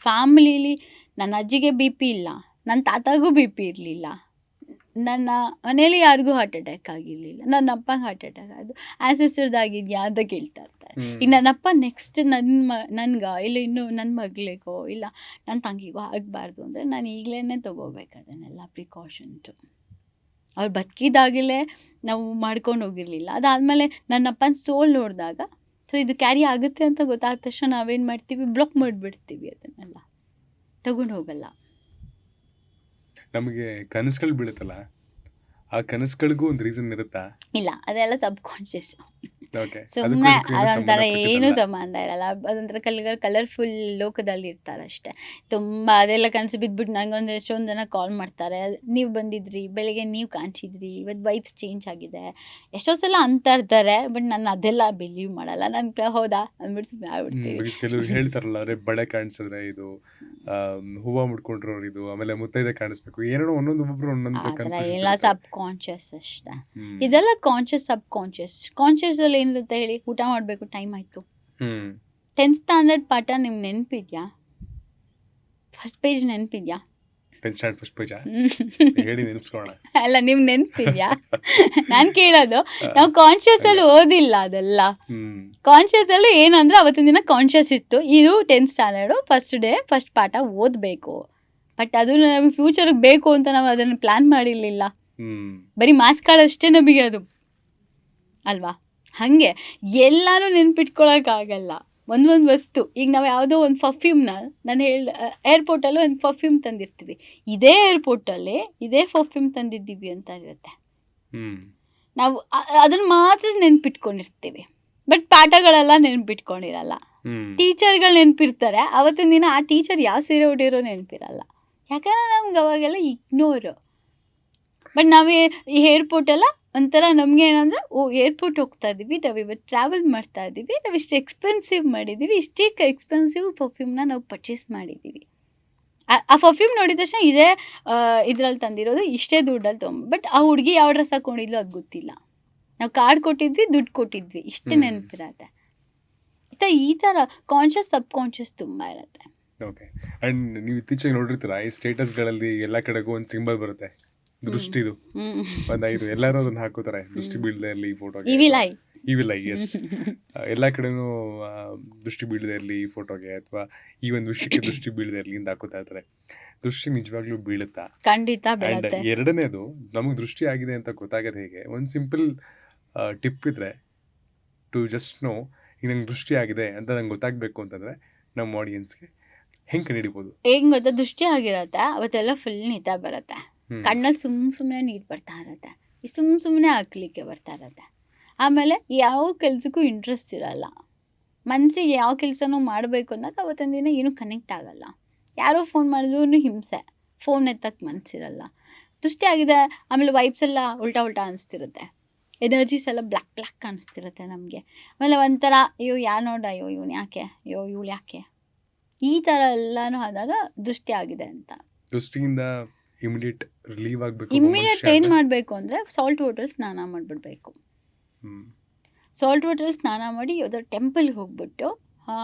ಫ್ಯಾಮಿಲೀಲಿ ನನ್ನ ಅಜ್ಜಿಗೆ BP ಇಲ್ಲ, ನನ್ನ ತಾತಾಗೂ BP ಇರಲಿಲ್ಲ, ನನ್ನ ಮನೇಲಿ ಯಾರಿಗೂ ಹಾರ್ಟ್ ಅಟ್ಯಾಕ್ ಆಗಿರಲಿಲ್ಲ, ನನ್ನ ಅಪ್ಪಗೆ ಹಾರ್ಟ್ ಅಟ್ಯಾಕ್ ಆಯಿತು. ಆನ್ಸಿಸ್ಟರ್ದಾಗಿದೆಯಾ ಅಂತ ಕೇಳ್ತಾ ಇರ್ತಾರೆ. ಈಗ ನನ್ನಪ್ಪ ನೆಕ್ಸ್ಟ್ ನನ್ಗೆ ಇಲ್ಲ ಇನ್ನೂ ನನ್ನ ಮಗಳಿಗೋ ಇಲ್ಲ ನನ್ನ ತಂಗಿಗೋ ಆಗಬಾರ್ದು ಅಂದರೆ ನಾನು ಈಗಲೇ ತೊಗೋಬೇಕು ಅದನ್ನೆಲ್ಲ ಪ್ರಿಕಾಷನ್ಸು. ಅವ್ರು ಬದುಕಿದಾಗಲೇ ನಾವು ಮಾಡ್ಕೊಂಡು ಹೋಗಿರಲಿಲ್ಲ. ಅದಾದಮೇಲೆ ನನ್ನಪ್ಪನ ಸೋಲ್ ನೋಡಿದಾಗ ಸೊ ಇದು ಕ್ಯಾರಿ ಆಗುತ್ತೆ ಅಂತ ಗೊತ್ತಾದ ತಕ್ಷಣ ನಾವೇನು ಮಾಡ್ತೀವಿ, ಬ್ಲಾಕ್ ಮಾಡಿಬಿಡ್ತೀವಿ, ಅದನ್ನೆಲ್ಲ ತಗೊಂಡು ಹೋಗಲ್ಲ. ನಮಗೆ ಕನಸುಗಳು ಬೀಳುತ್ತಲ್ಲ, ಆ ಕನಸುಗಳಿಗೂ ಒಂದು ರೀಸನ್ ಇರುತ್ತಾ? ಇಲ್ಲ, ಅದೆಲ್ಲ ಸಬ್ ಕಾನ್ಷಿಯಸ್. ಓಕೆ ಸುಮ್ಮನೆ ಅದೊಂಥರ ಏನೂ ಸಂಬಂಧ ಇರಲ್ಲ. ಅದೊಂಥರ ಕಲರ್ಫುಲ್ ಲೋಕದಲ್ಲಿ ಇರ್ತಾರೆ ಅಷ್ಟೇ. ತುಂಬ ಅದೆಲ್ಲ ಕನಸು ಬಿದ್ದುಬಿಟ್ಟು ನನಗೊಂದು ಎಷ್ಟೊಂದು ಜನ ಕಾಲ್ ಮಾಡ್ತಾರೆ, ನೀವು ಬಂದಿದ್ರಿ ಬೆಳಿಗ್ಗೆ, ನೀವು ಕಾಣಿಸಿದ್ರಿ, ಇವತ್ತು ವೈಬ್ಸ್ ಚೇಂಜ್ ಆಗಿದೆ, ಎಷ್ಟೋ ಸಲ ಅಂತ ಇರ್ತಾರೆ. ಬಟ್ ನಾನು ಅದೆಲ್ಲ ಬಿಲೀವ್ ಮಾಡಲ್ಲ. ನಾನು ಹೌದಾ ಅಂದ್ಬಿಟ್ಟು ಸುಮ್ಮನೆ ಆಗ್ಬಿಡ್ತೀವಿ. ಕೆಲವರು ಹೇಳ್ತಾರಲ್ಲ, ಅರೆ ಬಳೆ ಕಾಣಿಸಿದ್ರೆ ಇದು, ಹೂವು ಮುಡ್ಕೊಂಡ್ರವ್ರು ಇದು, ಆಮೇಲೆ ಮುತ್ತೈದೆ ಕಾಣಿಸ್ಬೇಕು, ಏನೋ ಒಬ್ಬೊಬ್ರು ಒಂದೊಂದು ಆ ಥರ ಎಲ್ಲ ಸಬ್ ಕಾನ್ಷಿಯಸ್ ಅಷ್ಟೇ. ಇದೆಲ್ಲ ಕಾನ್ಷಿಯಸ್ ಸಬ್ ಕಾನ್ಷಿಯಸ್ ಅಲ್ಲಿ ಏನಿರುತ್ತೆ ಹೇಳಿ? ಊಟ ಮಾಡಬೇಕು, ಟೈಮ್ ಆಯಿತು. 10th ಸ್ಟ್ಯಾಂಡರ್ಡ್ ಪಾಠ ನಿಮ್ಗೆ ನೆನಪಿದ್ಯಾ? ಫಸ್ಟ್ ಪೇಜ್ ನೆನಪಿದ್ಯಾ? ಫಸ್ಟ್ ಪೇಜ ಹೇಳಿ ನೆನಪಿಸ್ಕೊಳ್ಳೋಣ. ಅಲ್ಲ, ನಿಮ್ಗೆ ನೆನಪಿದ್ಯಾ? ನಾನು ಕೇಳೋದು, ನಾವು ಕಾನ್ಷಿಯಸ್ ಅಲ್ಲಿ ಓದಿಲ್ಲ ಅದೆಲ್ಲ. ಕಾನ್ಷಿಯಸ್ ಅಲ್ಲಿ ಏನಂದ್ರೆ ಅವತ್ತಿನ ದಿನ ಕಾನ್ಷಿಯಸ್ ಇತ್ತು, ಇದು 10th standard first day first ಪಾಠ ಓದಬೇಕು. ಬಟ್ ಅದು ನಮಗೆ ಫ್ಯೂಚರ್ಗೆ ಬೇಕು ಅಂತ ನಾವು ಅದನ್ನು ಪ್ಲಾನ್ ಮಾಡಿರಲಿಲ್ಲ. ಬರೀ ಮಾರ್ಕ್ಸ್ ಕಾರ್ಡ್ ಅಷ್ಟೇ ನಮಗೆ ಅದು ಅಲ್ವಾ? ಹಾಗೆ ಎಲ್ಲನೂ ನೆನ್ಪಿಟ್ಕೊಳಕ್ಕಾಗಲ್ಲ. ಒಂದೊಂದು ವಸ್ತು, ಈಗ ನಾವು ಯಾವುದೋ ಒಂದು ಪರ್ಫ್ಯೂಮ್ನ ಏರ್ಪೋರ್ಟಲ್ಲಿ ಒಂದು ಪರ್ಫ್ಯೂಮ್ ತಂದಿರ್ತೀವಿ, ಇದೇ ಏರ್ಪೋರ್ಟಲ್ಲಿ ಇದೇ ಪರ್ಫ್ಯೂಮ್ ತಂದಿದ್ದೀವಿ ಅಂತ ಇರುತ್ತೆ. ನಾವು ಅದನ್ನು ಮಾತ್ರ ನೆನ್ಪಿಟ್ಕೊಂಡಿರ್ತೀವಿ, ಬಟ್ ಪಾಠಗಳೆಲ್ಲ ನೆನ್ಪಿಟ್ಕೊಂಡಿರಲ್ಲ. ಟೀಚರ್ಗಳು ನೆನಪಿರ್ತಾರೆ, ಅವತ್ತಿನ ದಿನ ಆ ಟೀಚರ್ ಯಾವ ಸೀರೆ ಉಡಿರೋ ನೆನಪಿರಲ್ಲ. ಯಾಕಂದರೆ ನಮ್ಗೆ ಅವಾಗೆಲ್ಲ ಇಗ್ನೋರು. ಬಟ್ ನಾವು ಈ ಏರ್ಪೋರ್ಟೆಲ್ಲ ಒಂಥರ ನಮಗೆ ಏನಂದರೆ, ಏರ್ಪೋರ್ಟ್ ಹೋಗ್ತಾ ಇದ್ದೀವಿ, ನಾವು ಇವತ್ತು ಟ್ರಾವೆಲ್ ಮಾಡ್ತಾ ಇದ್ದೀವಿ, ನಾವು ಇಷ್ಟು ಎಕ್ಸ್ಪೆನ್ಸಿವ್ ಮಾಡಿದ್ದೀವಿ, ಇಷ್ಟೇ ಎಕ್ಸ್ಪೆನ್ಸಿವ್ ಪರ್ಫ್ಯೂಮ್ನ ನಾವು ಪರ್ಚೇಸ್ ಮಾಡಿದ್ದೀವಿ. ಆ ಪರ್ಫ್ಯೂಮ್ ನೋಡಿದ ತಕ್ಷಣ ಇದೇ ಇದ್ರಲ್ಲಿ ತಂದಿರೋದು, ಇಷ್ಟೇ ದುಡ್ಡಲ್ಲಿ ಬಟ್ ಆ ಹುಡುಗಿ ಯಾವ ಡ್ರೆಸ್ ಹಾಕೊಂಡಿದ್ಲು ಅದು ಗೊತ್ತಿಲ್ಲ. ನಾವು ಕಾರ್ಡ್ ಕೊಟ್ಟಿದ್ವಿ, ದುಡ್ಡು ಕೊಟ್ಟಿದ್ವಿ, ಇಷ್ಟೇ ನೆನಪಿರತ್ತೆ. ಈ ಥರ ಕಾನ್ಷಿಯಸ್ ಸಬ್ ಕಾನ್ಷಿಯಸ್ ತುಂಬ ಇರುತ್ತೆ. ಓಕೆ. ಆ್ಯಂಡ್ ನೀವು ಇತ್ತೀಚೆಗೆ ನೋಡಿರ್ತೀರ, ಈ ಸ್ಟೇಟಸ್ಗಳಲ್ಲಿ ಎಲ್ಲ ಕಡೆಗೂ ಒಂದು ಸಿಂಬಲ್ ಬರುತ್ತೆ, ದೃಷ್ಟಿದು ಒಂದು 5 ಎಲ್ಲರೂ ಅದನ್ನು ಹಾಕೋತಾರೆ, ದೃಷ್ಟಿ ಬೀಳದೆ ಇರಲಿ ಫೋಟೋಗೆ, ಇವಿಲ್ ಐ ಎಸ್ ಎಲ್ಲ ಕಡೆನೂ ದೃಷ್ಟಿ ಬೀಳದೆ ಇರಲಿ ಈ ಫೋಟೋಗೆ, ಅಥವಾ ಈ ಒಂದು ವಿಷಯಕ್ಕೆ ದೃಷ್ಟಿ ಬೀಳದೆ ಇರಲಿ ಅಂತ ಹಾಕೋತಾ ಇರ್ತಾರೆ. ದೃಷ್ಟಿ ನಿಜವಾಗ್ಲೂ ಬೀಳುತ್ತಾ? ಖಂಡಿತ ಆ್ಯಂಡ್ ಎರಡನೇದು, ನಮಗೆ ದೃಷ್ಟಿ ಆಗಿದೆ ಅಂತ ಗೊತ್ತಾಗೋದು ಹೇಗೆ? ಒಂದು ಸಿಂಪಲ್ ಟಿಪ್ ಇದ್ರೆ ಟು ಜಸ್ಟ್ ನೋ, ಈಗ ನಂಗೆ ದೃಷ್ಟಿ ಆಗಿದೆ ಅಂತ ನಂಗೆ ಗೊತ್ತಾಗಬೇಕು ಅಂತಂದರೆ ನಮ್ಮ ಆಡಿಯನ್ಸ್ಗೆ ಹೆಂಗೆ ಕಂಡುಹಿಡಿಬೋದು? ಹೆಂಗೆ ಗೊತ್ತಾ? ದೃಷ್ಟಿ ಆಗಿರತ್ತೆ ಅವತ್ತೆಲ್ಲ ಫುಲ್ ನಿದ್ದೆ ಬರುತ್ತೆ, ಕಣ್ಣಲ್ಲಿ ಸುಮ್ಮನೆ ನೀರು ಬರ್ತಾ ಇರತ್ತೆ, ಸುಮ್ಮನೆ ಹಾಕ್ಲಿಕ್ಕೆ ಬರ್ತಾ ಇರತ್ತೆ. ಆಮೇಲೆ ಯಾವ ಕೆಲಸಕ್ಕೂ ಇಂಟ್ರೆಸ್ಟ್ ಇರಲ್ಲ, ಮನಸ್ಸಿಗೆ ಯಾವ ಕೆಲಸನೂ ಮಾಡಬೇಕು ಅಂದಾಗ ಅವತ್ತೊಂದು ದಿನ ಏನೂ ಕನೆಕ್ಟ್ ಆಗಲ್ಲ. ಯಾರೋ ಫೋನ್ ಮಾಡಿದ್ರು ಹಿಂಸೆ, ಫೋನ್ ಎತ್ತಕ್ಕೆ ಮನಸ್ಸಿರಲ್ಲ. ದೃಷ್ಟಿ ಆಗಿದೆ, ಆಮೇಲೆ ವೈಬ್ಸ್ ಎಲ್ಲ ಉಲ್ಟಾ ಅನಿಸ್ತಿರುತ್ತೆ, ಎನರ್ಜೀಸ್ ಎಲ್ಲ ಬ್ಲ್ಯಾಕ್ ಕಾಣಿಸ್ತಿರುತ್ತೆ ನಮಗೆ. ಆಮೇಲೆ ಒಂಥರ ಅಯ್ಯೋ ಯಾರು ನೋಡ, ಅಯ್ಯೋ ಇವನು ಯಾಕೆ, ಅಯ್ಯೋ ಇವಳು ಯಾಕೆ, ಈ ಥರ ಎಲ್ಲನೂ ಆದಾಗ ದೃಷ್ಟಿ ಆಗಿದೆ ಅಂತ. ದೃಷ್ಟಿಯಿಂದ ಇಮಿಡಿಯೇಟ್ ರಿಲೀವ್ ಆಗಬೇಕು. ಇಮಿಡಿಯೇಟ್ ಏನು ಮಾಡಬೇಕು ಅಂದರೆ ಸಾಲ್ಟ್ ವಾಟರ್ ಸ್ನಾನ ಮಾಡಿಬಿಡ್ಬೇಕು. ಸಾಲ್ಟ್ ವಾಟರ್ ಸ್ನಾನ ಮಾಡಿ ಯಾವುದಾದ್ರು ಟೆಂಪಲ್ಗೆ ಹೋಗ್ಬಿಟ್ಟು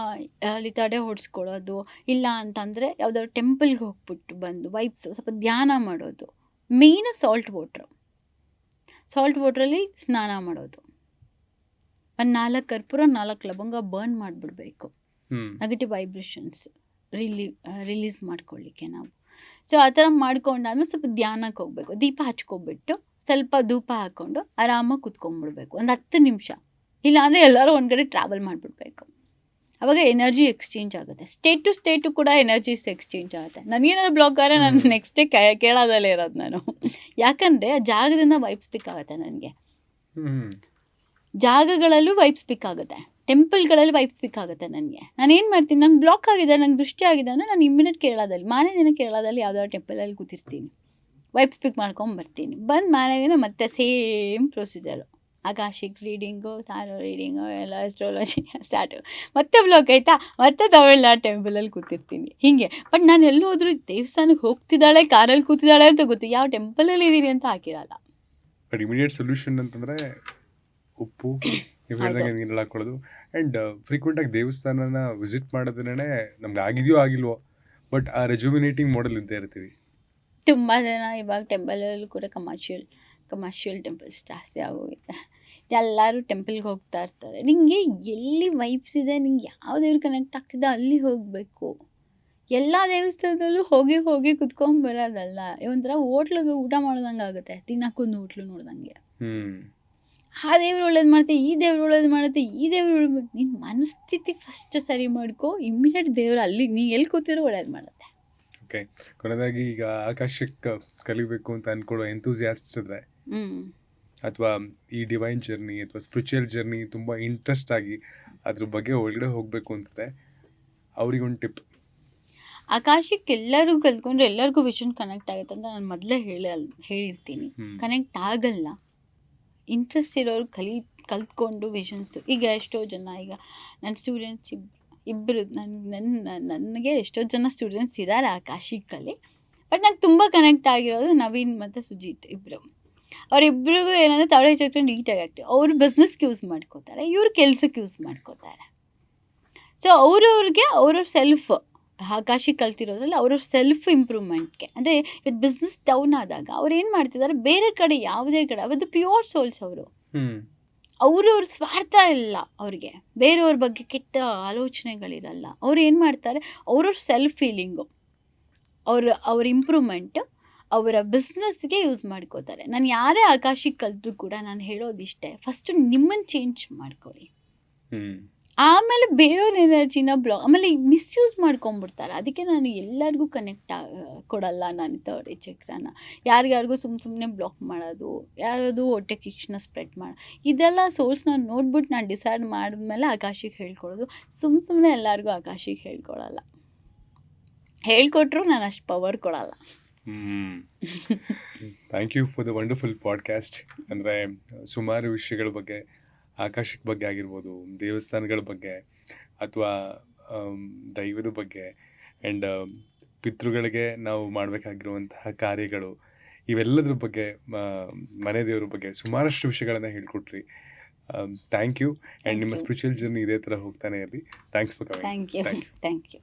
ಅಲ್ಲಿ ತಡೆ ಹೊಡ್ಸ್ಕೊಳ್ಳೋದು, ಇಲ್ಲ ಅಂತಂದರೆ ಯಾವುದಾದ್ರು ಟೆಂಪಲ್ಗೆ ಹೋಗ್ಬಿಟ್ಟು ಬಂದು ವೈಬ್ಸ್ ಸ್ವಲ್ಪ ಧ್ಯಾನ ಮಾಡೋದು. ಮೇಯ್ನು ಸಾಲ್ಟ್ ವಾಟ್ರಲ್ಲಿ ಸ್ನಾನ ಮಾಡೋದು. ಒಂದು 4 ಕರ್ಪೂರ 4 ಲವಂಗ ಬರ್ನ್ ಮಾಡಿಬಿಡ್ಬೇಕು, ನೆಗೆಟಿವ್ ವೈಬ್ರೇಷನ್ಸ್ ರಿಲೀಸ್ ಮಾಡ್ಕೊಳ್ಳಿಕ್ಕೆ ನಾವು. ಸೊ ಆ ಥರ ಮಾಡ್ಕೊಂಡಾದ್ಮೇಲೆ ಸ್ವಲ್ಪ ಧ್ಯಾನಕ್ಕೆ ಹೋಗಬೇಕು, ದೀಪ ಹಚ್ಕೊಬಿಟ್ಟು ಸ್ವಲ್ಪ ಧೂಪ ಹಾಕ್ಕೊಂಡು ಆರಾಮಾಗಿ ಕುತ್ಕೊಂಡ್ಬಿಡ್ಬೇಕು ಒಂದು 10 ನಿಮಿಷ. ಇಲ್ಲಾಂದರೆ ಎಲ್ಲರೂ ಒಂದು ಕಡೆ ಟ್ರಾವೆಲ್ ಮಾಡಿಬಿಡ್ಬೇಕು. ಆವಾಗ ಎನರ್ಜಿ ಎಕ್ಸ್ಚೇಂಜ್ ಆಗುತ್ತೆ, ಸ್ಟೇಟು ಕೂಡ ಎನರ್ಜೀಸ್ ಎಕ್ಸ್ಚೇಂಜ್ ಆಗುತ್ತೆ. ನನಗೇನಾದ್ರು ಬ್ಲಾಕ್ ಆದರೆ ನಾನು ನೆಕ್ಸ್ಟ್ ಡೇ ಕೇಳೋದಲ್ಲೇ ಇರೋದು ನಾನು. ಯಾಕಂದರೆ ಆ ಜಾಗದಿಂದ ವೈಬ್ಸ್ ಪಿಕ್ ಆಗುತ್ತೆ ನನಗೆ. ಜಾಗಗಳಲ್ಲೂ ವೈಬ್ಸ್ ಪಿಕ್ ಆಗುತ್ತೆ, ಟೆಂಪಲ್ಗಳಲ್ಲಿ ವೈಬ್ಸ್ ಪಿಕ್ ಆಗುತ್ತೆ ನನಗೆ. ನಾನು ಏನು ಮಾಡ್ತೀನಿ, ನಂಗೆ ಬ್ಲಾಕ್ ಆಗಿದೆ, ನಂಗೆ ದೃಷ್ಟಿ ಆಗಿದೆ ಅಂದರೆ ನಾನು ಇಮ್ಮಿಡಿಯೇಟ್ ಕೇರಳದಲ್ಲಿ ಮಾರನೇ ದಿನ ಕೇರಳದಲ್ಲಿ ಯಾವುದಾದ್ರು ಟೆಂಪಲಲ್ಲಿ ಕೂತಿರ್ತೀನಿ, ವೈಬ್ಸ್ ಪಿಕ್ ಮಾಡ್ಕೊಂಬರ್ತೀನಿ. ಬಂದು ಮಾರನೇ ದಿನ ಮತ್ತೆ ಸೇಮ್ ಪ್ರೊಸೀಜರು, ಆಕಾಶಿಕ್ ರೀಡಿಂಗು, ತಾರೋ ರೀಡಿಂಗು ಎಲ್ಲ ಅಸ್ಟ್ರಾಲಜಿ ಸ್ಟಾರ್ಟು, ಮತ್ತೆ ಬ್ಲಾಕ್ ಆಯಿತಾ, ಮತ್ತೆ ತಮಿಳ್ನಾಡು ಟೆಂಪಲಲ್ಲಿ ಕೂತಿರ್ತೀನಿ ಹೀಗೆ. ಬಟ್ ನಾನು ಎಲ್ಲೂ ಹೋದ್ರೂ ದೇವಸ್ಥಾನಕ್ಕೆ ಹೋಗ್ತಿದ್ದಾಳೆ, ಕಾರಲ್ಲಿ ಕೂತಿದ್ದಾಳೆ ಅಂತ ಗೊತ್ತು, ಯಾವ ಟೆಂಪಲಲ್ಲಿ ಇದ್ದೀನಿ ಅಂತ ಹಾಕಿರಲ್ಲ. ಬಟ್ ಇಮಿಡಿಯೇಟ್ ಸೊಲ್ಯೂಷನ್ ಅಂತಂದರೆ ಉಪ್ಪು, ನೀವು ಹೇಳಿದಾಗ ನೀರಲ್ಲಿ ಹಾಕೊಳ್ಳೋದು. ಆ್ಯಂಡ್ ಫ್ರೀಕ್ವೆಂಟಾಗಿ ದೇವಸ್ಥಾನನ ವಿಸಿಟ್ ಮಾಡೋದ್ರೇ ನಮ್ಗೆ ಆಗಿದೆಯೋ ಆಗಿಲ್ವೋ, ಬಟ್ ಆ ರೆಜುಮಿನೇಟಿಂಗ್ ಮಾಡಲ್ ಇದ್ದೇ ಇರ್ತೀವಿ. ತುಂಬ ಜನ ಇವಾಗ ಟೆಂಪಲಲ್ಲೂ ಕೂಡ ಕಮರ್ಷಿಯಲ್ ಟೆಂಪಲ್ಸ್ ಜಾಸ್ತಿ ಆಗೋಗಿದೆ. ಎಲ್ಲರೂ ಟೆಂಪಲ್ಗೆ ಹೋಗ್ತಾ ಇರ್ತಾರೆ. ನಿಮಗೆ ಎಲ್ಲಿ ವೈಬ್ಸ್ ಇದೆ, ನಿಂಗೆ ಯಾವ ದೇವ್ರು ಕನೆಕ್ಟ್ ಆಗ್ತಿದೆ ಅಲ್ಲಿ ಹೋಗಬೇಕು. ಎಲ್ಲ ದೇವಸ್ಥಾನದಲ್ಲೂ ಹೋಗಿ ಕುತ್ಕೊಂಡ್ಬರೋದಲ್ಲ. ಒಂಥರ ಹೋಟ್ಲಿಗೆ ಊಟ ಮಾಡ್ದಂಗೆ ಆಗುತ್ತೆ, ತಿನ್ನಕ್ಕೊಂದು ಹೋಟ್ಲು ನೋಡ್ದಂಗೆ. ಆ ದೇವ್ರು ಒಳ್ಳೇದು ಮಾಡುತ್ತೆ, ಈ ದೇವ್ರು ಒಳ್ಳೇದು ಮಾಡುತ್ತೆ, ಈ ದೇವ್ರು ನಿನ್ನ ಮನಸ್ಥಿತಿ ಫಸ್ಟ್ ಸರಿ ಮಾಡ್ಕೊ, ಇಮ್ಮಿಡಿಯೇಟ್ ದೇವ್ರು ಅಲ್ಲಿ ನೀ ಎಲ್ಲಿ ಕೂತಿರೋ ಒಳ್ಳೇದು ಮಾಡುತ್ತೆ. ಓಕೆ. ಕೊನೆಯದಾಗಿ ಈಗ ಆಕಾಶಕ್ಕೆ ಕಲಿಬೇಕು ಅಂತ ಅಂದ್ಕೊಳ್ಳೋ ಎಂತೂಸಿಯಾಸ್ಟ್ಸ್ ಇದ್ರೆ ಅಥವಾ ಈ ಡಿವೈನ್ ಜರ್ನಿ ಅಥವಾ ಸ್ಪಿರಿಚುವಲ್ ಜರ್ನಿ ತುಂಬ ಇಂಟ್ರೆಸ್ಟ್ ಆಗಿ ಅದ್ರ ಬಗ್ಗೆ ಒಳಗಡೆ ಹೋಗಬೇಕು ಅಂತಂದರೆ ಅವ್ರಿಗೊಂದು ಟಿಪ್. ಆಕಾಶಕ್ಕೆ ಎಲ್ಲರೂ ಕಲ್ತ್ಕೊಂಡ್ರೆ ಎಲ್ಲರಿಗೂ ವಿಷನ್ ಕನೆಕ್ಟ್ ಆಗುತ್ತೆ ಅಂತ ನಾನು ಮೊದಲೇ ಹೇಳಿರ್ತೀನಿ. ಕನೆಕ್ಟ್ ಆಗಲ್ಲ. ಇಂಟ್ರೆಸ್ಟ್ ಇರೋರು ಕಲ್ತ್ಕೊಂಡು ವಿಷನ್ಸು. ಈಗ ಎಷ್ಟೋ ಜನ, ಈಗ ನನ್ನ ಸ್ಟೂಡೆಂಟ್ಸ್ ಇಬ್ಬರು ನನಗೆ ಎಷ್ಟೋ ಜನ ಸ್ಟೂಡೆಂಟ್ಸ್ ಇದ್ದಾರೆ ಆಕಾಶಿಕಲ್ಲಿ. ಬಟ್ ನಂಗೆ ತುಂಬ ಕನೆಕ್ಟ್ ಆಗಿರೋದು ನವೀನ್ ಮತ್ತು ಸುಜಿತ್ ಇಬ್ಬರು. ಅವರಿಬ್ಬರಿಗೂ ಏನಂದರೆ ತವಳೆ ಚಕ್ರ ನೀಟಾಗಿ ಆಗ್ತದೆ. ಅವರು ಬಿಸ್ನೆಸ್ಗೆ ಯೂಸ್ ಮಾಡ್ಕೋತಾರೆ, ಇವರು ಕೆಲ್ಸಕ್ಕೆ ಯೂಸ್ ಮಾಡ್ಕೋತಾರೆ. ಸೊ ಅವ್ರವ್ರಿಗೆ ಅವ್ರವ್ರ ಸೆಲ್ಫ್ ಆಕಾಶಿ ಕಲ್ತಿರೋದ್ರಲ್ಲಿ ಅವ್ರವ್ರ ಸೆಲ್ಫ್ ಇಂಪ್ರೂವ್ಮೆಂಟ್ಗೆ, ಅಂದರೆ ಇವತ್ತು ಬಿಸ್ನೆಸ್ ಡೌನ್ ಆದಾಗ ಅವ್ರು ಏನು ಮಾಡ್ತಿದ್ದಾರೆ, ಬೇರೆ ಕಡೆ ಯಾವುದೇ ಕಡೆ ಅವತ್ತು ಪ್ಯೂರ್ ಸೋಲ್ಸ್ ಅವರು. ಅವ್ರವ್ರ ಸ್ವಾರ್ಥ ಇಲ್ಲ ಅವ್ರಿಗೆ, ಬೇರೆಯವ್ರ ಬಗ್ಗೆ ಕೆಟ್ಟ ಆಲೋಚನೆಗಳಿರಲ್ಲ. ಅವ್ರು ಏನು ಮಾಡ್ತಾರೆ, ಅವ್ರವ್ರ ಸೆಲ್ಫ್ ಫೀಲಿಂಗು, ಅವ್ರ ಇಂಪ್ರೂವ್ಮೆಂಟ್ ಅವರ ಬಿಸ್ನೆಸ್ಗೆ ಯೂಸ್ ಮಾಡ್ಕೋತಾರೆ. ನಾನು ಯಾರೇ ಆಕಾಶಿಗೆ ಕಲಿತ್ರು ಕೂಡ ನಾನು ಹೇಳೋದಿಷ್ಟೇ, ಫಸ್ಟು ನಿಮ್ಮನ್ನು ಚೇಂಜ್ ಮಾಡ್ಕೊಳ್ಳಿ, ಆಮೇಲೆ ಬೇರೆಯವ್ರ ಎನರ್ಜಿನ ಆಮೇಲೆ ಮಿಸ್ಯೂಸ್ ಮಾಡ್ಕೊಂಬಿಡ್ತಾರೆ. ಅದಕ್ಕೆ ನಾನು ಎಲ್ಲರಿಗೂ ಕನೆಕ್ಟ್ ಕೊಡಲ್ಲ ನಾನು ತವಡೆ ಚಕ್ರನ. ಯಾರಿಗಾರಿಗೂ ಸುಮ್ಮನೆ ಬ್ಲಾಕ್ ಮಾಡೋದು, ಯಾರದು ಹೊಟ್ಟೆ ಕಿಚ್ಚನ್ನ ಸ್ಪ್ರೆಡ್ ಮಾಡೋದು, ಇದೆಲ್ಲ ಸೋರ್ಸ್ನ ನೋಡ್ಬಿಟ್ಟು ನಾನು ಡಿಸೈಡ್ ಮಾಡಿದ್ಮೇಲೆ ಆಕಾಶಿಗೆ ಹೇಳ್ಕೊಡೋದು. ಸುಮ್ಮನೆ ಎಲ್ಲರಿಗೂ ಆಕಾಶಿಗೆ ಹೇಳ್ಕೊಡಲ್ಲ. ಹೇಳ್ಕೊಟ್ರು ನಾನು ಅಷ್ಟು ಪವರ್ ಕೊಡಲ್ಲ. Thank you for the wonderful podcast. ಅಂದರೆ ಸುಮಾರು ವಿಷಯಗಳ ಬಗ್ಗೆ, ಆಕಾಶದ ಬಗ್ಗೆ ಆಗಿರ್ಬೋದು, ದೇವಸ್ಥಾನಗಳ ಬಗ್ಗೆ ಅಥವಾ ದೈವದ ಬಗ್ಗೆ ಆ್ಯಂಡ್ ಪಿತೃಗಳಿಗೆ ನಾವು ಮಾಡಬೇಕಾಗಿರುವಂತಹ ಕಾರ್ಯಗಳು, ಇವೆಲ್ಲದ್ರ ಬಗ್ಗೆ, ಮನೆ ದೇವ್ರ ಬಗ್ಗೆ ಸುಮಾರಷ್ಟು ವಿಷಯಗಳನ್ನು ಹೇಳ್ಕೊಟ್ರಿ. Thank you. ಆ್ಯಂಡ್ ನಿಮ್ಮ ಸ್ಪಿರಿಚುವಲ್ ಜರ್ನಿ ಇದೇ ಥರ ಹೋಗ್ತಾನೆ ಇರಲಿ. Thanks for coming. Thank you.